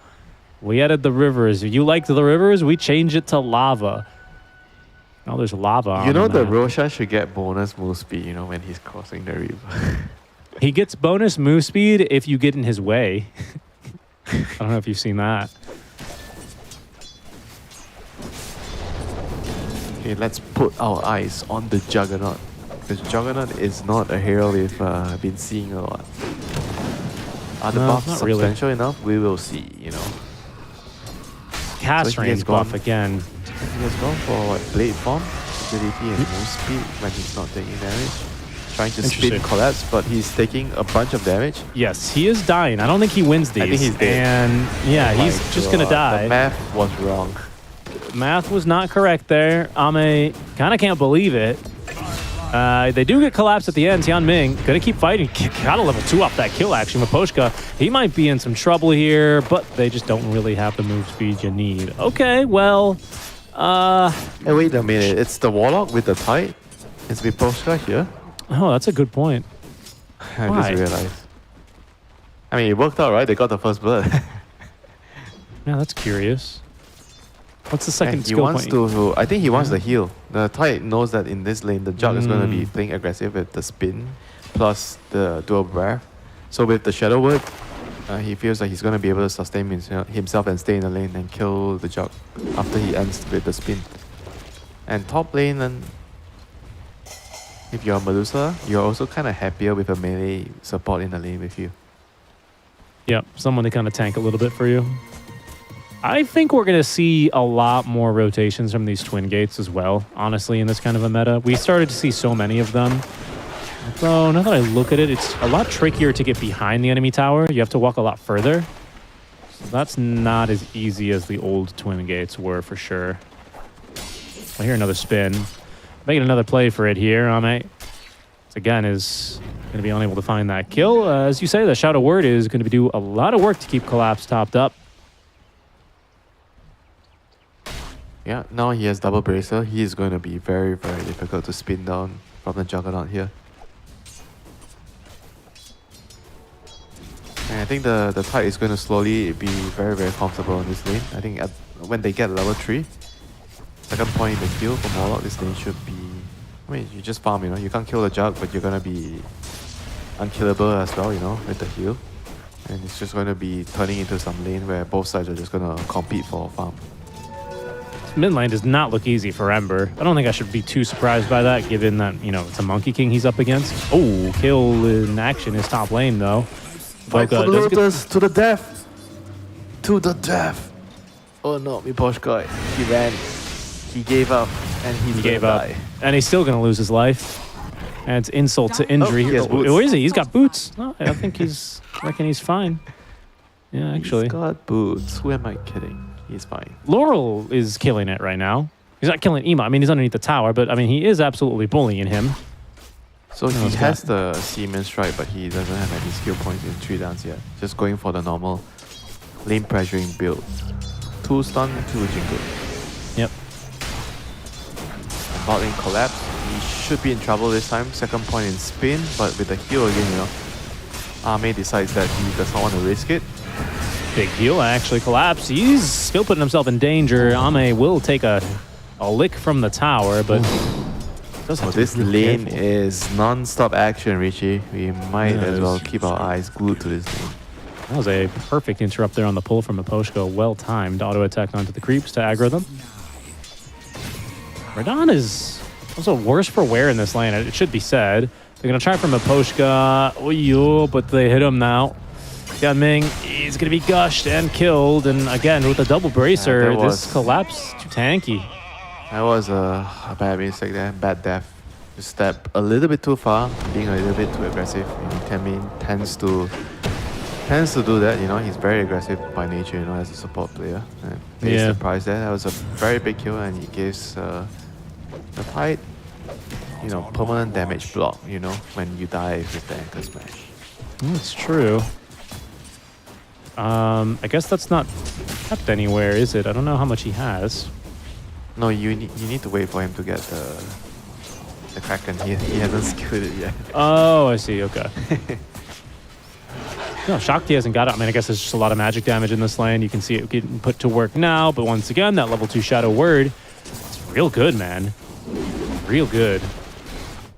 We added the rivers. You liked the rivers? We changed it to lava. Now there's lava on You know the the Roshan should get bonus move speed, you know, when he's crossing the river. He gets bonus move speed if you get in his way. I don't know if you've seen that. Okay, let's put our eyes on the Juggernaut. Because Juggernaut is not a hero we've been seeing a lot. Are the buffs substantial enough? We will see, you know. Cast range buff again. He has gone for what? Blade Form, agility and move speed when he's not taking damage. Trying to spin collapse, but he's taking a bunch of damage. Yes, he is dying. I don't think he wins these. I think he's dead. And yeah, he's just gonna die. The math was wrong. Math was not correct there. Ame kind of can't believe it. They do get collapsed at the end. Tian Ming gonna keep fighting. Got a level 2 off that kill action. Maposhka, he might be in some trouble here, but they just don't really have the move speed you need. Okay, well, Hey, wait a minute. It's the Warlock with the Tide? It's Maposhka here? Oh, that's a good point. I just realized. I mean, it worked out, right? They got the first blood. Yeah, that's curious. What's the second he skill wants point? I think he wants the heal. The Tide knows that in this lane, the Jug is going to be playing aggressive with the spin plus the dual breath. So with the Shadow Word, he feels like he's going to be able to sustain himself and stay in the lane and kill the Jug after he ends with the spin. And top lane, and if you're Medusa, you're also kind of happier with a melee support in the lane with you. Yep, someone to kind of tank a little bit for you. I think we're going to see a lot more rotations from these twin gates as well, honestly, in this kind of a meta. We started to see so many of them. Although, now that I look at it, it's a lot trickier to get behind the enemy tower. You have to walk a lot further. So that's not as easy as the old twin gates were, for sure. I hear another spin. Making another play for it here. Ame, again, is going to be unable to find that kill. As you say, the Shadow Word is going to do a lot of work to keep Collapse topped up. Yeah, now he has double bracer. He is going to be very, very difficult to spin down from the Juggernaut here. And I think the Tide is going to slowly be very, very comfortable in this lane. I think when they get level 3, second point in the queue for Morlock, this lane should be... I mean, you just farm, you know. You can't kill the Jug, but you're going to be unkillable as well, you know, with the heal. And it's just going to be turning into some lane where both sides are just going to compete for farm. Mid lane does not look easy for Ember. I don't think I should be too surprised by that, given that, you know, it's a Monkey King he's up against. Oh, kill in action is top lane, though. Fight for the Lotus, to the death! To the death! Oh no, Miposhka, he ran. He gave up, and he gave up. And he's still going to lose his life. And it's insult to injury. Oh, he has boots. Where is he? He's got boots. No, I think he's... I reckon he's fine. Yeah, actually. He's got boots. Who am I kidding? He's fine. Laurel is killing it right now. He's not killing Ema. I mean, he's underneath the tower, but I mean, he is absolutely bullying him. So he has the Seaman Strike, but he doesn't have any skill points in 3 downs yet. Just going for the normal lane pressuring build. 2 stun, 2 jingle. Yep. Bot lane collapse. He should be in trouble this time. Second point in spin, but with the heal again, you know. Ame decides that he does not want to risk it. Big heal, actually collapse. He's still putting himself in danger. Ame will take a lick from the tower, but... So this lane is non-stop action, Richie. We might as well keep our eyes glued to this lane. That was a perfect interrupt there on the pull from Miposhka. Well-timed auto attack onto the creeps to aggro them. Radon is also worse for wear in this lane, it should be said. They're going to try for Miposhka. Oh, yo, but they hit him now. Got Ming. He's going to be gushed and killed. And again, with a double bracer, this collapse too tanky. That was a bad mistake there, bad death. Just step a little bit too far, being a little bit too aggressive. Tamin tends to do that, you know. He's very aggressive by nature, you know, as a support player. And he's surprised there. That was a very big kill, and he gives the Tide, you know, permanent damage block, you know, when you die with the Anchor Smash. That's true. I guess that's not kept anywhere, is it? I don't know how much he has. No, you need to wait for him to get the Kraken. He hasn't skilled it yet. Oh, I see. Okay. No, Shakti hasn't got it. I mean, I guess there's just a lot of magic damage in this lane. You can see it getting put to work now. But once again, that level 2 Shadow Word, it's real good, man. Real good.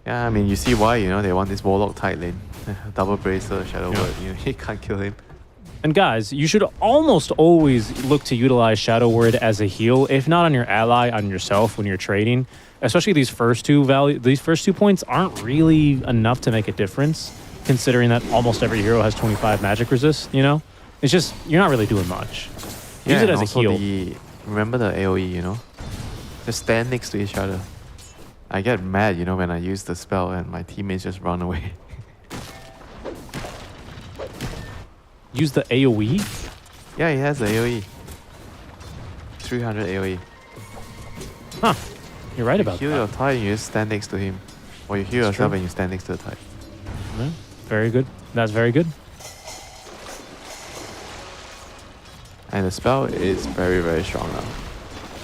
Yeah, I mean, you see why, you know, they want this Warlock tight lane. Double Bracer, Shadow Word. You know, he can't kill him. And guys, you should almost always look to utilize Shadow Word as a heal, if not on your ally, on yourself when you're trading. Especially these first two points aren't really enough to make a difference, considering that almost every hero has 25 magic resist, you know? It's just, you're not really doing much. Use it as a heal. Remember the AoE, you know? Just stand next to each other. I get mad, you know, when I use the spell and my teammates just run away. Use the AoE? Yeah, he has the AoE. 300 AoE. Huh. You're right about that. You heal your Tide and you just stand next to him. Or you heal yourself and you stand next to the Tide. Yeah, very good. That's very good. And the spell is very, very strong now.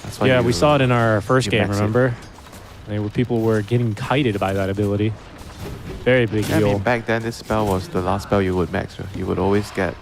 That's why we saw it in our first game, remember? People were getting kited by that ability. Very big heal. I mean, back then, this spell was the last spell you would max. You would always get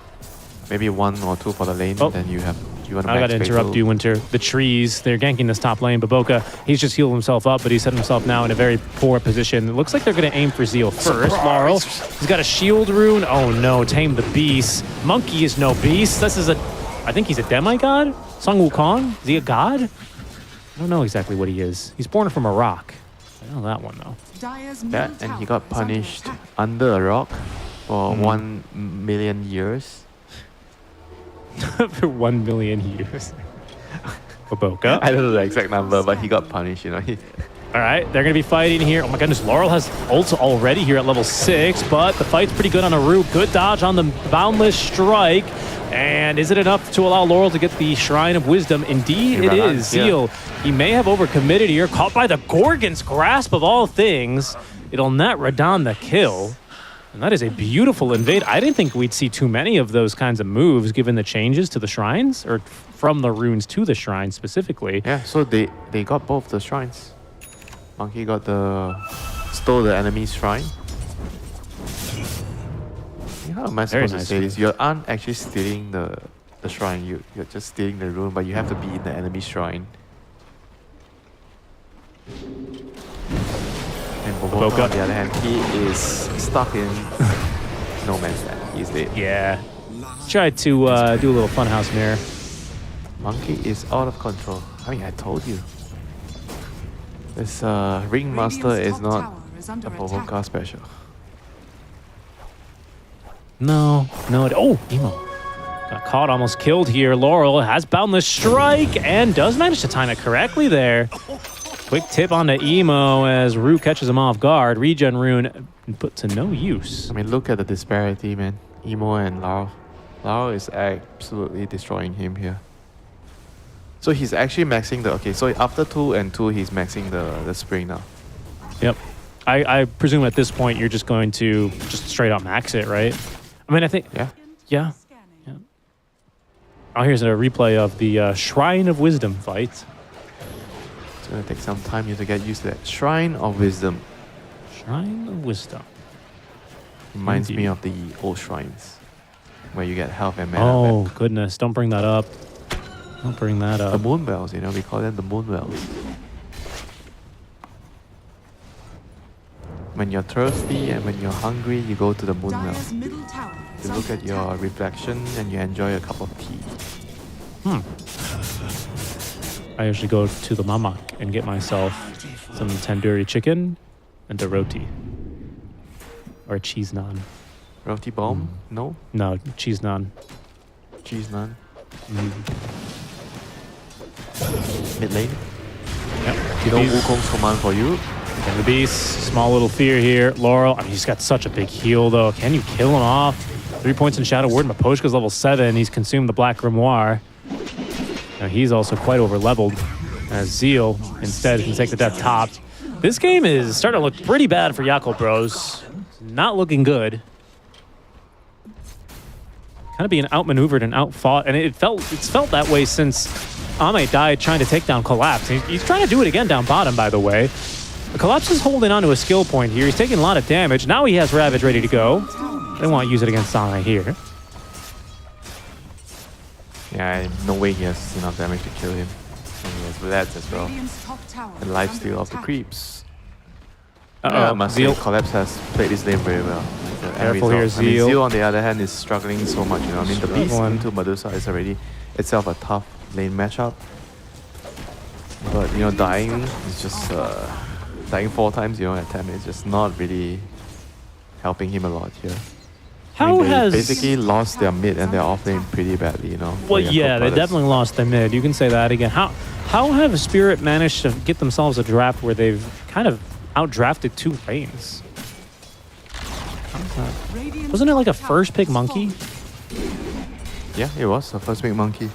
maybe 1 or 2 for the lane, then you have you want to I gotta interrupt you, Winter. The trees, they're ganking this top lane. Baboka, he's just healed himself up, but he set himself now in a very poor position. It looks like they're gonna aim for Zeal first. Laurel, he's got a shield rune. Oh no, tame the beast. Monkey is no beast. This is I think he's a demigod? Song Wukong? Is he a god? I don't know exactly what he is. He's born from a rock. I know that one though. Yeah, and he got punished under a rock for 1 million years. For 1 million years. Baboka. I don't know the exact number, but he got punished, you know. All right, they're going to be fighting here. Oh my goodness, Laurel has ult already here at level 6, but the fight's pretty good on a root. Good dodge on the Boundless Strike. And is it enough to allow Laurel to get the Shrine of Wisdom? Indeed, it is. Zeal, he may have overcommitted here. Caught by the Gorgon's grasp of all things. It'll net Radon the kill. And that is a beautiful invade. I didn't think we'd see too many of those kinds of moves given the changes to the shrines, or from the runes to the shrines specifically. Yeah, so they got both the shrines. Monkey got stole the enemy's shrine. How am I supposed to say this? You aren't actually stealing the shrine, you're just stealing the rune, but you have to be in the enemy shrine. And Baboka, on the other hand, he is stuck in no man's land. He's dead. Yeah. Tried to do a little funhouse mirror. Monkey is out of control. I mean, I told you. This Ringmaster is not a Baboka special. No. Oh, Emo. Got caught, almost killed here. Laurel has Boundless Strike and does manage to time it correctly there. Quick tip onto Emo as Rue catches him off guard. Regen rune put to no use. I mean, look at the disparity, man. Emo and Laurel. Laurel is absolutely destroying him here. So he's actually maxing the... Okay, so after 2 and 2, he's maxing the spring now. Yep. I presume at this point you're just going to just straight up max it, right? I mean, I think... Yeah. Oh, here's a replay of the Shrine of Wisdom fight. It's going to take some time here to get used to that. Shrine of Wisdom. Shrine of Wisdom. Reminds me of the old shrines, where you get health and mana Oh, back. goodness. Don't bring that up. Don't bring that up. The moon bells, you know, we call them the moon bells. When you're thirsty and when you're hungry, you go to the moon wells. You look at your reflection and you enjoy a cup of tea. I usually go to the mama and get myself some tandoori chicken and a roti. Or a cheese naan. Roti bomb? No? No, cheese naan. Cheese naan? Mid lane? Yep. No Wukong's command for you. And the beast, small little fear here. Laurel, I mean, he's got such a big heal though. Can you kill him off? 3 points in Shadow Word. Maposhka's level 7. He's consumed the Black Grimoire. Now he's also quite over leveled. As Zeal instead can take the death top. This game is starting to look pretty bad for Yakult Bros. Not looking good. Kind of being outmaneuvered and outfought, and it's felt that way since Ame died trying to take down Collapse. He's trying to do it again down bottom, by the way. Collapse is holding on to a skill point here. He's taking a lot of damage. Now he has Ravage ready to go. They want to use it against Ame here. Yeah, no way he has enough damage to kill him. And he has Blades as well. And lifesteal of the creeps. I must say, Collapse has played this lane very well. Careful here, Zeal. I mean, Zeal on the other hand is struggling so much. You know, I mean, the beast into Medusa is already itself a tough lane matchup. But you know, dying is just dying 4 times. You know, at 10 is just not really helping him a lot here. How they has basically lost their mid and their off lane pretty badly, you know. Well, yeah, they definitely lost their mid. You can say that again. How have Spirit managed to get themselves a draft where they've kind of outdrafted 2 lanes? Wasn't it like a first pick monkey? Yeah, it was a first pick monkey.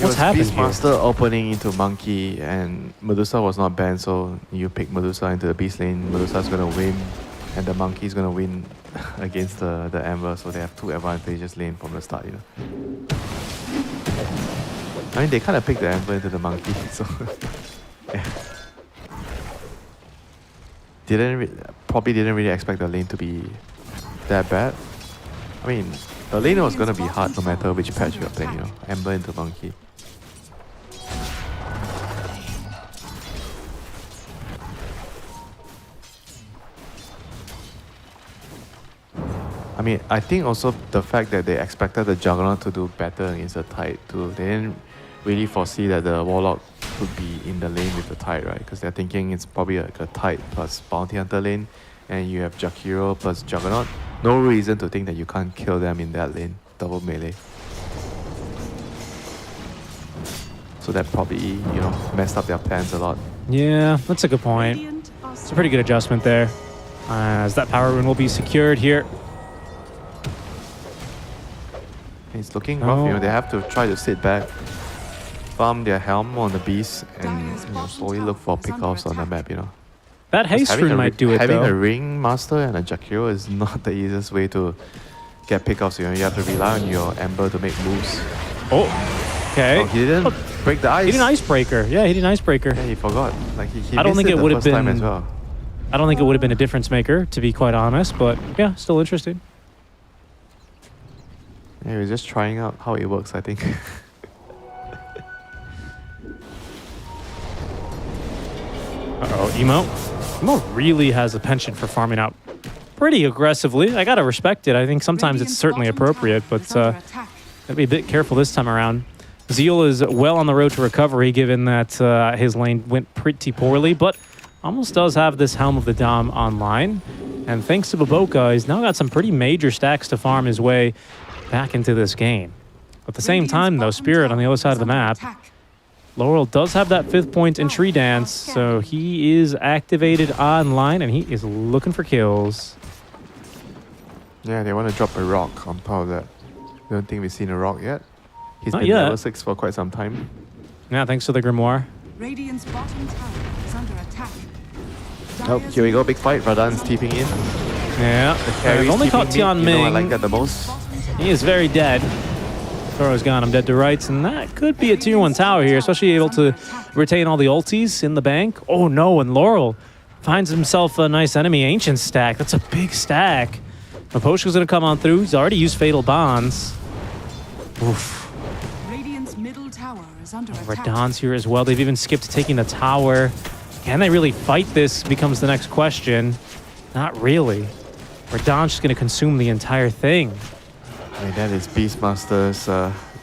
What's happened here? Beastmaster opening into monkey, and Medusa was not banned, so you pick Medusa into the beast lane. Medusa's gonna win, and the monkey's gonna win against the Amber, so they have 2 advantageous lane from the start, you know. I mean, they kind of picked the Amber into the monkey, so yeah. Probably didn't really expect the lane to be that bad. I mean, The lane was gonna be hard no matter which patch you're playing, you know. Ember into Monkey. I mean, I think also the fact that they expected the Juggernaut to do better against the Tide too. They didn't really foresee that the Warlock would be in the lane with the Tide, right? Because they're thinking it's probably like a Tide plus Bounty Hunter lane, and you have Jakiro plus Juggernaut. No reason to think that you can't kill them in that lane, double melee. So that probably, you know, messed up their plans a lot. Yeah, that's a good point. It's a pretty good adjustment there, as that power rune will be secured here. It's looking rough, you know, they have to try to sit back, farm their helm on the beast, and you know, slowly look for pickoffs on the map, you know. That haste rune might do it, having though. a ring master and a Jakiro is not the easiest way to get pickoffs, you know. You have to rely on your Ember to make moves. Oh, okay. Oh, he didn't break the ice. He did an icebreaker. Yeah, he did an icebreaker. Yeah, he forgot. Like he I don't think it would have been as well. I don't think it would have been a difference maker, to be quite honest, but yeah, still interesting. Yeah, he was just trying out how it works, I think. Uh-oh, Emo. Emo really has a penchant for farming out pretty aggressively. I gotta respect it. I think sometimes it's certainly appropriate, but gotta be a bit careful this time around. Zeal is well on the road to recovery, given that his lane went pretty poorly, but almost does have this Helm of the Dom online. And thanks to Baboka, he's now got some pretty major stacks to farm his way back into this game. At the same time, though, Spirit on the other side of the map, Laurel does have that 5th point in Tree Dance, so he is activated online and he is looking for kills. Yeah, they want to drop a rock on top of that. Don't think we've seen a rock yet. He's Not been yet. level 6 for quite some time. Yeah, thanks to the Grimoire. Radiant's bottom tower is under attack. Oh, here we go, big fight. Radan's TPing in. Yeah, Carry's only caught TPing Tian mid. You know, I Ming. like that the most. He is very dead. Thoro's gone, I'm dead to rights, and that could be a tier 1 tower here, especially able to retain all the ultis in the bank. Oh no, and Laurel finds himself a nice enemy ancient stack. That's a big stack. Maposhka's gonna come on through. He's already used Fatal Bonds. Oof. Radiant's middle tower is under attack. Radan's here as well. They've even skipped taking the tower. Can they really fight this becomes the next question. Not really. Radan's just gonna consume the entire thing. I mean, that is Beastmaster's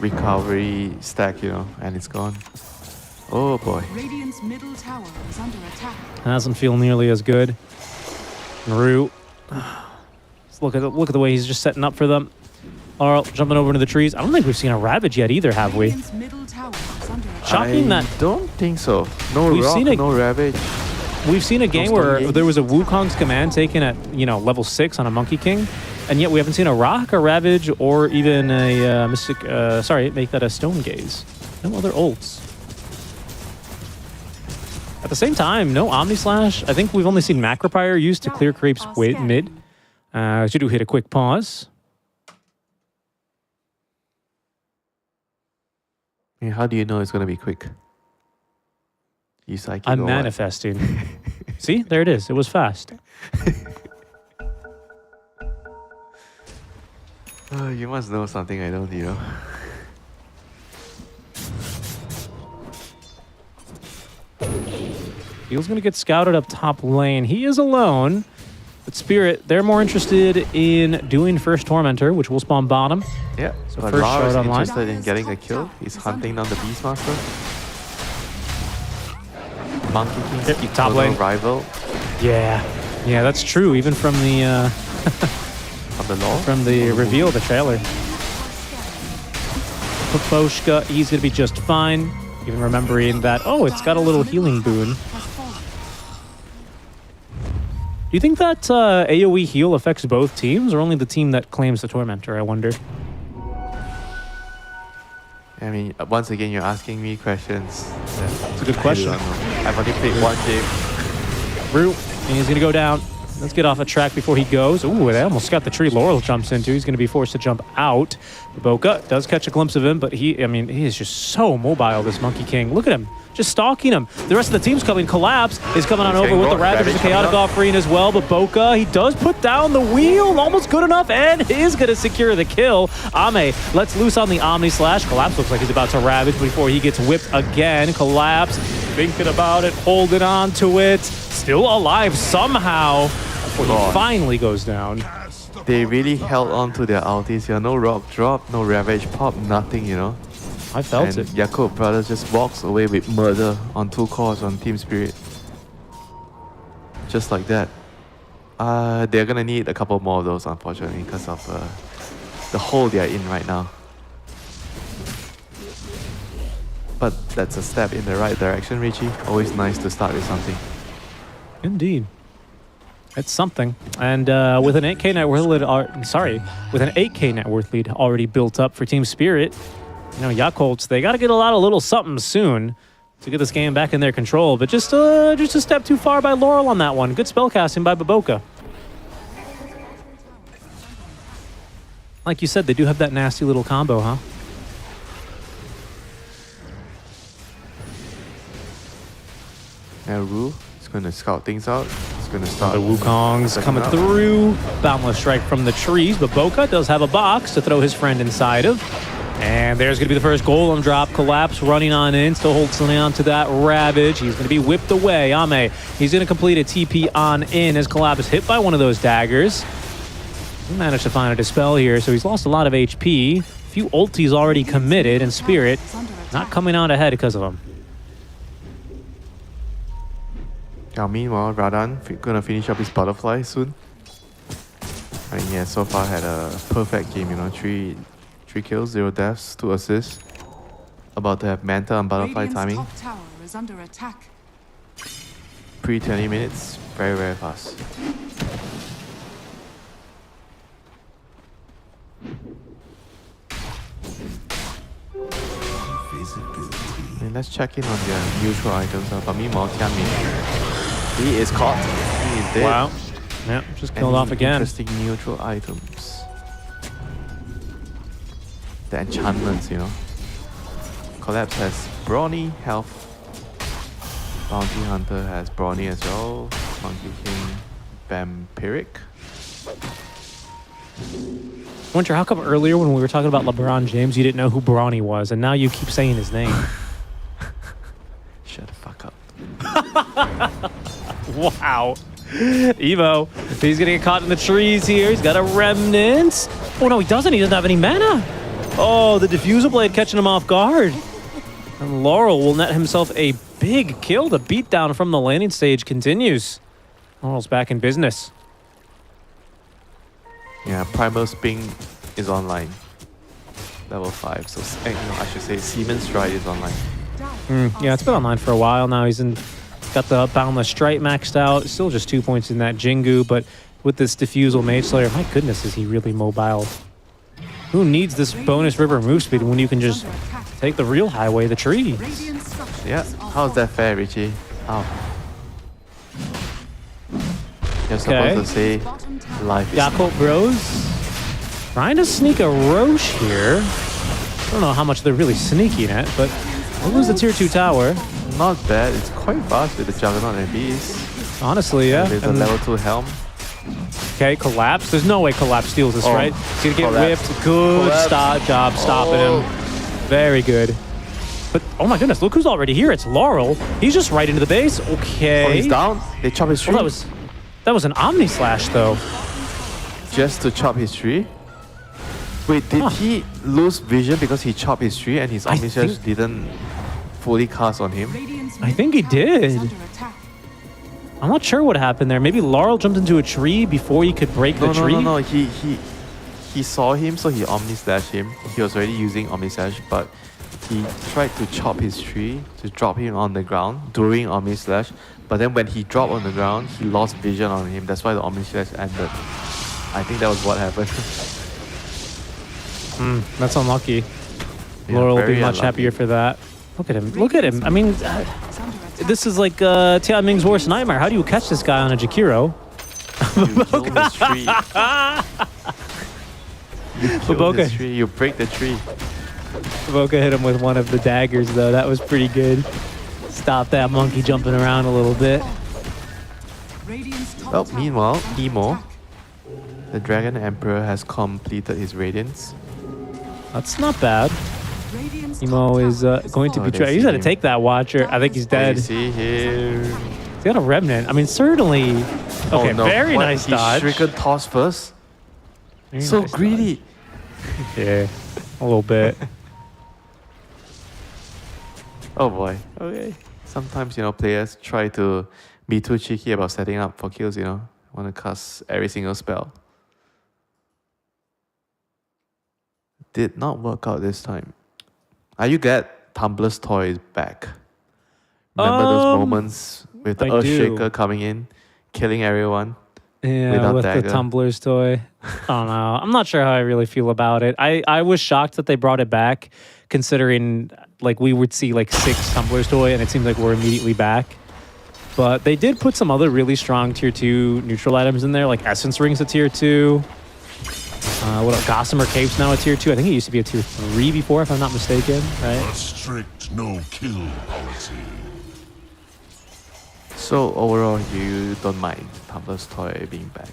recovery stack, you know, and it's gone. Oh boy. Radiant's middle tower is under attack. Doesn't feel nearly as good. Rue. Let's look at the way he's just setting up for them. Laurel jumping over into the trees. I don't think we've seen a Ravage yet either, have we? Radiant's middle tower is under attack. Shocking that don't think so. No We've rock, seen a- no Ravage. we've seen a game where there was a Wukong's command taken at, you know, level 6 on a Monkey King, and yet we haven't seen a Rock, a Ravage, or even a Mystic. Sorry, make that a Stone Gaze. No other ults. At the same time, no Omni Slash. I think we've only seen Macropire used to clear creeps mid. Should we hit a quick pause? Yeah, how do you know it's gonna be quick? You psychic I'm or what? manifesting. See, there it is. It was fast. Oh, you must know something I don't, you know. Heel's going to get scouted up top lane. He is alone. But Spirit, they're more interested in doing first Tormentor, which will spawn bottom. Yeah, So but first Ra shard is online. interested in getting a kill. He's hunting down the Beastmaster. Monkey King's Yep, top total lane. rival Yeah. Yeah, that's true. Even from the of the law. from the reveal of the trailer. Poposhka, he's going to be just fine. Even remembering that, oh, it's got a little healing boon. Do you think that AoE heal affects both teams, or only the team that claims the Tormentor, I wonder? I mean, once again, you're asking me questions. It's a good question. I've only played one game. Rue, and he's going to go down. Let's get off a track before he goes. Ooh, they almost got the tree Laurel jumps into. He's going to be forced to jump out. Boca does catch a glimpse of him, but he is just so mobile, this Monkey King. Look at him, just stalking him. The rest of the team's coming. Collapse is coming on over with the Ravage, the Chaotic Offering as well, but Boca, he does put down the wheel, almost good enough, and is going to secure the kill. Ame lets loose on the Omni Slash. Collapse looks like he's about to Ravage before he gets whipped again. Collapse, thinking about it, holding on to it, still alive somehow. Before he finally goes down. They really held on to their ultis here. No rock drop, no ravage pop, nothing, you know. I felt it. Yakult Brothers just walks away with murder on 2 cores on Team Spirit. Just like that. They're gonna need a couple more of those, unfortunately, because of the hole they're in right now. But that's a step in the right direction, Richie. Always nice to start with something. Indeed. It's something. And with an 8K net worth lead, with an 8K net worth lead already built up for Team Spirit, you know, Yakults, they got to get a lot of little something soon to get this game back in their control. But just a step too far by Laurel on that one. Good spell casting by Baboka. Like you said, they do have that nasty little combo, huh? And Ru is going to scout things out. He's going to start. The Wukong's coming through. Boundless strike from the trees, but Boca does have a box to throw his friend inside of. And there's going to be the first golem drop. Collapse running on in. Still holding on to that Ravage. He's going to be whipped away. Ame, he's going to complete a TP on in as Collapse is hit by one of those daggers. He managed to find a dispel here, so he's lost a lot of HP. A few ultis already committed, and Spirit not coming out ahead because of him. Now, meanwhile, Radan gonna finish up his butterfly soon. I mean, yeah, so far had a perfect game, you know, 3 kills, 0 deaths, 2 assists. About to have Manta and butterfly timing. Top tower is under attack. Pre 20 minutes, very, very fast. And let's check in on their neutral items. But meanwhile, Tianmin, he is caught. He is dead. Wow. Yeah, just killed off again. Interesting neutral items. The enchantments, you know. Collapse has Brawny health. Bounty Hunter has Brawny as well. Monkey King, Vampiric. Winter, how come earlier when we were talking about LeBron James, you didn't know who Brawny was, and now you keep saying his name? Shut the fuck up. Wow. Evo, he's gonna get caught in the trees here. He's got a remnant. Oh no, he doesn't. He doesn't have any mana. Oh, the diffusal blade catching him off guard. And Laurel will net himself a big kill. The beatdown from the landing stage continues. Laurel's back in business. Yeah, Primal Sping is online. Level 5. So, I should say Seaman Stride is online. Yeah, it's been online for a while now. He's got the Boundless Strike maxed out. Still just 2 points in that Jingu, but with this Diffusal Mage Slayer, my goodness, is he really mobile. Who needs this bonus river move speed when you can just take the real highway, the trees? Yeah, how's that fair, Richie? How? You're supposed to say life is... Yakult Bros trying to sneak a Roche here. I don't know how much they're really sneaking at, but we'll lose the tier 2 tower. Not bad. It's quite fast with the Juggernaut and Beast. Honestly, yeah. With the level 2 Helm. Okay, Collapse. There's no way Collapse steals this, right? He's gonna get whipped. Good job stopping him. Very good. But, oh my goodness, look who's already here. It's Laurel. He's just right into the base. Okay. Oh, he's down. They chop his tree. Oh, that was an Omni Slash, though. Just to chop his tree? Wait, did he lose vision because he chopped his tree and his Omni Slash didn't fully cast on him? I think he did. I'm not sure what happened there. Maybe Laurel jumped into a tree before he could break the tree? No. He saw him, so he Omni Slash him. He was already using Omni Slash, but he tried to chop his tree to drop him on the ground during Omni Slash. But then when he dropped on the ground, he lost vision on him. That's why the Omni Slash ended. I think that was what happened. That's unlucky. Yeah, Laurel will be much unlucky. happier for that. Look at him. Look at him. I mean, this is like Tianming's worst nightmare. How do you catch this guy on a Jakiro? You kill his tree. You kill Baboka. his tree. You break the tree. Baboka hit him with one of the daggers, though. That was pretty good. Stop that monkey jumping around a little bit. Well, meanwhile, Emo, the Dragon Emperor, has completed his Radiance. That's not bad. Emo is going to betray. He's going to take that Watcher. I think he's dead. You see here. He's got a Remnant. I mean, certainly. Okay, no. very What? nice He dodge. Shuriken toss first. Very So nice greedy. dodge. Yeah, a little bit. Oh boy. Okay. Sometimes, players try to be too cheeky about setting up for kills, Want to cast every single spell. Did not work out this time. Are you glad Tumblr's Toy is back? Remember those moments with the I Earthshaker do. coming in, killing everyone? Yeah, Without with dagger. the Tumblr's toy. I don't know. I'm not sure how I really feel about it. I was shocked that they brought it back, considering like we would see like 6 Tumblr's toy, and it seems like we're immediately back. But they did put some other really strong tier 2 neutral items in there, like Essence Rings a tier 2. What else? Gossamer Cape's now a tier 2. I think it used to be a tier 3 before, if I'm not mistaken, right? A strict no-kill policy. So overall, you don't mind Tumblr's Toy being back?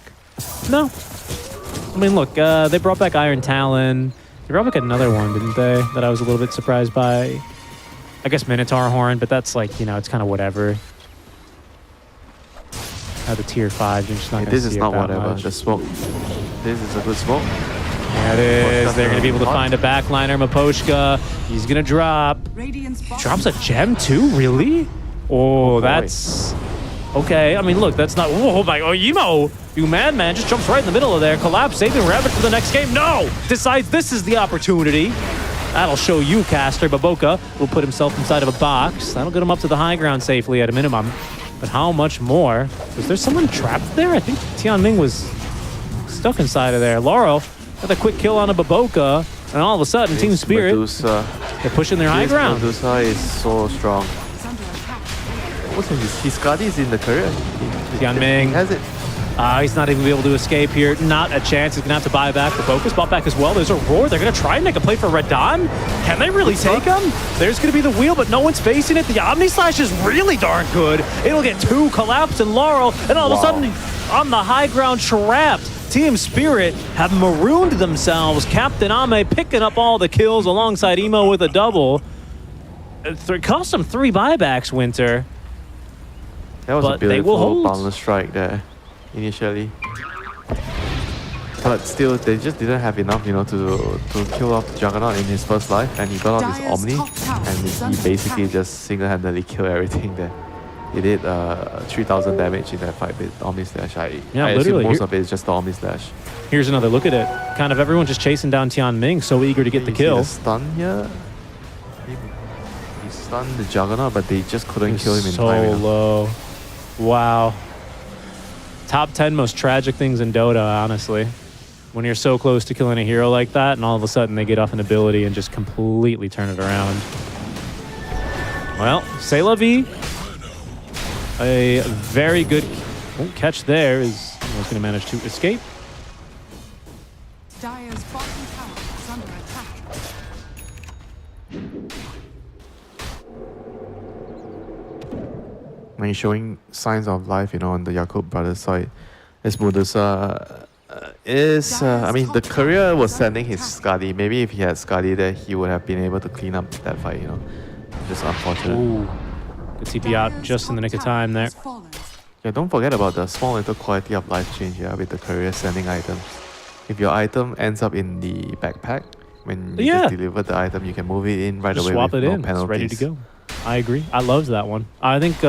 No. I mean, look, they brought back Iron Talon. They brought back another one, didn't they? That I was a little bit surprised by. I guess Minotaur Horn, but that's like, it's kind of whatever. At the tier 5, you're just not Hey, gonna this is see it not that whatever. much. The smoke. This is a good smoke. There it is. They're going to be able to find a backliner, Maposhka. He's going to drop. Drops a gem too? Really? Oh, that's... Okay, I mean, look, that's not... Oh, my... Oh, Emo! You madman just jumps right in the middle of there. Collapse, saving Rabbit for the next game. No! Decides this is the opportunity. That'll show you, caster. Baboka will put himself inside of a box. That'll get him up to the high ground safely at a minimum. But how much more? Was there someone trapped there? I think Tianming was stuck inside of there. Laurel got a quick kill on a Baboka, and all of a sudden, Team Spirit, Medusa. they're pushing their high ground. Medusa is so strong. What's his Skadi is in the career. Tianming. He has it. He's not even able to escape here. Not a chance. He's going to have to buy back. The focus bought back as well. There's a roar. They're going to try and make a play for Radon. Can they really take him? There's going to be the wheel, but no one's facing it. The Omni Slash is really darn good. It'll get 2 Collapse and Laurel, and all of a sudden, on the high ground, trapped. Team Spirit have marooned themselves. Captain Ame picking up all the kills alongside Emo with a double. It cost them 3 buybacks, Winter. That was But a they will beautiful hold. boundless strike there, initially. But still, they just didn't have enough, to kill off the Juggernaut in his first life, and he got off his Omni, and he basically just single-handedly killed everything there. He did 3,000 damage in that fight with Omni Slash. I assume literally. most of it is just the Omni Slash. Here's another look at it. Kind of everyone just chasing down Tianming, so eager to get the You see kill. the stun here? He stunned the Juggernaut, but they just couldn't kill him in so time. low. Wow. Top 10 most tragic things in Dota, honestly. When you're so close to killing a hero like that, and all of a sudden they get off an ability and just completely turn it around. Well, c'est la vie. A very good catch there. Is going to manage to escape. Dire's bottom tower is under attack. When he's showing signs of life, on the Jakub brothers' side, his Medusa I mean, the courier was sending his Skadi. Maybe if he had Skadi there, he would have been able to clean up that fight, Just unfortunate. Ooh. Good TP out just in the nick of time there. Yeah, don't forget about the small little quality of life change here with the courier sending items. If your item ends up in the backpack, when you just deliver the item, you can move it in right Just away swap with it no in. penalties. It's ready to go. I agree. I loved that one. I think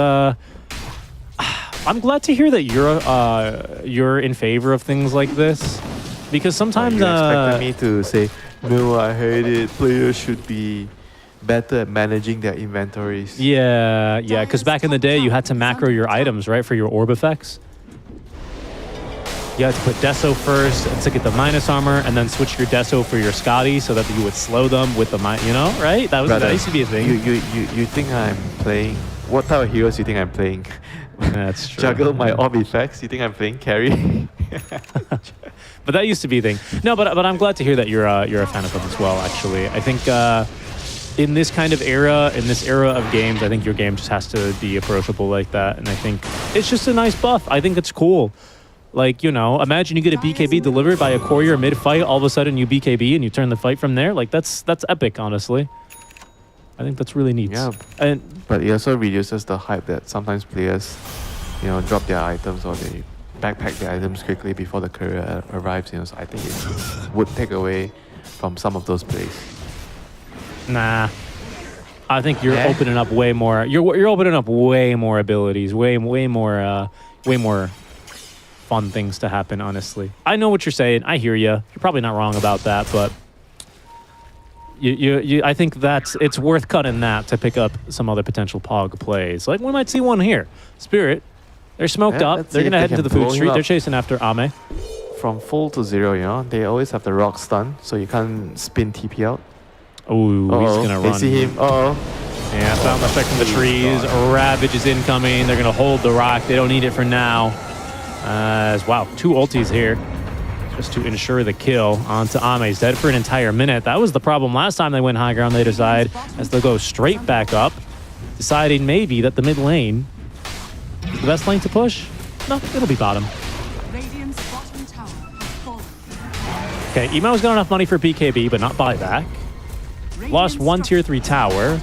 I'm glad to hear that you're in favor of things like this, because sometimes you expected me to say, no, I hate it. Players should be better at managing their inventories. Yeah, because back in the day, you had to macro your items, right, for your orb effects. You had to put Deso first to get the minus armor, and then switch your Deso for your Scotty so that you would slow them with the right? That used to be a thing. You think I'm playing? What type of heroes you think I'm playing? That's true. juggle my orb effects. You think I'm playing carry? But that used to be a thing. No, but I'm glad to hear that you're a fan of them as well. Actually, I think in this kind of era, in this era of games, I think your game just has to be approachable like that. And I think it's just a nice buff. I think it's cool. Like, you know, imagine you get a BKB delivered by a courier mid-fight. All of a sudden, you BKB and you turn the fight from there. Like that's epic, honestly. I think that's really neat. Yeah, and but it also reduces the hype that sometimes players, you know, drop their items or they backpack their items quickly before the courier arrives. You know, so I think it would take away from some of those plays. Nah, I think you're opening up way more. You're opening up way more abilities, way more fun things to happen. Honestly, I know what you're saying. I hear you. You're probably not wrong about that, but I think it's worth cutting that to pick up some other potential Pog plays. Like we might see one here. Spirit, they're smoked up. They're gonna head into the food street. They're chasing after Ame. From full to 0, you know, they always have the rock stun, so you can't spin TP out. Oh, he's gonna run. They see him. Yeah, found the effect from the trees. Ravage is incoming. They're gonna hold the rock. They don't need it for now. Wow, 2 ultis here just to ensure the kill onto Ame. He's dead for an entire minute. That was the problem last time they went high ground. They decide as they'll go straight back up, deciding maybe that the mid lane is the best lane to push. No, it'll be bottom. Okay, Emo's got enough money for BKB, but not buyback. Lost 1 tier 3 tower.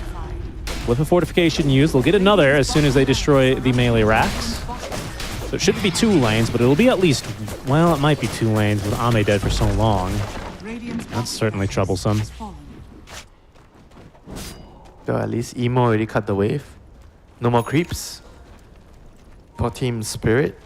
With a fortification used, they'll get another as soon as they destroy the melee racks. So it shouldn't be 2 lanes, but it'll be at least, well, it might be 2 lanes with Ame dead for so long. That's certainly troublesome. So at least Emo already cut the wave. No more creeps for Team Spirit.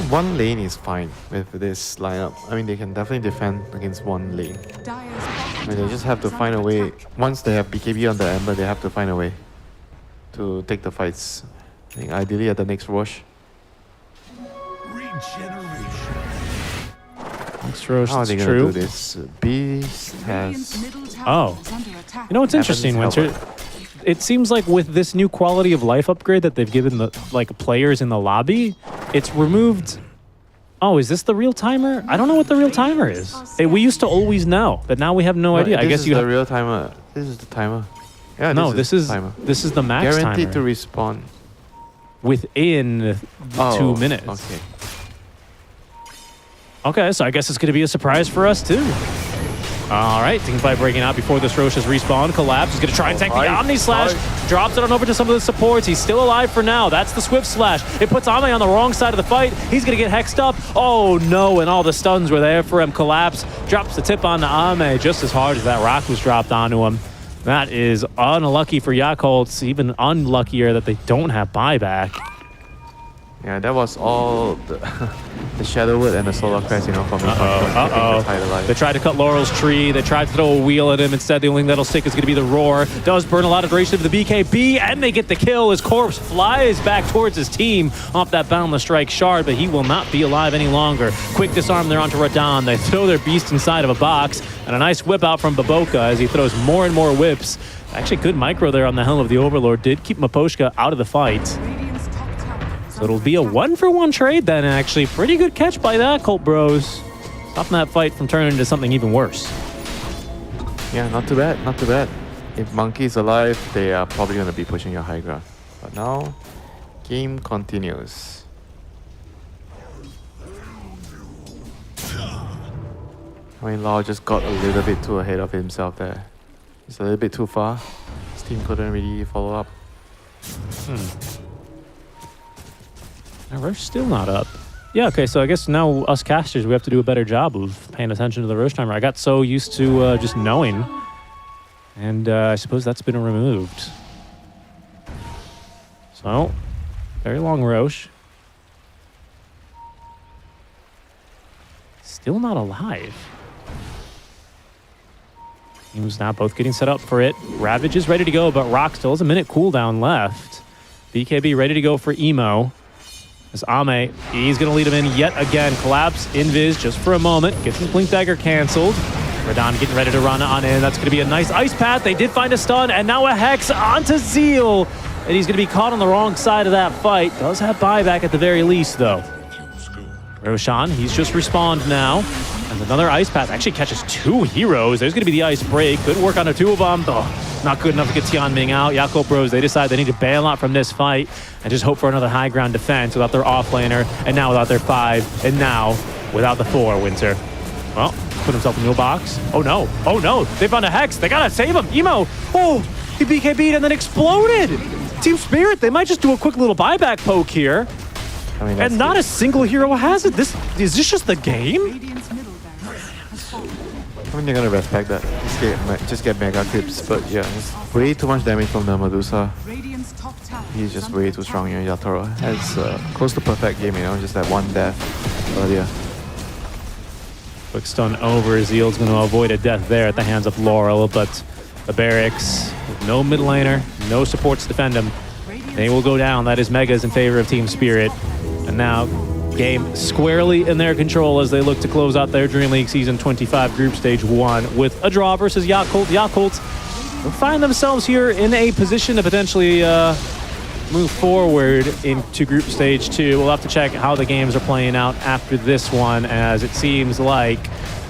One lane is fine with this lineup. I mean, they can definitely defend against one lane. I mean, they just have to find a way. Once they have BKB on the Ember, they have to find a way to take the fights. I think ideally at the next rush. Next rush, how are they that's gonna true. do this? Beast has... Oh. You know what's interesting, Winter? It seems like with this new quality of life upgrade that they've given the players in the lobby, it's removed. Oh, is this the real timer? I don't know what the real timer is. We used to always know, but now we have no idea. I guess you the real timer. This is the timer. Yeah, no, this is the max guaranteed timer. to respawn within 2 minutes. Okay. Okay, so I guess it's going to be a surprise for us too. All right, teamfight breaking out before this Rosh has respawned. Collapse is going to try and tank the Omni Slash. Drops it on over to some of the supports. He's still alive for now. That's the Swift Slash. It puts Ame on the wrong side of the fight. He's going to get hexed up. Oh no, and all the stuns were there for him. Collapse drops the tip onto Ame just as hard as that rock was dropped onto him. That is unlucky for Yakult. It's even unluckier that they don't have buyback. Yeah, that was all the Shadowwood and the Solar Crest, you know, from They tried to cut Laurel's tree. They tried to throw a wheel at him. Instead, the only thing that'll stick is going to be the Roar. Does burn a lot of duration of the BKB, and they get the kill. His corpse flies back towards his team off that Boundless Strike shard, but he will not be alive any longer. Quick disarm there onto Radon. They throw their beast inside of a box, and a nice whip out from Baboka as he throws more and more whips. Actually, good micro there on the Helm of the Overlord. Did keep Maposhka out of the fight. So it'll be a 1-for-1 trade then, actually. Pretty good catch by that, Cult Bros. Stopping that fight from turning into something even worse. Yeah, not too bad, not too bad. If Monkey's alive, they are probably going to be pushing your high ground. But now, game continues. I mean, Lau just got a little bit too ahead of himself there. It's a little bit too far. His team couldn't really follow up. Now, Roche still not up. Yeah, okay, so I guess now us casters, we have to do a better job of paying attention to the Roche timer. I got so used to just knowing, and I suppose that's been removed. So, very long Roche. Still not alive. Teams now both getting set up for it. Ravage is ready to go, but Rock still has a minute cooldown left. BKB ready to go for Emo. As Ame, he's going to lead him in yet again. Collapse, Invis just for a moment. Gets his Blink Dagger canceled. Radon getting ready to run on in. That's going to be a nice ice path. They did find a stun, and now a Hex onto Zeal. And he's going to be caught on the wrong side of that fight. Does have buyback at the very least, though. Roshan, he's just respawned now. And another ice path actually catches 2 heroes. There's going to be the ice break. Could work on the 2 of them. Oh, not good enough to get Tianming out. Yakult Bros, they decide they need to bail out from this fight and just hope for another high ground defense without their offlaner, and now without their 5, and now without the 4, Winter. Well, put himself into a box. Oh no, oh no, they found a Hex. They gotta save him. Emo, oh, he BKB'd and then exploded. Team Spirit, they might just do a quick little buyback poke here. I mean, and not a single hero has it. Is this just the game? I mean, you're gonna respect that. Just get mega creeps, but yeah, it's way too much damage from the Medusa. He's just way too strong. You know, Yatoro has close to perfect game. You know, just that one death earlier. Quick stun over. Zeal's going to avoid a death there at the hands of Laurel, but the barracks with no mid laner, no supports to defend him. They will go down. That is Megas in favor of Team Spirit. And now, game squarely in their control as they look to close out their Dream League Season 25 Group Stage 1 with a draw versus Yakult. Yakult will find themselves here in a position to potentially move forward into Group Stage 2. We'll have to check how the games are playing out after this one, as it seems like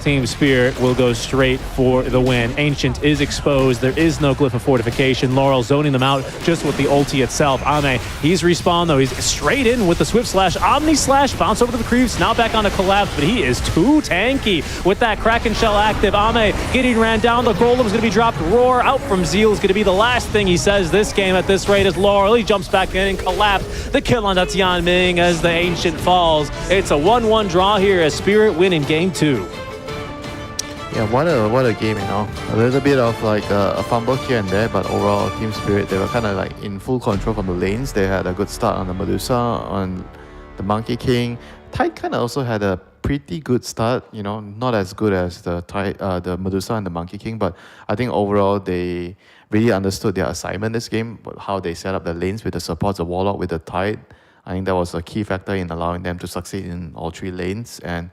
Team Spirit will go straight for the win. Ancient is exposed. There is no Glyph of Fortification. Laurel zoning them out just with the ulti itself. Ame, he's respawned though. He's straight in with the Swift Slash. Omni Slash, bounce over to the creeps. Now back on a collapse, but he is too tanky with that Kraken Shell active. Ame getting ran down. The Golem's going to be dropped. Roar out from Zeal is going to be the last thing he says this game at this rate as Laurel. He jumps back in and collapse. The kill on Tianming as the Ancient falls. It's a 1-1 draw here as Spirit win in Game 2. Yeah, what a game, you know. A little bit of like a fumble here and there, but overall, Team Spirit, they were kind of like in full control from the lanes. They had a good start on the Medusa, on the Monkey King. Tide kind of also had a pretty good start, you know, not as good as the Medusa and the Monkey King, but I think overall they really understood their assignment this game, how they set up the lanes with the supports, the Warlock with the Tide. I think that was a key factor in allowing them to succeed in all 3 lanes, and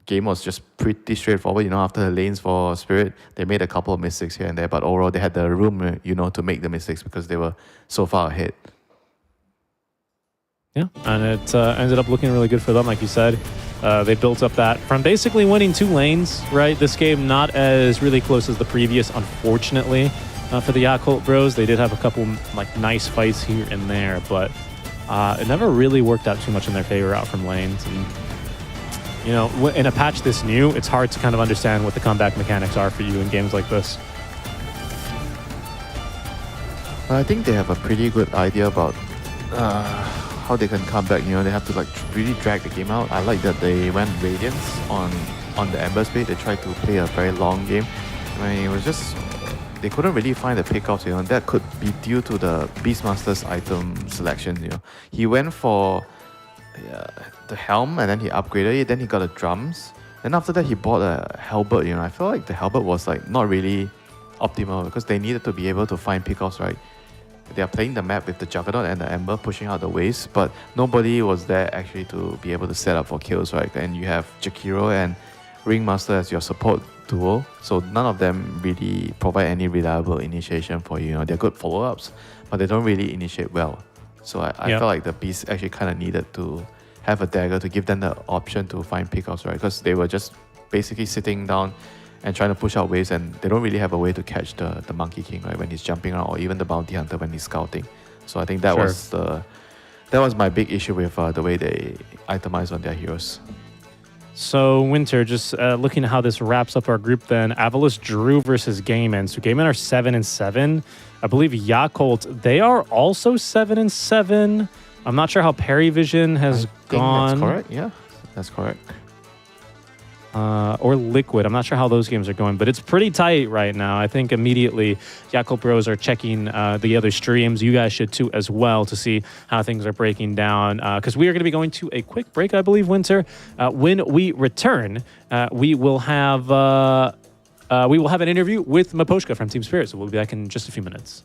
game was just pretty straightforward. You know, after the lanes for Spirit, they made a couple of mistakes here and there, but overall they had the room, you know, to make the mistakes because they were so far ahead. Yeah, and it ended up looking really good for them, like you said. They built up that from basically winning 2 lanes, right? This game not as really close as the previous, unfortunately, for the Yakult Bros. They did have a couple like nice fights here and there, but it never really worked out too much in their favor out from lanes. And you know, in a patch this new, it's hard to kind of understand what the comeback mechanics are for you in games like this. I think they have a pretty good idea about how they can come back. You know, they have to like really drag the game out. I like that they went Radiance on the Ember Spade. They tried to play a very long game. I mean, it was just, they couldn't really find the pickoffs, you know. That could be due to the Beastmaster's item selection, you know. He went for the helm and then he upgraded it, then he got the drums. Then after that he bought a halberd, you know. I felt like the halberd was like not really optimal because they needed to be able to find pickoffs, right? They are playing the map with the Juggernaut and the Ember pushing out the waves, but nobody was there actually to be able to set up for kills, right? And you have Jakiro and Ringmaster as your support duo, so none of them really provide any reliable initiation for you. You know, they're good follow-ups, but they don't really initiate well. So I felt like the Beast actually kind of needed to have a dagger to give them the option to find pickoffs, right? Because they were just basically sitting down and trying to push out waves, and they don't really have a way to catch the Monkey King, right, when he's jumping around, or even the Bounty Hunter when he's scouting. So I think that was my big issue with the way they itemize on their heroes. So, Winter, just looking at how this wraps up our group then, Avalos Drew versus Gaiman. So Gaiman are 7-7. I believe Yakult, they are also 7-7. I'm not sure how Perivision has gone. That's correct, yeah. That's correct. Or Liquid. I'm not sure how those games are going, but it's pretty tight right now. I think immediately Yakult Bros are checking the other streams. You guys should too as well to see how things are breaking down. Because we are going to be going to a quick break, I believe, Winter. When we return, we will have an interview with Maposhka from Team Spirit. So we'll be back in just a few minutes.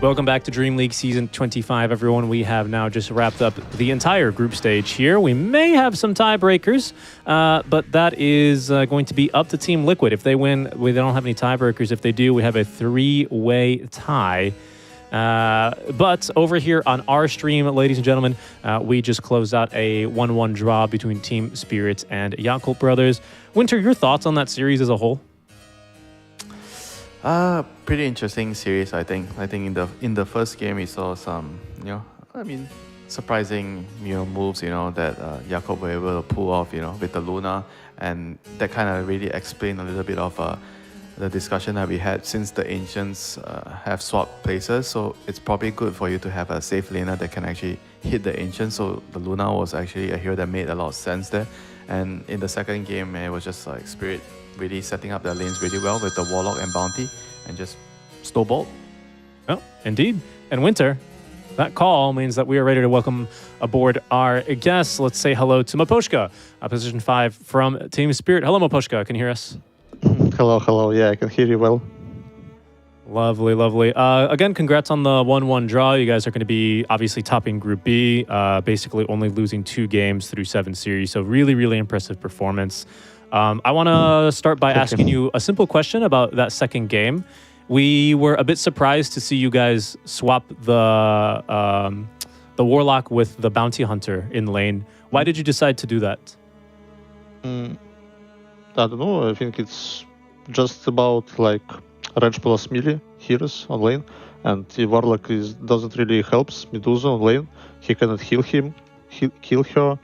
Welcome back to Dream League Season 25, everyone. We have now just wrapped up the entire group stage here. We may have some tiebreakers, but that is going to be up to Team Liquid. If they win, we don't have any tiebreakers. If they do, we have a three-way tie. But over here on our stream, ladies and gentlemen, we just closed out a 1-1 draw between Team Spirit and Yakult Brothers. Winter, your thoughts on that series as a whole? Pretty interesting series, I think. I think in the first game we saw some, surprising, moves, that Jakob were able to pull off, with the Luna, and that kind of really explained a little bit of the discussion that we had since the Ancients have swapped places. So it's probably good for you to have a safe laner that can actually hit the Ancients. So the Luna was actually a hero that made a lot of sense there. And in the second game, it was just like Spirit really setting up their lanes really well with the Warlock and Bounty and just snowballed. Oh, indeed. And Winter, that call means that we are ready to welcome aboard our guests. Let's say hello to Maposhka, position 5 from Team Spirit. Hello, Maposhka. Can you hear us? Hello. Yeah, I can hear you well. Lovely. Again, congrats on the 1-1 draw. You guys are going to be obviously topping Group B, basically only losing 2 games through 7 series. So really impressive performance. I want to start by asking you a simple question about that second game. We were a bit surprised to see you guys swap the Warlock with the Bounty Hunter in lane. Why did you decide to do that? I don't know. I think it's just about like range plus melee heroes on lane, and the Warlock doesn't really help Medusa on lane. He cannot kill her.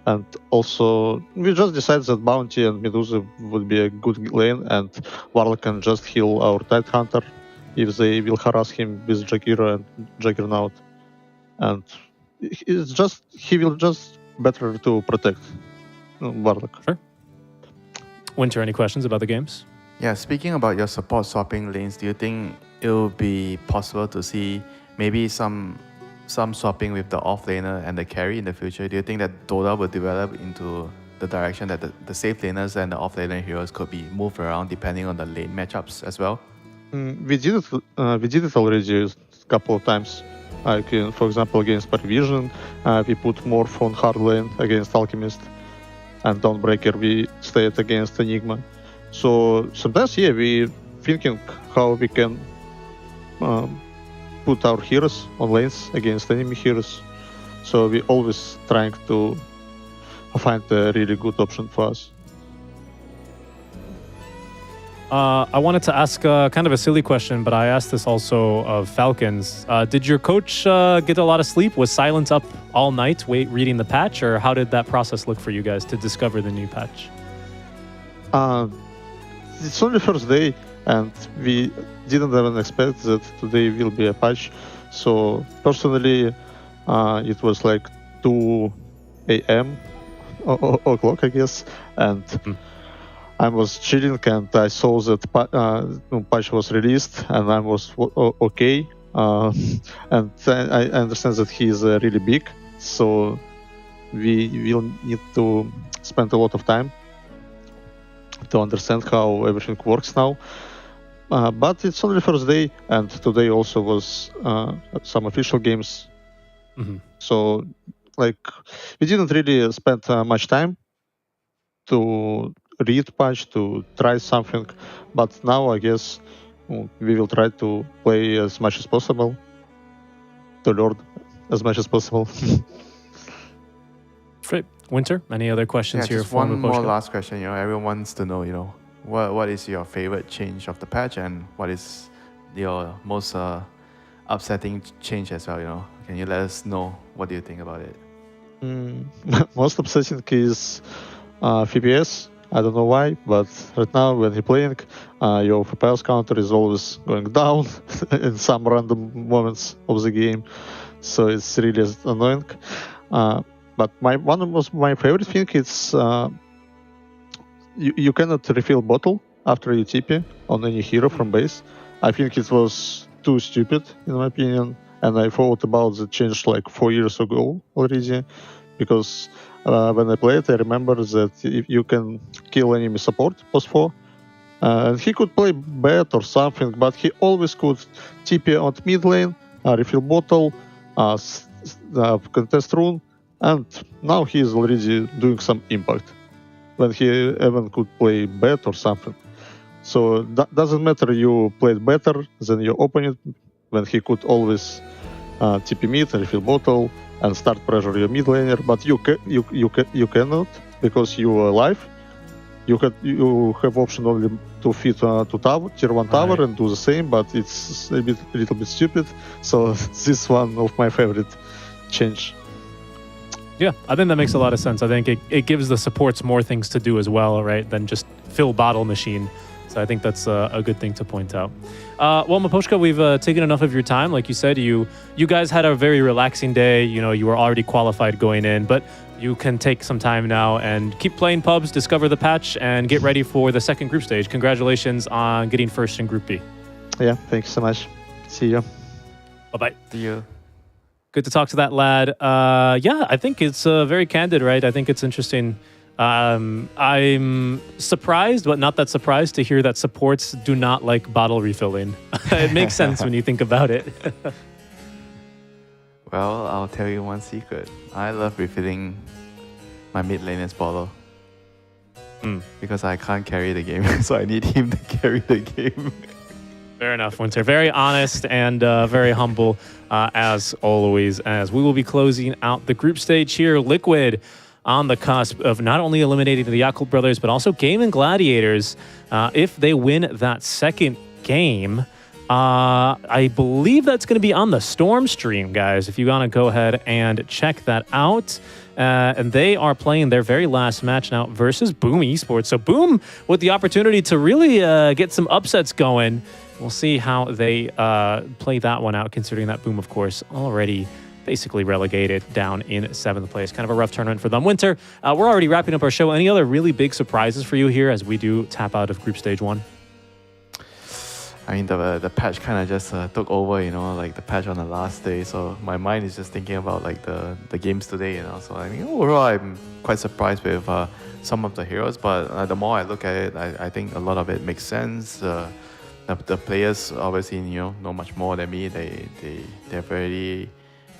And also, we just decided that Bounty and Medusa would be a good lane, and Warlock can just heal our Tide Hunter if they will harass him with Jagira and Juggernaut. And he will just better to protect Warlock. Sure. Winter, any questions about the games? Yeah, speaking about your support swapping lanes, do you think it will be possible to see maybe some swapping with the offlaner and the carry in the future? Do you think that Dota will develop into the direction that the safe laners and the offlaner heroes could be moved around depending on the lane matchups as well? We did it already a couple of times. Like for example, against Parvision, we put Morph on hard lane against Alchemist, and Dawnbreaker we stayed against Enigma. So sometimes, we thinking how we can put our heroes on lanes against enemy heroes. So we always trying to find a really good option for us. I wanted to ask kind of a silly question, but I asked this also of Falcons. Did your coach get a lot of sleep? Was Silence up all night reading the patch, or how did that process look for you guys to discover the new patch? It's only first day, and we didn't even expect that today will be a patch. So personally, it was like 2 a.m. o'clock, I guess, and I was chilling, and I saw that patch was released, and I was okay. And I understand that he is really big, so we will need to spend a lot of time to understand how everything works now. But it's only first day, and today also was some official games. So, we didn't really spend much time to read patch, to try something. But now, I guess, we will try to play as much as possible, to learn as much as possible. Great. Winter, any other questions here? Just one more last question. Everyone wants to know, what is your favorite change of the patch, and what is your most upsetting change as well? Can you let us know what do you think about it? Most upsetting is FPS. I don't know why, but right now when you're playing, your FPS counter is always going down in some random moments of the game, so it's really annoying. But one of my favorite thing is you cannot refill bottle after you TP on any hero from base. I think it was too stupid in my opinion, and I thought about the change like 4 years ago already, because when I played, I remember that if you can kill enemy support post 4, And he could play bad or something, but he always could TP on mid lane, refill bottle, contest rune, and now he is already doing some impact when he even could play bad or something. So that doesn't matter you played better than your opponent when he could always TP mid, refill bottle, and start pressure your mid laner, but you cannot because you are alive. You have option only to fit to tower, tier 1 tower and do the same, but it's a little bit stupid. So this is one of my favorite change. Yeah, I think that makes a lot of sense. I think it gives the supports more things to do as well, right, than just fill bottle machine. So I think that's a good thing to point out. Well, Miposhka, we've taken enough of your time. Like you said, you guys had a very relaxing day. You know, you were already qualified going in, but you can take some time now and keep playing pubs, discover the patch, and get ready for the second group stage. Congratulations on getting first in Group B. Yeah, thanks so much. See you. Bye-bye. See you. Good to talk to that lad. Yeah, I think it's very candid, right? I think it's interesting. I'm surprised, but not that surprised, to hear that supports do not like bottle refilling. It makes sense when you think about it. Well, I'll tell you one secret. I love refilling my mid laner's bottle. Because I can't carry the game, so I need him to carry the game. Fair enough, Winter. Very honest and very humble, as always, as we will be closing out the group stage here. Liquid on the cusp of not only eliminating the Yakult brothers, but also Gaming Gladiators. If they win that second game, I believe that's going to be on the Storm stream, guys, if you want to go ahead and check that out. And they are playing their very last match now versus Boom Esports. So Boom with the opportunity to really get some upsets going. We'll see how they play that one out, considering that Boom, of course, already basically relegated down in 7th place. Kind of a rough tournament for them. Winter, we're already wrapping up our show. Any other really big surprises for you here as we do tap out of Group Stage 1? I mean, the patch kind of just took over, you know, like the patch on the last day. So my mind is just thinking about like the games today, you know. So I mean, overall, I'm quite surprised with some of the heroes. But the more I look at it, I think a lot of it makes sense. The players obviously, you know much more than me. They've already,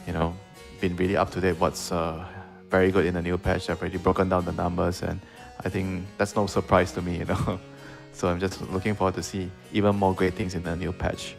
you know, been really up to date. What's very good in the new patch. They've already broken down the numbers, and I think that's no surprise to me, you know. So I'm just looking forward to see even more great things in the new patch.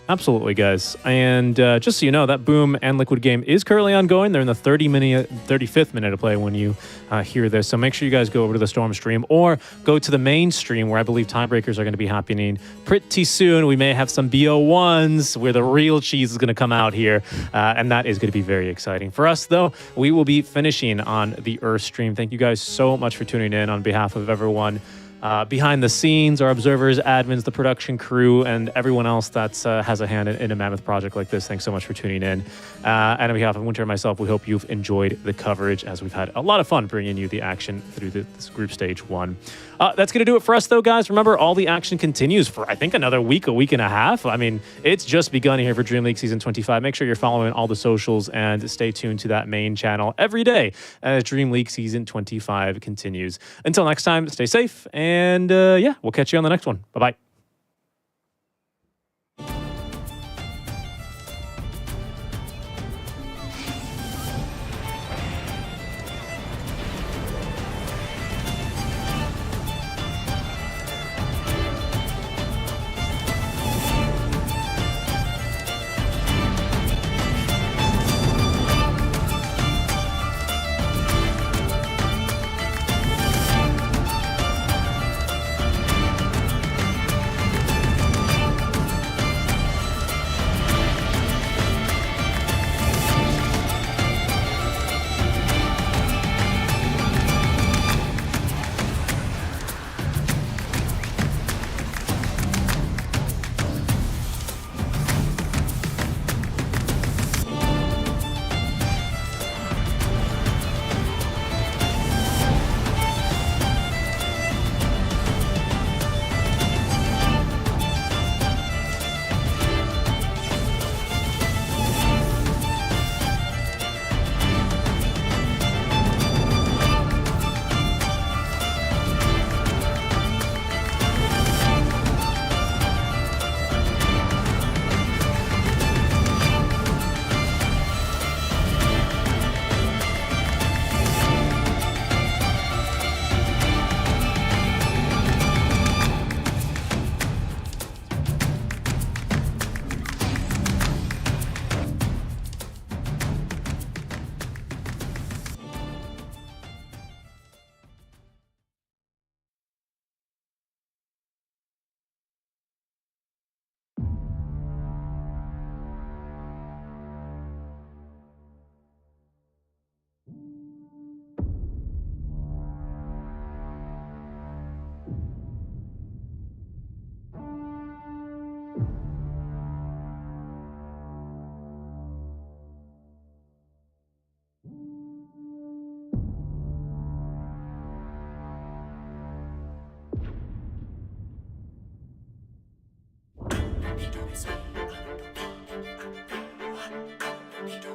Absolutely, guys. And just so you know, that Boom and Liquid game is currently ongoing. They're in the 35th minute of play when you hear this. So make sure you guys go over to the Storm stream or go to the main stream where I believe tiebreakers are going to be happening pretty soon. We may have some BO1s where the real cheese is going to come out here. And that is going to be very exciting. For us, though, we will be finishing on the Earth stream. Thank you guys so much for tuning in on behalf of everyone behind the scenes, our observers, admins, the production crew, and everyone else that has a hand in a mammoth project like this. Thanks so much for tuning in. And on behalf of Winter and myself, we hope you've enjoyed the coverage, as we've had a lot of fun bringing you the action through this group stage 1. That's going to do it for us, though, guys. Remember, all the action continues for, I think, another week, a week and a half. I mean, it's just begun here for DreamLeague Season 25. Make sure you're following all the socials and stay tuned to that main channel every day as DreamLeague Season 25 continues. Until next time, stay safe, and yeah, we'll catch you on the next one. Bye-bye.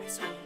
Intermission